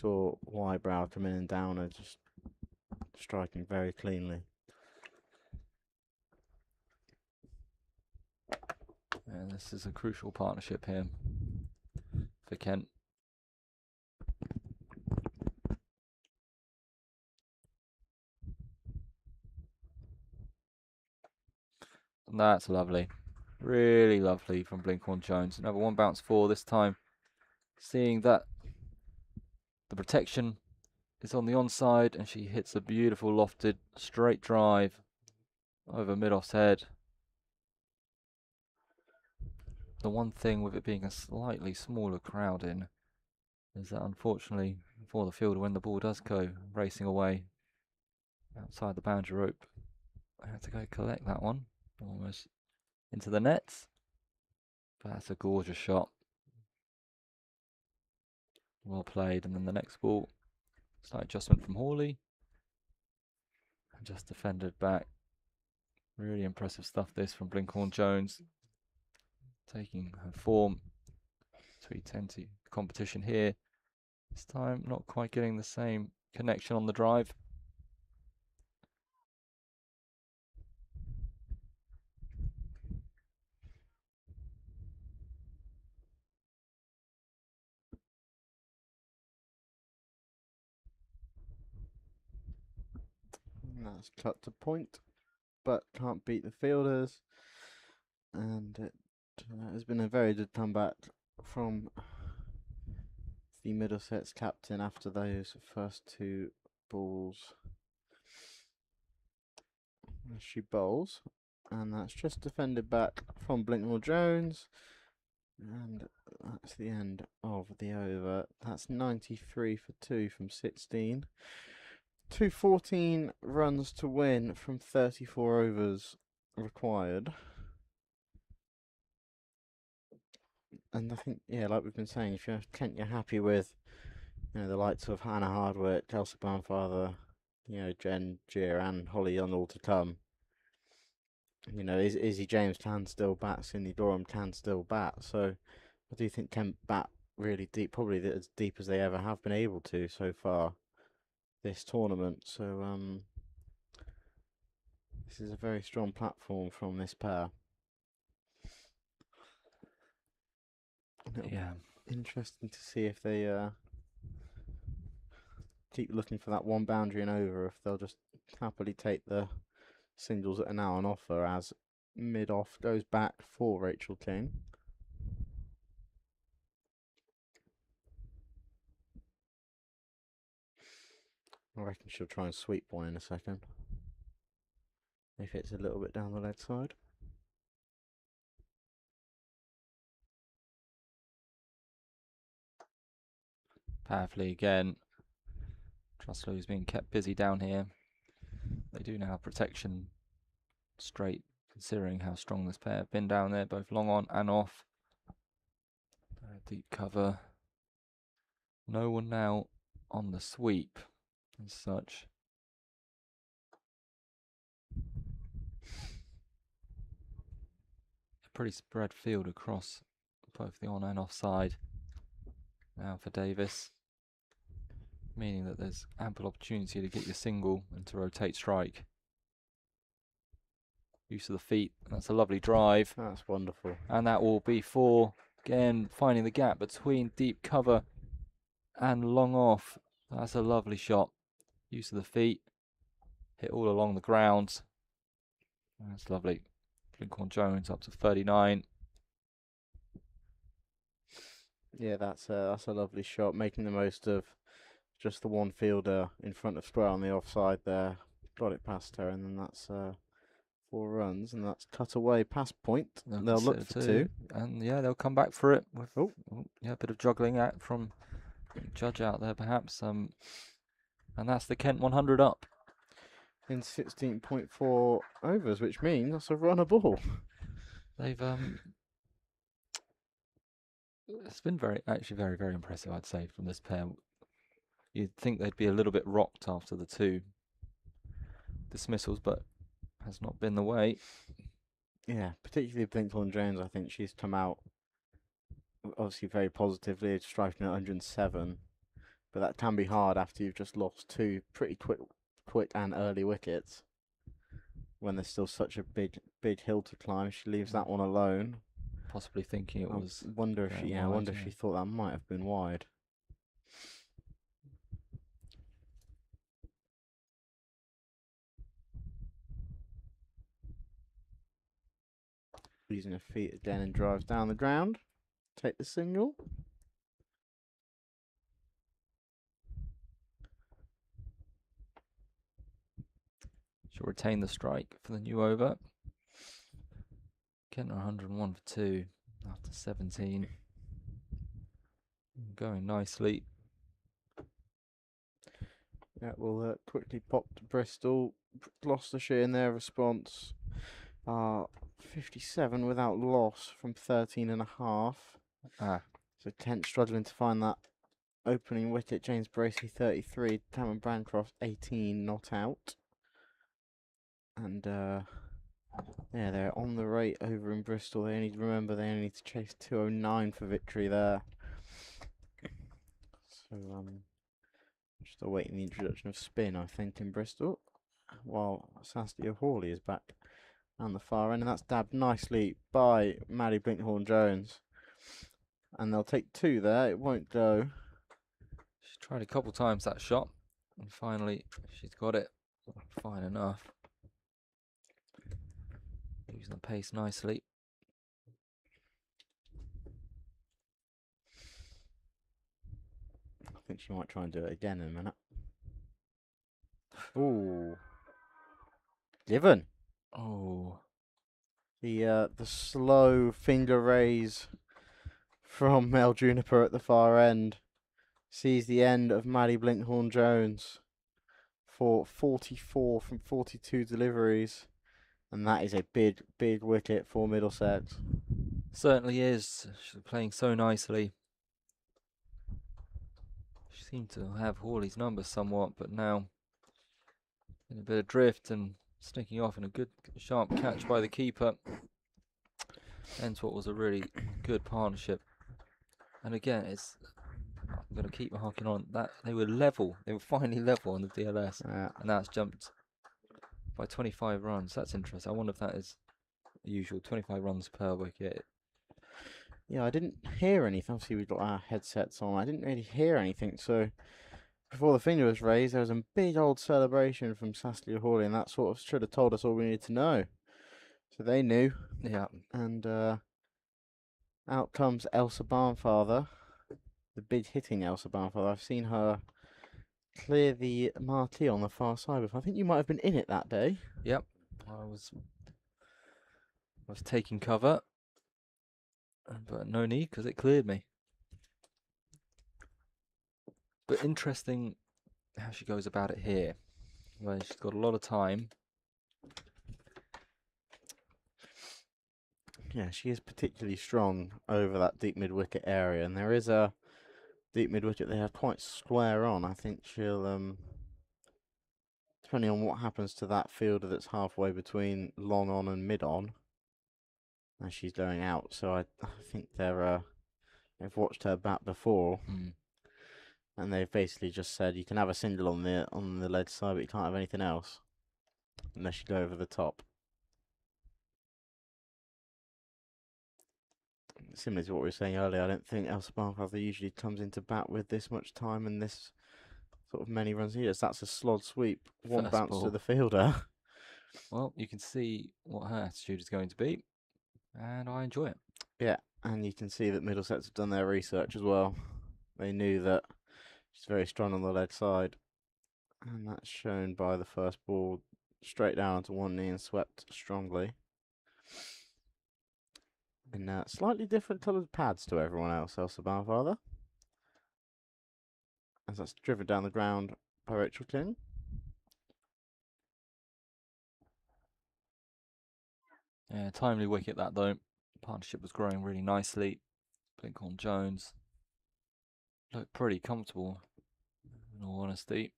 Wybrow come in and Downer just striking very cleanly. And this is a crucial partnership here for Kent. And that's lovely. Really lovely from Blinkhorn-Jones. Another one bounce 4 this time. Seeing that the protection is on the onside, and she hits a beautiful lofted straight drive over mid-off's head. The one thing with it being a slightly smaller crowd in is that unfortunately for the fielder, when the ball does go racing away outside the boundary rope, I have to go collect that one almost into the nets. But that's a gorgeous shot. Well played. And then the next ball, slight adjustment from Hawley. And just defended back. Really impressive stuff this from Blinkhorn-Jones. Taking her form to E10 competition here. This time not quite getting the same connection on the drive. That's cut to point, but can't beat the fielders. And it has been a very good comeback from the Middlesex captain after those first 2 balls. She bowls, and that's just defended back from Blinkhorn-Jones. And that's the end of the over. That's 93 for 2 from 16. 214 runs to win from 34 overs required. And I think, yeah, like we've been saying, if you're Kent, you're happy with, the likes of Hannah Hardwick, Elsa Barnfather, Jen Gier and Holly Young all to come. Izzy James can still bat, Cindy Dorham can still bat. So I do think Kent bat really deep, probably as deep as they ever have been able to so far this tournament. So this is a very strong platform from this pair. Yeah. Interesting to see if they keep looking for that one boundary and over, if they'll just happily take the singles that are now on offer, as mid-off goes back for Rachel King. I reckon she'll try and sweep one in a second, if it's a little bit down the leg side. Powerfully again. Truslow's being kept busy down here. They do now have protection straight, considering how strong this pair have been down there, both long on and off. Deep cover. No one now on the sweep as such. A pretty spread field across both the on and off side now for Davis, meaning that there's ample opportunity to get your single and to rotate strike. Use of the feet, that's a lovely drive. That's wonderful. And that will be for, again, finding the gap between deep cover and long off. That's a lovely shot. Use of the feet, hit all along the ground. That's lovely. Blinkhorn Jones up to 39. Yeah, that's a lovely shot, making the most of just the one fielder in front of square on the offside there. Got it past her, and then that's 4 runs, and that's cut away past point. They'll look for 2. And yeah, they'll come back for it. With, yeah, a bit of juggling out from Judge out there, perhaps. And that's the Kent 100 up. In 16.4 overs, which means that's a runner ball. They've it's been very impressive, I'd say, from this pair. You'd think they'd be a little bit rocked after the 2 dismissals, but has not been the way. Yeah, particularly Blinkhorn Jones. I think she's come out obviously very positively, striking at 107, but that can be hard after you've just lost 2 pretty quick and early wickets. When there's still such a big hill to climb, she leaves that one alone. Possibly thinking it was. I wonder if she thought that might have been wide. Using her feet again and drives down the ground. Take the single. She'll retain the strike for the new over. Kent 101 for 2 after 17. Going nicely. Yeah, we'll quickly pop to Bristol. Gloucestershire in their response are 57 without loss from 13.5. So Kent struggling to find that opening wicket. James Bracey 33, Cameron Bancroft 18 not out. And yeah, they're on the rate over in Bristol. They only need to chase 209 for victory there. So just awaiting the introduction of spin, I think, in Bristol, while Saskia Hawley is back on the far end, and that's dabbed nicely by Maddie Blinkhorn Jones. And they'll take 2 there. It won't go. She's tried a couple times that shot, and finally she's got it. Fine enough. Using the pace nicely. I think she might try and do it again in a minute. Ooh. Given. Oh. The slow finger raise from Mel Juniper at the far end sees the end of Maddie Blinkhorn Jones for 44 from 42 deliveries, and that is a big wicket for Middlesex. Certainly is. She's playing so nicely. She seemed to have Hawley's number somewhat, but now in a bit of drift and sneaking off in a good, sharp catch by the keeper. Ends what was a really good partnership. And again, I'm going to keep harking on that they were level. They were finally level on the DLS, and now it's jumped by 25 runs. That's interesting. I wonder if that is the usual 25 runs per wicket. Yeah, I didn't hear anything. Obviously, we've got our headsets on. I didn't really hear anything. So before the finger was raised, there was a big old celebration from Saskia Hawley, and that sort of should have told us all we needed to know. So they knew. Yeah. And out comes Elsa Barnfather, the big hitting Elsa Barnfather. I've seen her clear the martee on the far side before. I think you might have been in it that day. Yep. I was taking cover, but no need because it cleared me. But interesting how she goes about it here, where she's got a lot of time. Yeah, she is particularly strong over that deep mid wicket area, and there is a deep mid wicket they have quite square on. I think she'll depending on what happens to that fielder that's halfway between long on and mid on, as she's going out. So I think they've watched her bat before, and they've basically just said you can have a single on the ledge side, but you can't have anything else unless you go over the top. Similar to what we were saying earlier, I don't think Elsa Barnfather usually comes into bat with this much time and this sort of many runs needed. That's a slod sweep, one First bounce ball. to the fielder. Well, you can see what her attitude is going to be, and I enjoy it. Yeah, and you can see that Middlesex have done their research as well. They knew that she's very strong on the leg side, and that's shown by the first ball straight down onto one knee and swept strongly. In slightly different coloured pads to everyone else, Elsa Barnfather. As that's driven down the ground by Rachel King. Yeah, timely wicket that though. Partnership was growing really nicely. Blinkhorn Jones looked pretty comfortable, in all honesty.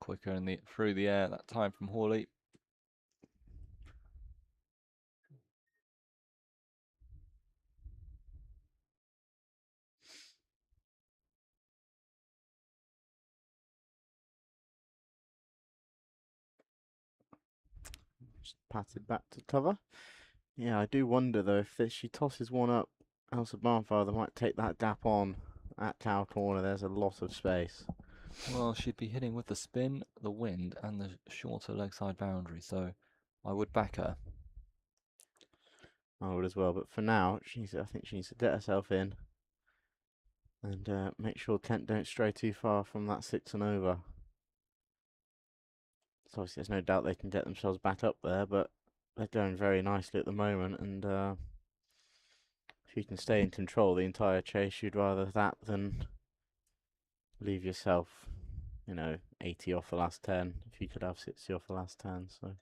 Quicker through the air that time from Hawley. Just patted back to cover. Yeah, I do wonder though if she tosses one up, Elsa Barnfather might take that gap on at cow corner. There's a lot of space. Well, she'd be hitting with the spin, the wind, and the shorter leg side boundary, so I would back her. I would as well, but for now, I think she needs to get herself in and make sure Kent don't stray too far from that 6 and over. So obviously, there's no doubt they can get themselves back up there, but they're going very nicely at the moment, and if you can stay in control the entire chase, you'd rather that than leave yourself, 80 off the last 10, if you could have 60 off the last 10, so...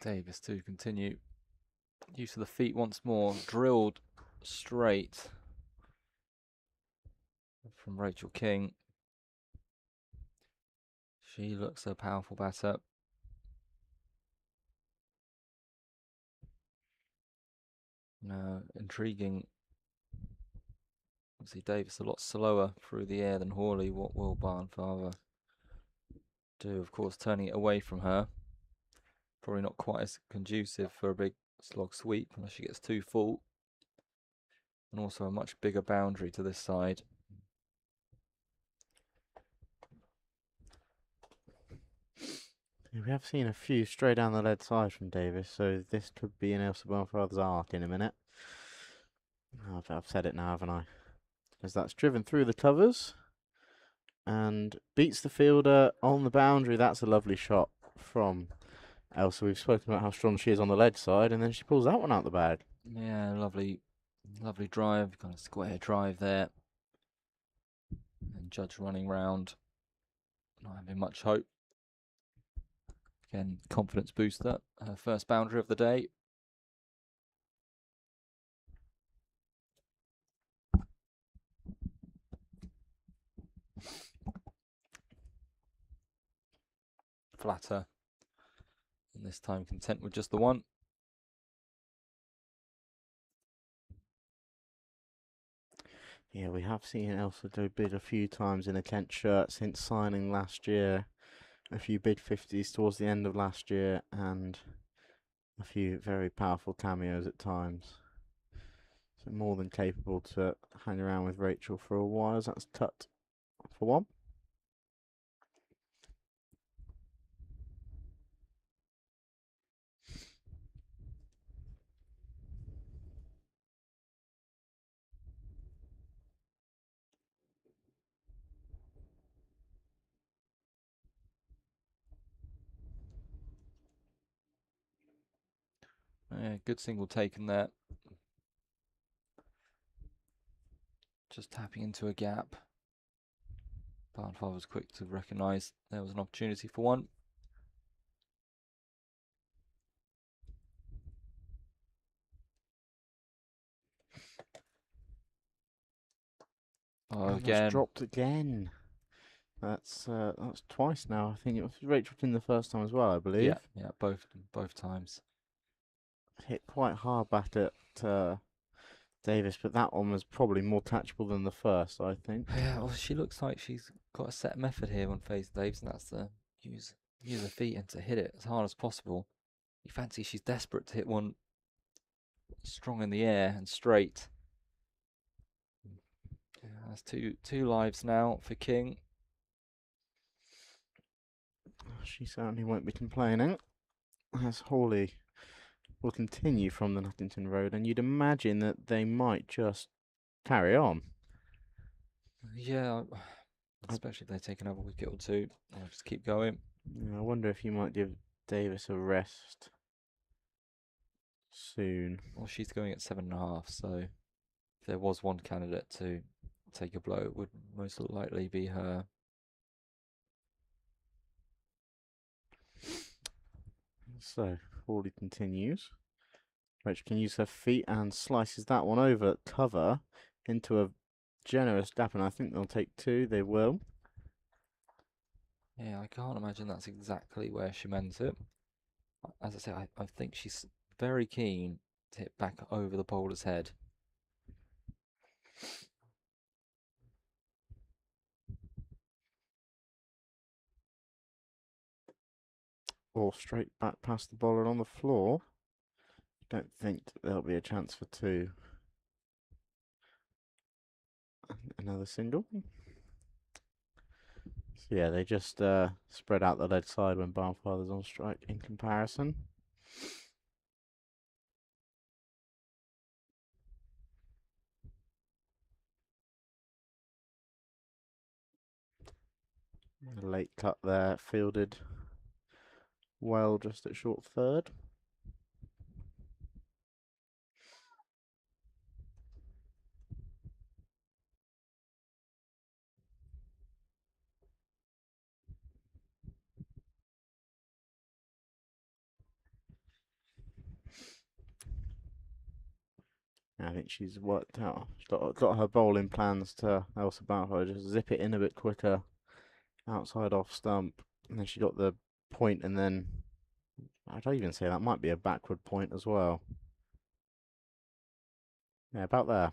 Davis to continue. Use of the feet once more. Drilled straight from Rachel King. She looks a powerful batter. Now, intriguing. Obviously, Davis a lot slower through the air than Hawley. What will Barnfather do? Of course, turning it away from her. Probably not quite as conducive for a big slog sweep unless she gets too full. And also a much bigger boundary to this side. We have seen a few straight down the lead side from Davis, so this could be an Elsa Barnfather's arc in a minute. I've said it now, haven't I? As that's driven through the covers and beats the fielder on the boundary. That's a lovely shot from Elsa. We've spoken about how strong she is on the ledge side, and then she pulls that one out the bag. Yeah, lovely drive, kind of square drive there. And Judge running round, not having much hope. Again, confidence booster. Her first boundary of the day. Flatter. And this time content with just the one. Yeah, we have seen Elsa do bid a few times in a Kent shirt since signing last year. A few bid 50s towards the end of last year, and a few very powerful cameos at times. So more than capable to hang around with Rachel for a while. That's Tut for one. Yeah, good single taken there. Just tapping into a gap. Barnfather was quick to recognise there was an opportunity for one. Oh, And again. that's dropped again. That's twice now. I think it was Rachel King the first time as well, I believe. Yeah, both times. Hit quite hard back at Davis, but that one was probably more touchable than the first, I think. Yeah, well, she looks like she's got a set method here on face Davis, and that's to use her feet and to hit it as hard as possible. You fancy she's desperate to hit one strong in the air and straight. Yeah, that's two lives now for King. She certainly won't be complaining, as Hawley will continue from the Nuttington Road, and you'd imagine that they might just carry on. Yeah, especially if they take another wicket or two. I'll just keep going. I wonder if you might give Davis a rest soon. Well, she's going at 7.5, so if there was one candidate to take a blow, it would most likely be her. So, Hawley continues. Rach can use her feet and slices that one over cover into a generous dap, and I think they'll take two. They will. Yeah, I can't imagine that's exactly where she meant it. As I say, I think she's very keen to hit back over the bowler's head. Or straight back past the bowler on the floor. Don't think there'll be a chance for two. Another single. So yeah, they just spread out the ledge side when Barnfather's on strike in comparison. A late cut there, fielded well just at short third. I think she's worked out. She's got her bowling plans to Elsa Barnfather. Just zip it in a bit quicker, outside off stump, and then she got the point, and then I'd even say that might be a backward point as well. Yeah, about there.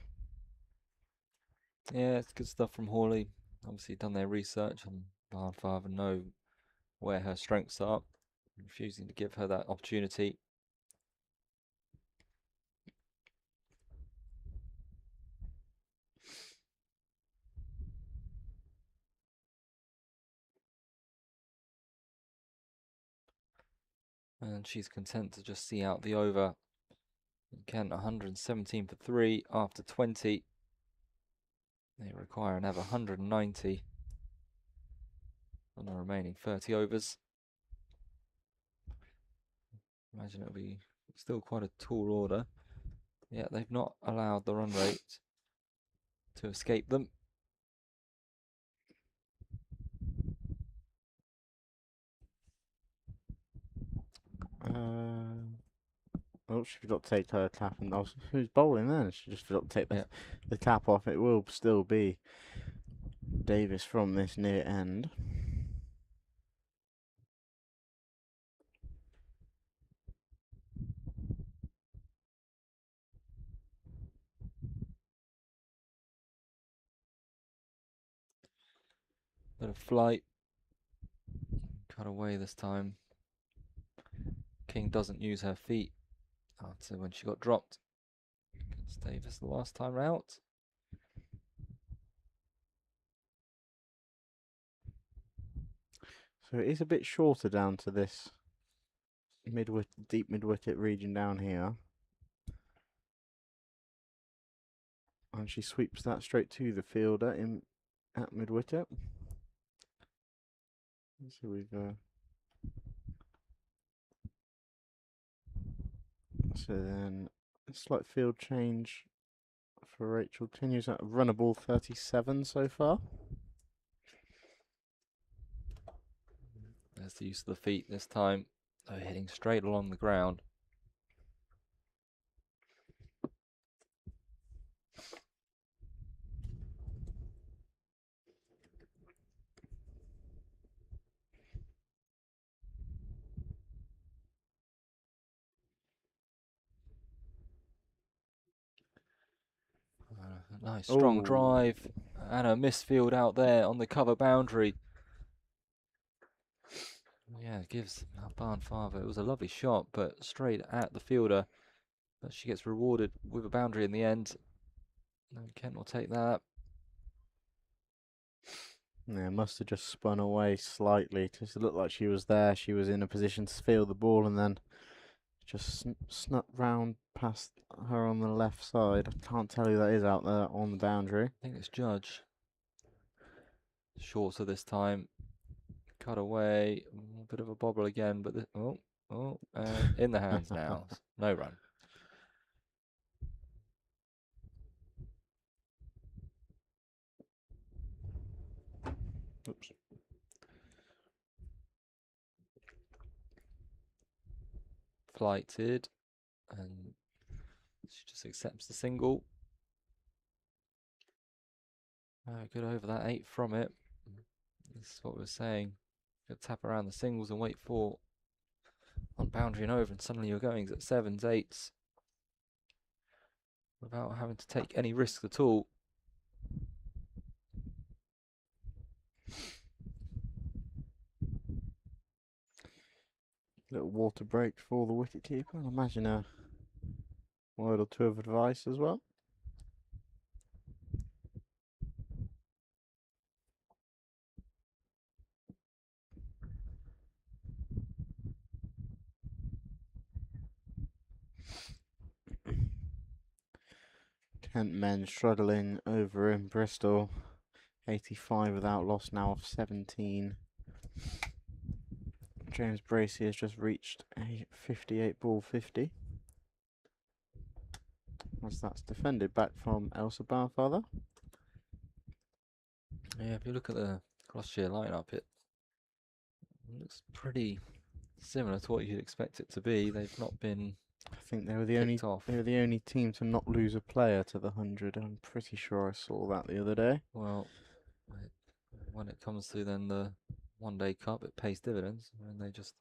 Yeah, it's good stuff from Hawley. Obviously done their research and Barnfather know where her strengths are, refusing to give her that opportunity. And she's content to just see out the over Kent 117 for 3 after 20. They require another 190 on the remaining 30 overs. Imagine it'll be still quite a tall order. Yeah, they've not allowed the run rate to escape them. Oh, she forgot to take her cap, and who's bowling then? She just forgot to take the cap off. It will still be Davis from this near end. Bit of flight. Cut away this time. King doesn't use her feet after when she got dropped. Davis the last time out. So it is a bit shorter down to this deep mid-wicket region down here. And she sweeps that straight to the fielder at mid-wicket. So we've so then a slight field change for Rachel. Continues at runnable 37 so far. There's the use of the feet this time. They're hitting straight along the ground. Nice strong drive and a misfield out there on the cover boundary. Yeah, it gives Barnfather. It was a lovely shot, but straight at the fielder. But she gets rewarded with a boundary in the end. And Kent will take that. Yeah, must have just spun away slightly. Just looked like she was there. She was in a position to field the ball, and then just snuck round past her on the left side. I can't tell who that is out there on the boundary. I think it's Judge. Shorter this time. Cut away. A bit of a bobble again, but in the hands now. No run. Oops. Flighted, and she just accepts the single. Good over that 8 from it. This is what we were saying. You tap around the singles and wait for on boundary and over, and suddenly you're going at 7s, 8s without having to take any risks at all. Little water break for the wicketkeeper. I imagine a word or two of advice as well. Kent men struggling over in Bristol. 85 without loss now of 17. James Bracey has just reached a 58 ball 50. As that's defended back from Elsa Barnfather. Yeah, if you look at the Gloucestershire lineup, it looks pretty similar to what you'd expect it to be. They've not been. I think they were the only team to not lose a player to the 100. I'm pretty sure I saw that the other day. Well, when it comes to then the one-day cup, it pays dividends, and they just,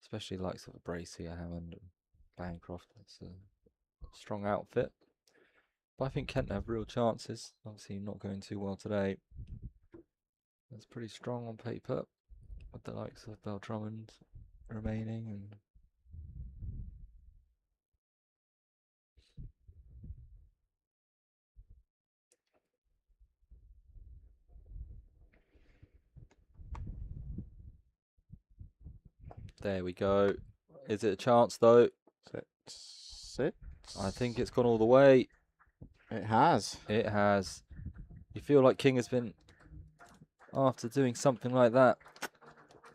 especially like sort of Bracey, Hammond, and Bancroft. It's a strong outfit. But I think Kent have real chances. Obviously, not going too well today. It's pretty strong on paper, with the likes of Bell Drummond remaining and. There we go. Is it a chance though? 6. I think it's gone all the way. It has. It has. You feel like King has been, after doing something like that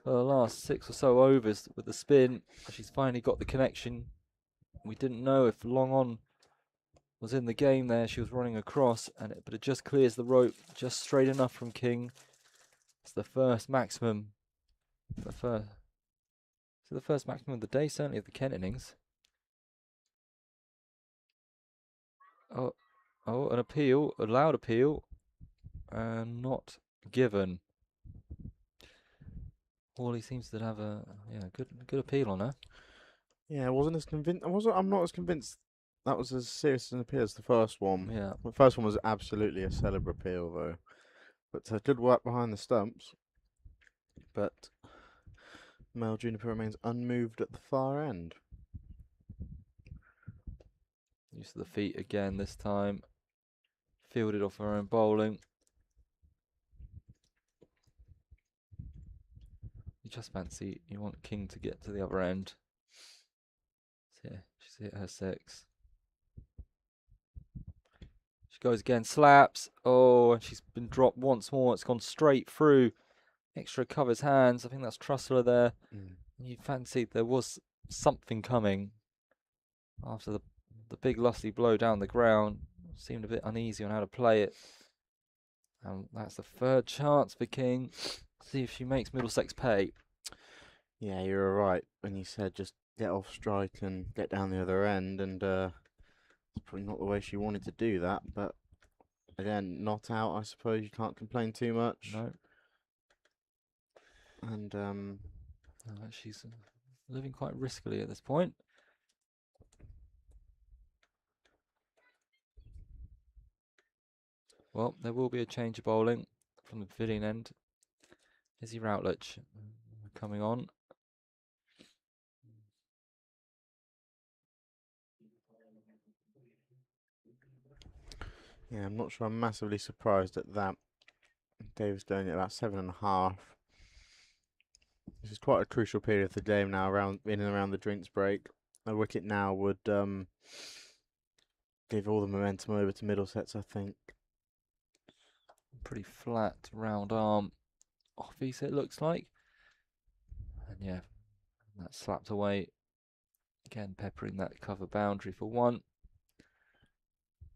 for the last 6 or so overs with the spin, she's finally got the connection. We didn't know if Long On was in the game there. She was running across, but it just clears the rope just straight enough from King. It's the first maximum. The first maximum of the day, certainly of the Kent innings. Oh, an appeal, a loud appeal, and not given. Hawley seems to have a good appeal on her. Yeah, I wasn't as convinced. I'm not as convinced that was as serious an appeal as the first one. Yeah. The first one was absolutely a celebra appeal, though. But good work behind the stumps. But Mel Juniper remains unmoved at the far end. Use of the feet again this time. Fielded off her own bowling. You just fancy you want King to get to the other end. Yeah, she's hit her 6. She goes again, slaps. Oh, and she's been dropped once more. It's gone straight through. Extra covers hands. I think that's Trussler there. You fancied there was something coming after the big lusty blow down the ground. Seemed a bit uneasy on how to play it. And that's the third chance for King. See if she makes Middlesex pay. Yeah, you were right when you said just get off strike and get down the other end, and it's probably not the way she wanted to do that, but again, not out, I suppose you can't complain too much. No. And she's living quite riskily at this point. Well, there will be a change of bowling from the pavilion end. Izzy Routledge coming on. yeah, I'm not sure I'm massively surprised at that. Dave's going at about 7.5. This is quite a crucial period of the game now, in and around the drinks break. A wicket now would give all the momentum over to Middlesex, I think. Pretty flat, round arm office it looks like. And yeah, that's slapped away. Again, peppering that cover boundary for 1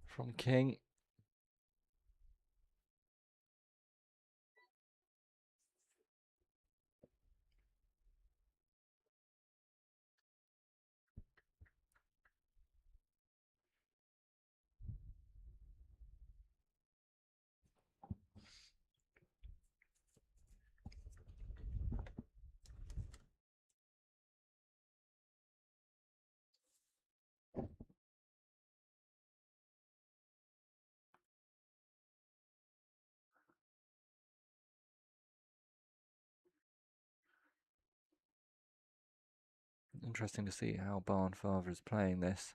from King. Interesting to see how Barnfather is playing this.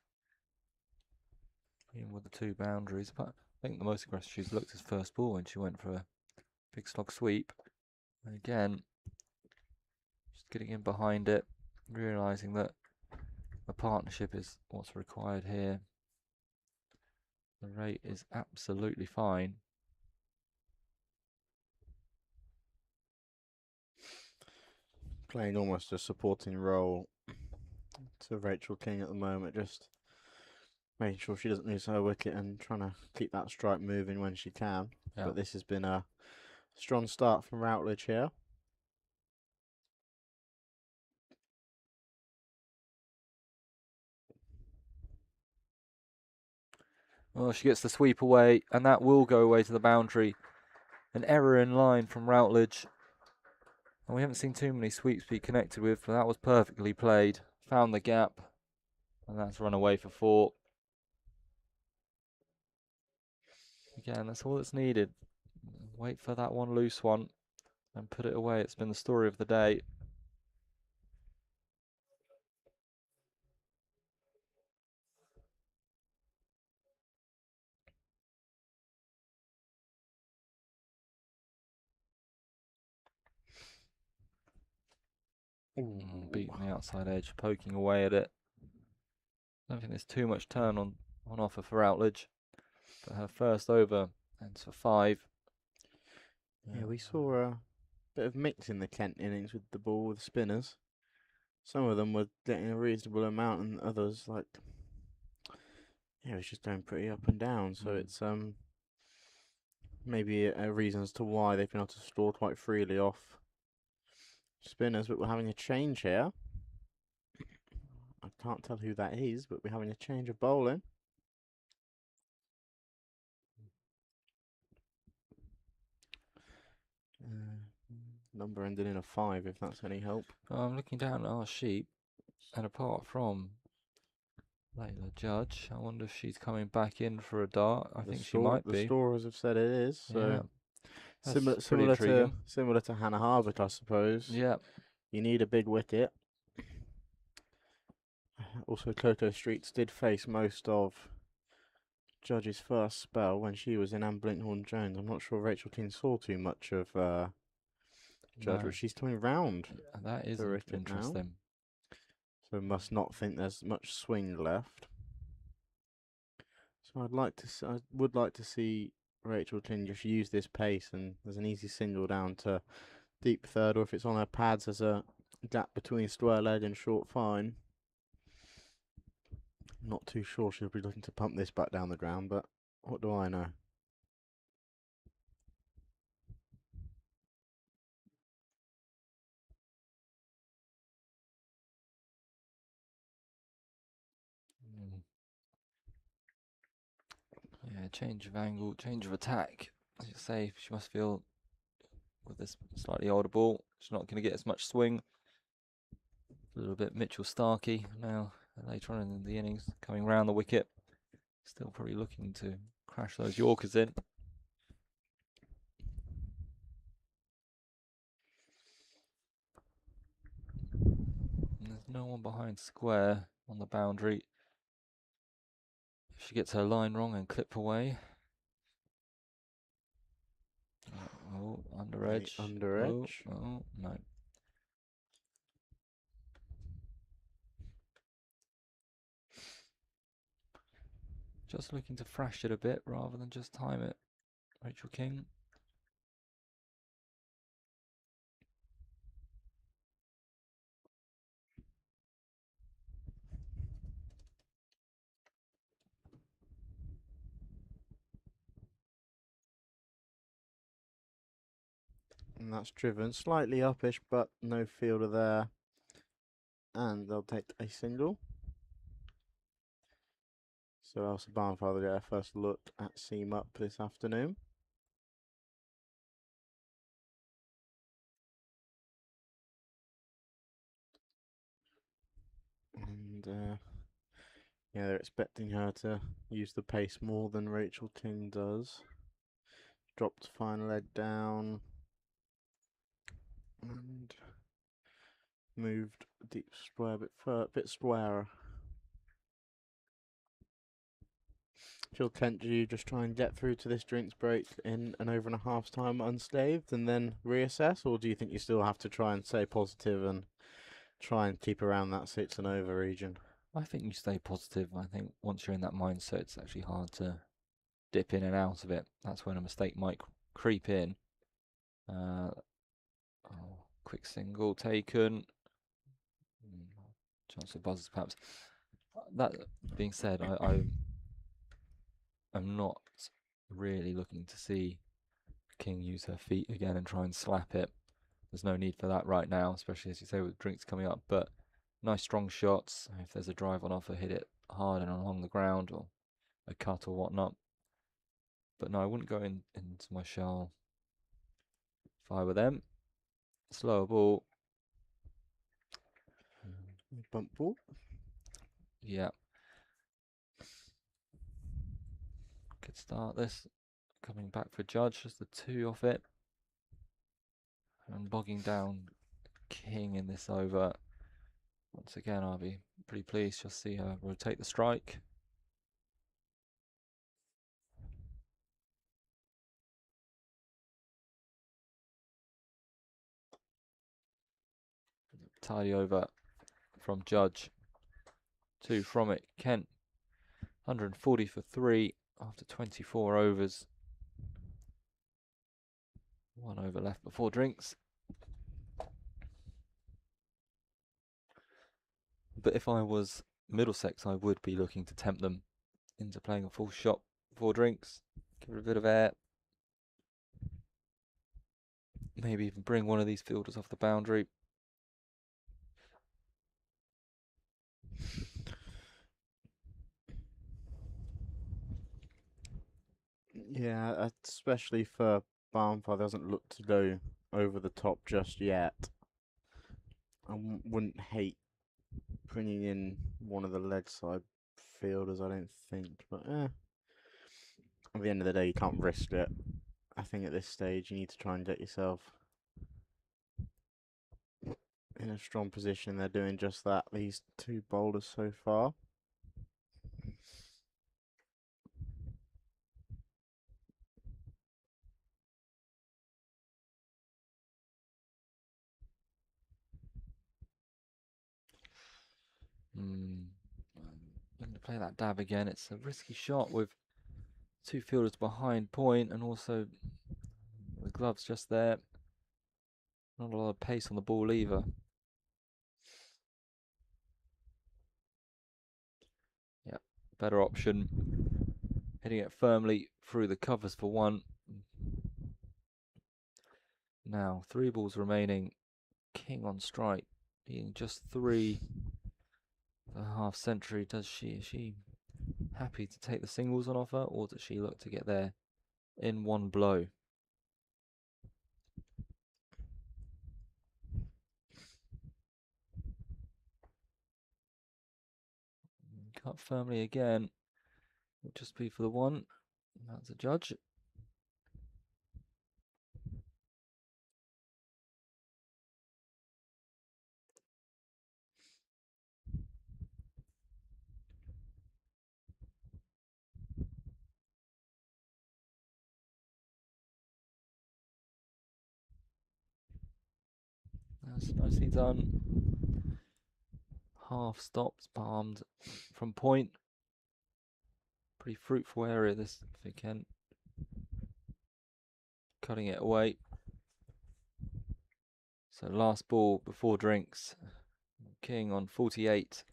Even with the 2 boundaries, but I think the most aggressive she's looked is first ball when she went for a big slog sweep. And again, just getting in behind it, realising that a partnership is what's required here. The rate is absolutely fine. Playing almost a supporting role to Rachel King at the moment, just making sure she doesn't lose her wicket and trying to keep that strike moving when she can. Yeah. But this has been a strong start from Routledge here. Well, she gets the sweep away, and that will go away to the boundary. An error in line from Routledge. And we haven't seen too many sweeps be connected with, but that was perfectly played. Found the gap, and that's run away for 4. Again, that's all that's needed. Wait for that one loose one and put it away. It's been the story of the day. Beating the outside edge, poking away at it. don't think there's too much turn on offer for Outledge. But her first over ends for 5. Yeah, we saw a bit of mix in the Kent innings with the ball with spinners. Some of them were getting a reasonable amount, and others it was just going pretty up and down. So it's maybe a reason as to why they've been able to score quite freely off spinners. But we're having a change here. I can't tell who that is, but we're having a change of bowling. Number ending in a 5, if that's any help. I'm looking down at our sheet, and apart from Layla Judge, I wonder if she's coming back in for a dart. I think she might The be. scorers have said it is. So yeah, similar to Hannah Harbutt, I suppose. Yeah. You need a big wicket. Also, Coco Streets did face most of Judge's first spell when she was in Anne Blinkhorn Jones. I'm not sure Rachel King saw too much of Judge, but she's coming round. That is interesting. So must not think there's much swing left. So I would like to see Rachel King just use this pace, and there's an easy single down to deep third, or if it's on her pads, there's a gap between square leg and short fine. Not too sure she'll be looking to pump this back down the ground, but what do I know? Yeah, change of angle, change of attack. As you say, she must feel with this slightly older ball, she's not going to get as much swing. A little bit Mitchell Starkey now later on in the innings, coming round the wicket. Still probably looking to crash those Yorkers in. And there's no one behind square on the boundary. If she gets her line wrong and clip away. Oh, under edge. Under edge. Oh, no. Just looking to thrash it a bit rather than just time it. Rachel King. And that's driven slightly uppish, but no fielder there. And they'll take a single. So Elsa Barnfather get her first look at seam up this afternoon. And yeah, they're expecting her to use the pace more than Rachel King does. Dropped fine leg down. And moved deep square, bit squarer. Phil Kent, do you just try and get through to this drinks break in an over and a half's time unscathed and then reassess, or do you think you still have to try and stay positive and try and keep around that 6 and over region? I think you stay positive. I think once you're in that mindset, it's actually hard to dip in and out of it. That's when a mistake might creep in. Quick single taken. Chance of buzzers, perhaps. That being said, I'm not really looking to see King use her feet again and try and slap it. There's no need for that right now, especially as you say with drinks coming up. But nice strong shots. If there's a drive on offer, hit it hard and along the ground, or a cut or whatnot. But no, I wouldn't go into my shell if I were them. Slower ball. Bump ball. Yeah. Could start this. Coming back for Judge, just the 2 off it. And bogging down King in this over. Once again, I'll be pretty pleased to see her rotate the strike. Tidy over from Judge. 2 from it. Kent, 140 for 3 after 24 overs. 1 over left before drinks. But if I was Middlesex, I would be looking to tempt them into playing a full shot before drinks. Give it a bit of air. Maybe even bring one of these fielders off the boundary. Yeah, especially for Barnfather doesn't look to go over the top just yet. I wouldn't hate bringing in one of the leg side fielders, I don't think. But at the end of the day, you can't risk it. I think at this stage, you need to try and get yourself in a strong position. They're doing just that, these 2 bowlers so far. Going to play that dab again. It's a risky shot with 2 fielders behind point, and also the gloves just there. Not a lot of pace on the ball either. Yep, better option. Hitting it firmly through the covers for 1. Now 3 balls remaining. King on strike, needing just 3 for a half century. Is she happy to take the singles on offer, or does she look to get there in one blow? Cut firmly again. Will just be for the 1. That's a judge. That's nicely done. Half stopped, palmed from point. Pretty fruitful area this for Kent. Cutting it away. So last ball before drinks. King on 48.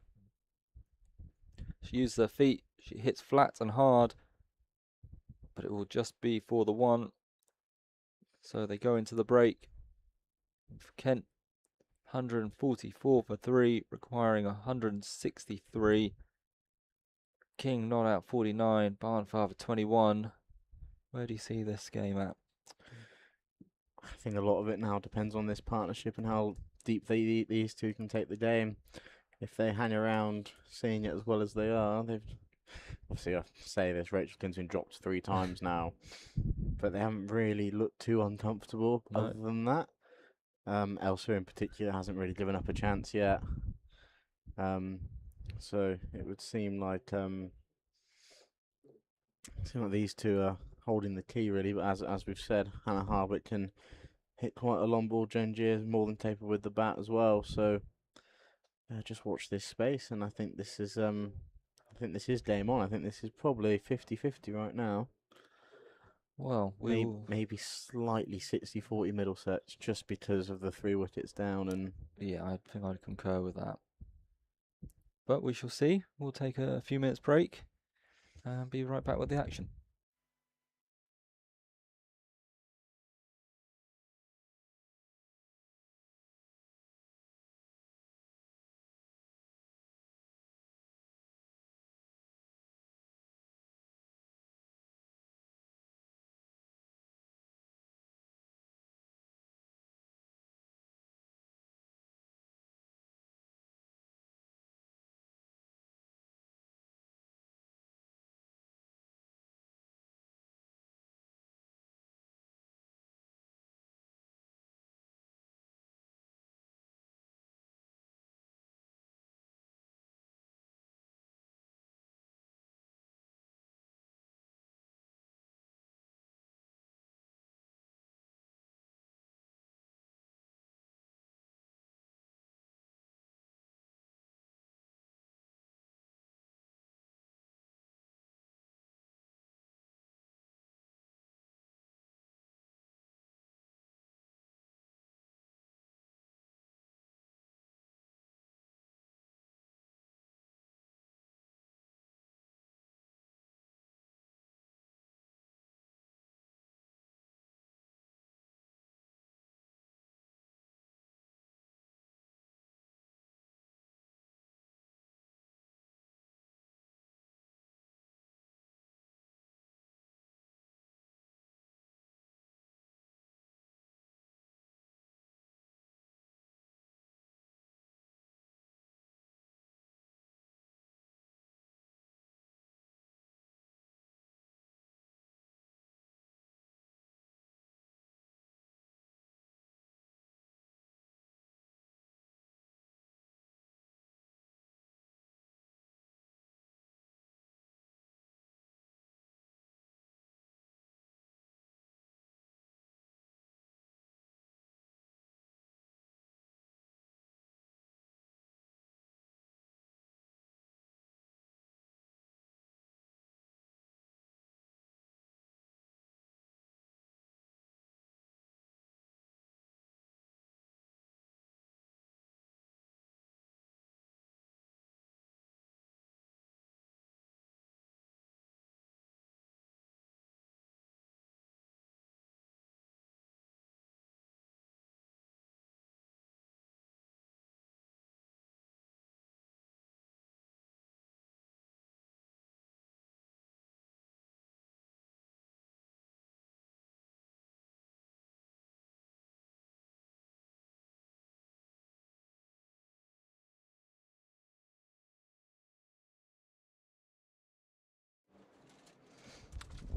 She uses her feet. She hits flat and hard, but it will just be for the 1. So they go into the break. For Kent, 144 for 3, requiring 163. King not out 49, Barnfather 21. Where do you see this game at? I think a lot of it now depends on this partnership and how deep these 2 can take the game. If they hang around seeing it as well as they are, they've obviously, I say this, Rachel King's been dropped 3 times now, but they haven't really looked too uncomfortable other than that. Elsa in particular hasn't really given up a chance yet. So it would seem like these 2 are holding the key really, but as we've said, Hannah Harbutt can hit quite a long ball. Janjir is more than capable with the bat as well, so just watch this space, and I think this is game on. I think this is probably 50-50 right now. Well, maybe slightly 60-40 Middlesex, just because of the 3 wickets down. And yeah, I think I'd concur with that. But we shall see. We'll take a few minutes break and be right back with the action.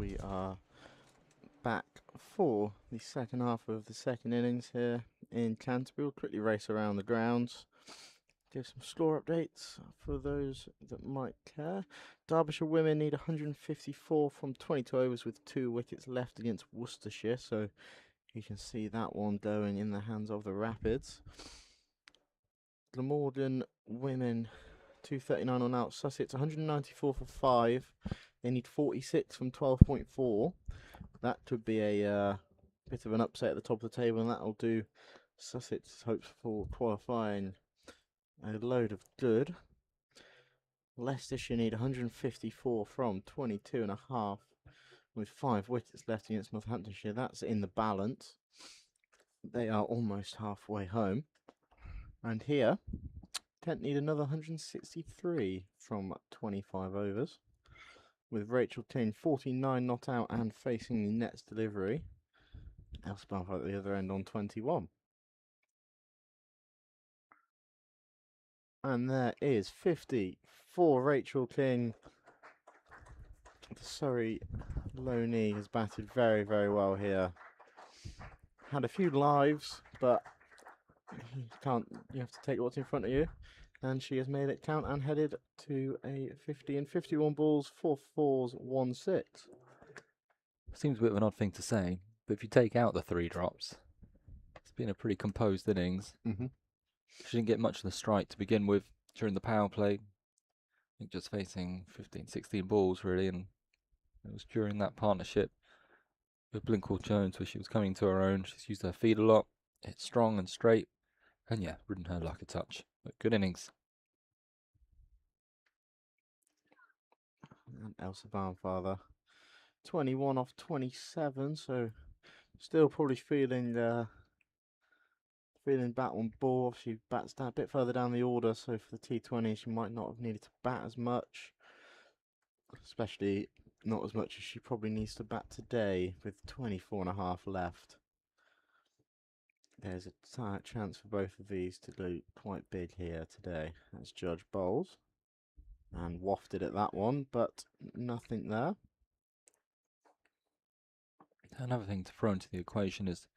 we are back for the second half of the second innings here in Canterbury. We'll quickly race around the grounds, give some score updates for those that might care. Derbyshire women need 154 from 22 overs with 2 wickets left against Worcestershire, so you can see that one going in the hands of the Rapids. Glamorgan women 239 on out. Sussex 194 for 5. They need 46 from 12.4. That could be a bit of an upset at the top of the table, and that'll do Sussex hopes for qualifying a load of good. Leicestershire need 154 from 22.5 with 5 wickets left against Northamptonshire. That's in the balance. They are almost halfway home. And here, Kent need another 163 from 25 overs, with Rachel King 49 not out and facing the Nets delivery. Elspeth at the other end on 21. And there is 50 for Rachel King. The Surrey low knee has batted very, very well here. Had a few lives, but you have to take what's in front of you. And she has made it count and headed to a 50 and 51 balls, 4 fours, 1 6. Seems a bit of an odd thing to say, but if you take out the 3 drops, it's been a pretty composed innings. She didn't get much of the strike to begin with during the power play. I think just facing 15, 16 balls really, and it was during that partnership with Blinkhall-Jones where she was coming to her own. She's used her feet a lot, hit strong and straight, and yeah, ridden her luck a touch. But good innings. And Elsa Barnfather 21 off 27, so still probably feeling bat on ball. She bats down a bit further down the order, so for the T20 she might not have needed to bat as much, especially not as much as she probably needs to bat today with 24.5 left. There's a chance for both of these to go quite big here today. That's Judge bowls and wafted at that one, but nothing there. Another thing to throw into the equation is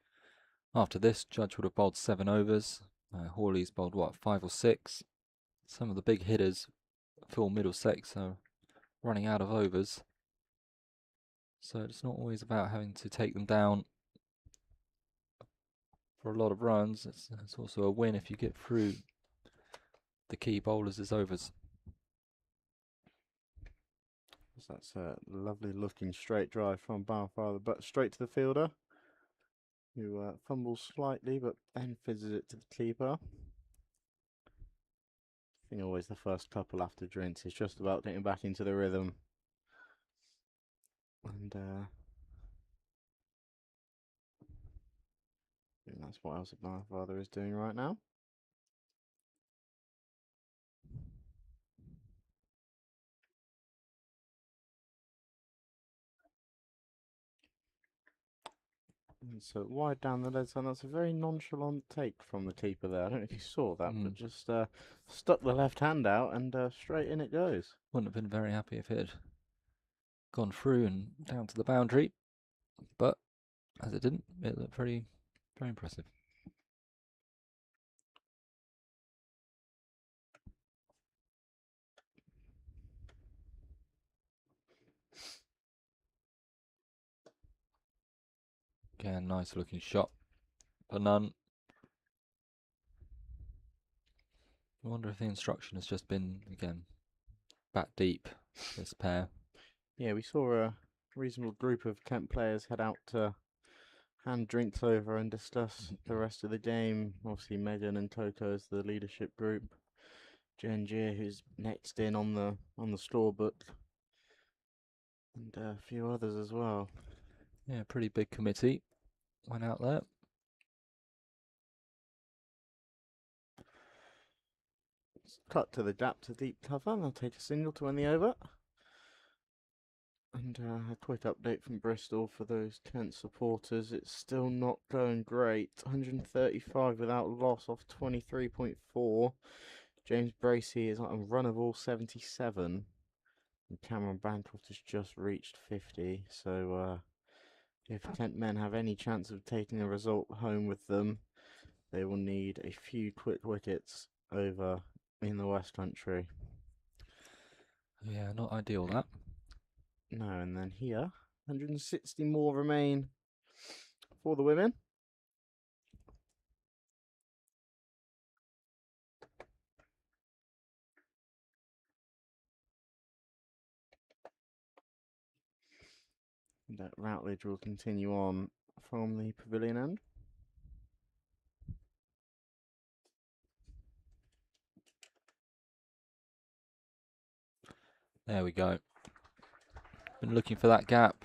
after this, Judge would have bowled 7 overs. Hawley's bowled, 5 or 6? Some of the big hitters, Phil Middlesex, are running out of overs. So it's not always about having to take them down for a lot of runs. It's also a win if you get through the key bowlers as overs. That's a lovely looking straight drive from Barnfather, but straight to the fielder, who fumbles slightly but then fizzes it to the keeper. I think always the first couple after drinks is just about getting back into the rhythm. And I think that's what Elsa Barnfather is doing right now. And so wide down the lead side, that's a very nonchalant take from the keeper there. I don't know if you saw that, but just stuck the left hand out and straight in it goes. Wouldn't have been very happy if it had gone through and down to the boundary, but as it didn't, it looked very impressive. Again, nice looking shot, but none. I wonder if the instruction has just been, again, bat deep, this pair. Yeah, we saw a reasonable group of Kent players head out to hand drinks over and discuss the rest of the game. Obviously, Megan and Coco as the leadership group. Jen Gier, who's next in on the scorebook, and a few others as well. Yeah, pretty big committee went out there. Cut to the gap to deep cover, and they'll take a single to win the over. And a quick update from Bristol for those Kent supporters. It's still not going great. 135 without loss off 23.4. James Bracey is on a run of all 77. And Cameron Bancroft has just reached 50, so if Kent men have any chance of taking a result home with them, they will need a few quick wickets over in the West Country. Yeah, not ideal that. No, and then here, 160 more remain for the women. That Routledge will continue on from the pavilion end. There we go. Been looking for that gap.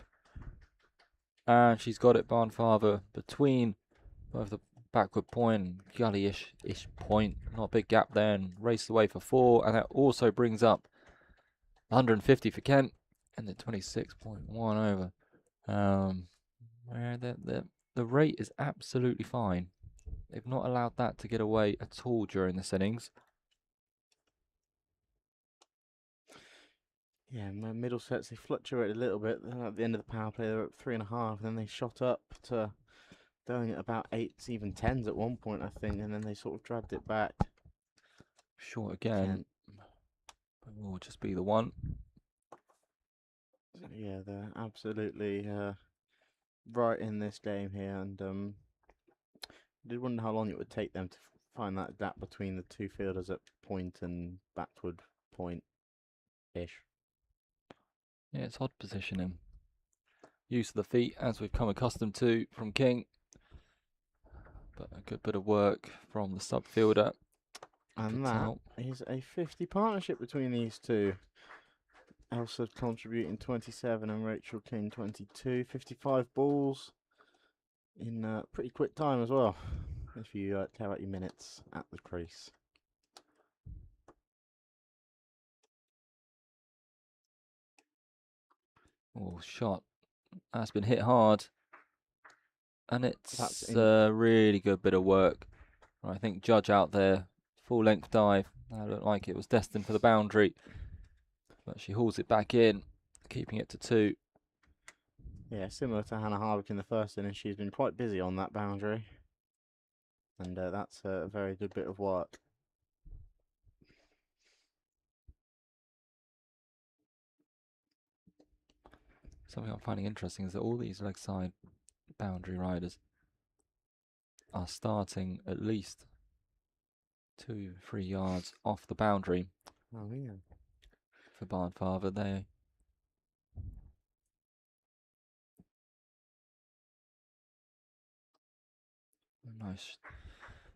And she's got it, Barnfather, between both the backward point and gully-ish point. Not a big gap there, and raced away for 4. And that also brings up 150 for Kent, and then 26.1 over. Where the rate is absolutely fine. They've not allowed that to get away at all during this innings. Yeah, Middlesex, they fluctuated a little bit. At the end of the power play, they were at 3.5. Then they shot up to going at about 8s, even 10s at one point, I think. And then they sort of dragged it back. Short again. But will just be the one. So yeah, they're absolutely right in this game here. And I did wonder how long it would take them to find that gap between the two fielders at point and backward point-ish. Yeah, it's odd positioning. Use of the feet, as we've come accustomed to from King. But a good bit of work from the sub fielder. And that is a 50 partnership between these two. Elsa contributing 27 and Rachel King 22. 55 balls in pretty quick time as well, if you care about your minutes at the crease. Oh, shot. That's been hit hard. And it's a really good bit of work. I think Judge out there, full length dive. That looked like it was destined for the boundary. But she hauls it back in, keeping it to 2. Yeah, similar to Hannah Harvick in the first inning, she's been quite busy on that boundary. And that's a very good bit of work. Something I'm finding interesting is that all these leg side boundary riders are starting at least 2-3 yards off the boundary. Oh, yeah. For Barnfather, they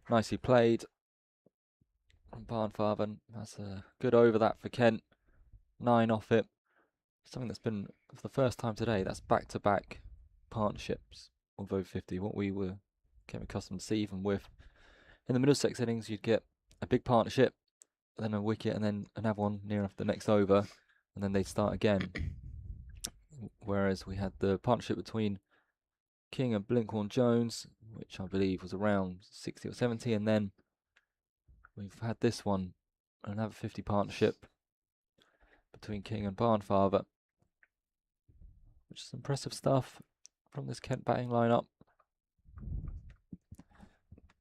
nicely played from Barnfather. That's a good over that for Kent. 9 off it. Something that's been, for the first time today, that's back-to-back partnerships of over 50. What we came accustomed to see, even with in the Middlesex innings, you'd get a big partnership, then a wicket, and then another one near enough the next over, and then they'd start again. Whereas we had the partnership between King and Blinkhorn Jones, which I believe was around 60 or 70, and then we've had this one, another 50 partnership between King and Barnfather, which is impressive stuff from this Kent batting lineup.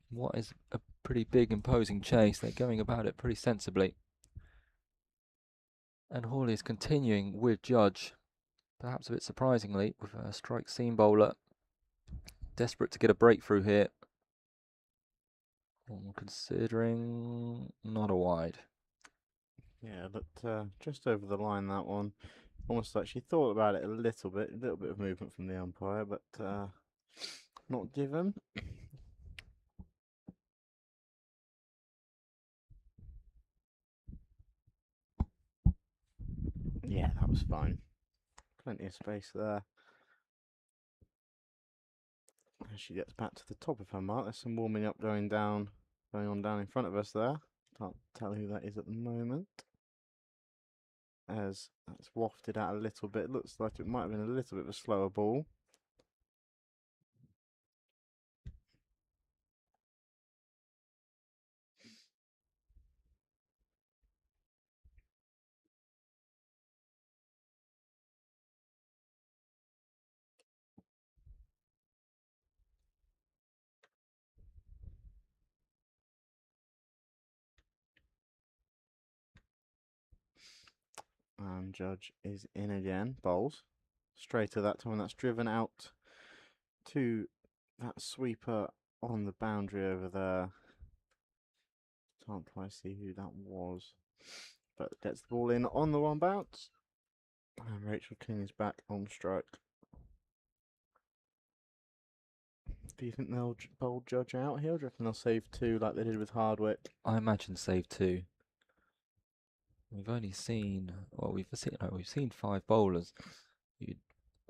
What is a pretty big, imposing chase. They're going about it pretty sensibly. And Hawley is continuing with Judge, perhaps a bit surprisingly, with a strike seam bowler. Desperate to get a breakthrough here. Considering not a wide. Yeah, looked just over the line, that one. Almost like she thought about it a little bit of movement from the umpire, but not given. Yeah, that was fine. Plenty of space there. As she gets back to the top of her mark, there's some warming up going on down in front of us there. Can't tell who that is at the moment. As that's wafted out a little bit. Looks like it might have been a little bit of a slower ball. And Judge is in again. Bowls. Straight at that time. That's driven out to that sweeper on the boundary over there. Can't quite see who that was. But gets the ball in on the one bounce. And Rachel King is back on strike. Do you think they'll bowl Judge out here? Or do you reckon they'll save 2 like they did with Hardwick? I imagine save 2. We've only seen, well, we've seen 5 bowlers. You'd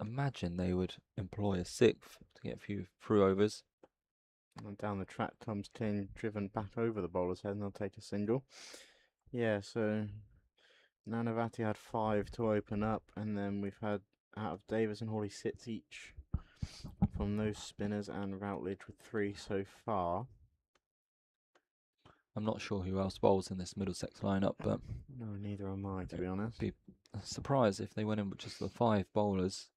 imagine they would employ a 6th to get a few through overs. And down the track comes King, driven back over the bowler's head, and they'll take a single. Yeah, so Nanavati had 5 to open up, and then we've had out of Davis and Hawley 6 each from those spinners, and Routledge with 3 so far. I'm not sure who else bowls in this Middlesex lineup, but No, neither am I, to be honest. be surprised if they went in with just the 5 bowlers.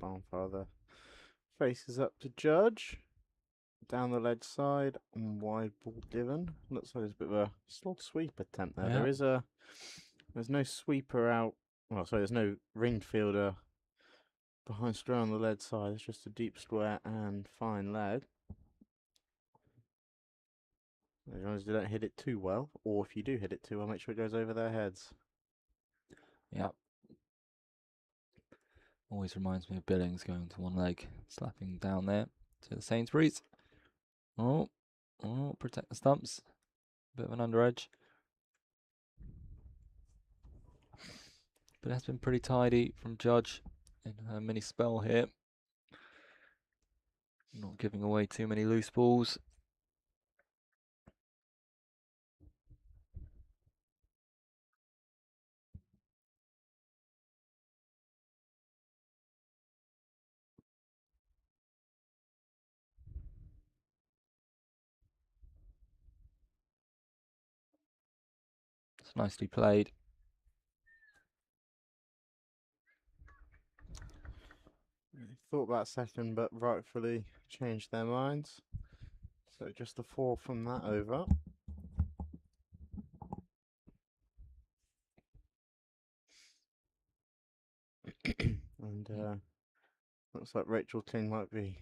Barnfather faces up to Judge. Down the ledge side and wide ball given. Looks like there's a bit of a slot sweep attempt there. Yeah. There's no sweeper out. Well, sorry, there's no ringed fielder behind square on the lead side. It's just a deep square and fine leg. As long as you don't hit it too well, or if you do hit it too well, make sure it goes over their heads. Yeah. Always reminds me of Billings going to one leg, slapping down there to the Sainsbury's. Oh, protect the stumps. Bit of an under edge. But it has been pretty tidy from Judge in her mini spell here. Not giving away too many loose balls. It's nicely played. They thought that second, but rightfully changed their minds. So just the 4 from that over. And looks like Rachel King might be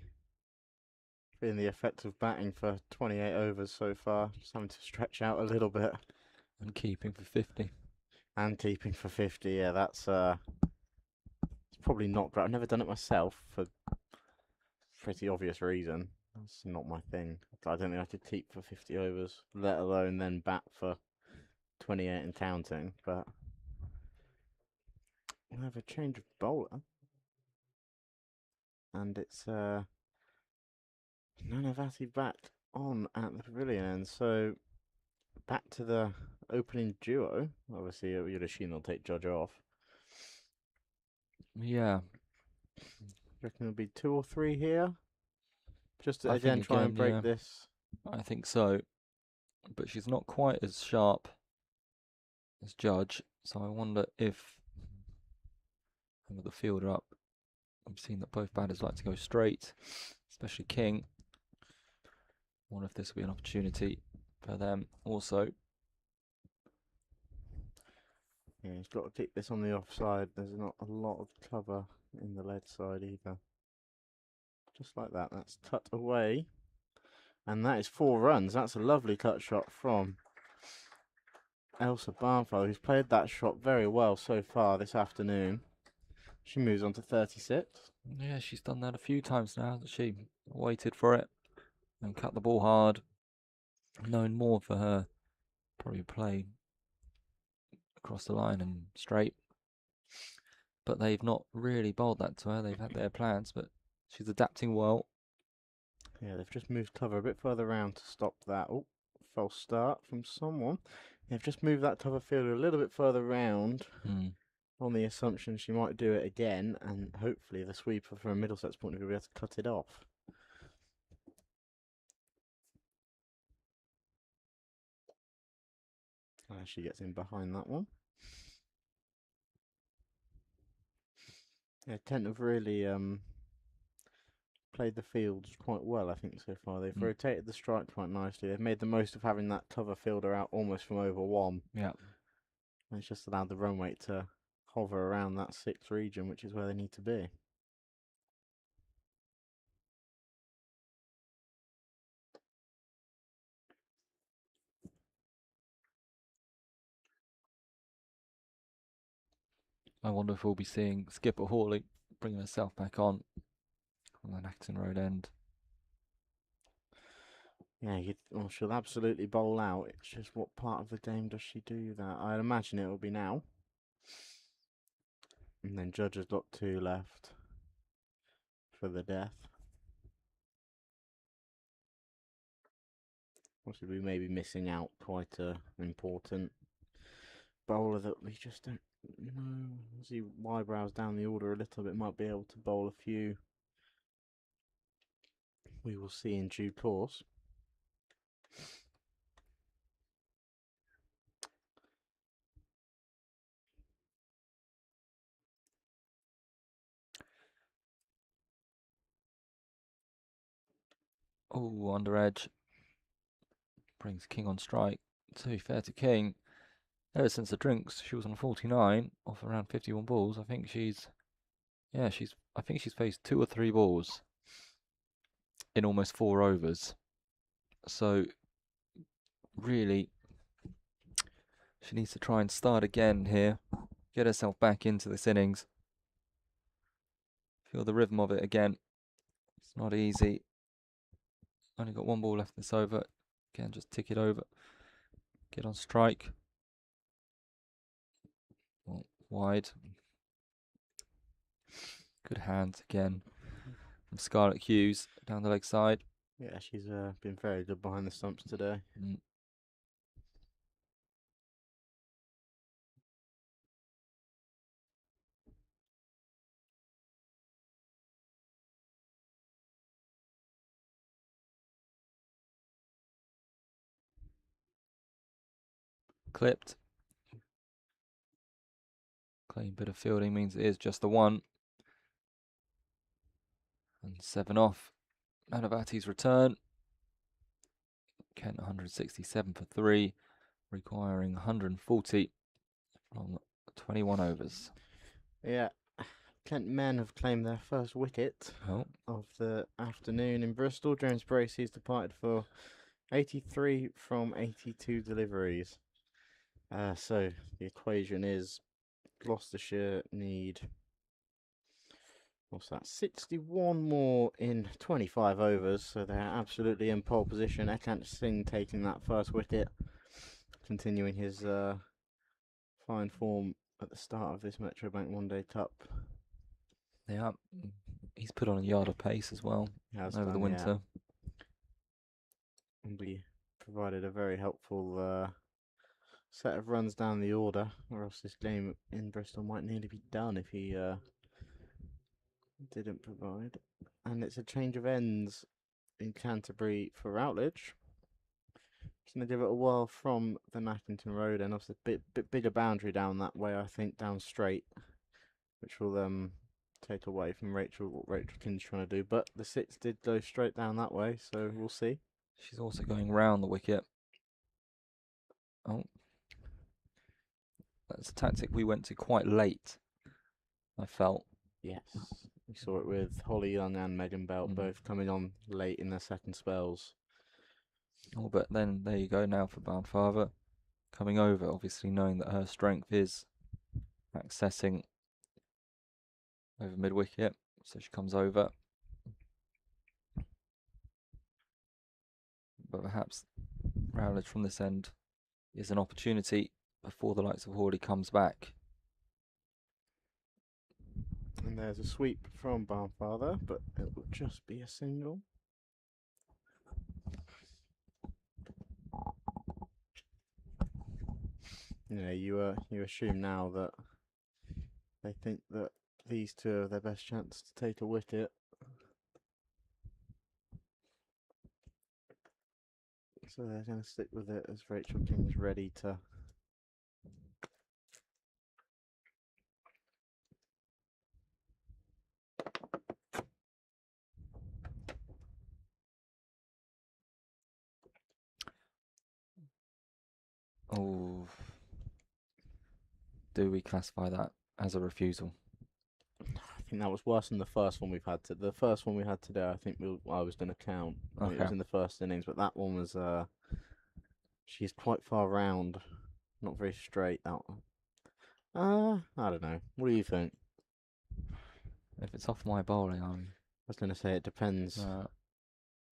feeling the effect of batting for 28 overs so far. Just having to stretch out a little bit. And keeping for 50. And keeping for 50, yeah, that's it's probably not great. I've never done it myself for pretty obvious reason. That's not my thing. I don't think I could keep for 50 overs, let alone then bat for 28 and counting. But we'll have a change of bowler. And it's Nanavati back on at the pavilion end. So back to the opening duo. Obviously, you'd assume they'll take Judge off. Yeah. Reckon there'll be 2 or 3 here. Just to I again think try and again, break yeah. this. I think so. But she's not quite as sharp as Judge. So I wonder if, and with the fielder up, I've seen that both batters like to go straight, especially King. I wonder if this will be an opportunity for them also. Yeah, he's got to keep this on the offside. There's not a lot of cover in the lead side either. Just like that. That's cut away. And that is 4 runs. That's a lovely cut shot from Elsa Barnfather, who's played that shot very well so far this afternoon. She moves on to 36. Yeah, she's done that a few times now, hasn't she? Waited for it and cut the ball hard. Known more for her probably play across the line and straight. But they've not really bowled that to her. They've had their plans, but she's adapting well. Yeah, they've just moved cover a bit further around to stop that. Oh, false start from someone. They've just moved that cover fielder a little bit further round on the assumption she might do it again, and hopefully the sweeper from a Middlesex point of view will be able to cut it off. She gets in behind that one. Yeah, Kent have really played the fields quite well, I think, so far. They've rotated the strike quite nicely. They've made the most of having that cover fielder out almost from over one. Yeah. And it's just allowed the run weight to hover around that sixth region, which is where they need to be. I wonder if we'll be seeing Skipper Hawley bringing herself back on the Acton Road end. Yeah, well, she'll absolutely bowl out. It's just what part of the game does she do that? I'd imagine it will be now. And then Judge has got 2 left for the death. Obviously, we may be missing out quite an important bowler that we just don't know. As he eyebrows down the order a little bit, might be able to bowl a few. We will see in due course. Oh, under edge. Brings King on strike. To be fair to King, ever since the drinks, she was on 49 off around 51 balls. I think she's faced 2 or 3 balls in almost 4 overs. So really, she needs to try and start again here, get herself back into this innings, feel the rhythm of it again. It's not easy. Only got 1 ball left this over. Again, just tick it over. Get on strike. Well, wide. Good hands again from Scarlett Hughes down the leg side. Yeah, she's been very good behind the stumps today. Clipped. Clean bit of fielding means it is just the 1. And 7 off. Manavati's return. Kent 167 for 3, requiring 140 from 21 overs. Yeah, Kent men have claimed their first wicket of the afternoon in Bristol. James Bracey's departed for 83 from 82 deliveries. So the equation is Gloucestershire need, what's that, 61 more in 25 overs, so they're absolutely in pole position. Ekant Singh taking that first wicket, continuing his fine form at the start of this Metrobank One Day Cup. Yeah, he's put on a yard of pace as well over the winter. And we provided a very helpful set of runs down the order, or else this game in Bristol might nearly be done if he didn't provide. And it's a change of ends in Canterbury for Routledge. Just going to give it a whirl from the Nackington Road, and obviously a bit bigger boundary down that way, I think, down straight, which will take away from what Rachel King's trying to do. But the 6 did go straight down that way, so we'll see. She's also going round the wicket. Oh, that's a tactic we went to quite late, I felt. Yes, we saw it with Holly Young and Megan Belt both coming on late in their second spells. Oh, but then there you go now for Barnfather coming over, obviously knowing that her strength is accessing over mid wicket, so she comes over. But perhaps Rowledge from this end is an opportunity before the likes of Hawley comes back. And there's a sweep from Barnfather, but it will just be a single. Yeah, you assume now that they think that these 2 are their best chance to take a wicket. So they're going to stick with it as Rachel King's ready to Oh, do we classify that as a refusal? I think that was worse than the first one we've had. The first one we had today, I think I was going to count. I mean, it was Okay. in the first innings, but that one was. She's quite far round, not very straight. That one. I don't know. What do you think? If it's off my bowling, I was going to say it depends.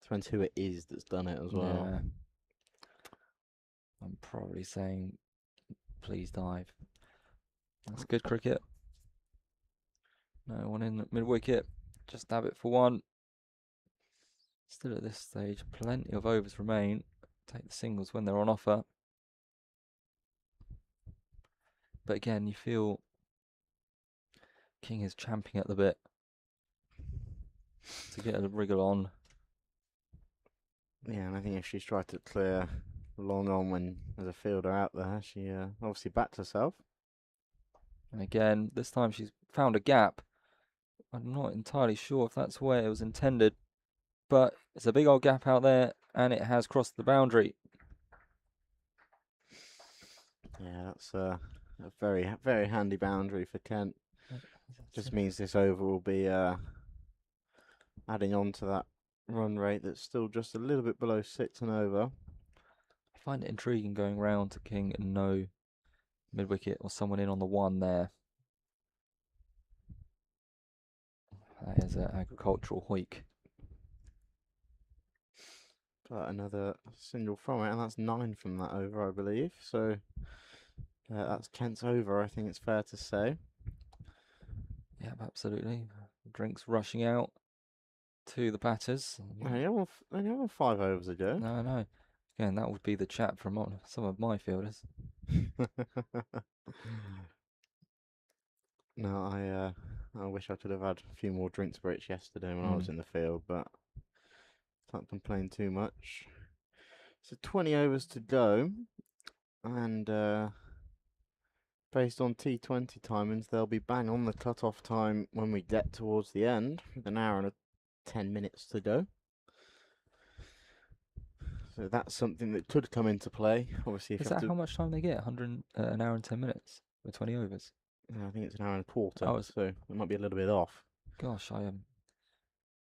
Depends who it is that's done it as well. yeah, I'm probably saying please dive. That's good cricket. No one in mid wicket. Just dab it for one. Still at this stage, plenty of overs remain. Take the singles when they're on offer. But again, you feel King is champing at the bit to get a wriggle on. Yeah, and I think if she's tried to clear long on when there's a fielder out there, she obviously backed herself. And again, this time she's found a gap. I'm not entirely sure if that's where it was intended, but it's a big old gap out there, and it has crossed the boundary. Yeah, that's a very, very handy boundary for Kent. Just means this over will be adding on to that run rate that's still just a little bit below 6 and over. I find it intriguing going round to King and no mid-wicket or someone in on the one there. That is an agricultural hoik. But another single from it, and that's 9 from that over, I believe. So that's Kent's over, I think it's fair to say. Yep, absolutely. Drinks rushing out to the batters. Only have 5 overs ago. No, I know. Again, that would be the chat from some of my fielders. No, I wish I could have had a few more drinks breaks yesterday when I was in the field, but can't complain too much. So 20 overs to go, and based on T20 timings, they'll be bang on the cut-off time when we get towards the end, with an hour and 10 minutes to go. So that's something that could come into play. Obviously, if Is you have that to, how much time they get? an hour and 10 minutes for 20 overs? I think it's an hour and a quarter, Oh, so it might be a little bit off. Gosh,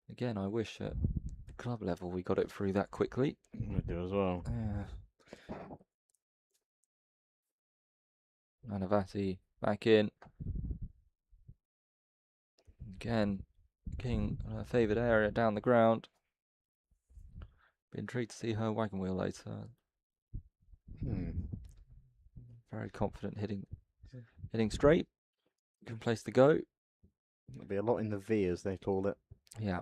again, I wish at the club level we got it through that quickly. I do as well. Yeah. Manavati back in. Again, King on her favoured area down the ground. Be intrigued to see her wagon wheel later. Very confident hitting straight. Good place to go. There'll be a lot in the V, as they call it. Yeah.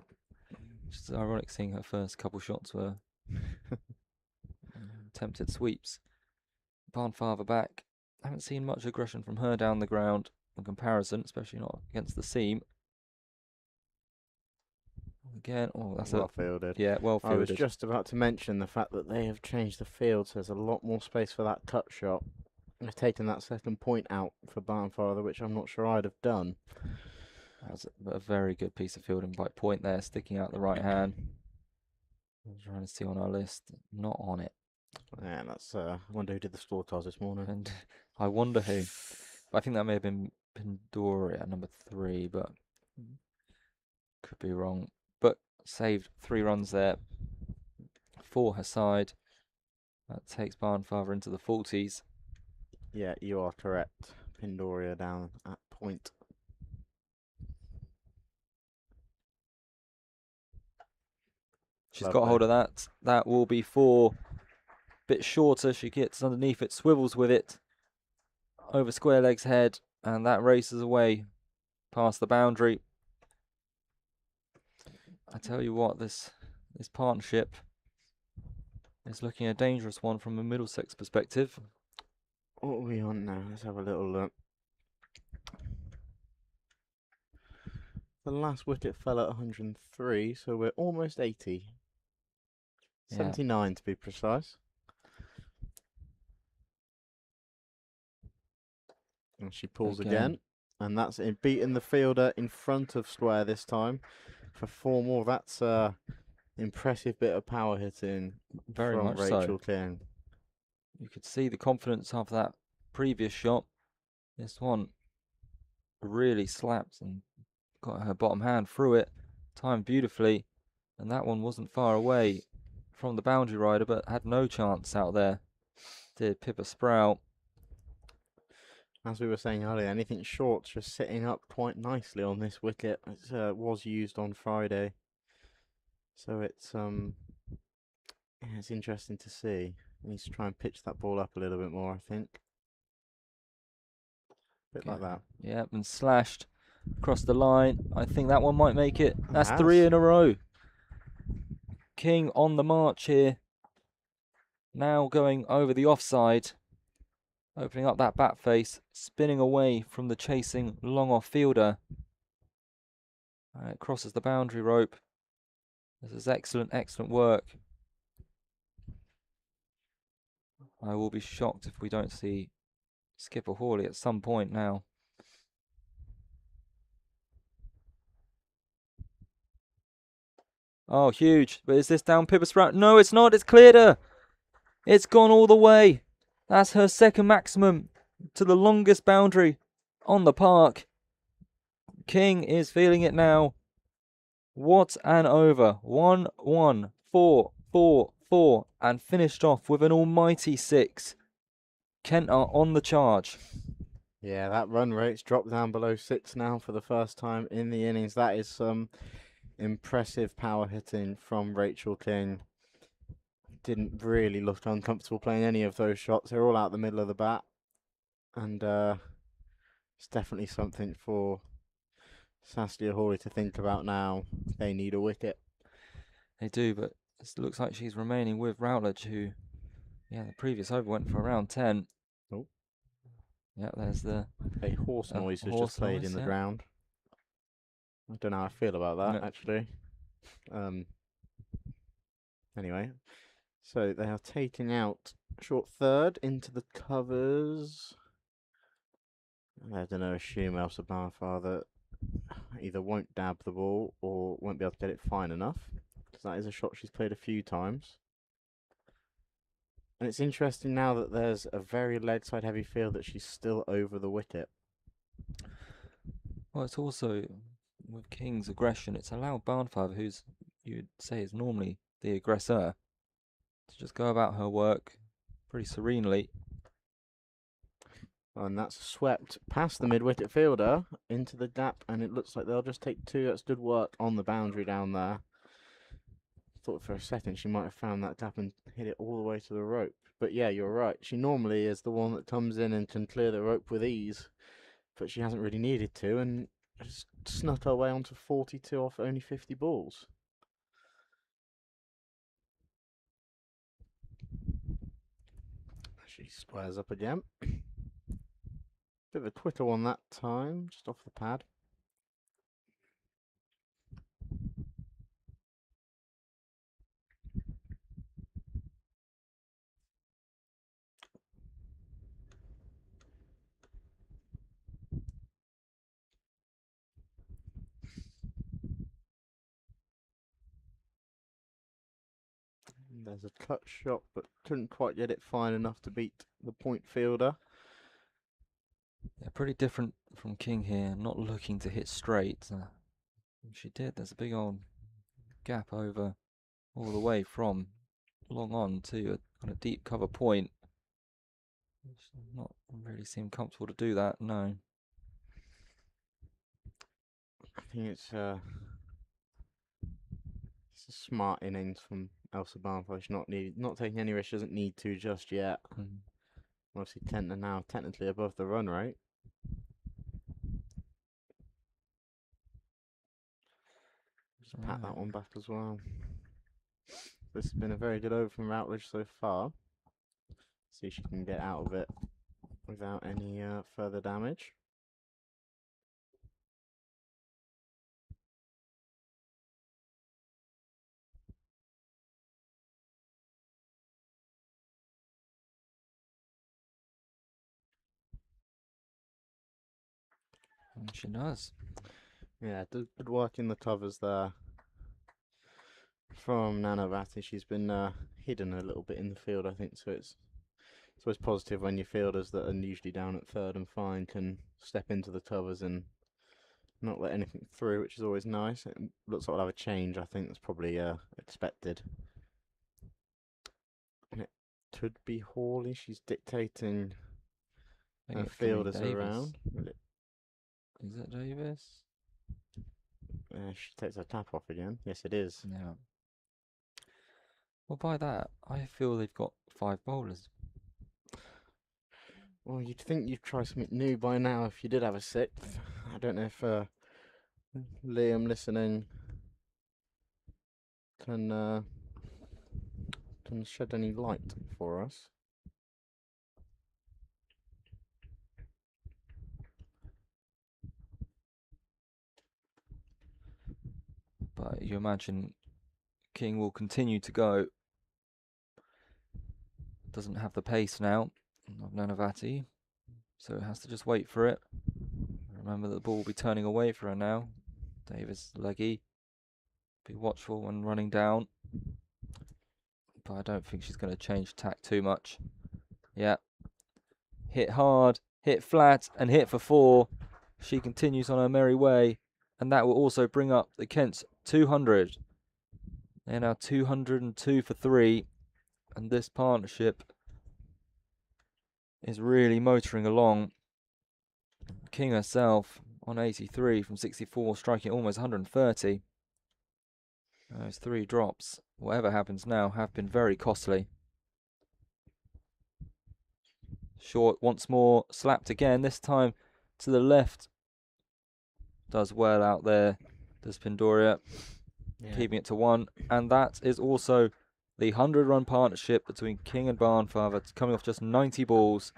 It's ironic seeing her first couple shots were attempted sweeps. Barnfather back. Haven't seen much aggression from her down the ground in comparison, especially not against the seam. Again, that's well fielded. Yeah, well fielded. I was just about to mention the fact that they have changed the field, so there's a lot more space for that cut shot. They've taken that second point out for Barnfather, which I'm not sure I'd have done. That's a very good piece of fielding by Point there, sticking out the right hand. I'm trying to see on our list, not on it. Yeah, that's. I wonder who did the score cards this morning. And I wonder who. I think that may have been Pandora at number 3, but could be wrong. But saved 3 runs there for her side. That takes Barnfather into the 40s. Yeah, you are correct. Pindoria down at point. She's got hold of that. That will be 4. Bit shorter. She gets underneath it, swivels with it over square legs head, and that races away past the boundary. I tell you what, this partnership is looking a dangerous one from a Middlesex perspective. What are we on now? Let's have a little look. The last wicket fell at 103, so we're almost 80. Yeah. 79 to be precise. And she pulls again. And that's it, beating the fielder in front of square this time for 4 more. That's impressive bit of power hitting Very from much Rachel so. King. You could see the confidence after that previous shot. This one really slapped and got her bottom hand through it, timed beautifully, and that one wasn't far away from the boundary rider, but had no chance out there. Did Pippa Sprout. As we were saying earlier, anything short's just sitting up quite nicely on this wicket. It was used on Friday, so it's yeah, it's interesting to see. He needs to try and pitch that ball up a little bit more, I think. Bit like that. Yep, and slashed across the line. I think that one might make it. That's It 3 has. in a row. King on the march here. Now going over the offside. Opening up that bat face. Spinning away from the chasing long off fielder. And it crosses the boundary rope. This is excellent, excellent work. I will be shocked if we don't see Skipper Hawley at some point now. Oh, huge. But is this down Pippa Sprout? No, it's not. It's cleared her. It's gone all the way. That's her second maximum to the longest boundary on the park. King is feeling it now. What an over. 1-1, 4, 4, 4, and finished off with an almighty 6. Kent are on the charge. Yeah, that run rate's dropped down below 6 now for the first time in the innings. That is some impressive power hitting from Rachel King. Didn't really look uncomfortable playing any of those shots. They're all out the middle of the bat. And it's definitely something for Saskia Hawley to think about now. They need a wicket. They do, but it looks like she's remaining with Routledge, who, yeah, the previous over went for around 10. Oh. Yeah, there's the... A horse noise has horse just played noise, in the yeah. ground. I don't know how I feel about that, No. actually. Anyway, so they are taking out short third into the covers. I don't know, assume Elsa Barnfather either won't dab the ball or won't be able to get it fine enough, because that is a shot she's played a few times. And it's interesting now that there's a very leg side heavy field that she's still over the wicket. Well, it's also, with King's aggression, it's allowed Barnfather, who's, you'd say, is normally the aggressor, to just go about her work pretty serenely. And that's swept past the mid-wicket fielder into the gap, and it looks like they'll just take 2. That's good work on the boundary down there. Thought for a second she might have found that gap and hit it all the way to the rope. But yeah, you're right. She normally is the one that comes in and can clear the rope with ease, but she hasn't really needed to, and just snuck her way onto 42 off only 50 balls. She squares up again. Bit of a quicker one that time, just off the pad. There's a cut shot, but couldn't quite get it fine enough to beat the point fielder. Yeah, pretty different from King here, not looking to hit straight. She did. There's a big old gap over all the way from long on to a kind of deep cover point. She's not really seemed comfortable to do that, no. I think it's a smart innings from Elsa Barnfather. She's not taking any risks. She doesn't need to just yet. Obviously, Kent are now technically above the run rate. Just pat that one back as well. This has been a very good over from Routledge so far. See if she can get out of it without any further damage. And she does. Yeah, good work in the covers there from Nanavati. She's been hidden a little bit in the field, I think, so it's it's always positive when your fielders that are usually down at third and fine can step into the covers and not let anything through, which is always nice. It looks like we'll have a change. I think that's probably expected. And it could be Hawley. She's dictating Maybe her it's gonna be fielders Davis. around. Is it Davis? She takes her tap off again. Yes, it is. Yeah. Well, by that, I feel they've got 5 bowlers. Well, you'd think you'd try something new by now if you did have a sixth. I don't know if Liam listening can shed any light for us. But you imagine King will continue to go. Doesn't have the pace now of Nanavati, so it has to just wait for it. Remember that the ball will be turning away for her now. Davis leggy. Be watchful when running down. But I don't think she's going to change tack too much. Yeah. Hit hard, hit flat, and hit for 4. She continues on her merry way, and that will also bring up the Kents 200. They're now 202 for 3, and this partnership is really motoring along. King herself on 83 from 64, striking almost 130. Those 3 drops, whatever happens now, have been very costly. Short once more, slapped again, this time to the left. Does well out there, does Pindoria, keeping it to 1. And that is also the 100-run partnership between King and Barnfather, coming off just 90 balls.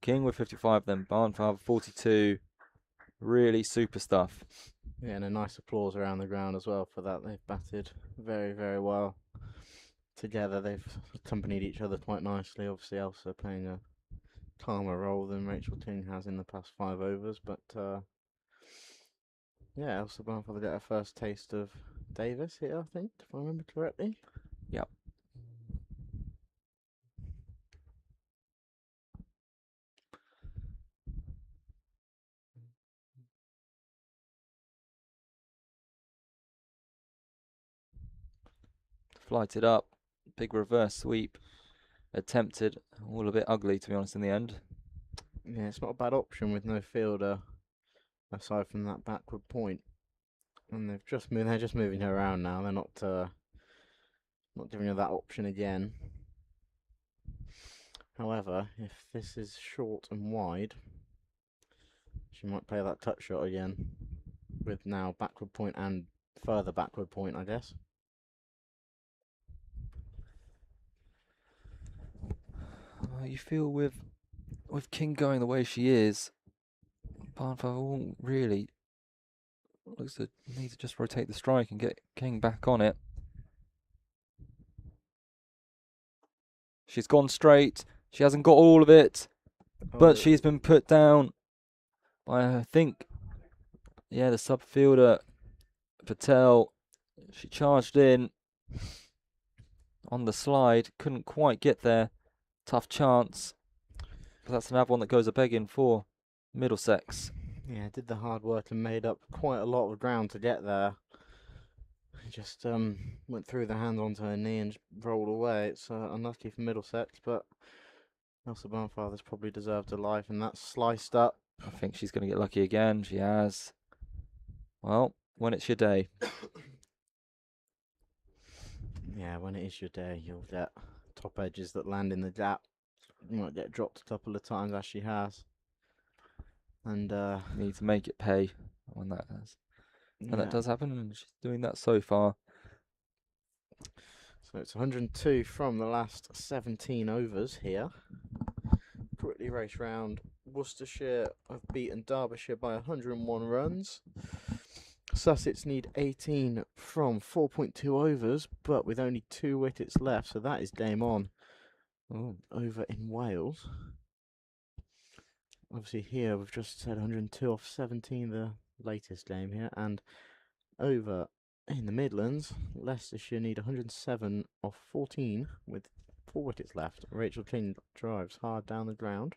King with 55, then Barnfather 42. Really super stuff. Yeah, and a nice applause around the ground as well for that. They've batted very, very well together. They've accompanied each other quite nicely. Obviously, Elsa playing a calmer role than Rachel King has in the past 5 overs. But yeah, Elsa Barnfather got her first taste of Davis here, I think, if I remember correctly. Yep. Flighted up, big reverse sweep, attempted, all a bit ugly to be honest in the end. Yeah, it's not a bad option with no fielder aside from that backward point. And they're just moving her around now. They're not giving her that option again. However, if this is short and wide, she might play that touch shot again with now backward point and further backward point, I guess. You feel with King going the way she is, Barnfather won't really looks to need to just rotate the strike and get King back on it. She's gone straight. She hasn't got all of it, but she's been put down by, I think, yeah, the sub fielder Patel. She charged in on the slide, couldn't quite get there. Tough chance. But that's another one that goes a begging for Middlesex. Yeah, did the hard work and made up quite a lot of ground to get there. Just went through the hand onto her knee and rolled away. It's unlucky for Middlesex, but Elsa Barnfather's probably deserved a life, and that's sliced up. I think she's going to get lucky again. She has. Well, when it's your day. Yeah, when it is your day, you'll get top edges that land in the gap. You might get dropped a couple of times, as she has. And You need to make it pay when that has. And that does happen, and she's doing that so far. So it's 102 from the last 17 overs here. Quickly race round. Worcestershire have beaten Derbyshire by 101 runs. Sussex need 18 from 4.2 overs, but with only 2 wickets left, so that is game on. Ooh. Over in Wales. Obviously here we've just said 102 off 17, the latest game here, and over in the Midlands, Leicestershire need 107 off 14 with 4 wickets left. Rachel King drives hard down the ground.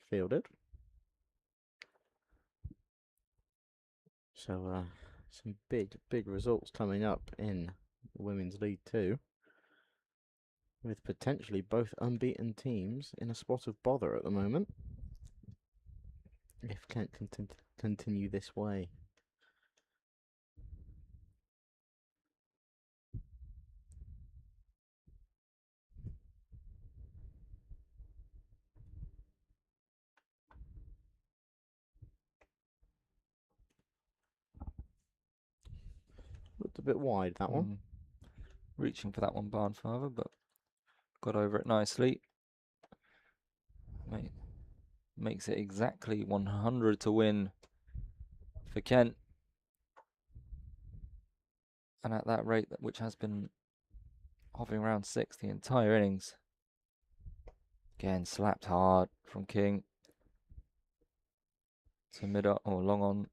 Fielded. So some big results coming up in Women's League 2. With potentially both unbeaten teams in a spot of bother at the moment. If Kent can continue this way. Looked a bit wide, that one. Reaching for that one, Barnfather, but got over it nicely. Makes it exactly 100 to win for Kent. And at that rate, which has been hovering around 6 the entire innings. Again, slapped hard from King. To mid or long on.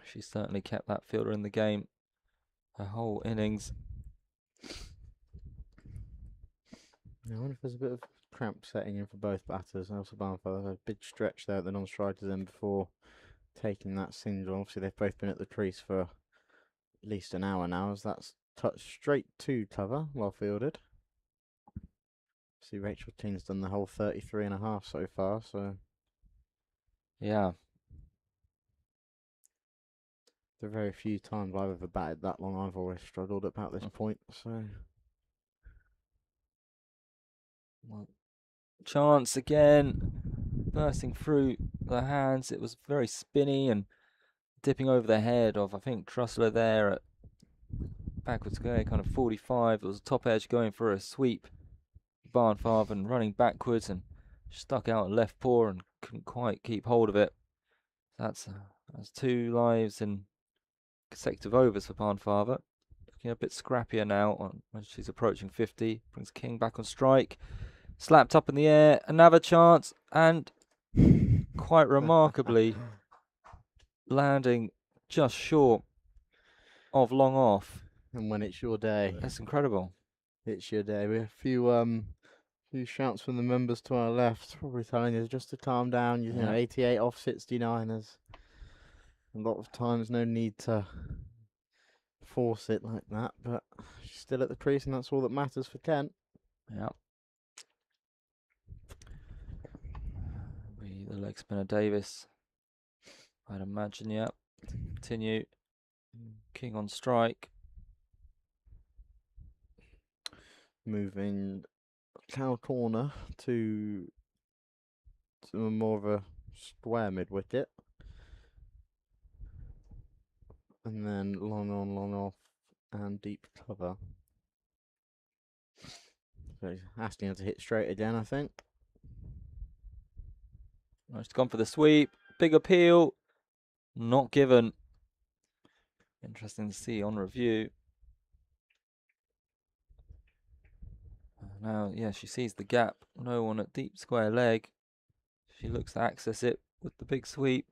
She certainly kept that fielder in the game her whole innings. I wonder if there's a bit of cramp setting in for both batters. Elsa Barnfather, a big stretch there at the non-strikers then before taking that single. Obviously, they've both been at the crease for at least an hour now, as that's touched straight to cover, well fielded. See, Rachel King's done the whole 33 and a half so far, so Yeah. the very few times I've ever batted that long, I've always struggled about this point, so... Well, chance again, bursting through the hands. It was very spinny and dipping over the head of, I think, Trussler there at backwards square, kind of 45. It was a top edge going for a sweep. Barnfather and running backwards and stuck out a left paw and couldn't quite keep hold of it. That's 2 lives in consecutive overs for Barnfather. Looking a bit scrappier now when she's approaching 50. Brings King back on strike. Slapped up in the air, another chance, and quite remarkably landing just short of long off. And when it's your day. That's incredible. It's your day. We have a few shouts from the members to our left, probably telling us just to calm down. You know, 88 off 69. There's a lot of times no need to force it like that, but she's still at the crease, and that's all that matters for Kent. Yeah. The leg spinner Davis, I'd imagine. Yeah. Continue. King on strike. Moving cow corner to more of a square mid wicket, and then long on, long off, and deep cover. So he's asking her to hit straight again, I think. She's gone for the sweep. Big appeal. Not given. Interesting to see on review. Now, yeah, she sees the gap. No one at deep square leg. She looks to access it with the big sweep.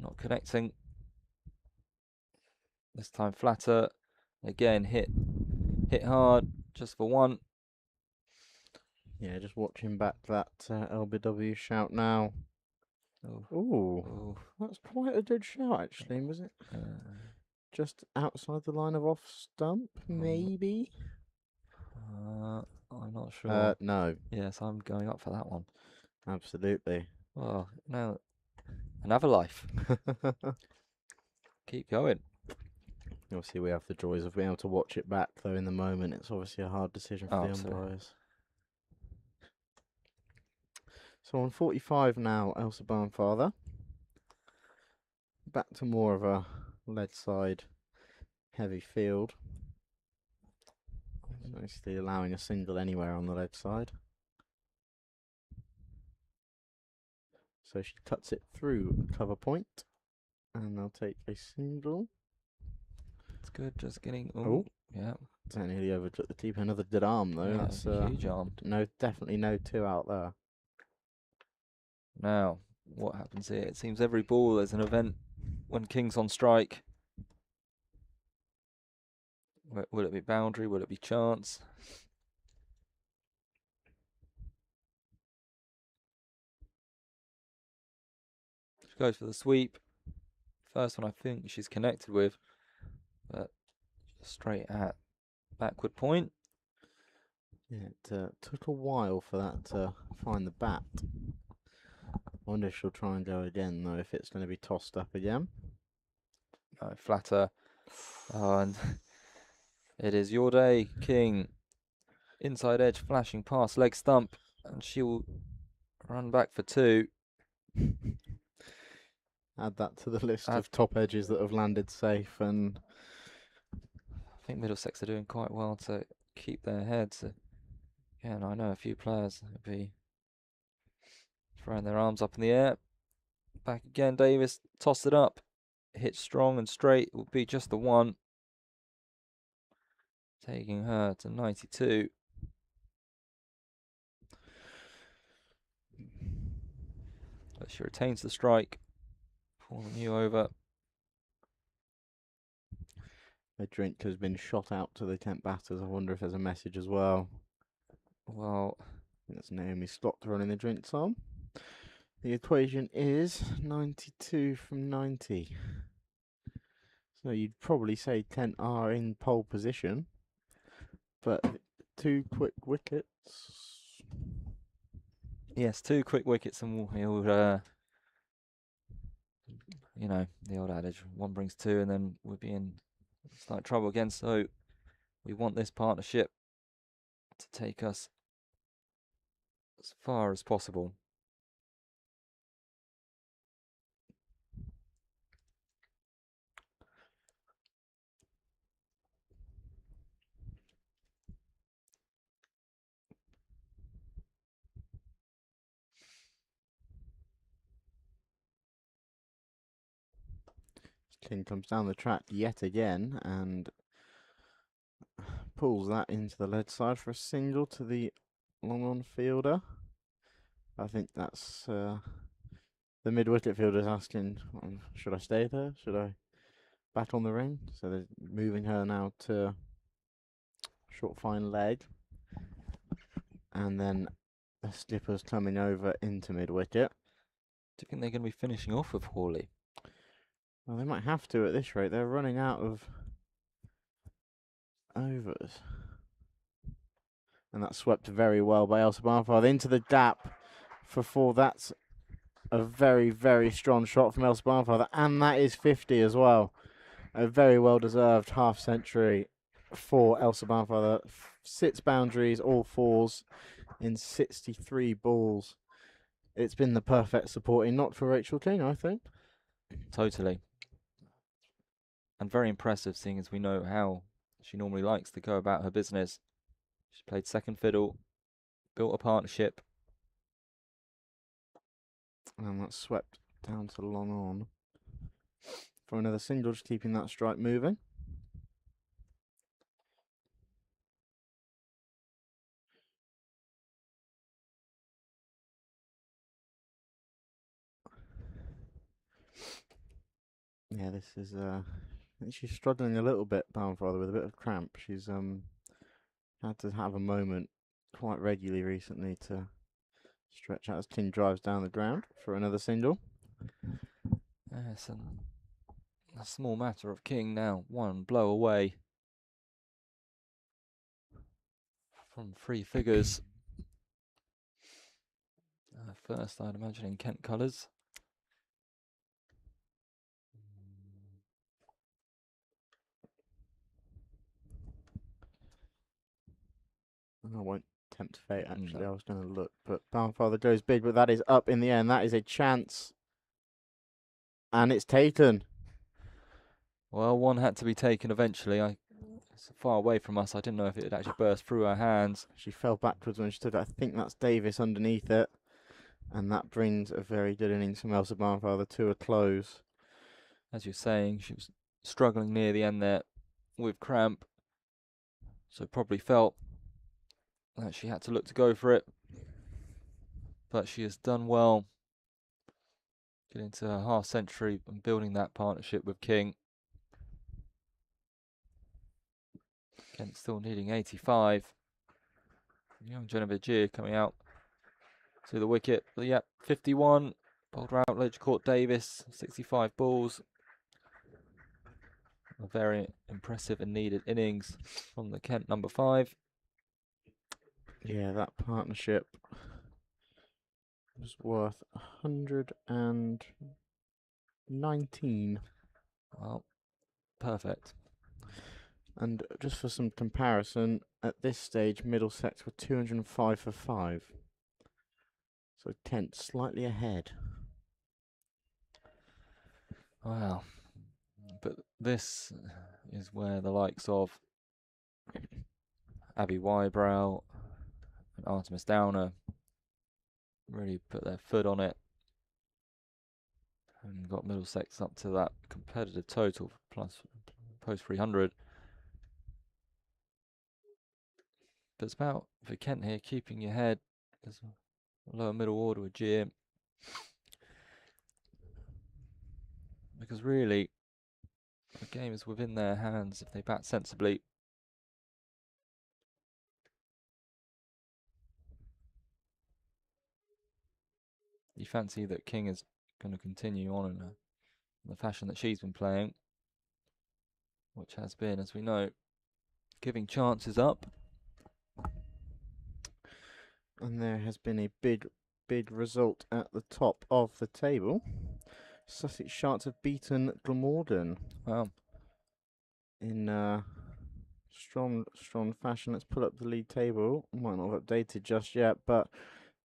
Not connecting. This time flatter. Again, hit hard, just for one. Yeah, just watching back that LBW shout now. Ooh, that's quite a good shout, actually, was it? Just outside the line of off stump, maybe? I'm not sure. No. Yes, I'm going up for that one. Absolutely. Well, now, another life. Keep going. Obviously, we have the joys of being able to watch it back, though, in the moment. It's obviously a hard decision for the umpires. So on 45 now, Elsa Barnfather. Back to more of a lead side heavy field. Mostly allowing a single anywhere on the lead side. So she cuts it through cover point, and they'll take a single. It's good, just getting. Oh, yeah. That nearly overtook the keeper. Another dead arm though. Yeah, that's a huge arm. No, definitely no 2 out there. Now, what happens here? It seems every ball is an event when King's on strike. Will it be boundary? Will it be chance? She goes for the sweep. First one I think she's connected with, but straight at backward point. Yeah, it took a while for that to find the bat. I wonder if she'll try and go again, though, if it's going to be tossed up again. No, flatter. Oh, and it is your day, King. Inside edge, flashing past leg stump, and she will run back for 2. Add that to the list of top edges that have landed safe, and I think Middlesex are doing quite well to keep their heads. Again, I know a few players would be throwing their arms up in the air. Back again, Davis tossed it up, hit strong and straight. It will be just the one, taking her to 92. But she retains the strike for the new over. a drink has been shot out to the Kent batters. I wonder if there's a message as well. Well, That's Naomi Stott running the drinks on. The equation is 92 from 90. So you'd probably say Kent are in pole position, but 2 quick wickets. yes, 2 quick wickets and we'll you know, the old adage, 1 brings 2 and then we'll be in slight trouble again. So we want this partnership to take us as far as possible. King comes down the track yet again and pulls that into the lead side for a single to the long-on fielder. I think that's the mid-wicket fielder's asking, should I stay there? Should I bat on the ring? So they're moving her now to short fine leg. And then the skipper's coming over into mid-wicket. Do you think they're going to be finishing off with Hawley? Well, they might have to at this rate. They're running out of overs. And that's swept very well by Elsa Barnfather into the gap for 4. That's a very, very strong shot from Elsa Barnfather. And that is 50 as well. A very well-deserved half-century for Elsa Barnfather. 6 boundaries, all 4s in 63 balls. It's been the perfect supporting knock for Rachel King, I think. Totally. And very impressive, seeing as we know how she normally likes to go about her business. She played second fiddle, built a partnership. And that's swept down to long on for another single, just keeping that strike moving. Yeah, this is I think she's struggling a little bit, Barnfather, with a bit of cramp. She's had to have a moment quite regularly recently to stretch out as King drives down the ground for another single. Yes, and a small matter of King now, 1 blow away from 3 figures. First, I'd imagine in Kent colours. I won't tempt fate, actually. No. I was going to look, but Barnfather goes big, but that is up in the end. That is a chance. And it's taken. Well, 1 had to be taken eventually. It's far away from us. I didn't know if it had actually burst through her hands. She fell backwards when she stood. I think that's Davis underneath it. And that brings a very good innings from Elsa Barnfather to a close. As you're saying, she was struggling near the end there with cramp. So probably felt that she had to look to go for it. But she has done well getting to her half century and building that partnership with King. Kent still needing 85. Young Genevieve coming out to the wicket. But yeah, 51. Bowled Routledge, caught Davis, 65 balls. A very impressive and needed innings from the Kent number 5. Yeah, that partnership was worth 119. Well, perfect. And just for some comparison, at this stage, Middlesex were 205 for 5. So Kent slightly ahead. Wow. But this is where the likes of Abby Wybrow and Artemis Downer really put their foot on it and got Middlesex up to that competitive total plus post 300. But it's about, for Kent here, keeping your head as a lower middle order with Gia. Because really, the game is within their hands if they bat sensibly. You fancy that King is going to continue on in the fashion that she's been playing, which has been, as we know, giving chances up. And there has been a big result at the top of the table. Sussex Sharks have beaten Glamorgan. Wow. In strong fashion. Let's pull up the league table. Might not have updated just yet, but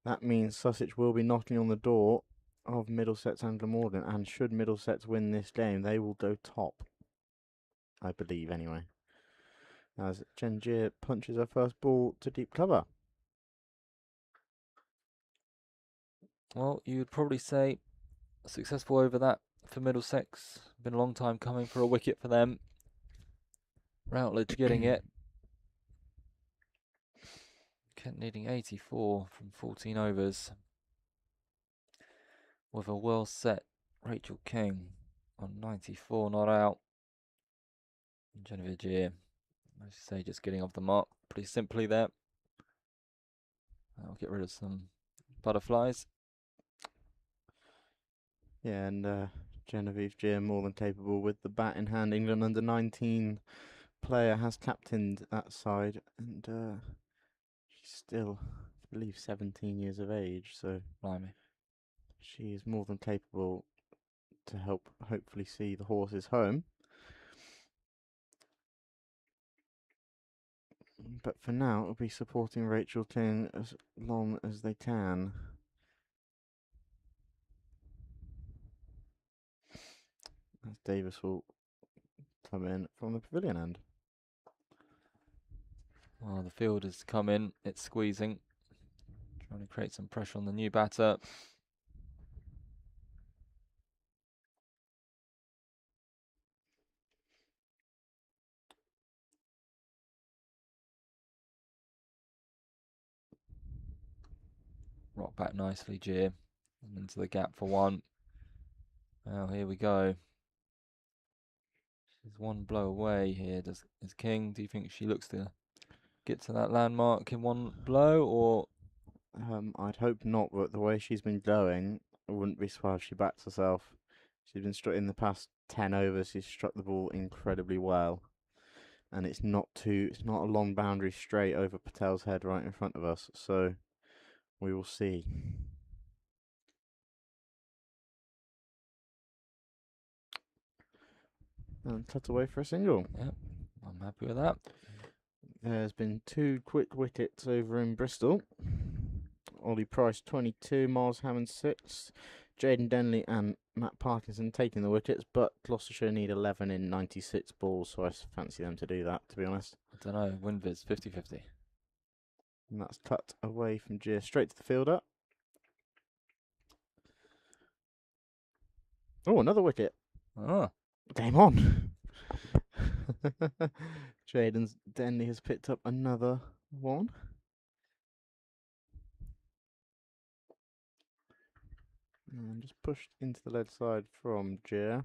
that means Sussex will be knocking on the door of Middlesex and Glamorgan. And should Middlesex win this game, they will go top. I believe, anyway. As Jen Gier punches her first ball to deep cover. Well, you'd probably say successful over that for Middlesex. Been a long time coming for a wicket for them. Routledge getting it. Kent needing 84 from 14 overs. With a well set Rachel King on 94, not out. And Genevieve Gier, as you say, just getting off the mark pretty simply there. I'll get rid of some butterflies. Yeah, and Genevieve Gier more than capable with the bat in hand. England under 19 player has captained that side, and she's still, I believe, 17 years of age. So Blimey. she is more than capable to help hopefully see the horses home. But for now, it'll be supporting Rachel King as long as they can. As Davis will come in from the pavilion end. Well, the field has come in. It's squeezing. Trying to create some pressure on the new batter. Rock back nicely, Gier. Into the gap for one. Well, here we go. She's one blow away here. Is King, do you think she looks to get to that landmark in one blow, or? I'd hope not, but the way she's been going, I wouldn't be surprised if she backs herself. She's been struck in the past 10 overs. She's struck the ball incredibly well, and it's not a long boundary straight over Patel's head right in front of us. So we will see. And cut away for a single. Yep, I'm happy with that. There's been 2 quick wickets over in Bristol. Ollie Price 22, Miles Hammond 6, Jaden Denley and Matt Parkinson taking the wickets, but Gloucestershire need 11 in 96 balls, so I fancy them to do that, to be honest. I don't know, Winviz 50-50. And that's cut away from Gier straight to the fielder. Oh, another wicket. Ah, Game on. Jaden Denley has picked up another one. And just pushed into the lead side from Gier.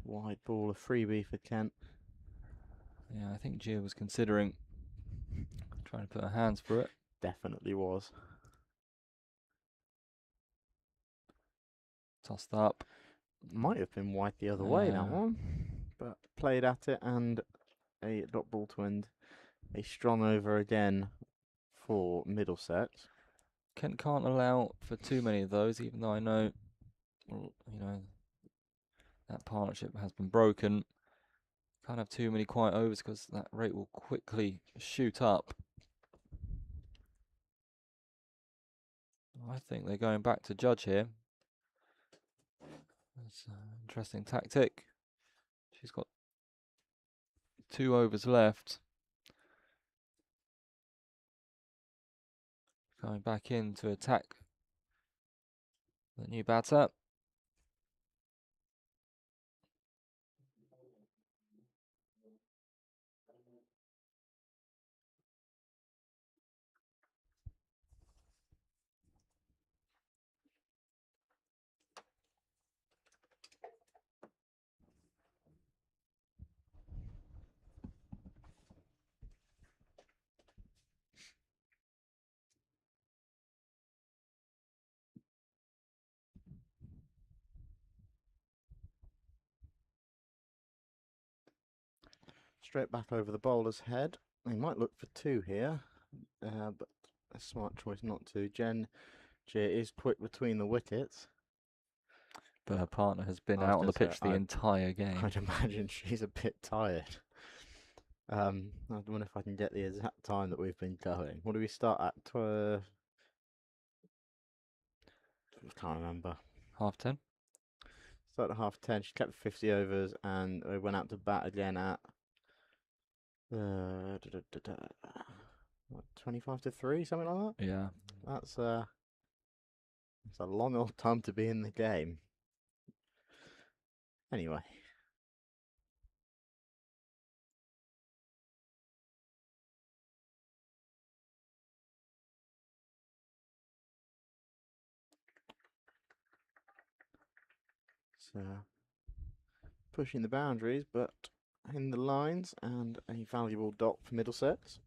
wide ball, a freebie for Kent. Yeah, I think Gia was considering trying to put her hands for it. Definitely was. Tossed up. Might have been wide the other way, that Yeah. one. But played at it, and a dot ball to end. A strong over again for Middlesex. Kent can't allow for too many of those, even though I know, well, you know, that partnership has been broken. Can't have too many quiet overs because that rate will quickly shoot up. I think they're going back to judge here. That's an interesting tactic. She's got 2 overs left. Going back in to attack the new batter. Straight back over the bowler's head. They might look for 2 here, but a smart choice not to. Jen J is quick between the wickets. But her partner has been I was out on the gonna pitch say, the entire game. I'd imagine she's a bit tired. I wonder if I can get the exact time that we've been going. What do we start at? I can't remember. 10:30. Started at 10:30. She kept 50 overs, and we went out to bat again at 25 to 3, something like that. Yeah. That's a long old time to be in the game. Anyway. So pushing the boundaries, but in the lines, and a valuable dot for Middlesex.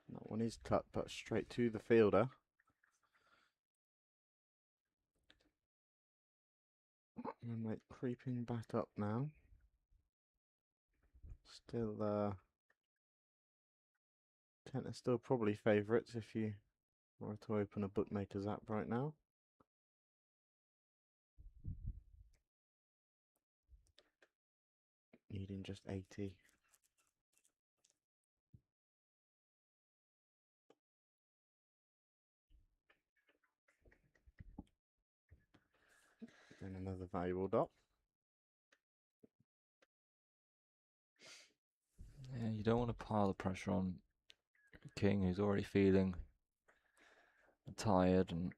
That one is cut, but straight to the fielder. And like creeping back up now. Still, Kent are still probably favourites if you were to open a bookmaker's app right now. Needing just 80. And another valuable dot. Yeah, you don't want to pile the pressure on King, who's already feeling tired, and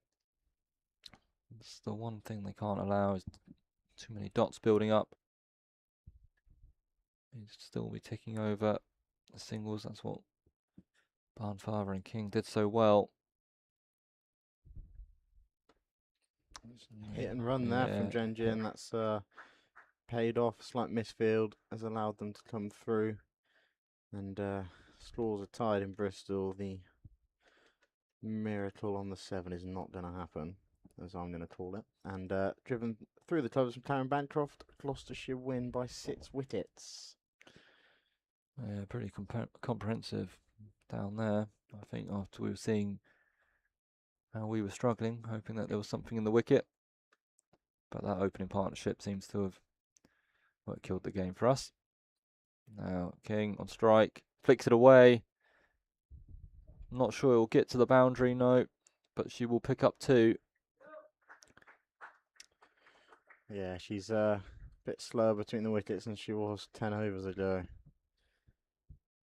it's the one thing they can't allow is too many dots building up. He'd still be ticking over the singles. That's what Barnfather and King did so well. Hit and run there from Jen Jin. That's paid off. Slight misfield has allowed them to come through. And scores are tied in Bristol. The miracle on the 7 is not going to happen, as I'm going to call it. And driven through the clubs from Karen Bancroft, Gloucestershire win by 6 wickets. Yeah, pretty comprehensive down there. I think after we were seeing how we were struggling, hoping that there was something in the wicket. But that opening partnership seems to have killed the game for us. Now King on strike, flicks it away. Not sure he'll get to the boundary, no, but she will pick up 2. Yeah, she's a bit slower between the wickets than she was 10 overs ago.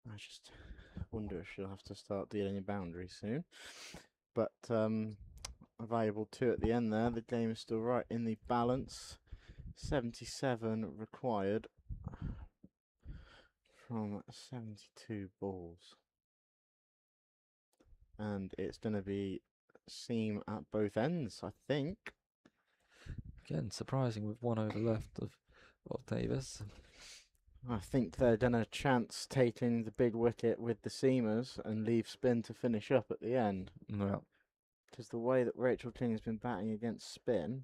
I just wonder if she'll have to start dealing in boundaries soon. But a valuable 2 at the end there. The game is still right in the balance. 77 required from 72 balls. And it's going to be seam at both ends, I think. Again, surprising with 1 over left of Davis. I think they're going to chance taking the big wicket with the seamers and leave spin to finish up at the end. Well, Because the way that Rachel King has been batting against spin,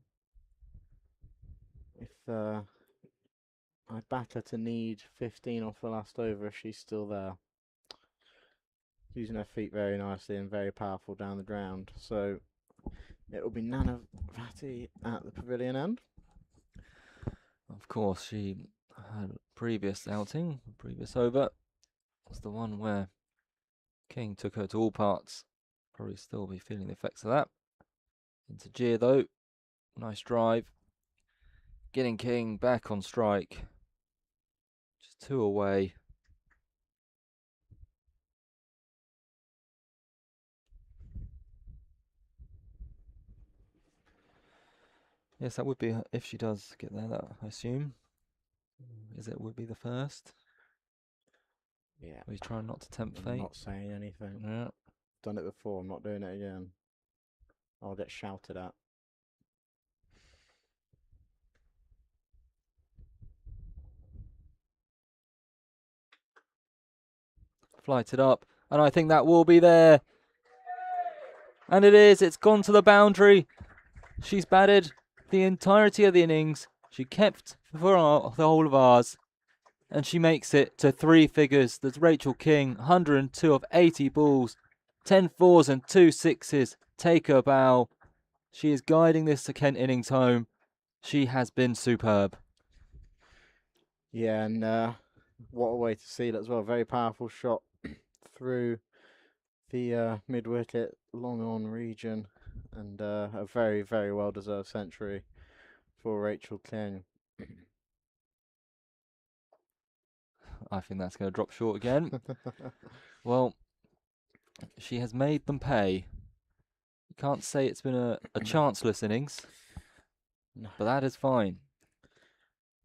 if I back her to need 15 off the last over if she's still there. Using her feet very nicely and very powerful down the ground. So it will be Nanavati at the pavilion end. of course, she had a previous outing, previous over, was the one where King took her to all parts. Probably still be feeling the effects of that. Into Gia though, nice drive. Getting King back on strike. Just 2 away. Yes, that would be, if she does get there, that I assume. Would be the first. Yeah. He's trying not to tempt I'm fate. not saying anything. Yeah. Done it before, I'm not doing it again. I'll get shouted at. Flighted up, and I think that will be there. And it is, it's gone to the boundary. She's batted the entirety of the innings. She kept for the whole of ours. And she makes it to 3 figures. There's Rachel King, 102 of 80 balls, 10 fours and 2 sixes. Take her bow. She is guiding this Kent innings home. She has been superb. Yeah, and what a way to seal it as well. Very powerful shot through the mid-wicket, long on region, and a very, very well-deserved century for Rachel King. I think that's going to drop short again. Well, she has made them pay. You can't say it's been a chanceless innings, No. but that is fine.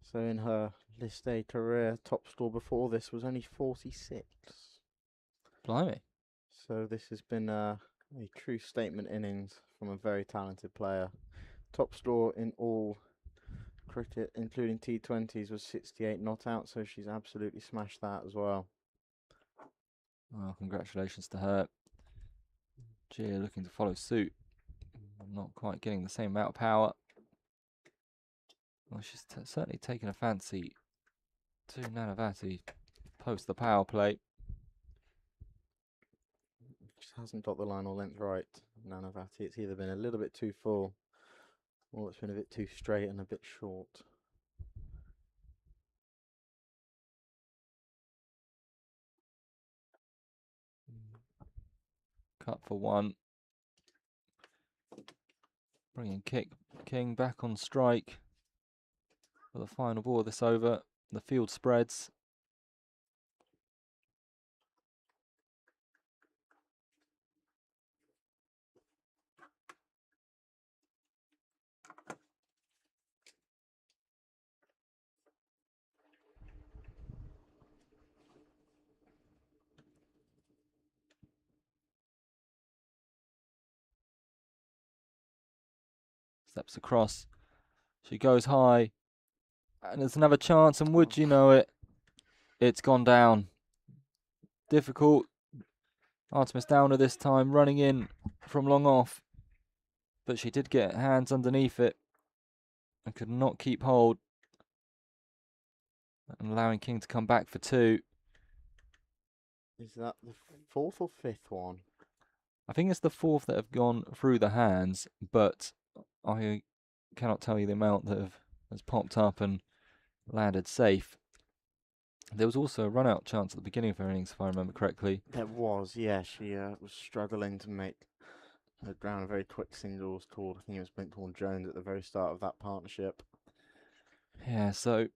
So in her List A career, top score before this was only 46. Blimey. So this has been a true statement innings from a very talented player. Top score in all cricket, including T20s, was 68 not out, so she's absolutely smashed that as well. Well, congratulations to her. Gia looking to follow suit. Not quite getting the same amount of power. Well, she's certainly taken a fancy to Nanavati post the power play. Just hasn't got the line or length right, Nanavati. It's either been a little bit too full or it's been a bit too straight and a bit short. Cut for 1. Bringing King back on strike for the final ball of this over. The field spreads. Steps across. She goes high. And there's another chance, and would you know it, it's gone down. Difficult. Artemis Downer this time, running in from long off. But she did get hands underneath it and could not keep hold. And allowing King to come back for 2. Is that the 4th or 5th one? I think it's the 4th that have gone through the hands, but I cannot tell you the amount that has popped up and landed safe. There was also a run-out chance at the beginning of her innings, if I remember correctly. There was, yeah. She was struggling to make her ground. A very quick single was called. I think it was Blinkhorn Jones at the very start of that partnership. Yeah, so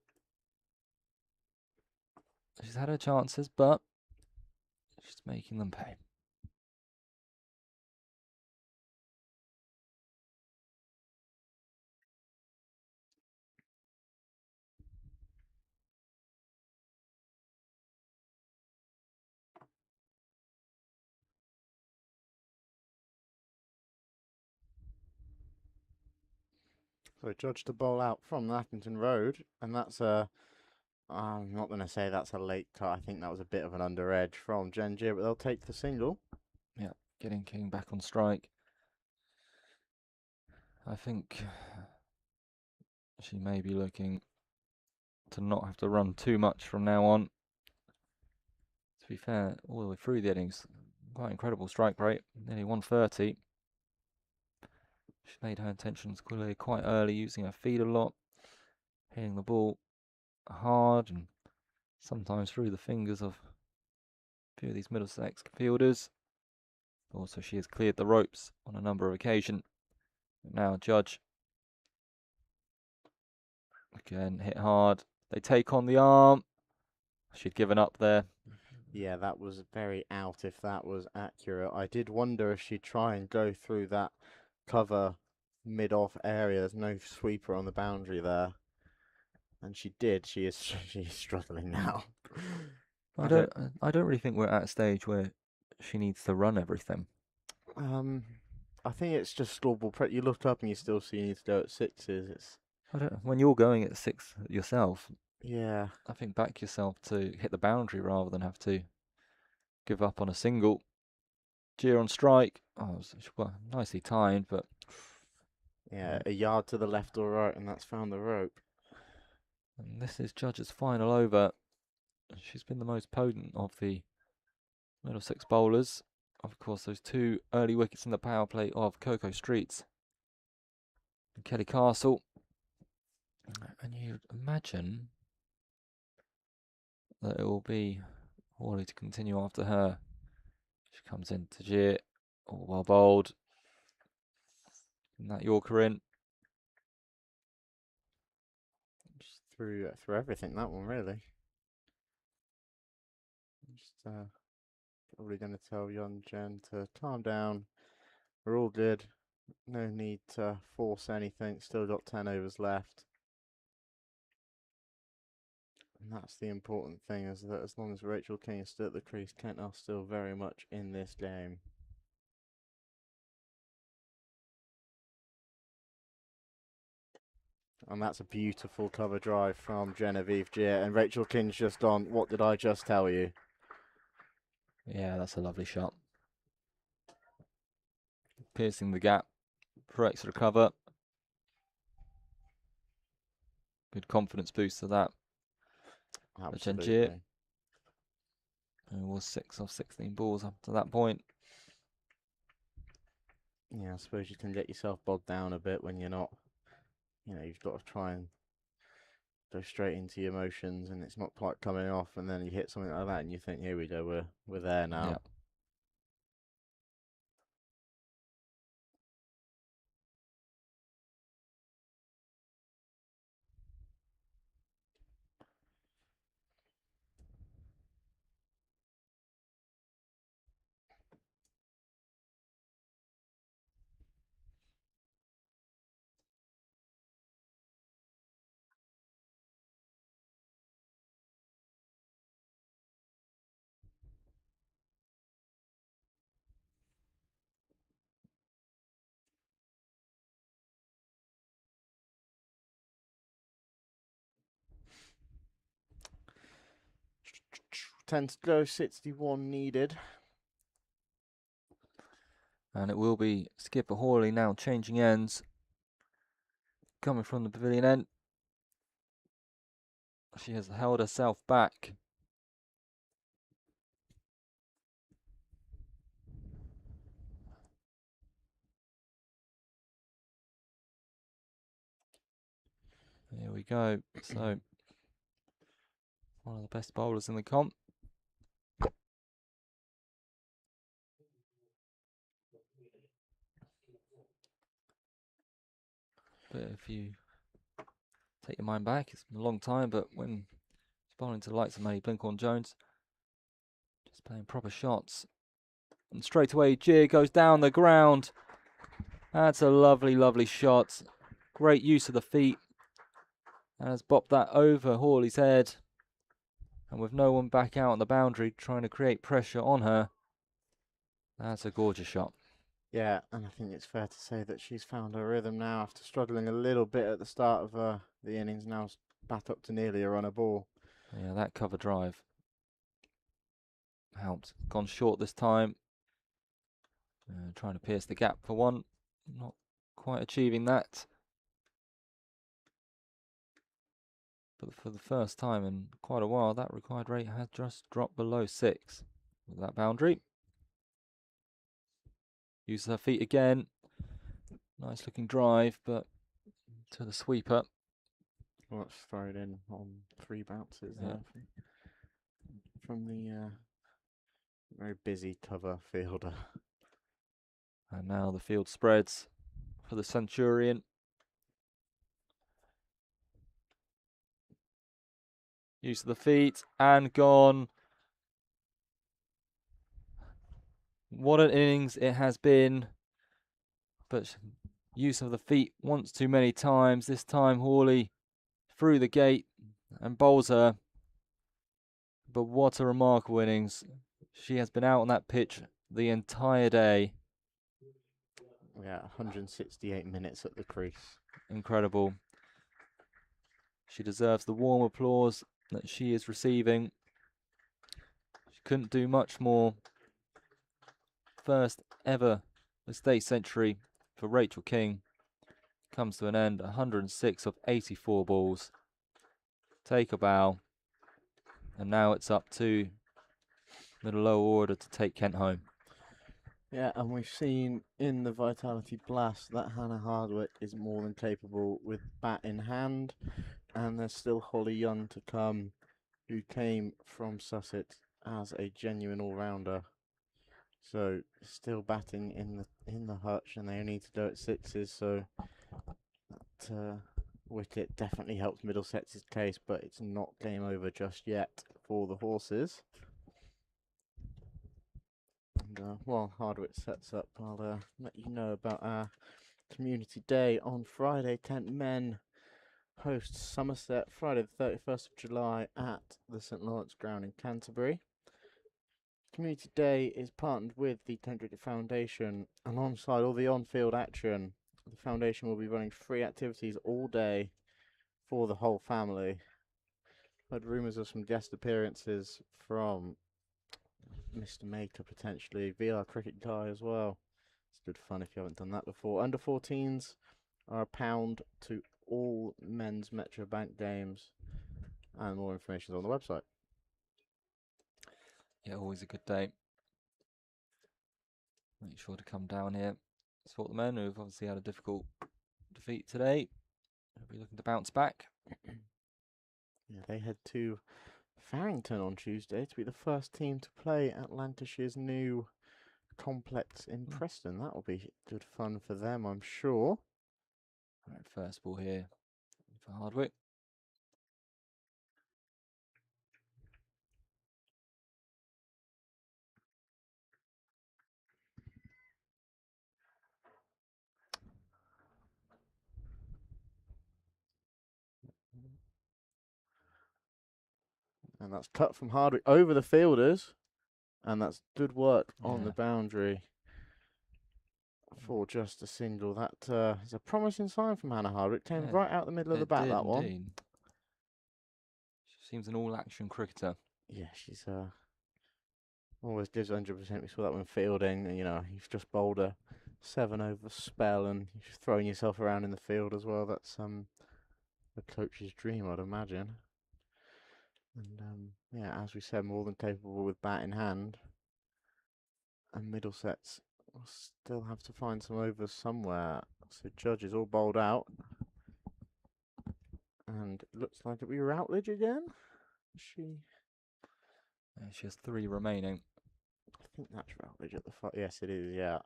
she's had her chances, but She's making them pay. So judge to bowl out from Lappington Road, and that's I'm not going to say that's a late cut. I think that was a bit of an under edge from Genji, but they'll take the single. Yeah, getting King back on strike. I think she may be looking to not have to run too much from now on. To be fair, all the way through the innings, quite incredible strike rate, nearly 130. She made her intentions clear quite early, using her feet a lot, hitting the ball hard and sometimes through the fingers of a few of these Middlesex fielders. Also, she has cleared the ropes on a number of occasions. Now, Judge again hit hard. They take on the arm. She'd given up there. Yeah, that was very out if that was accurate. I did wonder if she'd try and go through that cover mid-off area. There's no sweeper on the boundary there. And she did. She's struggling now. I don't really think we're at a stage where she needs to run everything. I think it's just slow ball. You look up and you still see you need to go at sixes. When you're going at 6 yourself, Yeah. I think back yourself to hit the boundary rather than have to give up on a single. Jeer on strike. Oh, well, nicely timed, but Yeah, a yard to the left or right, and that's found the rope. and this is Judge's final over. She's been the most potent of the Middlesex bowlers. Of course, those 2 early wickets in the power play of Coco Streets and Kelly Castle. And you'd imagine that it will be Hawley to continue after her. She comes in to Jeer, all well bowled. And that Yorker in. Just through everything, that one, really. Just probably going to tell young Jen to calm down. We're all good. No need to force anything. Still got 10 overs left. And that's the important thing, is that as long as Rachel King is still at the crease, Kent are still very much in this game. And that's a beautiful cover drive from Genevieve Gier. And Rachel King's just gone, what did I just tell you? Yeah, that's a lovely shot. Piercing the gap for extra cover. Good confidence boost to that. Absolutely. It was 6 of 16 balls up to that point. Yeah, I suppose you can get yourself bogged down a bit when you're not, you've got to try and go straight into your emotions and it's not quite coming off, and then you hit something like that and you think, here we go, we're there now. Yeah. Ten to go, 61 needed. And it will be Skipper Hawley now changing ends. Coming from the pavilion end. She has held herself back. Here we go. So, one of the best bowlers in the comp. But if you take your mind back, it's been a long time, but when it's bowling to the likes of Maddie Blinkhorn-Jones, just Playing proper shots. And straight away, Jir goes down the ground. That's a lovely, lovely shot. Great use of the feet. And has bopped that over Hawley's head. And with no one back out on the boundary trying to create pressure on her, that's a gorgeous shot. Yeah, and I think it's fair to say that she's found her rhythm now after struggling a little bit at the start of the innings. Now back up to nearly a runner ball. Yeah, that cover drive helped. Gone short this time. Trying to pierce the gap for one. Not quite achieving that. But for the first time in quite a while, that required rate has just dropped below 6 with that boundary. Uses her feet again. Nice looking drive, but to the sweeper. Well, let's throw it in on 3 bounces there from the very busy cover fielder. And now the field spreads for the Centurion. Use of the feet and gone. What an innings it has been. But use of the feet once too many times. This time Hawley through the gate and bowls her. But what a remarkable innings. She has been out on that pitch the entire day. Yeah, 168 minutes at the crease. Incredible. She deserves the warm applause that she is receiving. She couldn't do much more. First ever estate century for Rachel King comes to an end. 106 of 84 balls. Take a bow. And now it's up to middle lower order to take Kent home. Yeah, and we've seen in the Vitality Blast that Hannah Hardwick is more than capable with bat in hand. And there's still Holly Young to come, who came from Sussex as a genuine all-rounder. So still batting in the hutch, and they only need to do it 6s. So that wicket definitely helps Middlesex's case, but it's not game over just yet for the horses. And while Hardwick sets up, I'll let you know about our community day on Friday. Kent men host Somerset Friday the 31st of July at the St Lawrence Ground in Canterbury. Community Day is partnered with the Canterbury Foundation, and alongside all the on-field action, the foundation will be running free activities all day for the whole family. Heard rumours of some guest appearances from Mr. Maker potentially, VR cricket guy as well. It's good fun if you haven't done that before. Under 14s are £1 to all men's Metro Bank games, and more information is on the website. Yeah, always a good day. Make sure to come down here, support the men who've obviously had a difficult defeat today. They'll be looking to bounce back. Yeah, they head to Farrington on Tuesday to be the first team to play at Lancashire's new complex in Preston. That will be good fun for them, I'm sure. Right, first ball here for Hardwick. And that's cut from Hardwick over the fielders. And that's good work on the Yeah. boundary for just a single. That is a promising sign from Hannah Hardwick. Came Yeah, right out the middle of the bat, did that one. indeed. She seems an all-action cricketer. Yeah, she's always gives 100%. We saw that when fielding. And, you know, you've just bowled a 7-over spell and you've thrown yourself around in the field as well. That's a coach's dream, I'd imagine. And yeah, as we said, more than capable with bat in hand. And Middlesex will still have to find some overs somewhere. So Judge is all bowled out. And it looks like it'll be Routledge again. She has 3 remaining. I think that's Routledge at the front. Yes, it is, yeah.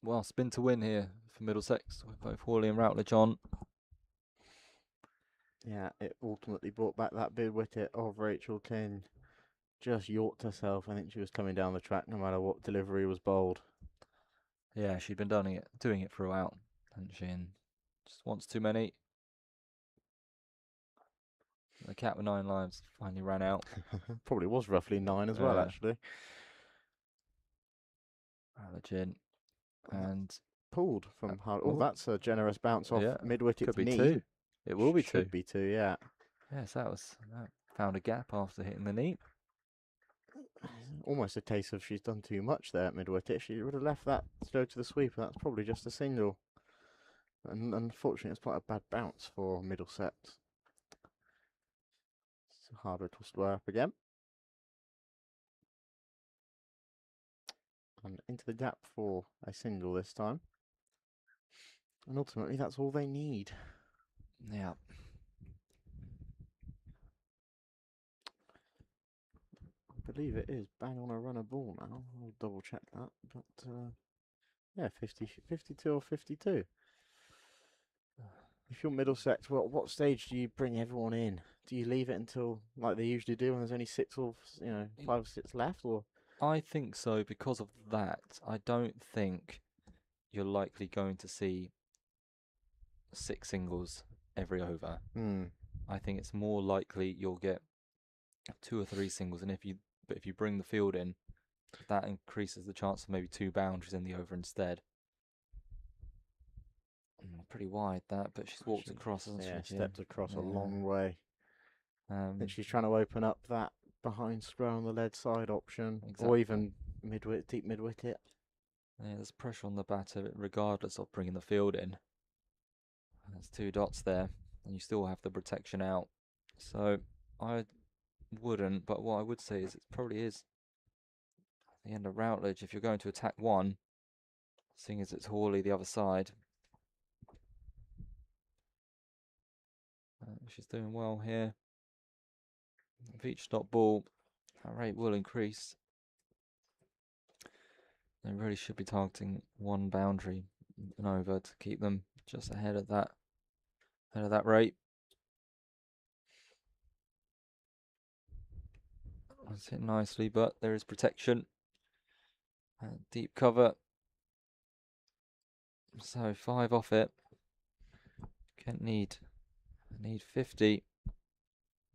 Well, spin to win here for Middlesex with both Hawley and Routledge on. Yeah, it ultimately brought back that big wicket of Rachel King. Just yorked herself. I think she was coming down the track no matter what delivery was bowled. Yeah, she'd been doing it for a while, hadn't she? And just once too many. The cat with 9 lives finally ran out. Probably was roughly 9 as well, actually. The gin. And pulled from hard. Oh, oh, that's a generous bounce off yeah, mid-wicket's could be knee. 2. It will be 2. Should be 2, yeah. Yes, that found a gap after hitting the knee. Almost a case of she's done too much there at mid-wicket. She would have left that to go to the sweeper. That's probably just a single. And unfortunately, it's quite a bad bounce for Middlesex. So Hardwick will square up again. And into the gap for a single this time. And ultimately, that's all they need. Yeah. I believe it is bang on a runner ball now. I'll double check that. But yeah, 52 or 52. If you're Middlesex, what stage do you bring everyone in? Do you leave it until, like they usually do, when there's only 6 or 5 or 6 left, or? I think so because of that. I don't think you're likely going to see 6 singles every over. I think it's more likely you'll get 2 or 3 singles, and if you bring the field in, that increases the chance of maybe 2 boundaries in the over instead. Pretty wide that, but she's walked across, hasn't she? Stepped across a long way. I think she's trying to open up that behind square on the lead side option, or even deep mid-wicket. Yeah, there's pressure on the batter regardless of bringing the field in. There's 2 dots there, and you still have the protection out. So I wouldn't, but what I would say is it probably is the end of Routledge if you're going to attack 1, seeing as it's Hawley the other side. She's doing well here. If each stop ball, that rate will increase. They really should be targeting 1 boundary and over to keep them just ahead of that rate. That's hit nicely, but there is protection. Deep cover. So 5 off it. Kent need 50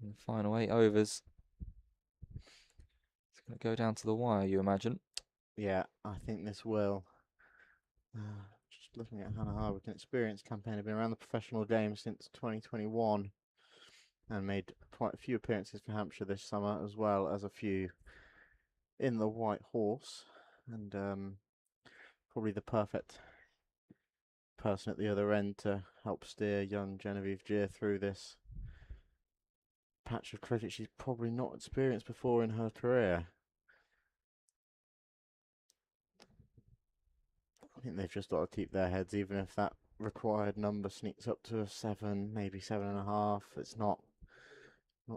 in the final 8 overs. It's going to go down to the wire, you imagine? Yeah, I think this will. Just looking at Hannah Hardwick, an experienced campaigner, been around the professional game since 2021 and made quite a few appearances for Hampshire this summer, as well as a few in the White Horse, and probably the perfect person at the other end to help steer young Genevieve Gear through this patch of cricket she's probably not experienced before in her career. I think they've just got to keep their heads, even if that required number sneaks up to a 7, maybe 7.5. It's not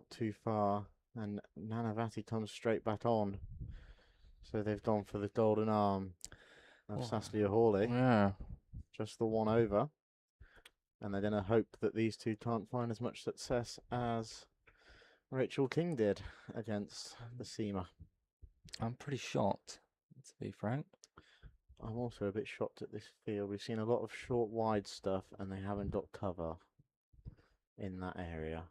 too far. And Nanavati comes straight back on. So they've gone for the golden arm of Saslia Hawley. Yeah. Just the 1 over. And they're going to hope that these two can't find as much success as Rachel King did against the seamer. I'm pretty shocked, to be frank. I'm also a bit shocked at this field. We've seen a lot of short, wide stuff, and they haven't got cover in that area.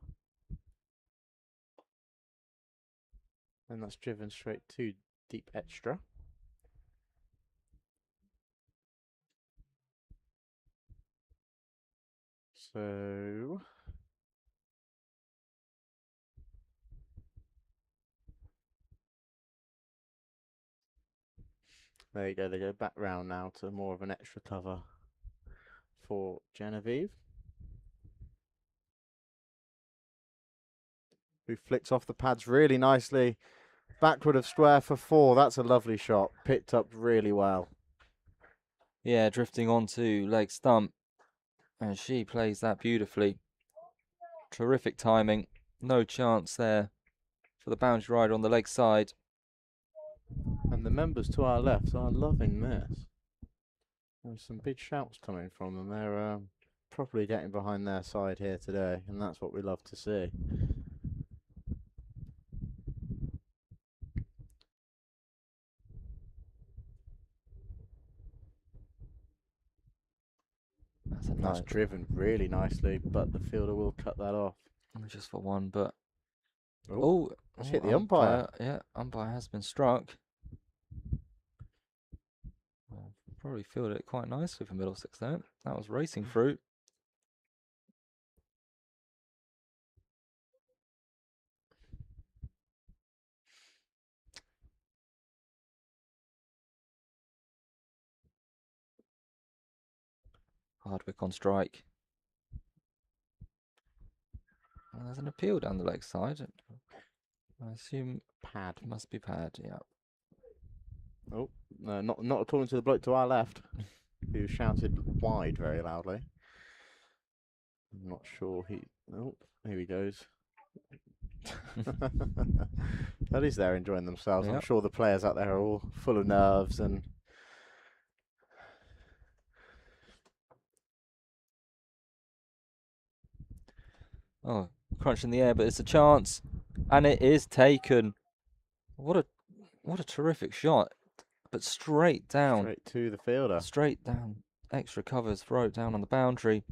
And that's driven straight to deep extra. So there you go. They go back round now to more of an extra cover for Genevieve, who flicks off the pads really nicely. Backward of square for 4. That's a lovely shot. Picked up really well. Yeah, drifting onto leg stump. And she plays that beautifully. Terrific timing. No chance there for the boundary rider on the leg side. And the members to our left are loving this. There's some big shouts coming from them. They're properly getting behind their side here today, and that's what we love to see. That's a That's nice driven really nicely, but the fielder will cut that off. just for one, but Oh, let's hit the umpire. Yeah, umpire has been struck. Well, probably fielded it quite nicely for Middlesex there. That was racing fruit. Hardwick on strike. Well, there's an appeal down the leg side. I assume Pad. it must be pad, yeah. Oh, no, not according to the bloke to our left, who shouted wide very loudly. I'm not sure he. Oh, here he goes. At least they're enjoying themselves. I'm Yep. sure the players out there are all full of nerves and. Oh, crunch in the air, but it's a chance, and it is taken. What a terrific shot, but straight down, Straight to the fielder. straight down. Extra covers, throw it down on the boundary.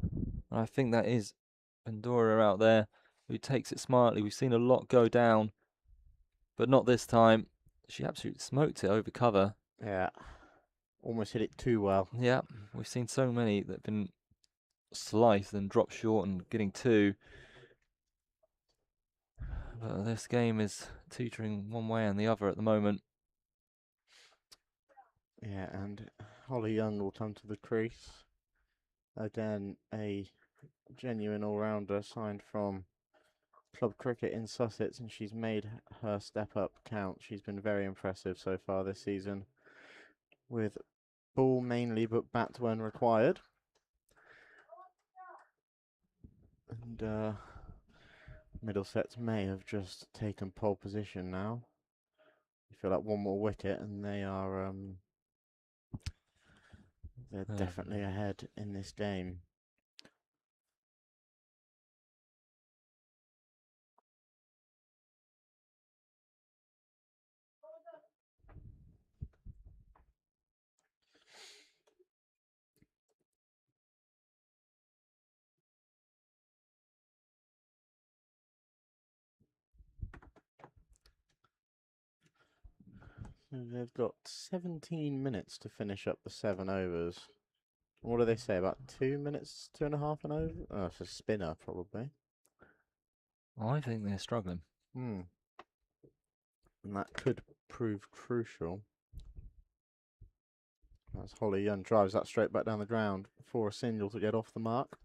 And I think that is Pandora out there who takes it smartly. We've seen a lot go down, but not this time. She absolutely smoked it over cover. Yeah. Almost hit it too well. Yeah, we've seen so many that have been sliced and dropped short and getting two. But this game is teetering one way and the other at the moment. Yeah, and Holly Young will come to the crease. Again, a genuine all-rounder signed from club cricket in Sussex, and she's made her step up count. She's been very impressive so far this season, with ball mainly, but bat when required. And Middlesex may have just taken pole position now. You feel like one more wicket, and they're definitely ahead in this game. So they've got 17 minutes to finish up the 7 overs. What do they say? About 2 minutes, 2.5 an over? Oh, it's a spinner, probably. I think they're struggling. And that could prove crucial. As Holly Young drives that straight back down the ground for a single to get off the mark.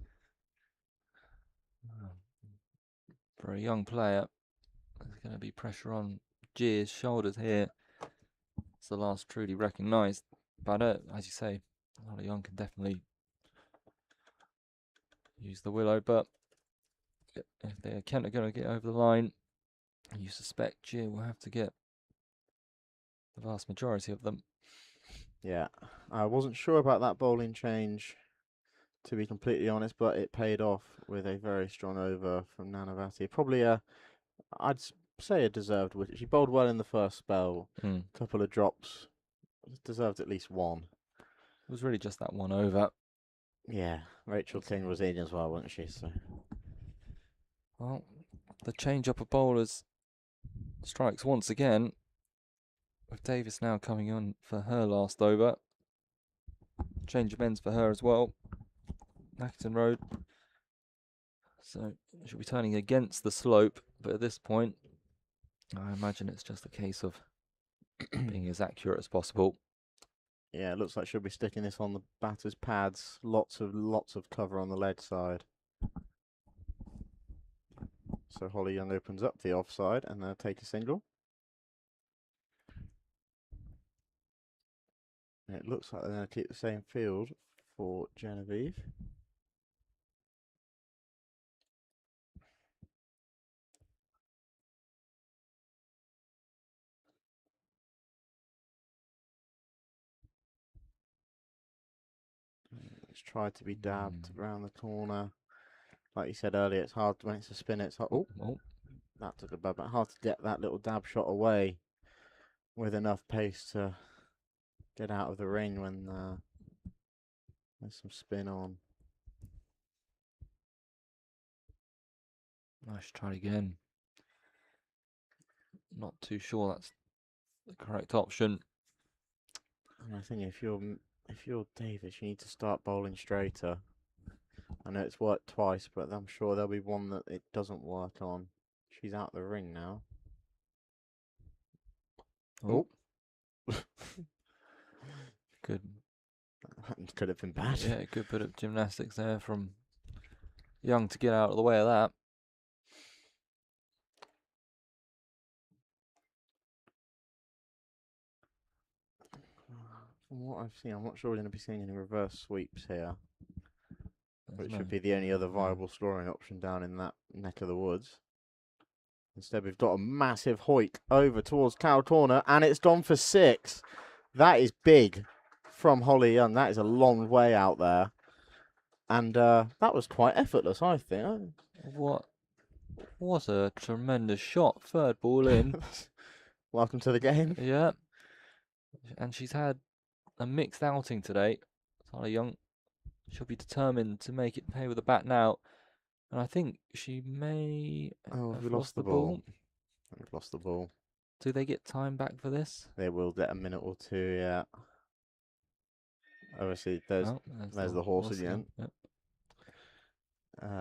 For a young player, there's going to be pressure on G's shoulders here. It's the last truly recognised. But as you say, Holly Young can definitely use the willow. But if they're going to get over the line, you suspect G will have to get the vast majority of them. Yeah, I wasn't sure about that bowling change, to be completely honest, but it paid off with a very strong over from Nanavati. Probably I'd say a deserved wicket. She bowled well in the first spell. Couple of drops, deserved at least one. It was really just that one over. Yeah, Rachel King was in as well, wasn't she? So, well, the change up of bowlers strikes once again, with Davis now coming on for her last over. Change of ends for her as well. Acton Road. So she'll be turning against the slope, but at this point, I imagine it's just a case of being as accurate as possible. yeah, it looks like she'll be sticking this on the batter's pads. Lots of cover on the leg side. So Holly Young opens up the offside and they'll take a single. And it looks like they're going to keep the same field for Genevieve. Just tried to be dabbed around the corner. Like you said earlier, it's hard when it's a spinner. It's hard. Oh, that took a bad back. Hard to get that little dab shot away with enough pace to get out of the ring when there's some spin on. Nice try again. Not too sure that's the correct option. And I think if you're Davis, you need to start bowling straighter. I know it's worked twice, but I'm sure there'll be one that it doesn't work on. She's out the ring now. Oh. Good. That could have been bad. Yeah, good bit of gymnastics there from Young to get out of the way of that. From what I've seen, I'm not sure we're going to be seeing any reverse sweeps here, which no- would be the only other viable scoring option down in that neck of the woods. Instead, we've got a massive hoik over towards cow corner, and it's gone for 6. That is big from Holly Young. That is a long way out there. And that was quite effortless, I think. What a tremendous shot. Third ball in. Welcome to the game. Yeah. And she's had a mixed outing today. Holly Young, she'll be determined to make it pay with the bat now. And I think she may have we lost the ball. We've lost the ball. Do they get time back for this? They will get a minute or two, yeah. Obviously, there's the horse again. Yep.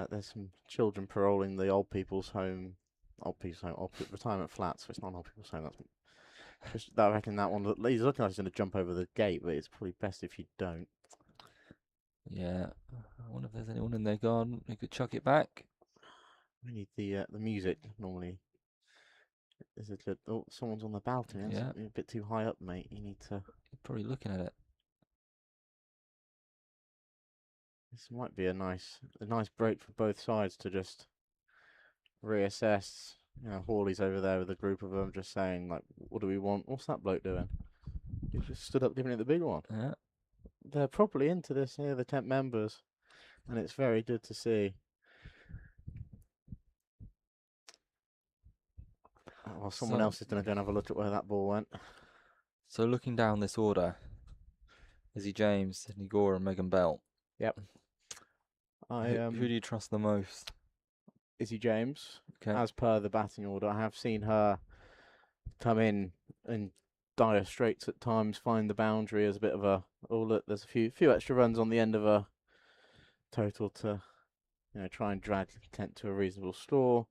There's some children paroling the old people's home, retirement flats. So it's not an old people's home. I reckon that one. He's looking like he's going to jump over the gate, but it's probably best if you don't. Yeah. I wonder if there's anyone in their garden who could chuck it back. We need the music normally. Is it good? Oh, someone's on the balcony. That's a bit too high up, mate. You need to. You're probably looking at it. This might be a nice break for both sides to just reassess. You know, Hawley's over there with a group of them, just saying like, "What do we want? What's that bloke doing?" He just stood up, giving it the big one. Yeah. They're properly into this here, the 10 members, and it's very good to see. Well, someone else is going to go and have a look at where that ball went. So looking down this order, Izzy James, Sydney Gore, and Megan Bell. Yep. Who do you trust the most? Izzy James, Okay. as per the batting order. I have seen her come in dire straits at times, find the boundary as a bit of a, oh look, there's a few extra runs on the end of a total to, try and drag Kent to a reasonable score.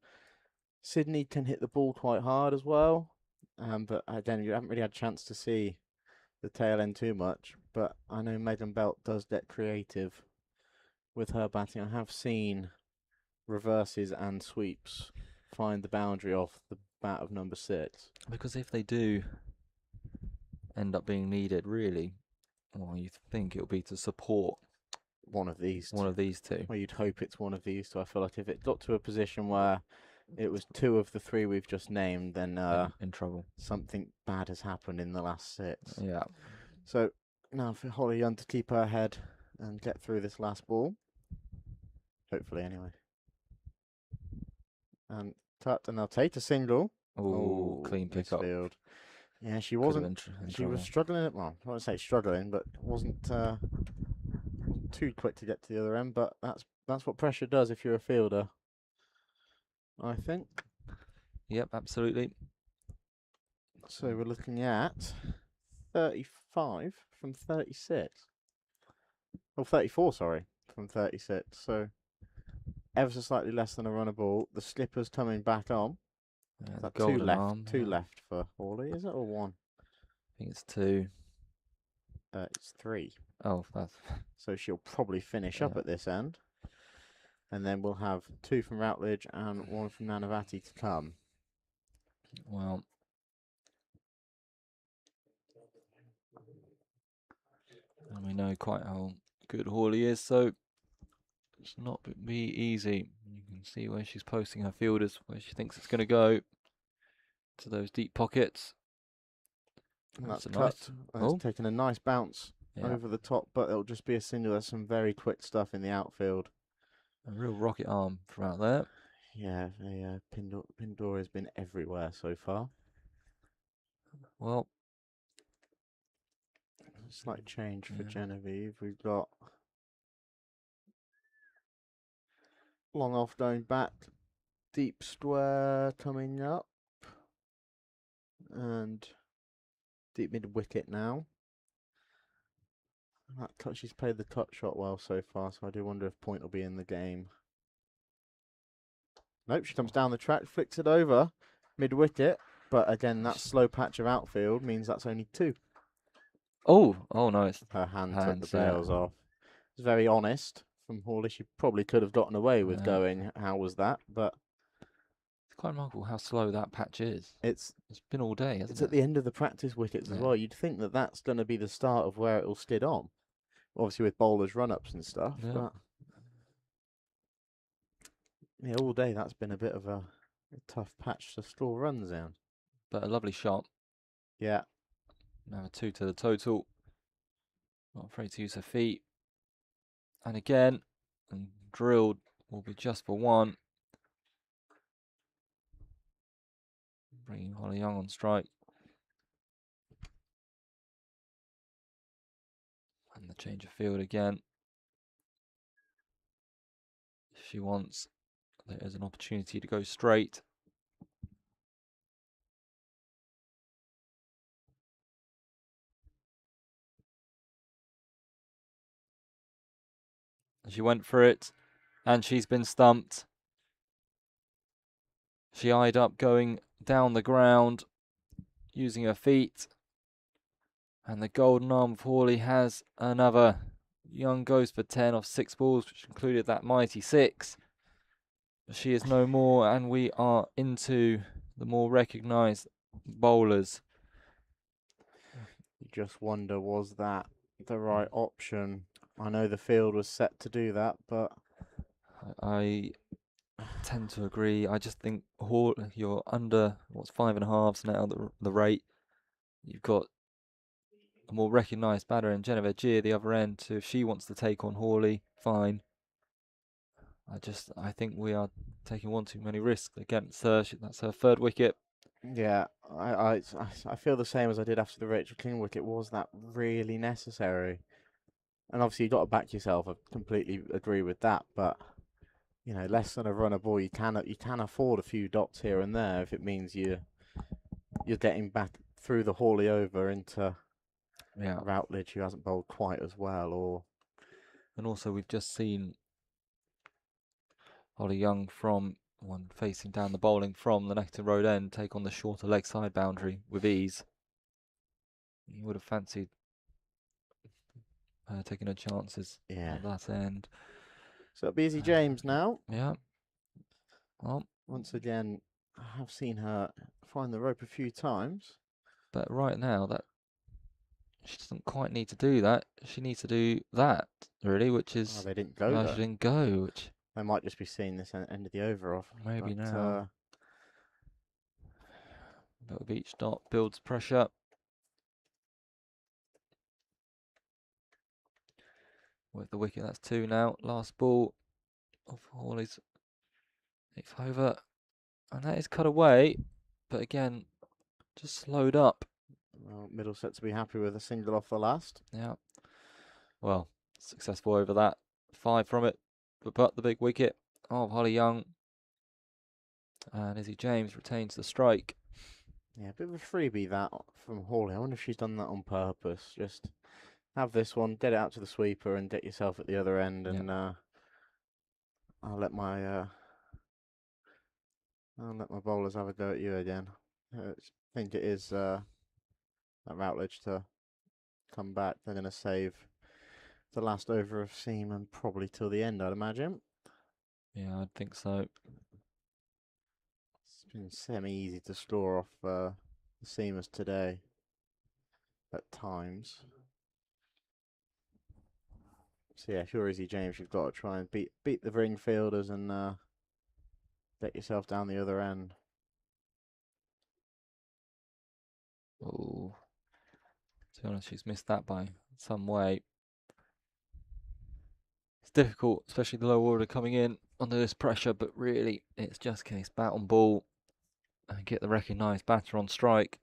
Sydney can hit the ball quite hard as well, but again, you haven't really had a chance to see the tail end too much. But I know Megan Belt does get creative with her batting. I have seen reverses and sweeps find the boundary off the bat of number 6. Because if they do end up being needed, really, well, you think it'll be to support one of these two. Well, you'd hope it's one of these two. I feel like if it got to a position where it was 2 of the 3 we've just named, then in trouble. Something bad has happened in the last 6. Yeah. So now for Holly Young to keep her head and get through this last ball. Hopefully, anyway. And cut, and they'll take a single. Oh, clean pick up. Yeah, she wasn't. She was struggling. Well, I won't say struggling, but wasn't too quick to get to the other end. But that's what pressure does if you're a fielder, I think. Yep, absolutely. So we're looking at 35 from 36. Oh, 34, sorry, from 36. So ever so slightly less than a runner ball. The skipper's coming back on. Yeah, That golden 2 left, arm, 2 left for Hawley, is it, or 1? I think it's 2. It's 3. Oh, that's. So she'll probably finish up at this end. And then we'll have 2 from Routledge and 1 from Nanavati to come. Well, and we know quite how good Hawley is, so it's not be easy. You can see where she's posting her fielders, where she thinks it's going to go, to those deep pockets. And that's cut. It's taken a nice bounce Yeah, over the top, but it'll just be a single. There's some very quick stuff in the outfield. a real rocket arm from out there. Yeah, Pindora has been everywhere so far. Well, Slight change for yeah. Genevieve. We've got long off going back, deep square coming up, and deep mid wicket now. That touch, she's played the touch shot well so far, so I do wonder if point will be in the game. Nope, she comes down the track, flicks it over mid wicket, but again, that slow patch of outfield means that's only 2. Oh no, it's Her hand took hands, the bails off. It's very honest from Hawley. She probably could have gotten away with going, how was that? But it's quite remarkable how slow that patch is. it's been all day, hasn't it's it? at the end of the practice wickets as well. You'd think that that's going to be the start of where it'll skid on. Obviously with bowlers run-ups and stuff, Yeah. but yeah, all day that's been a bit of a tough patch to score runs in. But a lovely shot. Yeah. Now a 2 to the total. Not afraid to use her feet. And again, and drilled will be just for 1. Bringing Holly Young on strike. And the change of field again. If she wants, there is an opportunity to go straight. She went for it, and she's been stumped. She eyed up going down the ground, using her feet. And the golden arm of Hawley has another. Young goes for 10 off 6 balls, which included that mighty 6. But she is no more, and we are into the more recognised bowlers. You just wonder, was that the right option? I know the field was set to do that, but I tend to agree. I just think you're under, 5.5s now, the rate. You've got a more recognised batter in Genevieve Gia the other end, so if she wants to take on Hawley, fine. I think we are taking one too many risks against her. That's her 3rd wicket. yeah, I feel the same as I did after the Rachel King wicket. Was that really necessary? And obviously you got to back yourself. I completely agree with that. But you know, less than a run a ball, you can afford a few dots here and there if it means you're getting back through the Hawley over into Routledge, who hasn't bowled quite as well. And also we've just seen Holly Young from one facing down the bowling from the Nectar Road end take on the shorter leg side boundary with ease. You would have fancied taking her chances at that end. So it'll be Izzy James now. Yeah. Well, once again, I have seen her find the rope a few times. But right now, that she doesn't quite need to do that. She needs to do that, really, which is... they didn't go, she didn't go, which... They might just be seeing this end of the over off. Maybe now. But with each dot builds pressure. With the wicket, that's 2 now. Last ball of Hawley's 8th over. And that is cut away. But again, just slowed up. Well, Middlesex to be happy with a single off the last. Yeah. Well, successful over that. 5 from it. But the big wicket of Holly Young. And Izzy James retains the strike. Yeah, a bit of a freebie that from Hawley. I wonder if she's done that on purpose. Just have this one, get it out to the sweeper and get yourself at the other end. And I'll let my bowlers have a go at you again. I think it is that Routledge to come back. They're going to save the last over of Seaman probably till the end, I'd imagine. Yeah, I think so. It's been semi-easy to score off the seamers today at times. So yeah, if you're Izzy James, you've got to try and beat the ring fielders and get yourself down the other end. Oh, to be honest, she's missed that by some way. It's difficult, especially the low order coming in under this pressure, but really it's just case bat on ball and get the recognised batter on strike.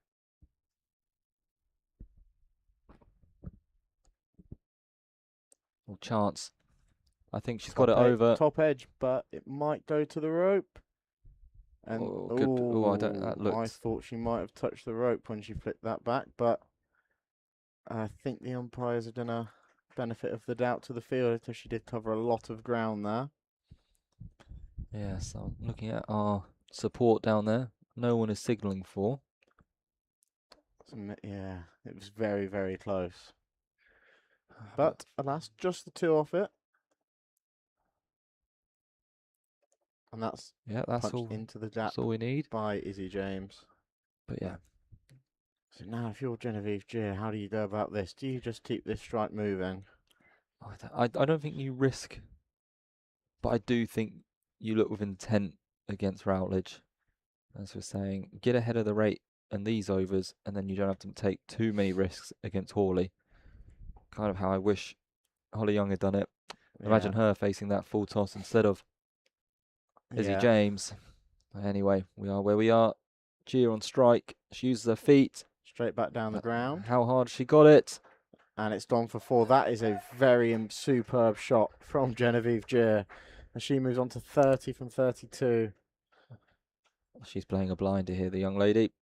Or chance. I think she's got it over. Top edge, but it might go to the rope. And Oh, good. Oh, I don't. That looked. I thought she might have touched the rope when she flicked that back, but I think the umpires have done a benefit of the doubt to the field, because she did cover a lot of ground there. Yes, I'm looking at our support down there. No one is signalling for. Yeah, it was very, very close. But alas, just the two off it. And that's that's punched into the gap that's all we need. by Izzy James. But yeah. So now, if you're Genevieve Gier, how do you go about this? Do you just keep this strike moving? I don't think you risk, but I do think you look with intent against Routledge. As we're saying, get ahead of the rate and these overs, and then you don't have to take too many risks against Hawley. Kind of how I wish Holly Young had done it. Imagine her facing that full toss instead of Izzy James. Anyway, we are where we are. Gier on strike. She uses her feet. Straight back down the ground. How hard she got it. And it's gone for 4. That is a very superb shot from Genevieve Gier. And she moves on to 30 from 32. She's playing a blinder here, the young lady.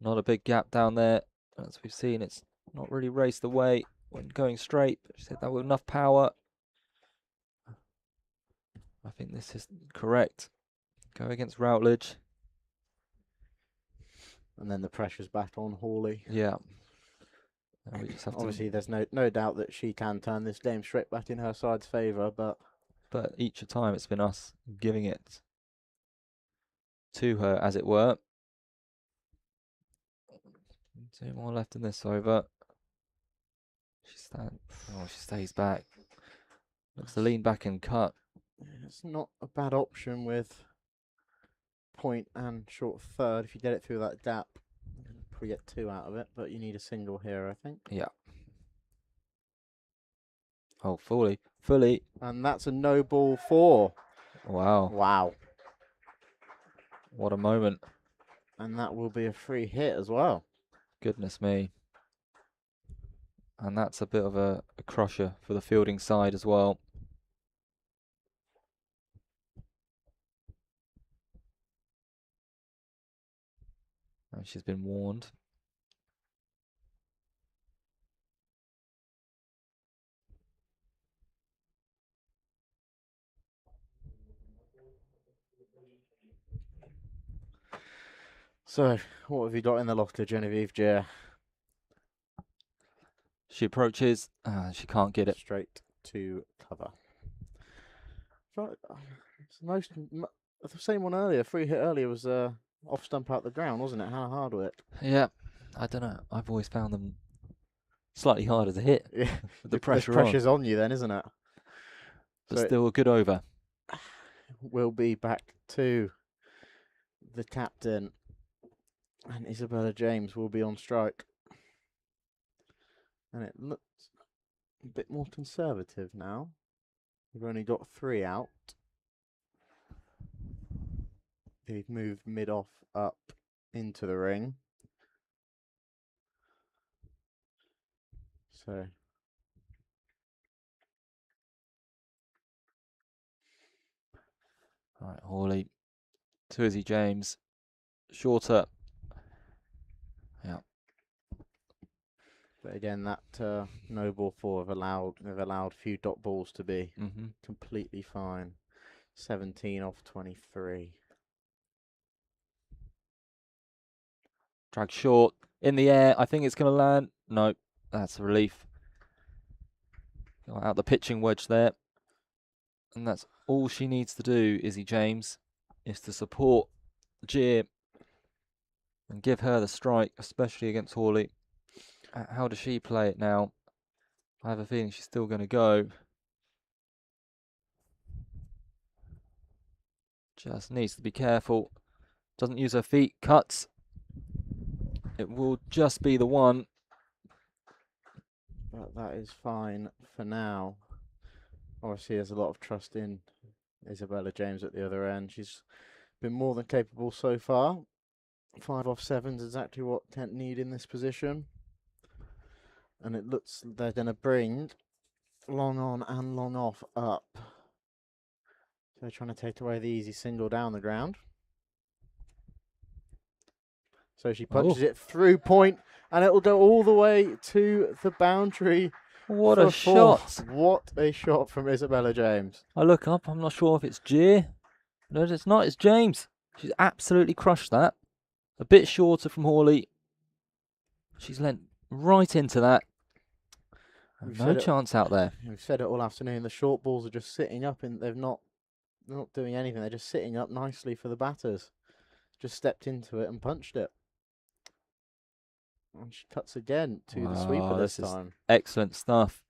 Not a big gap down there. As we've seen, it's not really raced away when going straight. She said that with enough power. I think this is correct. Go against Routledge. And then the pressure's back on Hawley. Yeah. We just have Obviously, there's no doubt that she can turn this game straight back in her side's favour, but each time it's been us giving it to her, as it were. 2 more left in this over. She stays back. Looks to lean back and cut. It's not a bad option with point and short third. If you get it through that gap, you can probably get 2 out of it, but you need a single here, I think. Yeah. Oh, fully. And that's a no ball 4. Wow. What a moment. And that will be a free hit as well. Goodness me. And that's a bit of a crusher for the fielding side as well. And she's been warned. So, what have you got in the locker, Genevieve Gier? She approaches. She can't get it. Straight to cover. It's the same one earlier. Free hit earlier was off stump out the ground, wasn't it? Hannah Hardwick. Yeah. I don't know. I've always found them slightly harder to hit. Yeah. With the pressure's on you then, isn't it? But so still a good over. We'll be back to the captain. And Isabella James will be on strike. And it looks a bit more conservative now. We've only got 3 out. They've moved mid-off up into the ring. So Right, Hawley to Izzy James. Shorter. Yeah. But again, that no ball 4 have allowed a few dot balls to be completely fine. 17 off 23. Drag short in the air. I think it's going to land. No, that's a relief. Got out the pitching wedge there. And that's all she needs to do, Izzy James, is to support Gier and give her the strike, especially against Hawley. How does she play it now? I have a feeling she's still going to go. Just needs to be careful. Doesn't use her feet. Cuts. It will just be the one. But that is fine for now. Obviously, there's a lot of trust in Isabella James at the other end. She's been more than capable so far. 5 off 7's exactly what Kent need in this position. And it looks they're going to bring long on and long off up. So they're trying to take away the easy single down the ground. So she punches it through point, and it will go all the way to the boundary. What a shot! What a shot from Isabella James. I look up, I'm not sure if it's Gia. No, it's not, it's James. She's absolutely crushed that. A bit shorter from Hawley. She's lent right into that. No chance out there. We've said it all afternoon. The short balls are just sitting up, and they're not doing anything. They're just sitting up nicely for the batters. Just stepped into it and punched it. And she cuts again to the sweeper this time. Excellent stuff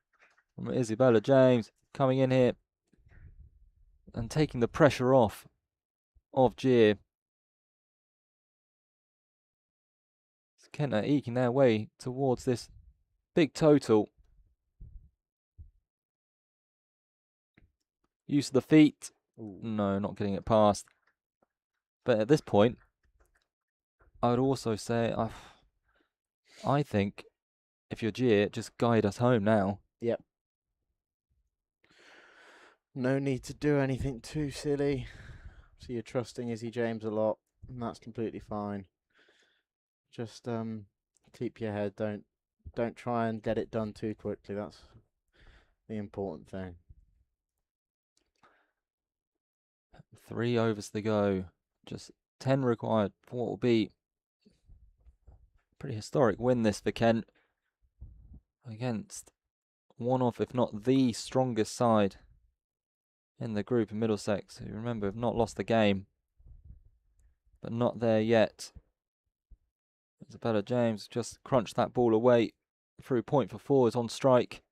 from Isabella James coming in here and taking the pressure off of Gia. Kent are eking their way towards this big total. Use of the feet. Ooh. No, not getting it past. But at this point, I would also say, I think if you're Gia, just guide us home now. Yep. No need to do anything too silly. So you're trusting Izzy James a lot, and that's completely fine. Just keep your head. Don't try and get it done too quickly. That's the important thing. 3 overs to go. Just 10 required for what will be a pretty historic win this for Kent against one of, if not the strongest side in the group in Middlesex, who, remember, have not lost the game, but not there yet. Isabella James just crunched that ball away through point for 4, is on strike,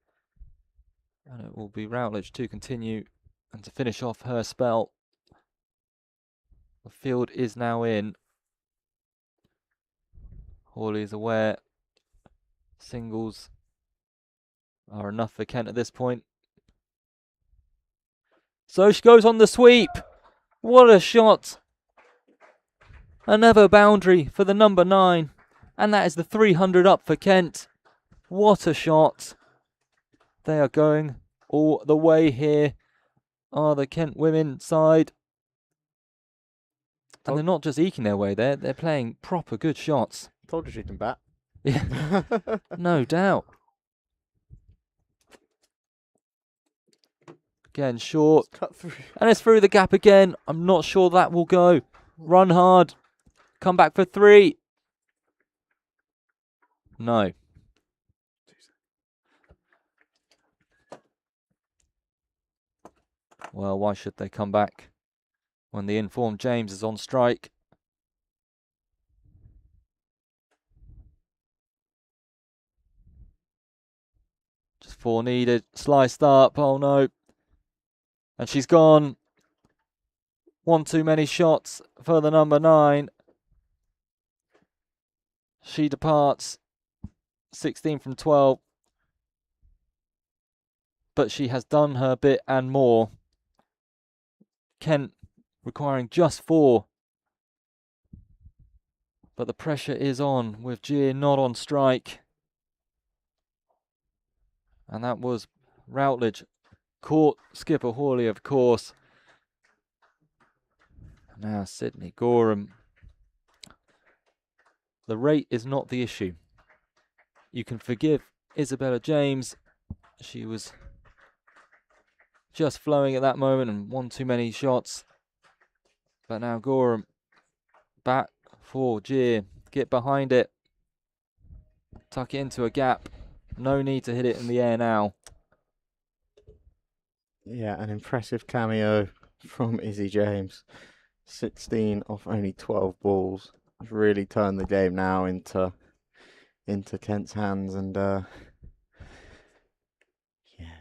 and it will be Routledge to continue and to finish off her spell. The field is now in. Hawley is aware singles are enough for Kent at this point. So she goes on the sweep. What a shot. Another boundary for the number 9. And that is the 300 up for Kent. What a shot. They are going all the way here. Are the Kent women side. And they're not just eking their way there, they're playing proper good shots. Told you she can bat. Yeah, no doubt. Again, short. Cut through. And it's through the gap again. I'm not sure that will go. Run hard. Come back for 3. No. Well, why should they come back when the informed James is on strike? Just 4 needed. Sliced up. Oh no. And she's gone. 1 too many shots for the number 9. She departs. 16 from 12. But she has done her bit and more. Kent requiring just 4. But the pressure is on with Gia not on strike. And that was Routledge. Caught skipper Hawley, of course. Now Sydney Gorham. The rate is not the issue. You can forgive Isabella James. She was just flowing at that moment and 1 too many shots. But now Gorham back for Gia. Get behind it. Tuck it into a gap. No need to hit it in the air now. Yeah, an impressive cameo from Izzy James. 16 off only 12 balls. Really turned the game now into Kent's hands, and yeah,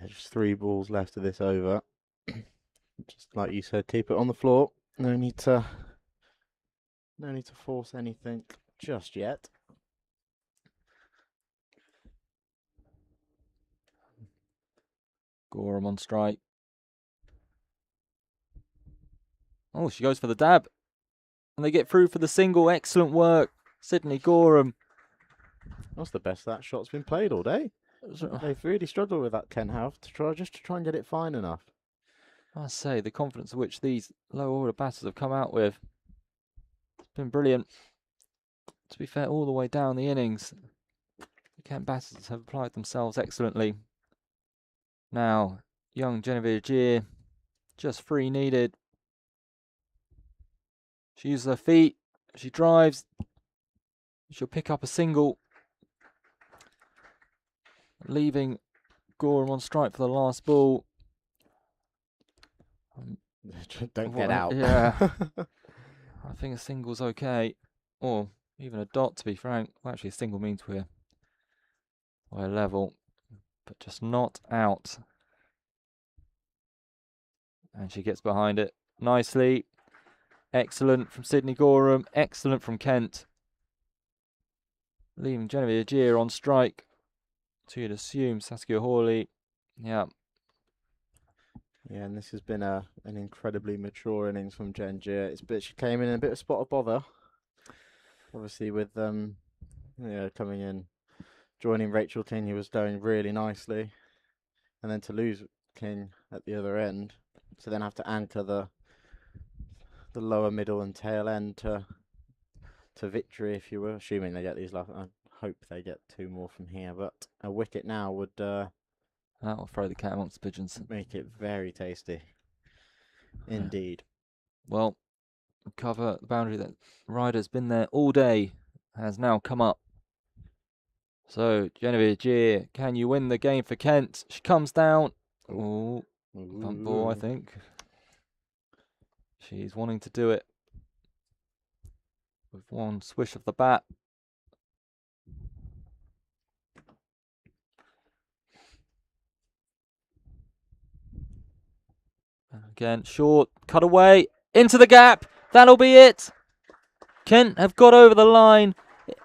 just 3 balls left of this over. Just like you said, keep it on the floor. No need to force anything just yet. Gorham on strike. Oh, she goes for the dab. And they get through for the single. Excellent work, Sydney Gorham. That's the best that shot's been played all day. They've really struggled with that, Kent have, to try and get it fine enough. I say, the confidence which these low-order batters have come out with, it's been brilliant. To be fair, all the way down the innings, the Kent batters have applied themselves excellently. Now, young Genevieve Gier, just 3 needed. She uses her feet, she drives, she'll pick up a single, leaving Gorham on strike for the last ball. Don't get out. Yeah. I think a single's okay. Or even a dot, to be frank. Well, actually, a single means we're level. But just not out. And she gets behind it nicely. Excellent from Sydney Gorham. Excellent from Kent. Leaving Genevieve Gier on strike. So you'd assume Saskia Hawley. Yeah. Yeah, and this has been an incredibly mature innings from Jen Gier. She came in a bit of spot of bother. Obviously with coming in, joining Rachel King, who was doing really nicely. And then to lose King at the other end, to then have to anchor the lower middle and tail end to victory, if you were assuming they get these last. I hope they get 2 more from here, but a wicket now would that will throw the cat amongst the pigeons. Make it very tasty indeed. Well, cover the boundary that Ryder's been there all day has now come up. So Genevieve Gier, can you win the game for Kent? She comes down. Oh, bump ball, I think. She's wanting to do it with one swish of the bat. Again, short, cut away, into the gap. That'll be it. Kent have got over the line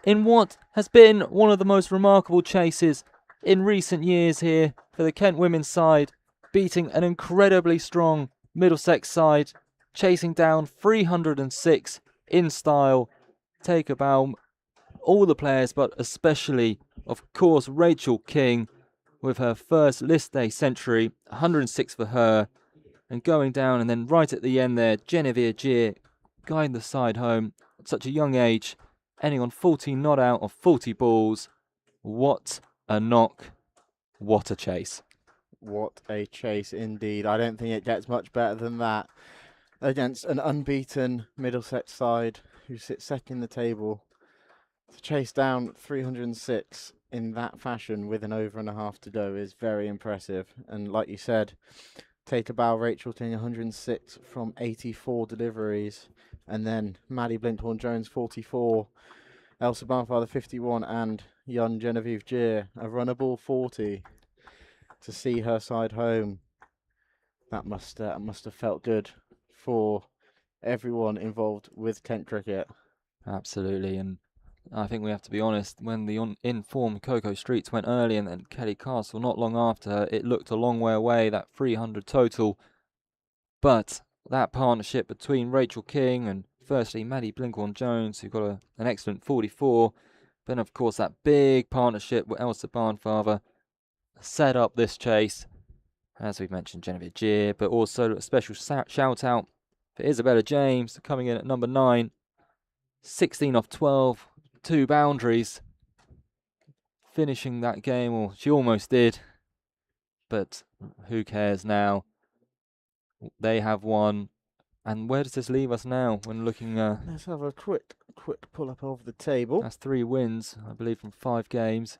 in what has been one of the most remarkable chases in recent years here for the Kent women's side, beating an incredibly strong Middlesex side, chasing down 306 in style. Take a bow, all the players, but especially, of course, Rachel King with her first list day century, 106 for her. And going down, and then right at the end there, Genevieve Gier guiding the side home at such a young age, ending on 14 not out of 40 balls. What a knock. What a chase. What a chase indeed. I don't think it gets much better than that against an unbeaten Middlesex side who sit second in the table. To chase down 306 in that fashion with an over and a half to go is very impressive. And like you said, take a bow, Rachel King 106 from 84 deliveries, and then Maddie Blinkhorn-Jones 44, Elsa Barnfather 51, and young Genevieve Gier a runnable 40 to see her side home. That must have felt good for everyone involved with Kent cricket. Absolutely, and I think we have to be honest, when the in-form Coco Streets went early and then Kelly Castle not long after her, it looked a long way away, that 300 total. But that partnership between Rachel King and firstly Maddie Blinkhorn-Jones, who got an excellent 44, then of course that big partnership with Elsa Barnfather set up this chase. As we've mentioned, Genevieve Gier, but also a special shout out for Isabella James coming in at number 9, 16 off 12. 2 boundaries, finishing that game, or she almost did, but who cares now? They have won, and where does this leave us now when looking? Let's have a quick pull up of the table. That's 3 wins, I believe, from 5 games.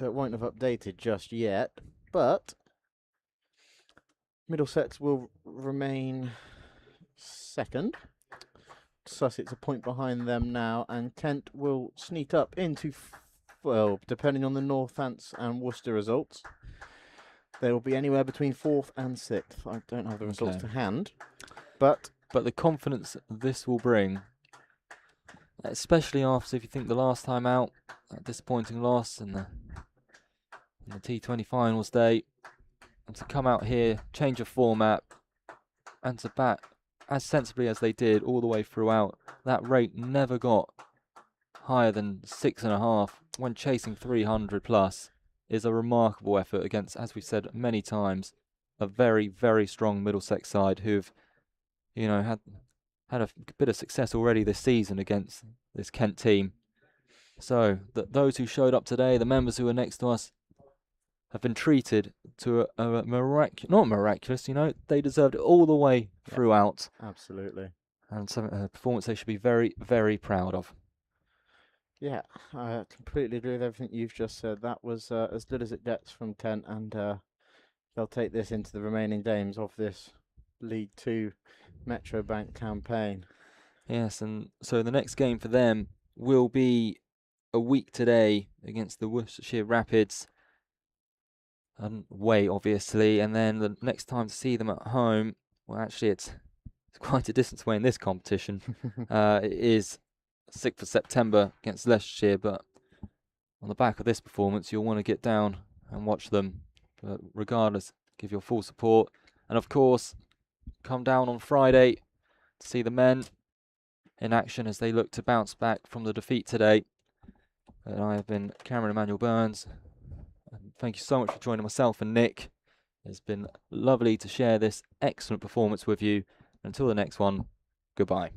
It won't have updated just yet, but Middlesex will remain second. Sussex a point behind them now, and Kent will sneak up into, well, depending on the Northants and Worcester results, they will be anywhere between 4th and 6th. I don't have the results to hand, but the confidence this will bring, especially after, if you think the last time out, that disappointing loss and the on the T20 finals day, and to come out here, change of format, and to bat as sensibly as they did all the way throughout. That rate never got higher than 6.5 when chasing 300 plus is a remarkable effort against, as we've said many times, a very, very strong Middlesex side who've, had a bit of success already this season against this Kent team. So those who showed up today, the members who are next to us, have been treated to a not miraculous, they deserved it all the way throughout. Absolutely. And some performance they should be very, very proud of. Yeah, I completely agree with everything you've just said. That was as good as it gets from Kent, and they'll take this into the remaining games of this League 2 Metro Bank campaign. Yes, and so the next game for them will be a week today against the Worcestershire Rapids. Away, obviously, and then the next time to see them at home, well, actually, it's quite a distance away in this competition. It is 6th of September against Leicestershire, but on the back of this performance, you'll want to get down and watch them. But regardless, give your full support, and of course, come down on Friday to see the men in action as they look to bounce back from the defeat today. And I have been Cameron Emmanuel Burns. And thank you so much for joining myself and Nick. It's been lovely to share this excellent performance with you. Until the next one, goodbye.